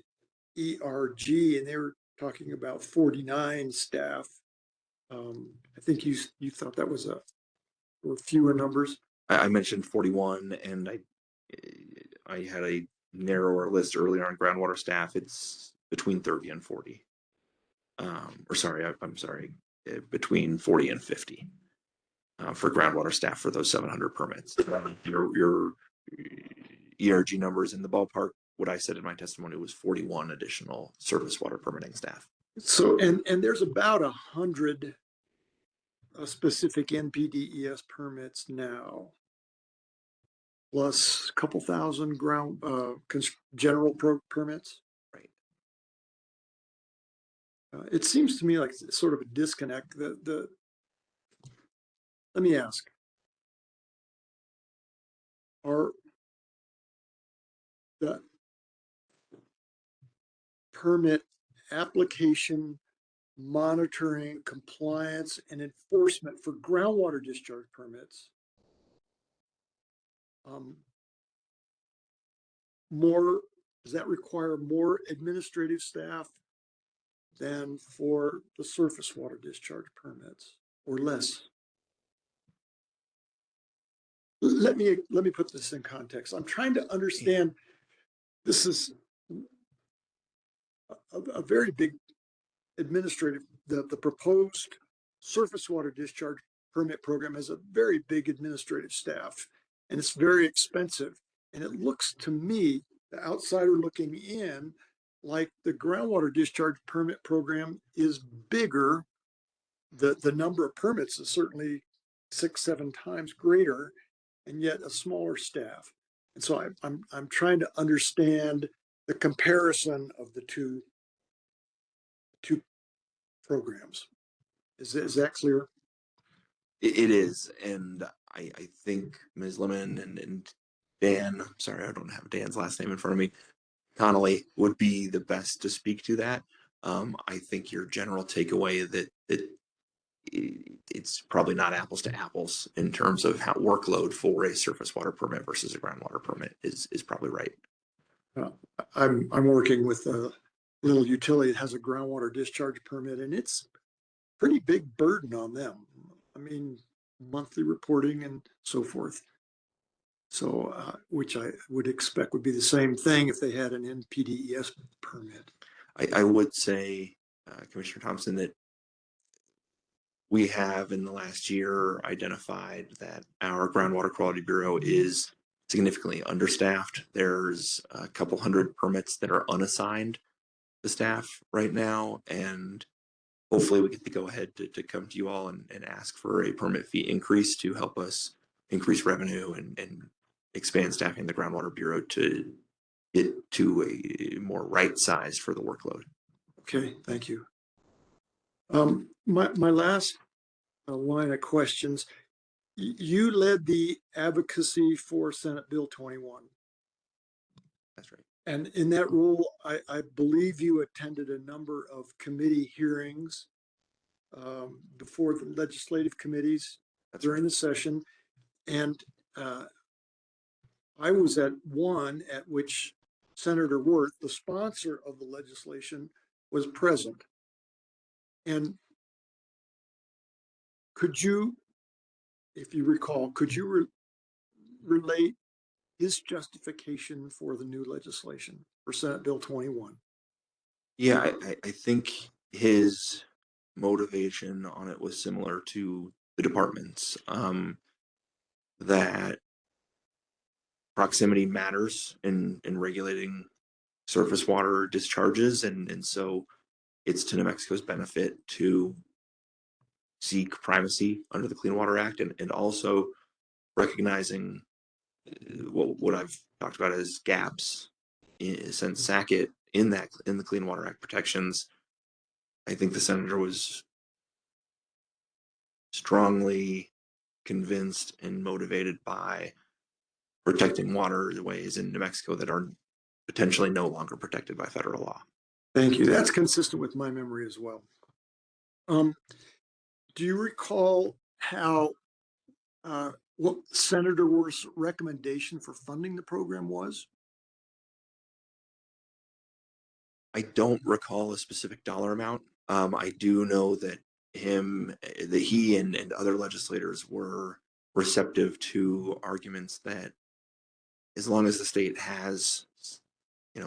ERG and they were talking about 49 staff. I think you thought that was or fewer numbers. I mentioned 41, and I had a narrower list earlier on groundwater staff. It's between 30 and 40. Or sorry, I'm sorry, between 40 and 50 for groundwater staff for those 700 permits. Your ERG numbers in the ballpark. What I said in my testimony was 41 additional surface water permitting staff. So, and there's about 100 specific NPDES permits now, plus a couple thousand ground general permits. Right. It seems to me like it's sort of a disconnect. Let me ask: are the permit application, monitoring, compliance, and enforcement for groundwater discharge permits does that require more administrative staff than for the surface water discharge permits, or less? Let me put this in context. I'm trying to understand. This is a very big administrative. The proposed surface water discharge permit program has a very big administrative staff, and it's very expensive. And it looks to me, the outsider looking in, like the groundwater discharge permit program is bigger. The number of permits is certainly 6-7 times greater, and yet a smaller staff. And so I'm trying to understand the comparison of the two programs. Is that clear? It is, and I think Ms. Lemon and Dan, sorry, I don't have Dan's last name in front of me, Connolly would be the best to speak to that. I think your general takeaway that it's probably not apples to apples in terms of how workload for a surface water permit versus a groundwater permit is probably right. I'm working with a little utility that has a groundwater discharge permit, and it's pretty big burden on them. I mean, monthly reporting and so forth. So, which I would expect would be the same thing if they had an NPDES permit. I would say, Commissioner Thompson, that we have in the last year identified that our groundwater quality bureau is significantly understaffed. There's a couple hundred permits that are unassigned to staff right now, and hopefully we get to go ahead to come to you all and ask for a permit fee increase to help us increase revenue and expand staffing the groundwater bureau to get to a more right size for the workload. Okay, thank you. My last line of questions. You led the advocacy for Senate Bill 21. That's right. And in that role, I believe you attended a number of committee hearings before the legislative committees during the session. And I was at one at which Senator Wirth, the sponsor of the legislation, was present. And could you, if you recall, could you relate his justification for the new legislation for Senate Bill 21? Yeah, I think his motivation on it was similar to the department's, that proximity matters in regulating surface water discharges. And so it's to New Mexico's benefit to seek primacy under the Clean Water Act, and also recognizing what I've talked about as gaps since Sackett in the Clean Water Act protections. I think the senator was strongly convinced and motivated by protecting waterways in New Mexico that are potentially no longer protected by federal law. Thank you. That's consistent with my memory as well. Do you recall how what Senator Wirth's recommendation for funding the program was? I don't recall a specific dollar amount. I do know that he and other legislators were receptive to arguments that as long as the state has,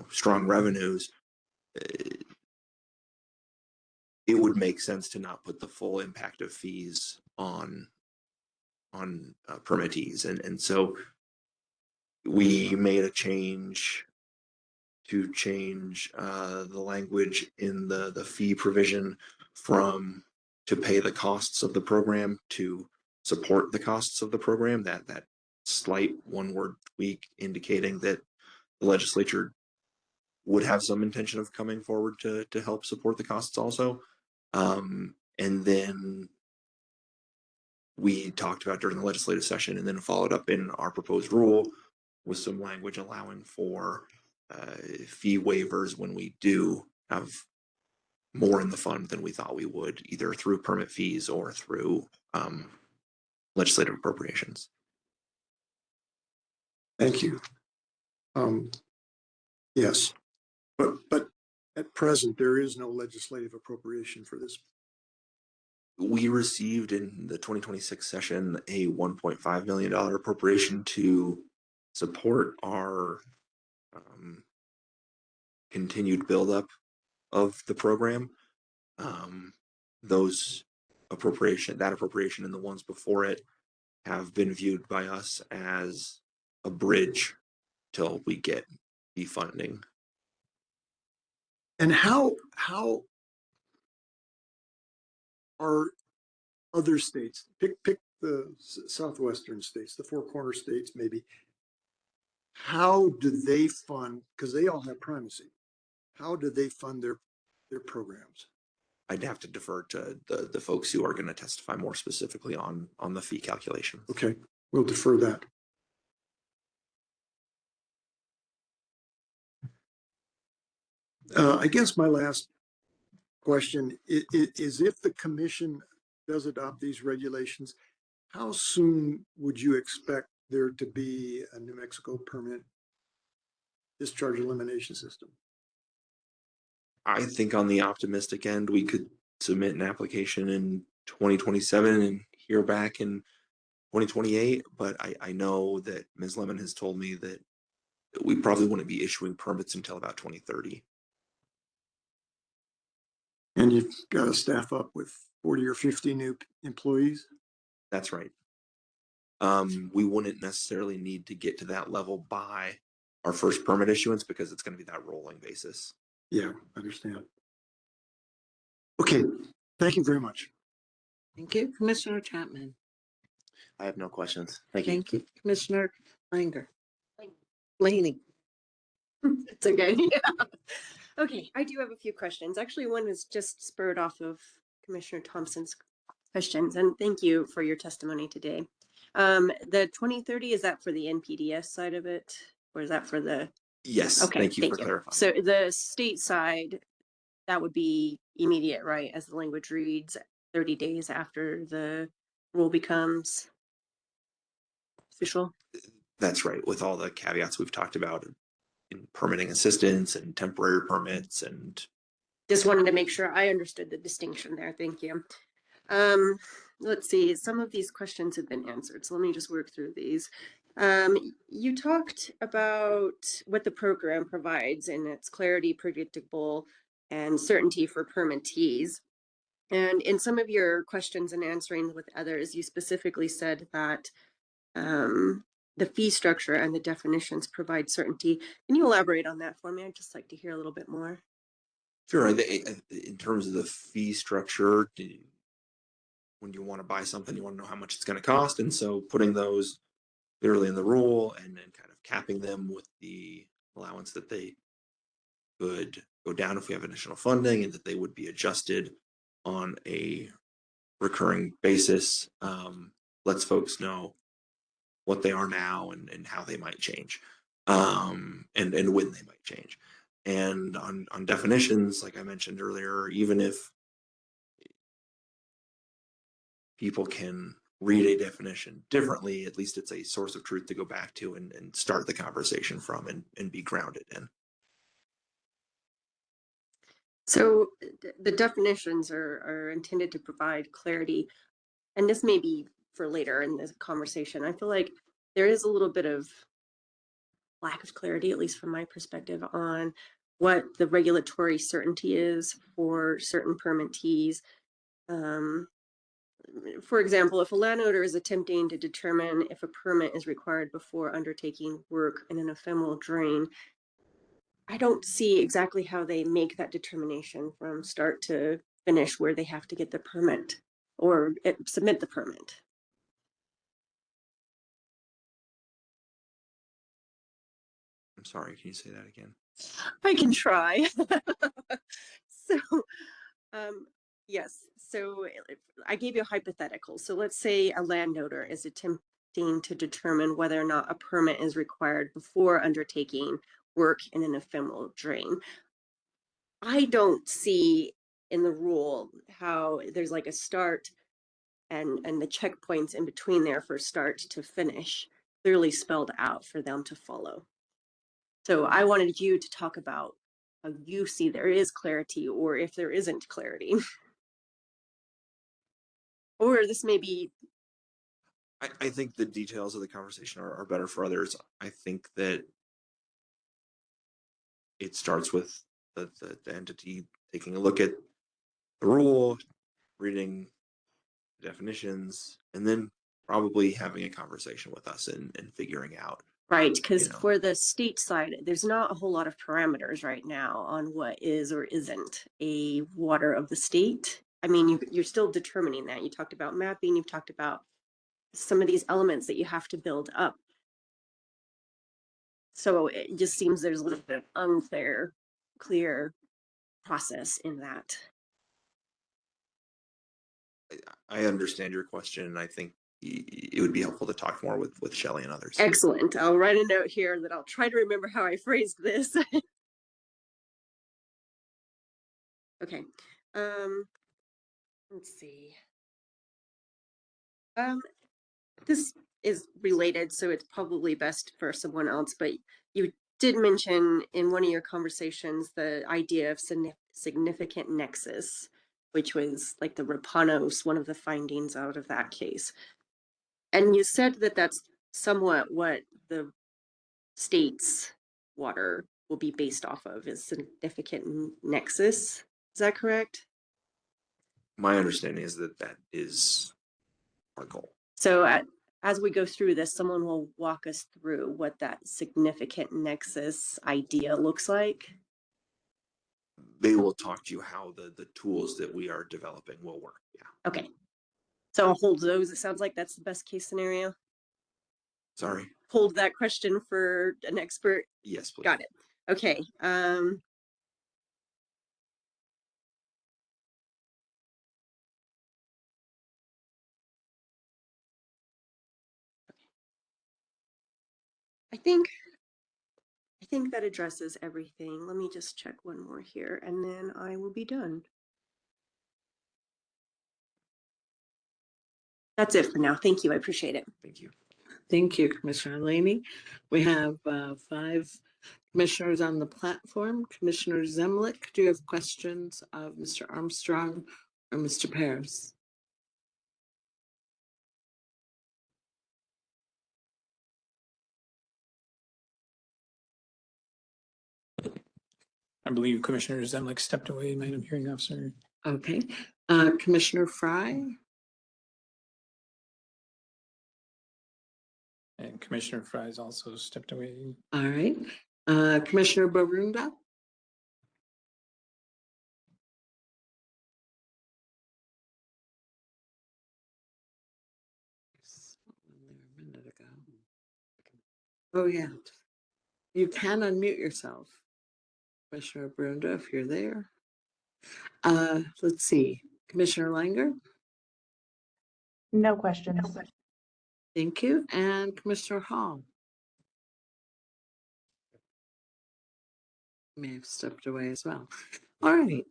strong revenues, it would make sense to not put the full impact of fees on permittees. And so we made a change to change the language in the fee provision from to pay the costs of the program to support the costs of the program. That slight one-word tweak indicating that the legislature would have some intention of coming forward to help support the costs also. And then we talked about during the legislative session, and then followed up in our proposed rule with some language allowing for fee waivers when we do have more in the fund than we thought we would, either through permit fees or through legislative appropriations. Thank you. Yes, but at present, there is no legislative appropriation for this. We received in the 2026 session a $1.5 million appropriation to support our continued buildup of the program. That appropriation and the ones before it have been viewed by us as a bridge till we get the funding. And how are other states, pick the southwestern states, the Four Corner states maybe, how do they fund, because they all have primacy, how do they fund their programs? I'd have to defer to the folks who are going to testify more specifically on the fee calculation. Okay, we'll defer that. I guess my last question is if the commission does adopt these regulations, how soon would you expect there to be a New Mexico permanent discharge elimination system? I think on the optimistic end, we could submit an application in 2027 and hear back in 2028. But I know that Ms. Lemon has told me that we probably wouldn't be issuing permits until about 2030. And you've got to staff up with 40 or 50 new employees? That's right. We wouldn't necessarily need to get to that level by our first permit issuance because it's going to be that rolling basis. Yeah, I understand. Okay, thank you very much. Thank you, Commissioner Chapman. I have no questions. Thank you. Thank you, Commissioner Langer. Laney. It's okay. Yeah. Okay, I do have a few questions. Actually, one was just spurred off of Commissioner Thompson's questions, and thank you for your testimony today. The 2030, is that for the NPDS side of it, or is that for the? Yes, Okay, thank you for clarifying. So the state side, that would be immediate, right? As the language reads, 30 days after the rule becomes official. That's right, with all the caveats we've talked about in permitting assistance and temporary permits and. Just wanted to make sure I understood the distinction there. Thank you. Let's see, some of these questions have been answered, so let me just work through these. You talked about what the program provides and its clarity, predictable, and certainty for permittees. And in some of your questions and answering with others, you specifically said that the fee structure and the definitions provide certainty. Can you elaborate on that for me? I'd just like to hear a little bit more. Sure. In terms of the fee structure, when you want to buy something, you want to know how much it's going to cost. And so putting those clearly in the rule and then kind of capping them with the allowance that they could go down if we have additional funding and that they would be adjusted on a recurring basis, lets folks know what they are now and how they might change, and when they might change. And on definitions, like I mentioned earlier, even if people can read a definition differently, at least it's a source of truth to go back to and start the conversation from and be grounded in. So the definitions are intended to provide clarity, and this may be for later in this conversation. I feel like there is a little bit of lack of clarity, at least from my perspective, on what the regulatory certainty is for certain permittees. For example, if a landowner is attempting to determine if a permit is required before undertaking work in an ephemeral drain, I don't see exactly how they make that determination from start to finish where they have to get the permit or submit the permit. I'm sorry, can you say that again? I can try. So, yes. So I gave you a hypothetical. So let's say a landowner is attempting to determine whether or not a permit is required before undertaking work in an ephemeral drain. I don't see in the rule how there's like a start and the checkpoints in between there for start to finish clearly spelled out for them to follow. So I wanted you to talk about how you see there is clarity or if there isn't clarity. Or this may be. I think the details of the conversation are better for others. I think that it starts with the entity taking a look at the rule, reading definitions, and then probably having a conversation with us and figuring out. Right, because for the state side, there's not a whole lot of parameters right now on what is or isn't a water of the state. I mean, you're still determining that. You talked about mapping, you've talked about some of these elements that you have to build up. So it just seems there's a little bit of unfair, clear process in that. I understand your question, and I think it would be helpful to talk more with Shelley and others. Excellent. I'll write a note here that I'll try to remember how I phrased this. Okay. Let's see. This is related, so it's probably best for someone else, but you did mention in one of your conversations the idea of significant nexus, which was like the Rapanos, one of the findings out of that case. And you said that that's somewhat what the state's water will be based off of, is significant nexus. Is that correct? My understanding is that that is our goal. So as we go through this, someone will walk us through what that significant nexus idea looks like. They will talk to you how the tools that we are developing will work. Yeah. Okay. So I'll hold those. It sounds like that's the best case scenario. Sorry. Hold that question for an expert. Yes, please. Got it. Okay. I think that addresses everything. Let me just check one more here and then I will be done. That's it for now. Thank you. I appreciate it. Thank you. Thank you, Commissioner Laney. We have 5 commissioners on the platform. Commissioner Zemlich, do you have questions of Mr. Armstrong or Mr. Pears? I believe Commissioner Zemlich stepped away, Madam Hearing Officer. Okay. Commissioner Fry? And Commissioner Fry's also stepped away. All right. Commissioner Barunda? Oh, yeah. You can unmute yourself, Commissioner Barunda, if you're there. Let's see. Commissioner Langer? No questions. Thank you. And Commissioner Hall? May have stepped away as well. All right.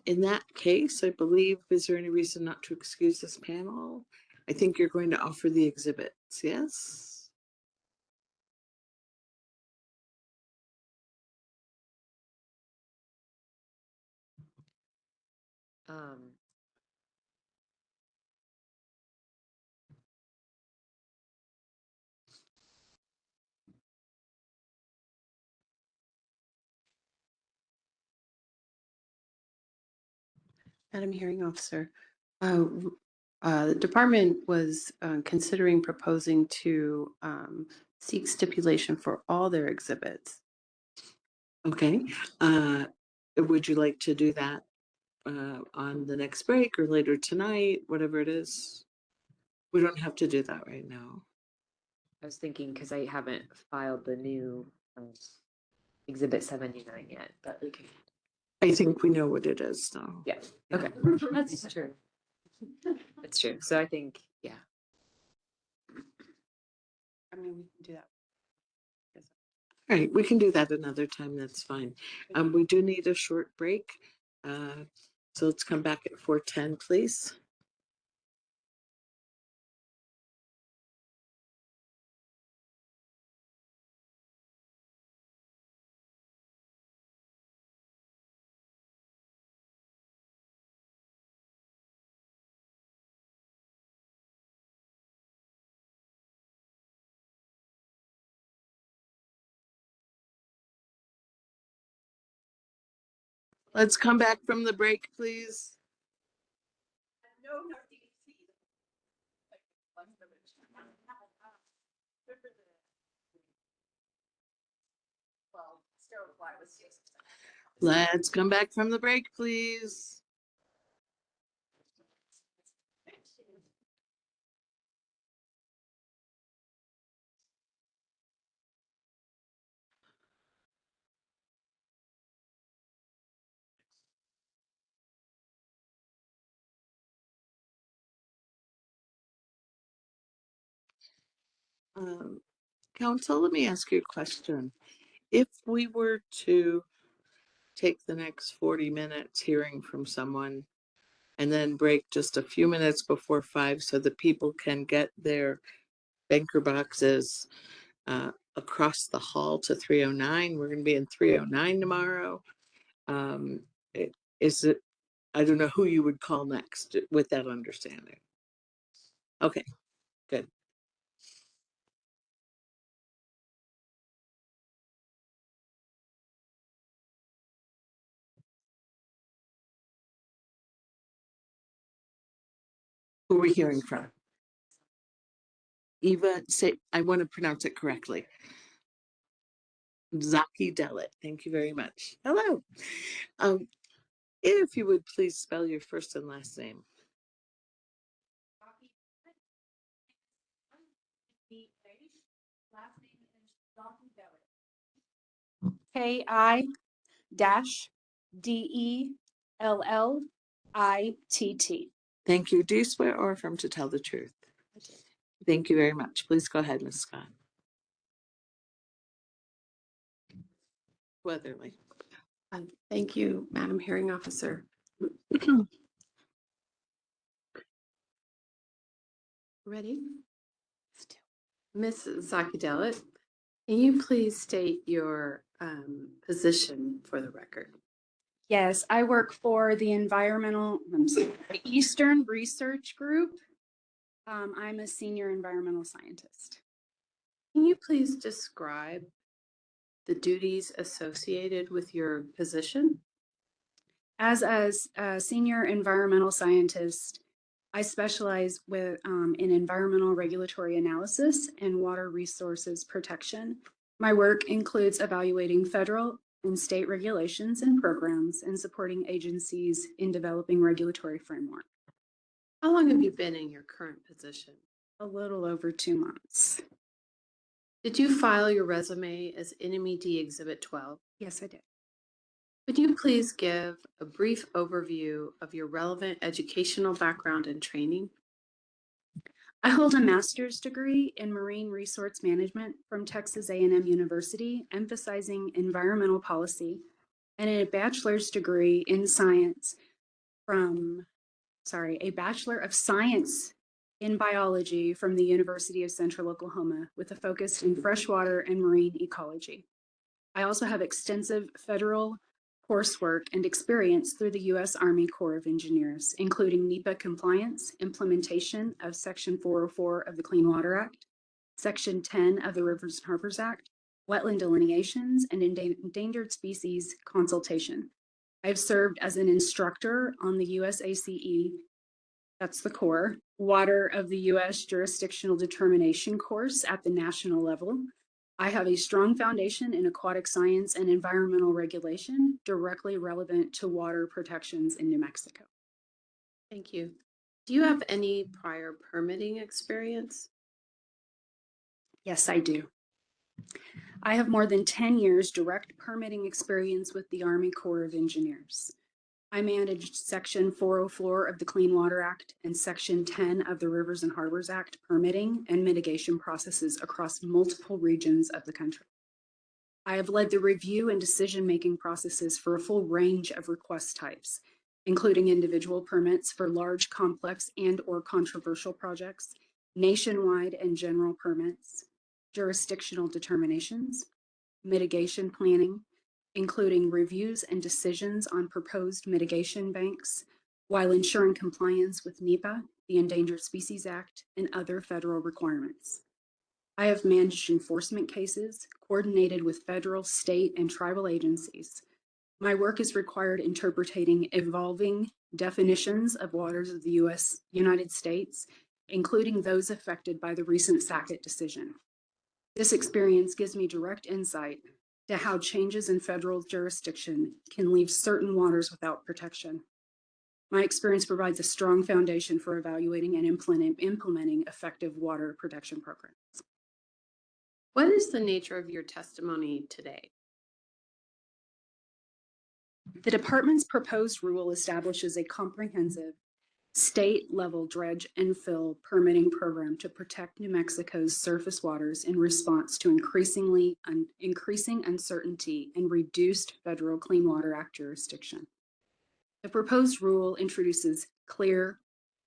In that case, I believe, is there any reason not to excuse this panel? I think you're going to offer the exhibits, yes? Madam Hearing Officer, the department was considering proposing to seek stipulation for all their exhibits. Okay. Would you like to do that on the next break or later tonight, whatever it is? We don't have to do that right now. I was thinking because I haven't filed the new Exhibit 79 yet, but we can. I think we know what it is though. Yeah. Okay. That's true. That's true. So I think, yeah. I mean, we can do that. All right, we can do that another time. That's fine. We do need a short break. So let's come back at 4:10, please. Let's come back from the break, please. Let's come back from the break, please. Council, let me ask you a question. If we were to take the next 40 minutes hearing from someone and then break just a few minutes before 5 so that people can get their banker boxes across the hall to 309. We're going to be in 309 tomorrow. Is it, I don't know who you would call next with that understanding. Okay, good. Who are we hearing from? Eva, say, I want to pronounce it correctly. Zaki Delit. Thank you very much. Hello. If you would please spell your first and last name. KI-DELLITT. Thank you. Do you swear or affirm to tell the truth? Thank you very much. Please go ahead, Ms. Scott. Weatherly. Thank you, Madam Hearing Officer. Ready? Ms. Zakidelit, can you please state your position for the record? Yes, I work for the Eastern Research Group. I'm a senior environmental scientist. Can you please describe the duties associated with your position? As a senior environmental scientist, I specialize in environmental regulatory analysis and water resources protection. My work includes evaluating federal and state regulations and programs and supporting agencies in developing regulatory framework. How long have you been in your current position? A little over 2 months. Did you file your resume as NMAC Exhibit 12? Yes, I did. Would you please give a brief overview of your relevant educational background and training? I hold a master's degree in marine resource management from Texas A&M University, emphasizing environmental policy, and a bachelor's degree in a Bachelor of Science in biology from the University of Central Oklahoma with a focus in freshwater and marine ecology. I also have extensive federal coursework and experience through the U.S. Army Corps of Engineers, including NEPA compliance, implementation of Section 404 of the Clean Water Act, Section 10 of the Rivers and Harbors Act, wetland delineations, and endangered species consultation. I've served as an instructor on the USACE, that's the Corps, Water of the U.S. Jurisdictional Determination course at the national level. I have a strong foundation in aquatic science and environmental regulation directly relevant to water protections in New Mexico. Thank you. Do you have any prior permitting experience? Yes, I do. I have more than 10 years direct permitting experience with the Army Corps of Engineers. I managed Section 404 of the Clean Water Act and Section 10 of the Rivers and Harbors Act permitting and mitigation processes across multiple regions of the country. I have led the review and decision-making processes for a full range of request types, including individual permits for large, complex, and/or controversial projects, nationwide and general permits, jurisdictional determinations, mitigation planning, including reviews and decisions on proposed mitigation banks, while ensuring compliance with NEPA, the Endangered Species Act, and other federal requirements. I have managed enforcement cases, coordinated with federal, state, and tribal agencies. My work has required interpreting evolving definitions of waters of the United States, including those affected by the recent Sackett decision. This experience gives me direct insight to how changes in federal jurisdiction can leave certain waters without protection. My experience provides a strong foundation for evaluating and implementing effective water protection programs. What is the nature of your testimony today? The department's proposed rule establishes a comprehensive state-level dredge and fill permitting program to protect New Mexico's surface waters in response to increasing uncertainty and reduced federal Clean Water Act jurisdiction. The proposed rule introduces clear,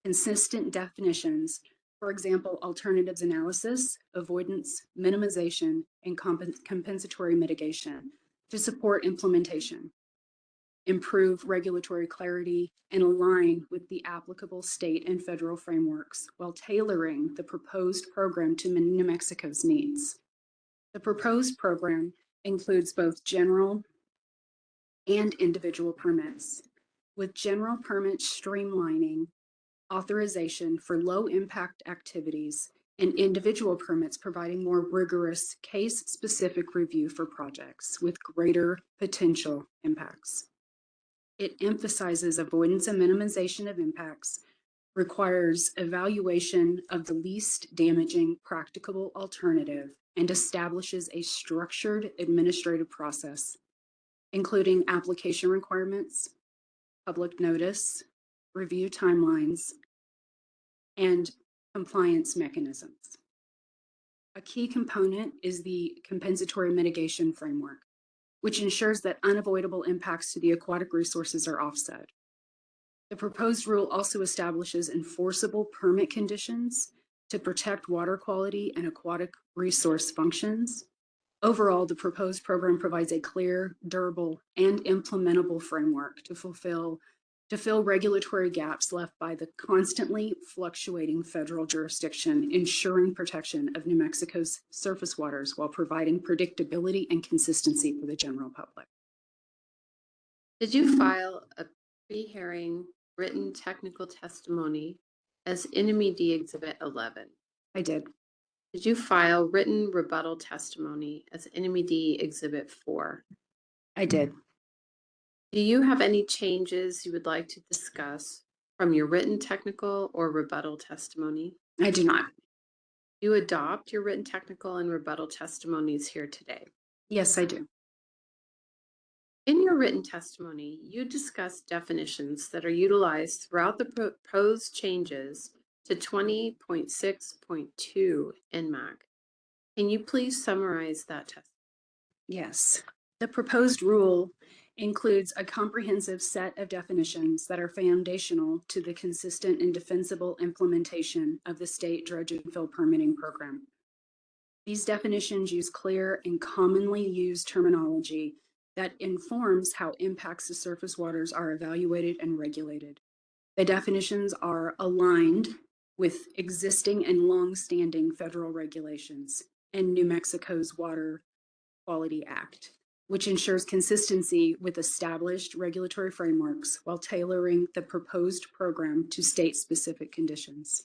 consistent definitions, for example, alternatives analysis, avoidance, minimization, and compensatory mitigation to support implementation, improve regulatory clarity, and align with the applicable state and federal frameworks while tailoring the proposed program to New Mexico's needs. The proposed program includes both general and individual permits, with general permits streamlining authorization for low impact activities, and individual permits providing more rigorous case-specific review for projects with greater potential impacts. It emphasizes avoidance and minimization of impacts, requires evaluation of the least damaging practicable alternative, and establishes a structured administrative process, including application requirements, public notice, review timelines, and compliance mechanisms. A key component is the compensatory mitigation framework, which ensures that unavoidable impacts to the aquatic resources are offset. The proposed rule also establishes enforceable permit conditions to protect water quality and aquatic resource functions. Overall, the proposed program provides a clear, durable, and implementable framework to fill regulatory gaps left by the constantly fluctuating federal jurisdiction, ensuring protection of New Mexico's surface waters while providing predictability and consistency for the general public. Did you file a pre-hearing written technical testimony as NMAC Exhibit 11? I did. Did you file written rebuttal testimony as NMAC Exhibit 4? I did. Do you have any changes you would like to discuss from your written technical or rebuttal testimony? I do not. Do you adopt your written technical and rebuttal testimonies here today? Yes, I do. In your written testimony, you discuss definitions that are utilized throughout the proposed changes to 20.6.2 NMAC. Can you please summarize that testimony? Yes. The proposed rule includes a comprehensive set of definitions that are foundational to the consistent and defensible implementation of the state dredge and fill permitting program. These definitions use clear and commonly used terminology that informs how impacts to surface waters are evaluated and regulated. The definitions are aligned with existing and long-standing federal regulations and New Mexico's Water Quality Act, which ensures consistency with established regulatory frameworks while tailoring the proposed program to state-specific conditions.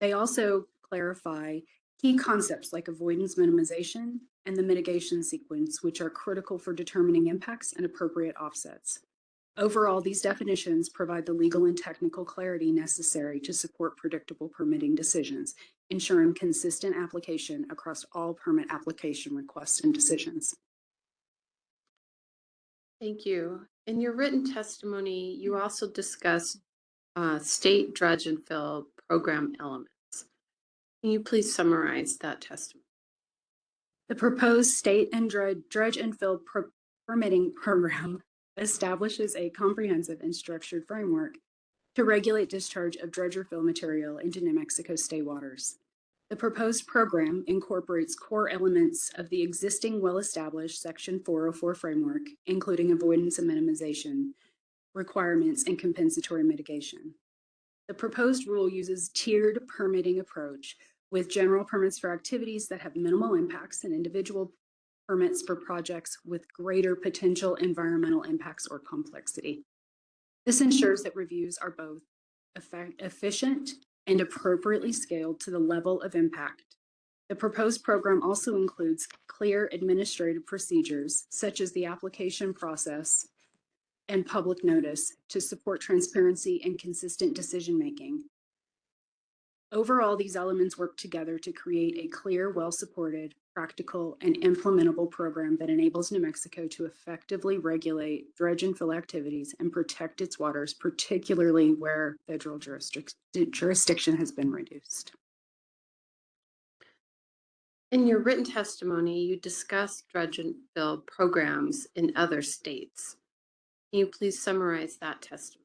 They also clarify key concepts like avoidance minimization and the mitigation sequence, which are critical for determining impacts and appropriate offsets. Overall, these definitions provide the legal and technical clarity necessary to support predictable permitting decisions, ensuring consistent application across all permit application requests and decisions. Thank you. In your written testimony, you also discuss state dredge and fill program elements. Can you please summarize that testimony? The proposed state and dredge and fill permitting program establishes a comprehensive and structured framework to regulate discharge of dredge or fill material into New Mexico state waters. The proposed program incorporates core elements of the existing well-established Section 404 framework, including avoidance and minimization requirements and compensatory mitigation. The proposed rule uses tiered permitting approach with general permits for activities that have minimal impacts and individual permits for projects with greater potential environmental impacts or complexity. This ensures that reviews are both efficient and appropriately scaled to the level of impact. The proposed program also includes clear administrative procedures, such as the application process and public notice, to support transparency and consistent decision-making. Overall, these elements work together to create a clear, well-supported, practical, and implementable program that enables New Mexico to effectively regulate dredge and fill activities and protect its waters, particularly where federal jurisdiction has been reduced. In your written testimony, you discussed dredge and fill programs in other states. Can you please summarize that testimony?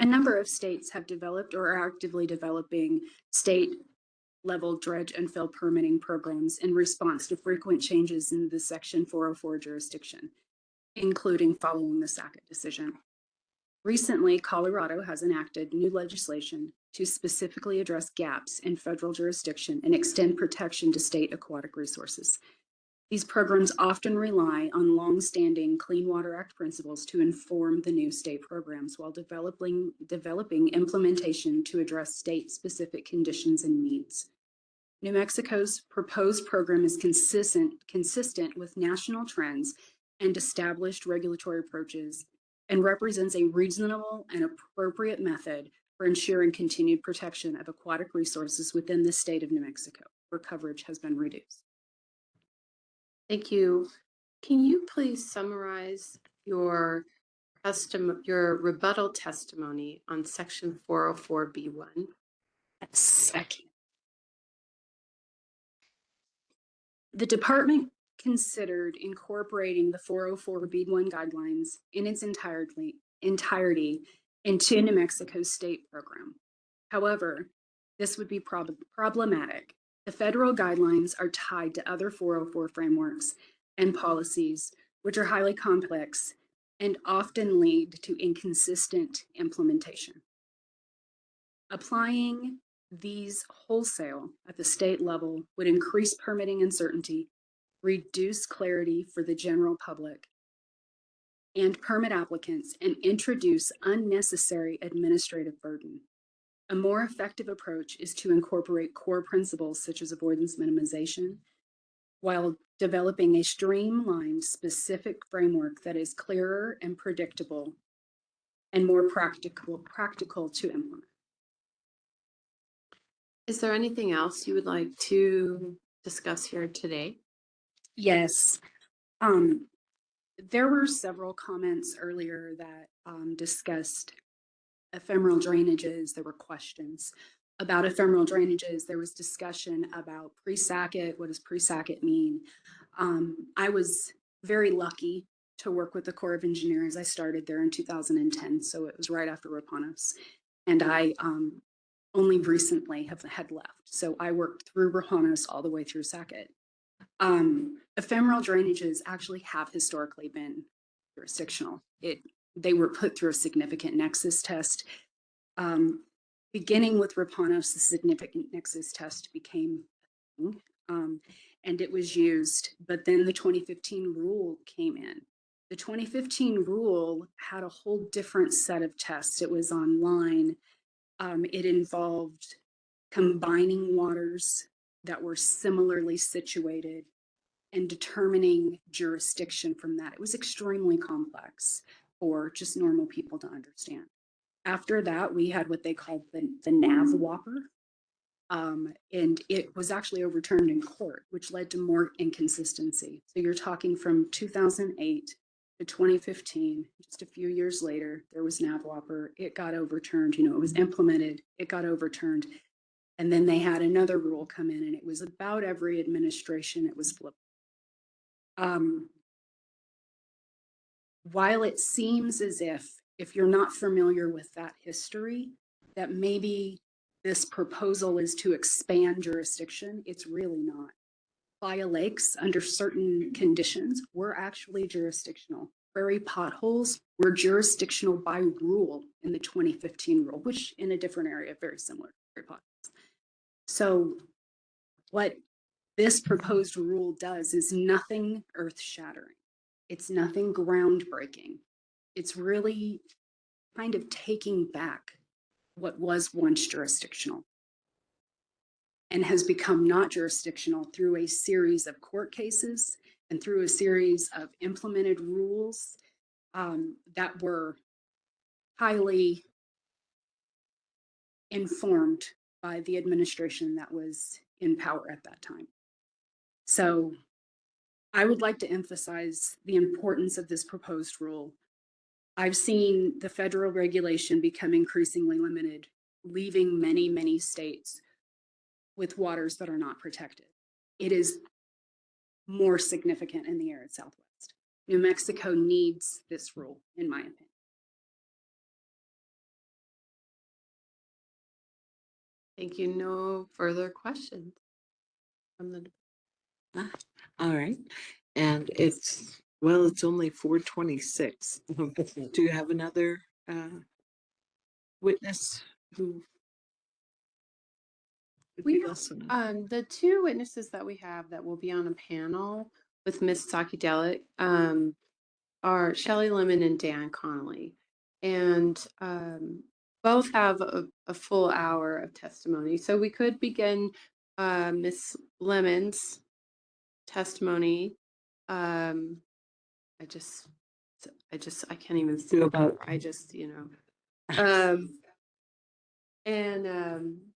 A number of states have developed or are actively developing state-level dredge and fill permitting programs in response to frequent changes in the Section 404 jurisdiction, including following the Sackett decision. Recently, Colorado has enacted new legislation to specifically address gaps in federal jurisdiction and extend protection to state aquatic resources. These programs often rely on long-standing Clean Water Act principles to inform the new state programs while developing implementation to address state-specific conditions and needs. New Mexico's proposed program is consistent with national trends and established regulatory approaches and represents a reasonable and appropriate method for ensuring continued protection of aquatic resources within the state of New Mexico, where coverage has been reduced. Thank you. Can you please summarize your rebuttal testimony on section 404B1? Yes, I can. The department considered incorporating the 404B1 guidelines in its entirety into New Mexico's state program. However, this would be problematic. The federal guidelines are tied to other 404 frameworks and policies, which are highly complex and often lead to inconsistent implementation. Applying these wholesale at the state level would increase permitting uncertainty, reduce clarity for the general public and permit applicants, and introduce unnecessary administrative burden. A more effective approach is to incorporate core principles such as avoidance minimization, while developing a streamlined, specific framework that is clearer and predictable and more practical to implement. Is there anything else you would like to discuss here today? Yes. There were several comments earlier that discussed ephemeral drainages. There were questions about ephemeral drainages. There was discussion about pre-SACIT. What does pre-SACIT mean? I was very lucky to work with the Corps of Engineers. I started there in 2010, so it was right after Rapanos. And I only recently had left. So I worked through Rapanos all the way through SACIT. Ephemeral drainages actually have historically been jurisdictional. They were put through a significant nexus test. Beginning with Rapanos, the significant nexus test became a thing, and it was used, but then the 2015 rule came in. The 2015 rule had a whole different set of tests. It was online. It involved combining waters that were similarly situated and determining jurisdiction from that. It was extremely complex for just normal people to understand. After that, we had what they called the NAV Whopper, and it was actually overturned in court, which led to more inconsistency. So you're talking from 2008 to 2015, just a few years later, there was NAV Whopper. It got overturned. It was implemented. It got overturned. And then they had another rule come in, and it was about every administration it was flipped. While it seems as if you're not familiar with that history, that maybe this proposal is to expand jurisdiction, it's really not. Playa Lakes, under certain conditions, were actually jurisdictional. Prairie potholes were jurisdictional by rule in the 2015 rule, which in a different area, very similar to prairie potholes. So what this proposed rule does is nothing earth-shattering. It's nothing groundbreaking. It's really kind of taking back what was once jurisdictional and has become not jurisdictional through a series of court cases and through a series of implemented rules that were highly informed by the administration that was in power at that time. So I would like to emphasize the importance of this proposed rule. I've seen the federal regulation become increasingly limited, leaving many, many states with waters that are not protected. It is more significant in the arid Southwest. New Mexico needs this rule, in my opinion. Thank you. No further questions from the. All right. And it's only 4:26. Do you have another witness who would be less than The two witnesses that we have that will be on a panel with Ms. Sakidelic are Shelley Lemon and Dan Connolly. And both have a full hour of testimony. So we could begin Ms. Lemon's testimony. I can't even see about,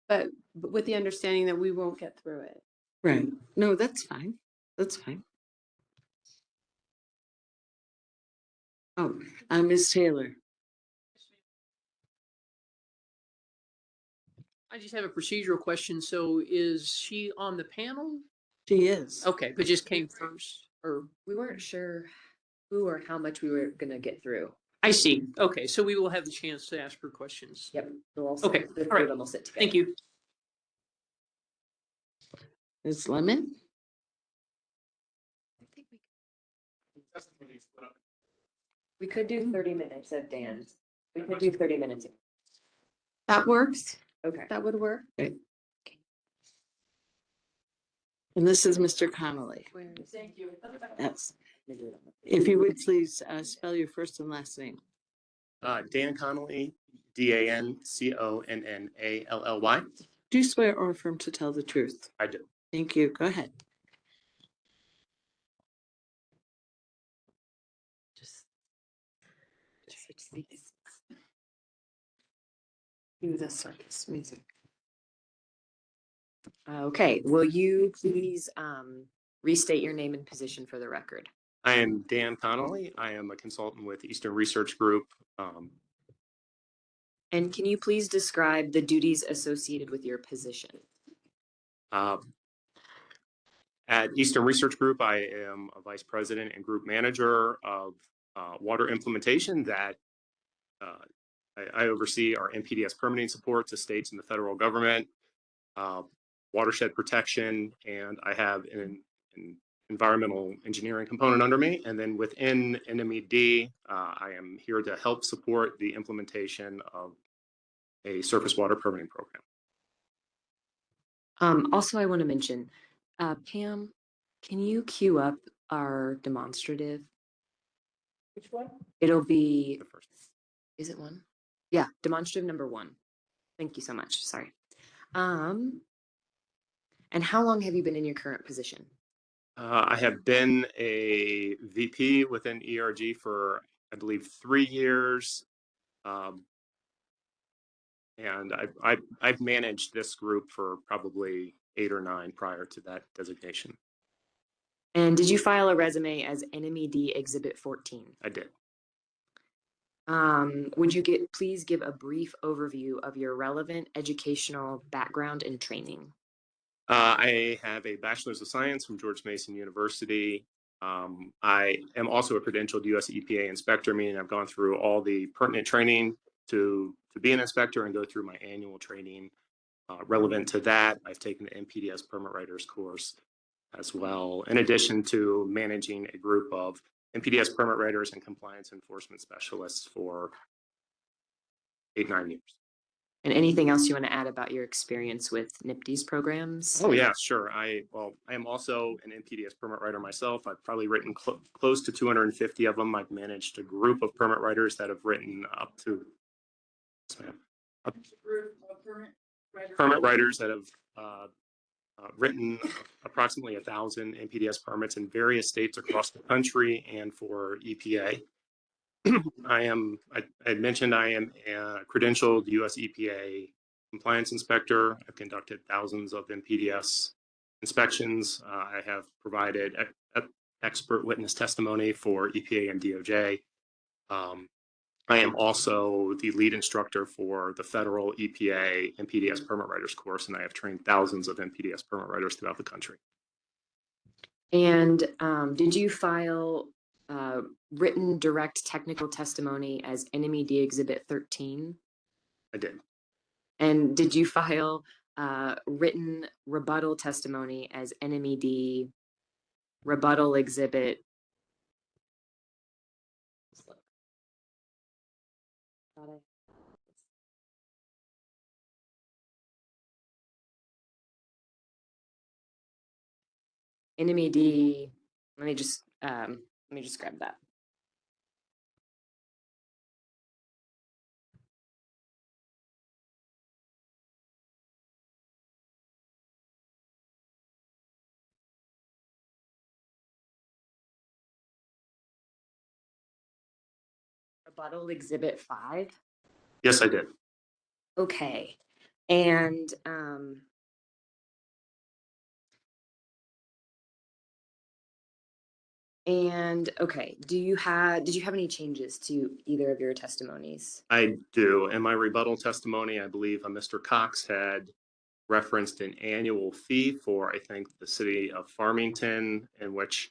but with the understanding that we won't get through it. Right. No, that's fine. That's fine. Oh, Ms. Taylor. I just have a procedural question. So is she on the panel? She is. Okay, but just came first, or? We weren't sure who or how much we were gonna get through. I see. Okay, so we will have the chance to ask her questions. Yep. Okay, all right. We'll sit together. Thank you. Ms. Lemon? We could do 30 minutes of Dan's. We could do 30 minutes. That works. Okay. That would work. Okay. And this is Mr. Connolly. Thank you. Yes. If you would please spell your first and last name. Dan Connolly, DANCONNALLY. Do you swear or affirm to tell the truth? I do. Thank you. Go ahead. Do the circus music. Okay, will you please restate your name and position for the record? I am Dan Connolly. I am a consultant with Eastern Research Group. And can you please describe the duties associated with your position? At Eastern Research Group, I am a vice president and group manager of water implementation that I oversee our NPDES permitting support to states and the federal government, watershed protection, and I have an environmental engineering component under me. And then within NMED, I am here to help support the implementation of a surface water permitting program. Also, I want to mention, Pam, can you queue up our demonstrative? Which one? It'll be, is it one? Yeah, demonstrative number 1. Thank you so much. Sorry. And how long have you been in your current position? I have been a VP within ERG for, I believe, 3 years. And I've managed this group for probably 8 or 9 prior to that designation. And did you file a resume as NMED Exhibit 14? I did. Would you please give a brief overview of your relevant educational background and training? I have a Bachelor's of Science from George Mason University. I am also a credentialed US EPA inspector, meaning I've gone through all the pertinent training to be an inspector and go through my annual training. Relevant to that, I've taken the NPDES Permit Writers course as well, in addition to managing a group of NPDES permit writers and compliance enforcement specialists for 8-9 years. And anything else you want to add about your experience with NPDES programs? Oh yeah, sure. I am also an NPDES permit writer myself. I've probably written close to 250 of them. I've managed a group of permit writers that have written up to, permit writers that have written approximately 1,000 NPDES permits in various states across the country and for EPA. I mentioned I am a credentialed US EPA compliance inspector. I've conducted thousands of NPDES inspections. I have provided expert witness testimony for EPA and DOJ. I am also the lead instructor for the federal EPA NPDES permit writers course, and I have trained thousands of NPDES permit writers throughout the country. And did you file written direct technical testimony as NMED Exhibit 13? I did. And did you file written rebuttal testimony as NMED Rebuttal Exhibit? NMED Let me just grab that. Rebuttal Exhibit 5. Yes, I did. Okay. And okay, did you have any changes to either of your testimonies? I do. In my rebuttal testimony, I believe Mr. Cox had referenced an annual fee for, I think, the city of Farmington, in which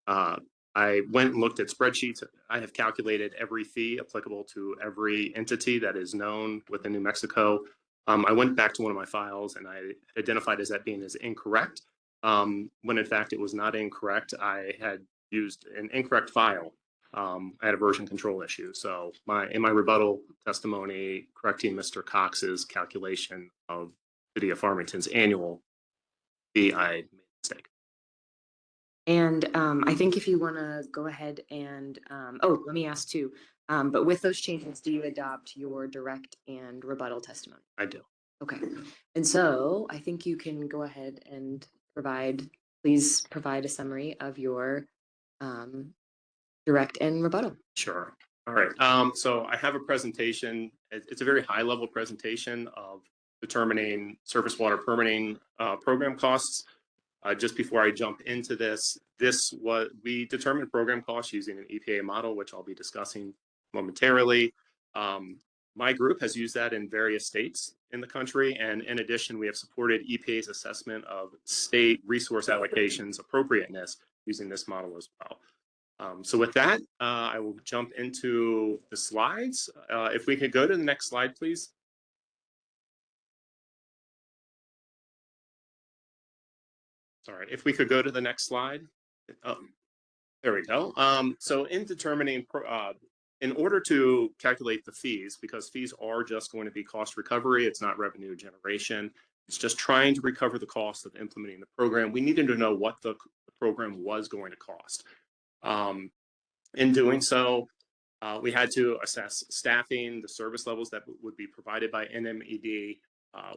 I went and looked at spreadsheets. I have calculated every fee applicable to every entity that is known within New Mexico. I went back to one of my files and I identified as that being as incorrect, when in fact it was not incorrect. I had used an incorrect file. I had a version control issue. So in my rebuttal testimony, correcting Mr. Cox's calculation of City of Farmington's annual fee, I made a mistake. And I think if you want to go ahead and, oh, let me ask too, but with those changes, do you adopt your direct and rebuttal testimony? I do. Okay. And so I think you can go ahead and please provide a summary of your direct and rebuttal. Sure. All right. So I have a presentation. It's a very high level presentation of determining surface water permitting program costs. Just before I jump into this, we determined program costs using an EPA model, which I'll be discussing momentarily. My group has used that in various states in the country. And in addition, we have supported EPA's assessment of state resource allocations appropriateness using this model as well. So with that, I will jump into the slides. If we could go to the next slide, please. Sorry, if we could go to the next slide. There we go. So in determining, in order to calculate the fees, because fees are just going to be cost recovery, it's not revenue generation. It's just trying to recover the cost of implementing the program. We needed to know what the program was going to cost. In doing so, we had to assess staffing, the service levels that would be provided by NMED.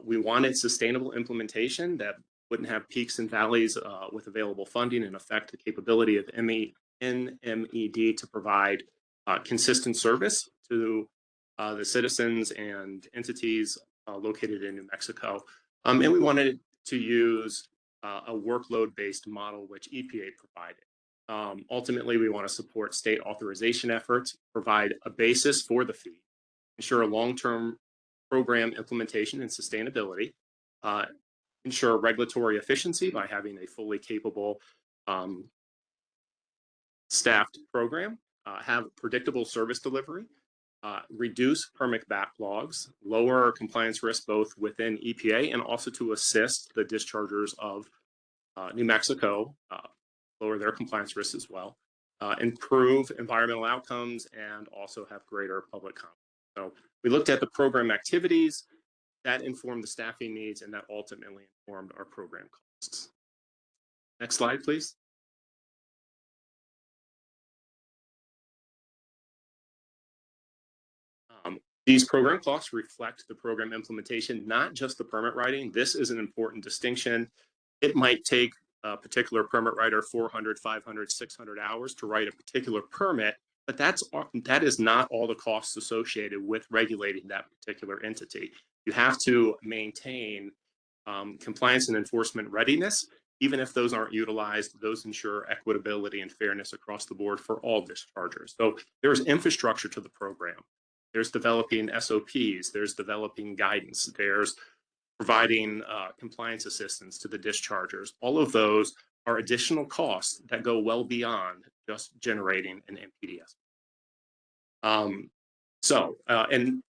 We wanted sustainable implementation that wouldn't have peaks and valleys with available funding and affect the capability of NMED to provide consistent service to the citizens and entities located in New Mexico. And we wanted to use a workload-based model, which EPA provided. Ultimately, we want to support state authorization efforts, provide a basis for the fee, ensure long-term program implementation and sustainability, ensure regulatory efficiency by having a fully capable staffed program, have predictable service delivery, reduce permit backlogs, lower compliance risk both within EPA and also to assist the dischargers of New Mexico, lower their compliance risks as well, improve environmental outcomes, and also have greater public confidence. So we looked at the program activities that informed the staffing needs, and that ultimately informed our program costs. Next slide, please. These program costs reflect the program implementation, not just the permit writing. This is an important distinction. It might take a particular permit writer 400, 500, 600 hours to write a particular permit, but that is not all the costs associated with regulating that particular entity. You have to maintain compliance and enforcement readiness. Even if those aren't utilized, those ensure equitability and fairness across the board for all dischargers. So there's infrastructure to the program. There's developing SOPs, there's developing guidance, there's providing compliance assistance to the dischargers. All of those are additional costs that go well beyond just generating an NPDES. And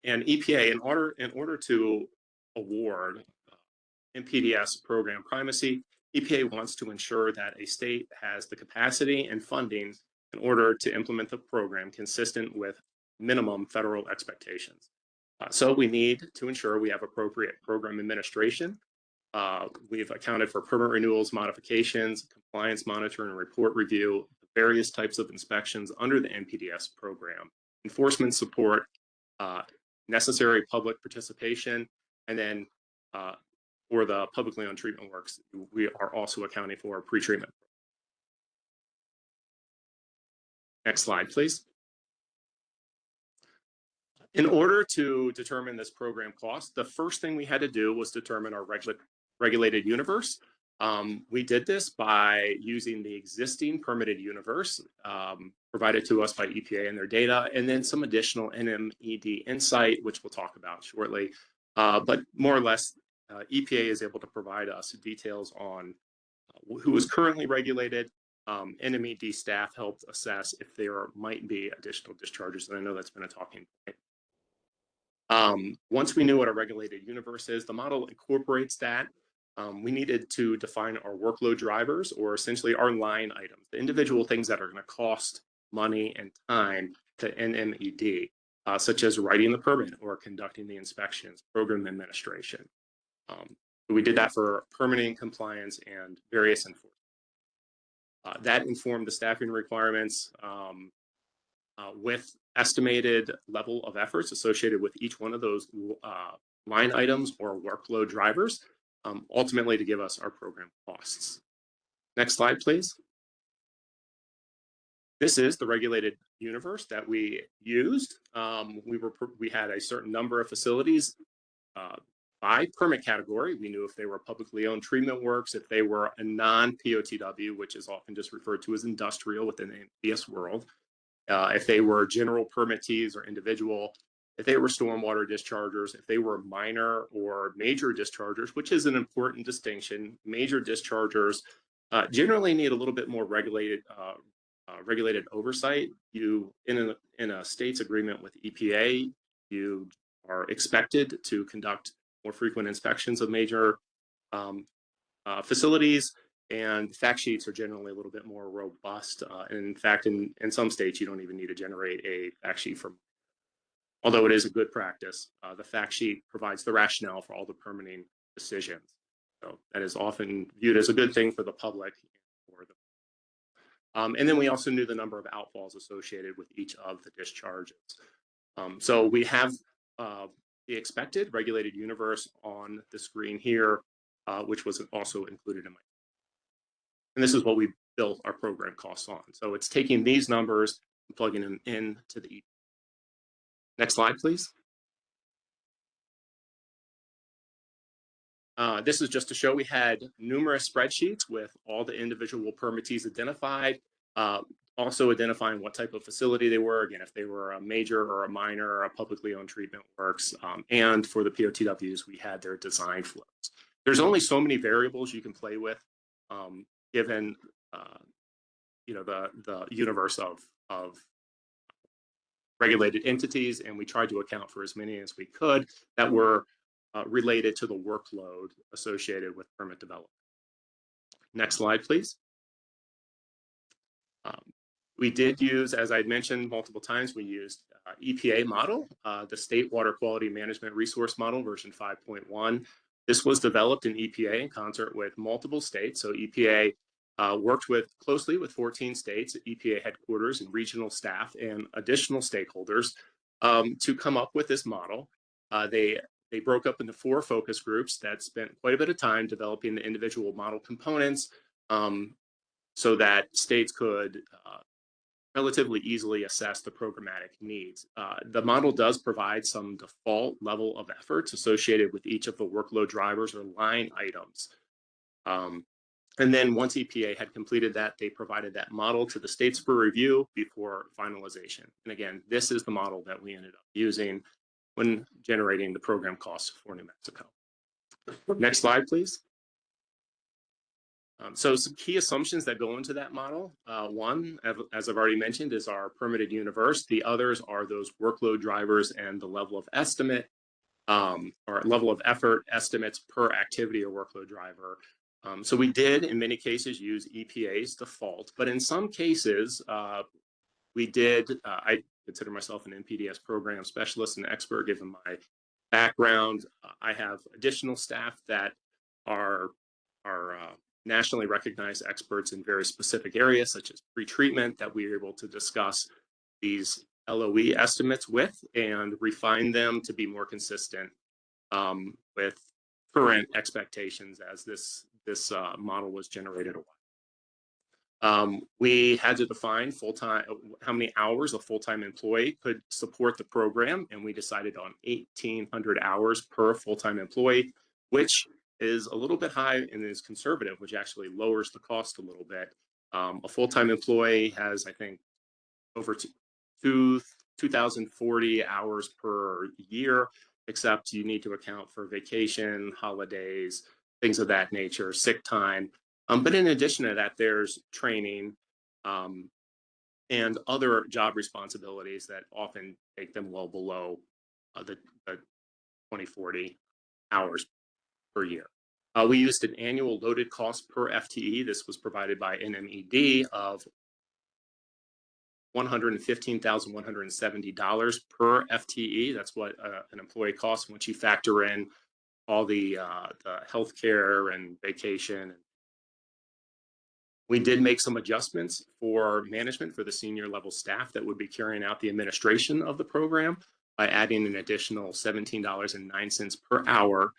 EPA, in order to award NPDES program primacy, EPA wants to ensure that a state has the capacity and funding in order to implement the program consistent with minimum federal expectations. So we need to ensure we have appropriate program administration We've accounted for permit renewals, modifications, compliance monitoring and report review, various types of inspections under the NPDES program, enforcement support, necessary public participation, and then for the publicly owned treatment works, we are also accounting for pretreatment. Next slide, please. In order to determine this program cost, the first thing we had to do was determine our regulated universe. We did this by using the existing permitted universe provided to us by EPA and their data, and then some additional NMED insight, which we'll talk about shortly. But more or less, EPA is able to provide us details on who is currently regulated. NMED staff helped assess if there might be additional discharges, and I know that's been a talking point. Once we knew what a regulated universe is, the model incorporates that. We needed to define our workload drivers, or essentially our line items, the individual things that are going to cost money and time to NMED, such as writing the permit or conducting the inspections, program administration. We did that for permitting, compliance, and various enforcement. That informed the staffing requirements with estimated level of efforts associated with each one of those line items or workload drivers, ultimately to give us our program costs. Next slide, please. This is the regulated universe that we used. We had a certain number of facilities by permit category. We knew if they were publicly owned treatment works, if they were a non-POTW, which is often just referred to as industrial within the NPDES world, if they were general permittees or individual, if they were stormwater dischargers, if they were minor or major dischargers, which is an important distinction. Major dischargers generally need a little bit more regulated oversight. In a state's agreement with EPA, you are expected to conduct more frequent inspections of major facilities, and fact sheets are generally a little bit more robust. In fact, in some states, you don't even need to generate a fact sheet for, although it is a good practice. The fact sheet provides the rationale for all the permitting decisions. So that is often viewed as a good thing for the public. And then we also knew the number of outfalls associated with each of the discharges. So we have the expected regulated universe on the screen here, which was also included in my. And this is what we built our program costs on. So it's taking these numbers and plugging them into the. Next slide, please. This is just to show we had numerous spreadsheets with all the individual permittees identified, also identifying what type of facility they were, again, if they were a major or a minor or a publicly owned treatment works, and for the POTWs, we had their design flows. There's only so many variables you can play with, given the universe of regulated entities, and we tried to account for as many as we could that were related to the workload associated with permit development. Next slide, please. We did use, as I mentioned multiple times, we used EPA model, the State Water Quality Management Resource Model version 5.1. This was developed in EPA in concert with multiple states. So EPA worked closely with 14 states, EPA headquarters and regional staff and additional stakeholders to come up with this model. They broke up into 4 focus groups that spent quite a bit of time developing the individual model components so that states could relatively easily assess the programmatic needs. The model does provide some default level of efforts associated with each of the workload drivers or line items. And then once EPA had completed that, they provided that model to the states for review before finalization. And again, this is the model that we ended up using when generating the program costs for New Mexico. Next slide, please. So some key assumptions that go into that model. One, as I've already mentioned, is our permitted universe. The others are those workload drivers and the level of estimate or level of effort estimates per activity or workload driver. So we did, in many cases, use EPA's default, but in some cases, we did, I consider myself an NPDES program specialist and expert given my background. I have additional staff that nationally recognized experts in very specific areas, such as pretreatment, that we were able to discuss these LOE estimates with and refine them to be more consistent with current expectations as this model was generated a while. We had to define full-time, how many hours a full-time employee could support the program, and we decided on 1,800 hours per full-time employee, which is a little bit high and is conservative, which actually lowers the cost a little bit. A full-time employee has, I think, over 2,040 hours per year, except you need to account for vacation, holidays, things of that nature, sick time. But in addition to that, there's training and other job responsibilities that often take them well below the 2040 hours per year. We used an annual loaded cost per FTE. This was provided by NMAC of $115,170 per FTE. That's what an employee costs once you factor in all the healthcare and vacation. We did make some adjustments for management for the senior level staff that would be carrying out the administration of the program by adding an additional $17.09 per hour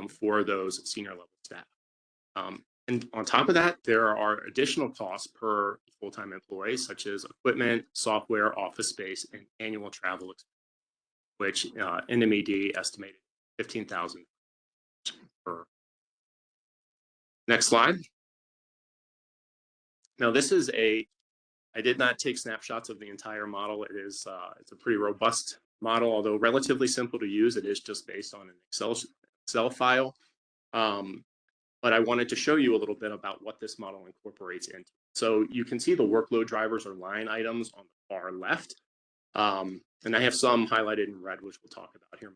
for those senior level staff. And on top of that, there are additional costs per full-time employee, such as equipment, software, office space, and annual travel expense, which NMAC estimated $15,000 per. Next slide. Now, this is I did not take snapshots of the entire model. It's a pretty robust model, although relatively simple to use. It is just based on an Excel file. But I wanted to show you a little bit about what this model incorporates into. So you can see the workload drivers or line items on the far left. And I have some highlighted in red, which we'll talk about here.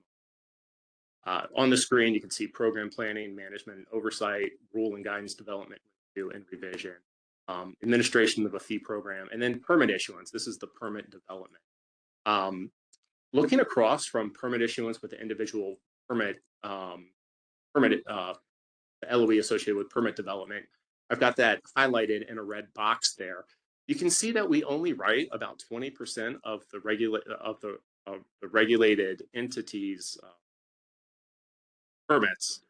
On the screen, you can see program planning, management, and oversight, rule and guidance development, review and revision, administration of a fee program, and then permit issuance. This is the permit development. Looking across from permit issuance with the individual permit, the LOE associated with permit development, I've got that highlighted in a red box there. You can see that we only write about 20% of the regulated entities permits.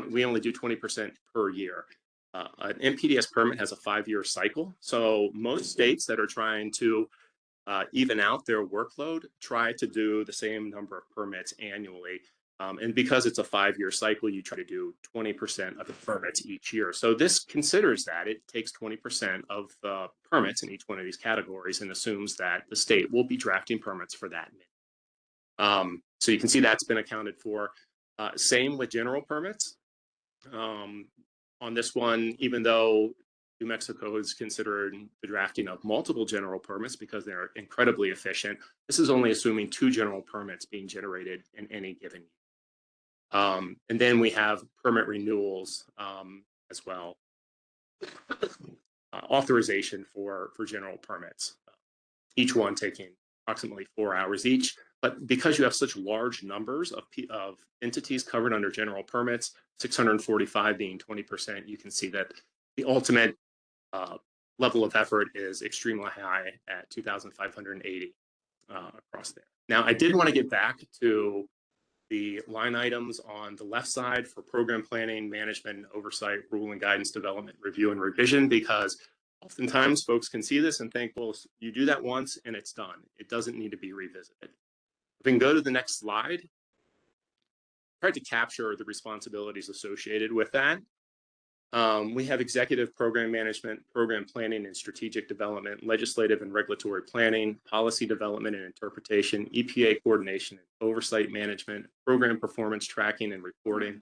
We only do 20% per year. An NPDES permit has a 5-year cycle. So most states that are trying to even out their workload try to do the same number of permits annually. And because it's a 5-year cycle, you try to do 20% of the permits each year. So this considers that it takes 20% of the permits in each one of these categories and assumes that the state will be drafting permits for that. So you can see that's been accounted for. Same with general permits. On this one, even though New Mexico is considered the drafting of multiple general permits because they're incredibly efficient, this is only assuming 2 general permits being generated in any given year. And then we have permit renewals as well. Authorization for general permits, each one taking approximately 4 hours each. But because you have such large numbers of entities covered under general permits, 645 being 20%, you can see that the ultimate level of effort is extremely high at 2,580 across there. Now, I did want to get back to the line items on the left side for program planning, management, oversight, rule and guidance development, review and revision, because oftentimes folks can see this and think, well, you do that once and it's done. It doesn't need to be revisited. If we can go to the next slide, I tried to capture the responsibilities associated with that. We have executive program management, program planning and strategic development, legislative and regulatory planning, policy development and interpretation, EPA coordination and oversight management, program performance tracking and reporting.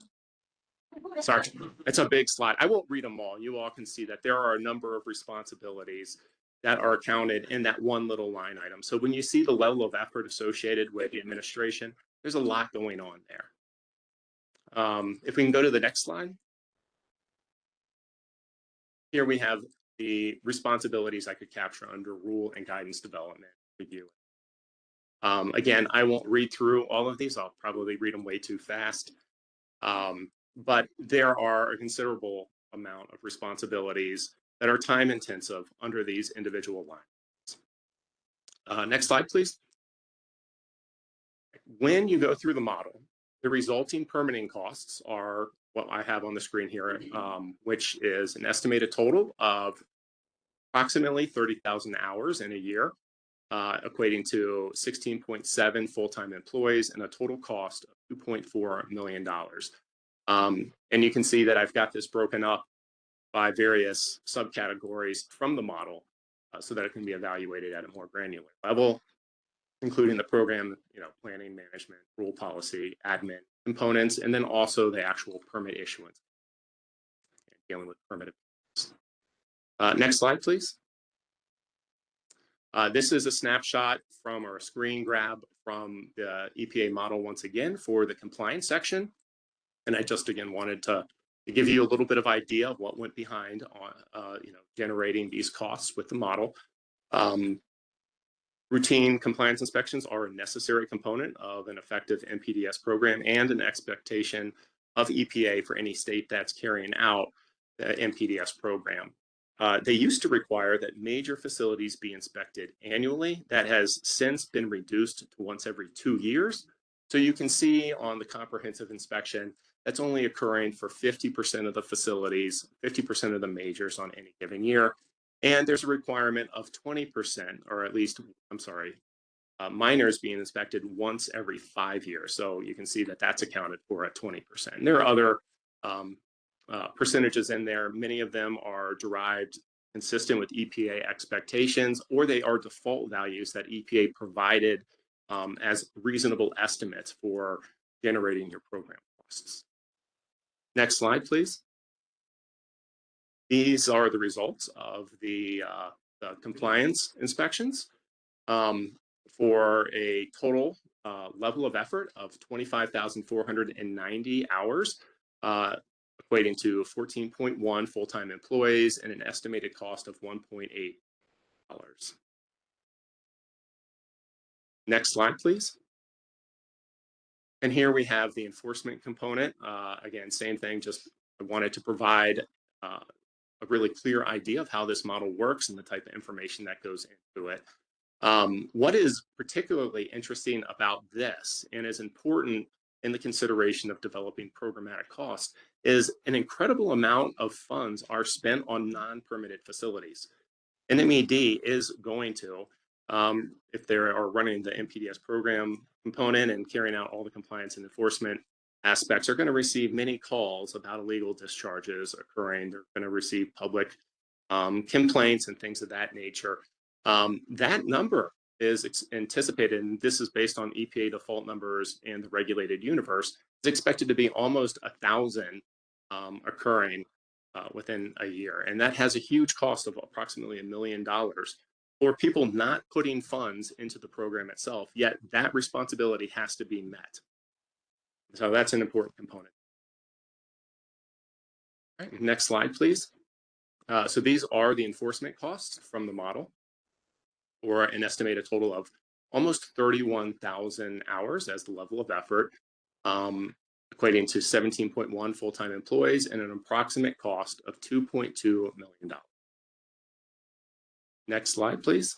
Sorry, it's a big slide. I won't read them all. You all can see that there are a number of responsibilities that are accounted in that one little line item. So when you see the level of effort associated with the administration, there's a lot going on there. If we can go to the next slide. Here we have the responsibilities I could capture under rule and guidance development review. Again, I won't read through all of these. I'll probably read them way too fast. but there are a considerable amount of responsibilities that are time intensive under these individual lines. Next slide, please. When you go through the model, the resulting permitting costs are what I have on the screen here, which is an estimated total of approximately 30,000 hours in a year, equating to 16.7 full-time employees and a total cost of $2.4 million. And you can see that I've got this broken up by various subcategories from the model so that it can be evaluated at a more granular level, including the program, planning, management, rule policy, admin components, and then also the actual permit issuance, dealing with permit appeals. Next slide, please. This is a snapshot from or a screen grab from the EPA model once again for the compliance section. And I just again wanted to give you a little bit of idea of what went behind on generating these costs with the model. Routine compliance inspections are a necessary component of an effective NPDES program and an expectation of EPA for any state that's carrying out the NPDES program. They used to require that major facilities be inspected annually. That has since been reduced to once every 2 years. So you can see on the comprehensive inspection, that's only occurring for 50% of the facilities, 50% of the majors on any given year. And there's a requirement of 20%, or at least, minors being inspected once every 5 years. So you can see that that's accounted for at 20%. And there are other percentages in there. Many of them are derived consistent with EPA expectations, or they are default values that EPA provided as reasonable estimates for generating your program costs. Next slide, please. These are the results of the compliance inspections for a total level of effort of 25,490 hours, equating to 14.1 full-time employees and an estimated cost of $1.8. Next slide, please. And here we have the enforcement component. Again, same thing, just I wanted to provide a really clear idea of how this model works and the type of information that goes into it. What is particularly interesting about this and is important in the consideration of developing programmatic costs is an incredible amount of funds are spent on non-permitted facilities. NMAD is going to, if they are running the NPDES program component and carrying out all the compliance and enforcement aspects, are going to receive many calls about illegal discharges occurring. They're going to receive public complaints and things of that nature. That number is anticipated, and this is based on EPA default numbers and the regulated universe, is expected to be almost 1,000 occurring within a year. And that has a huge cost of approximately $1 million for people not putting funds into the program itself, yet that responsibility has to be met. So that's an important component. All right, next slide, please. So these are the enforcement costs from the model, or an estimated total of almost 31,000 hours as the level of effort, equating to 17.1 full-time employees and an approximate cost of $2.2 million. Next slide, please.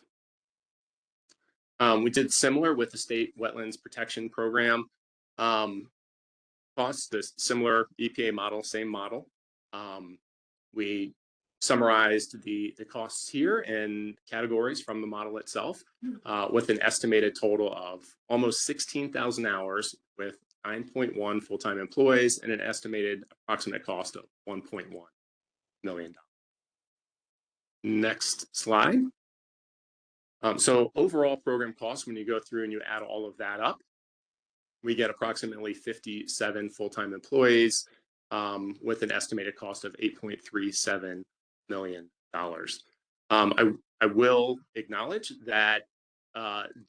We did similar with the State Wetlands Protection Program. Costs, this similar EPA model, same model. We summarized the costs here in categories from the model itself with an estimated total of almost 16,000 hours with 9.1 full-time employees and an estimated approximate cost of $1.1 million. Next slide. So overall program costs, when you go through and you add all of that up, we get approximately 57 full-time employees with an estimated cost of $8.37 million. I will acknowledge that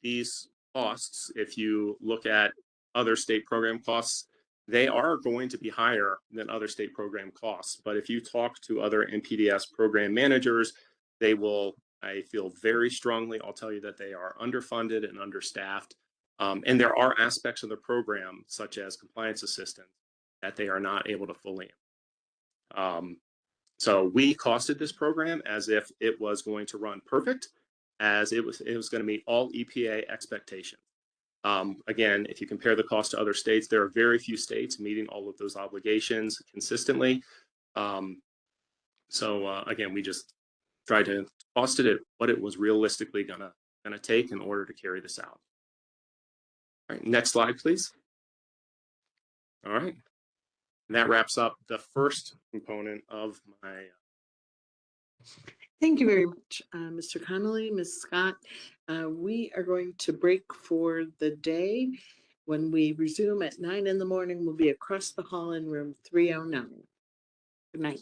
these costs, if you look at other state program costs, they are going to be higher than other state program costs. But if you talk to other NPDES program managers, they will, I feel very strongly, I'll tell you that they are underfunded and understaffed. And there are aspects of the program, such as compliance assistance, that they are not able to fully. So we costed this program as if it was going to run perfect, as it was going to meet all EPA expectations. Again, if you compare the cost to other states, there are very few states meeting all of those obligations consistently. Again, we just tried to cost it at what it was realistically gonna take in order to carry this out. All right, next slide, please. All right, and that wraps up the first component of my. Thank you very much, Mr. Connolly, Ms. Scott. We are going to break for the day. When we resume at 9 in the morning, we'll be across the hall in room 309. Good night.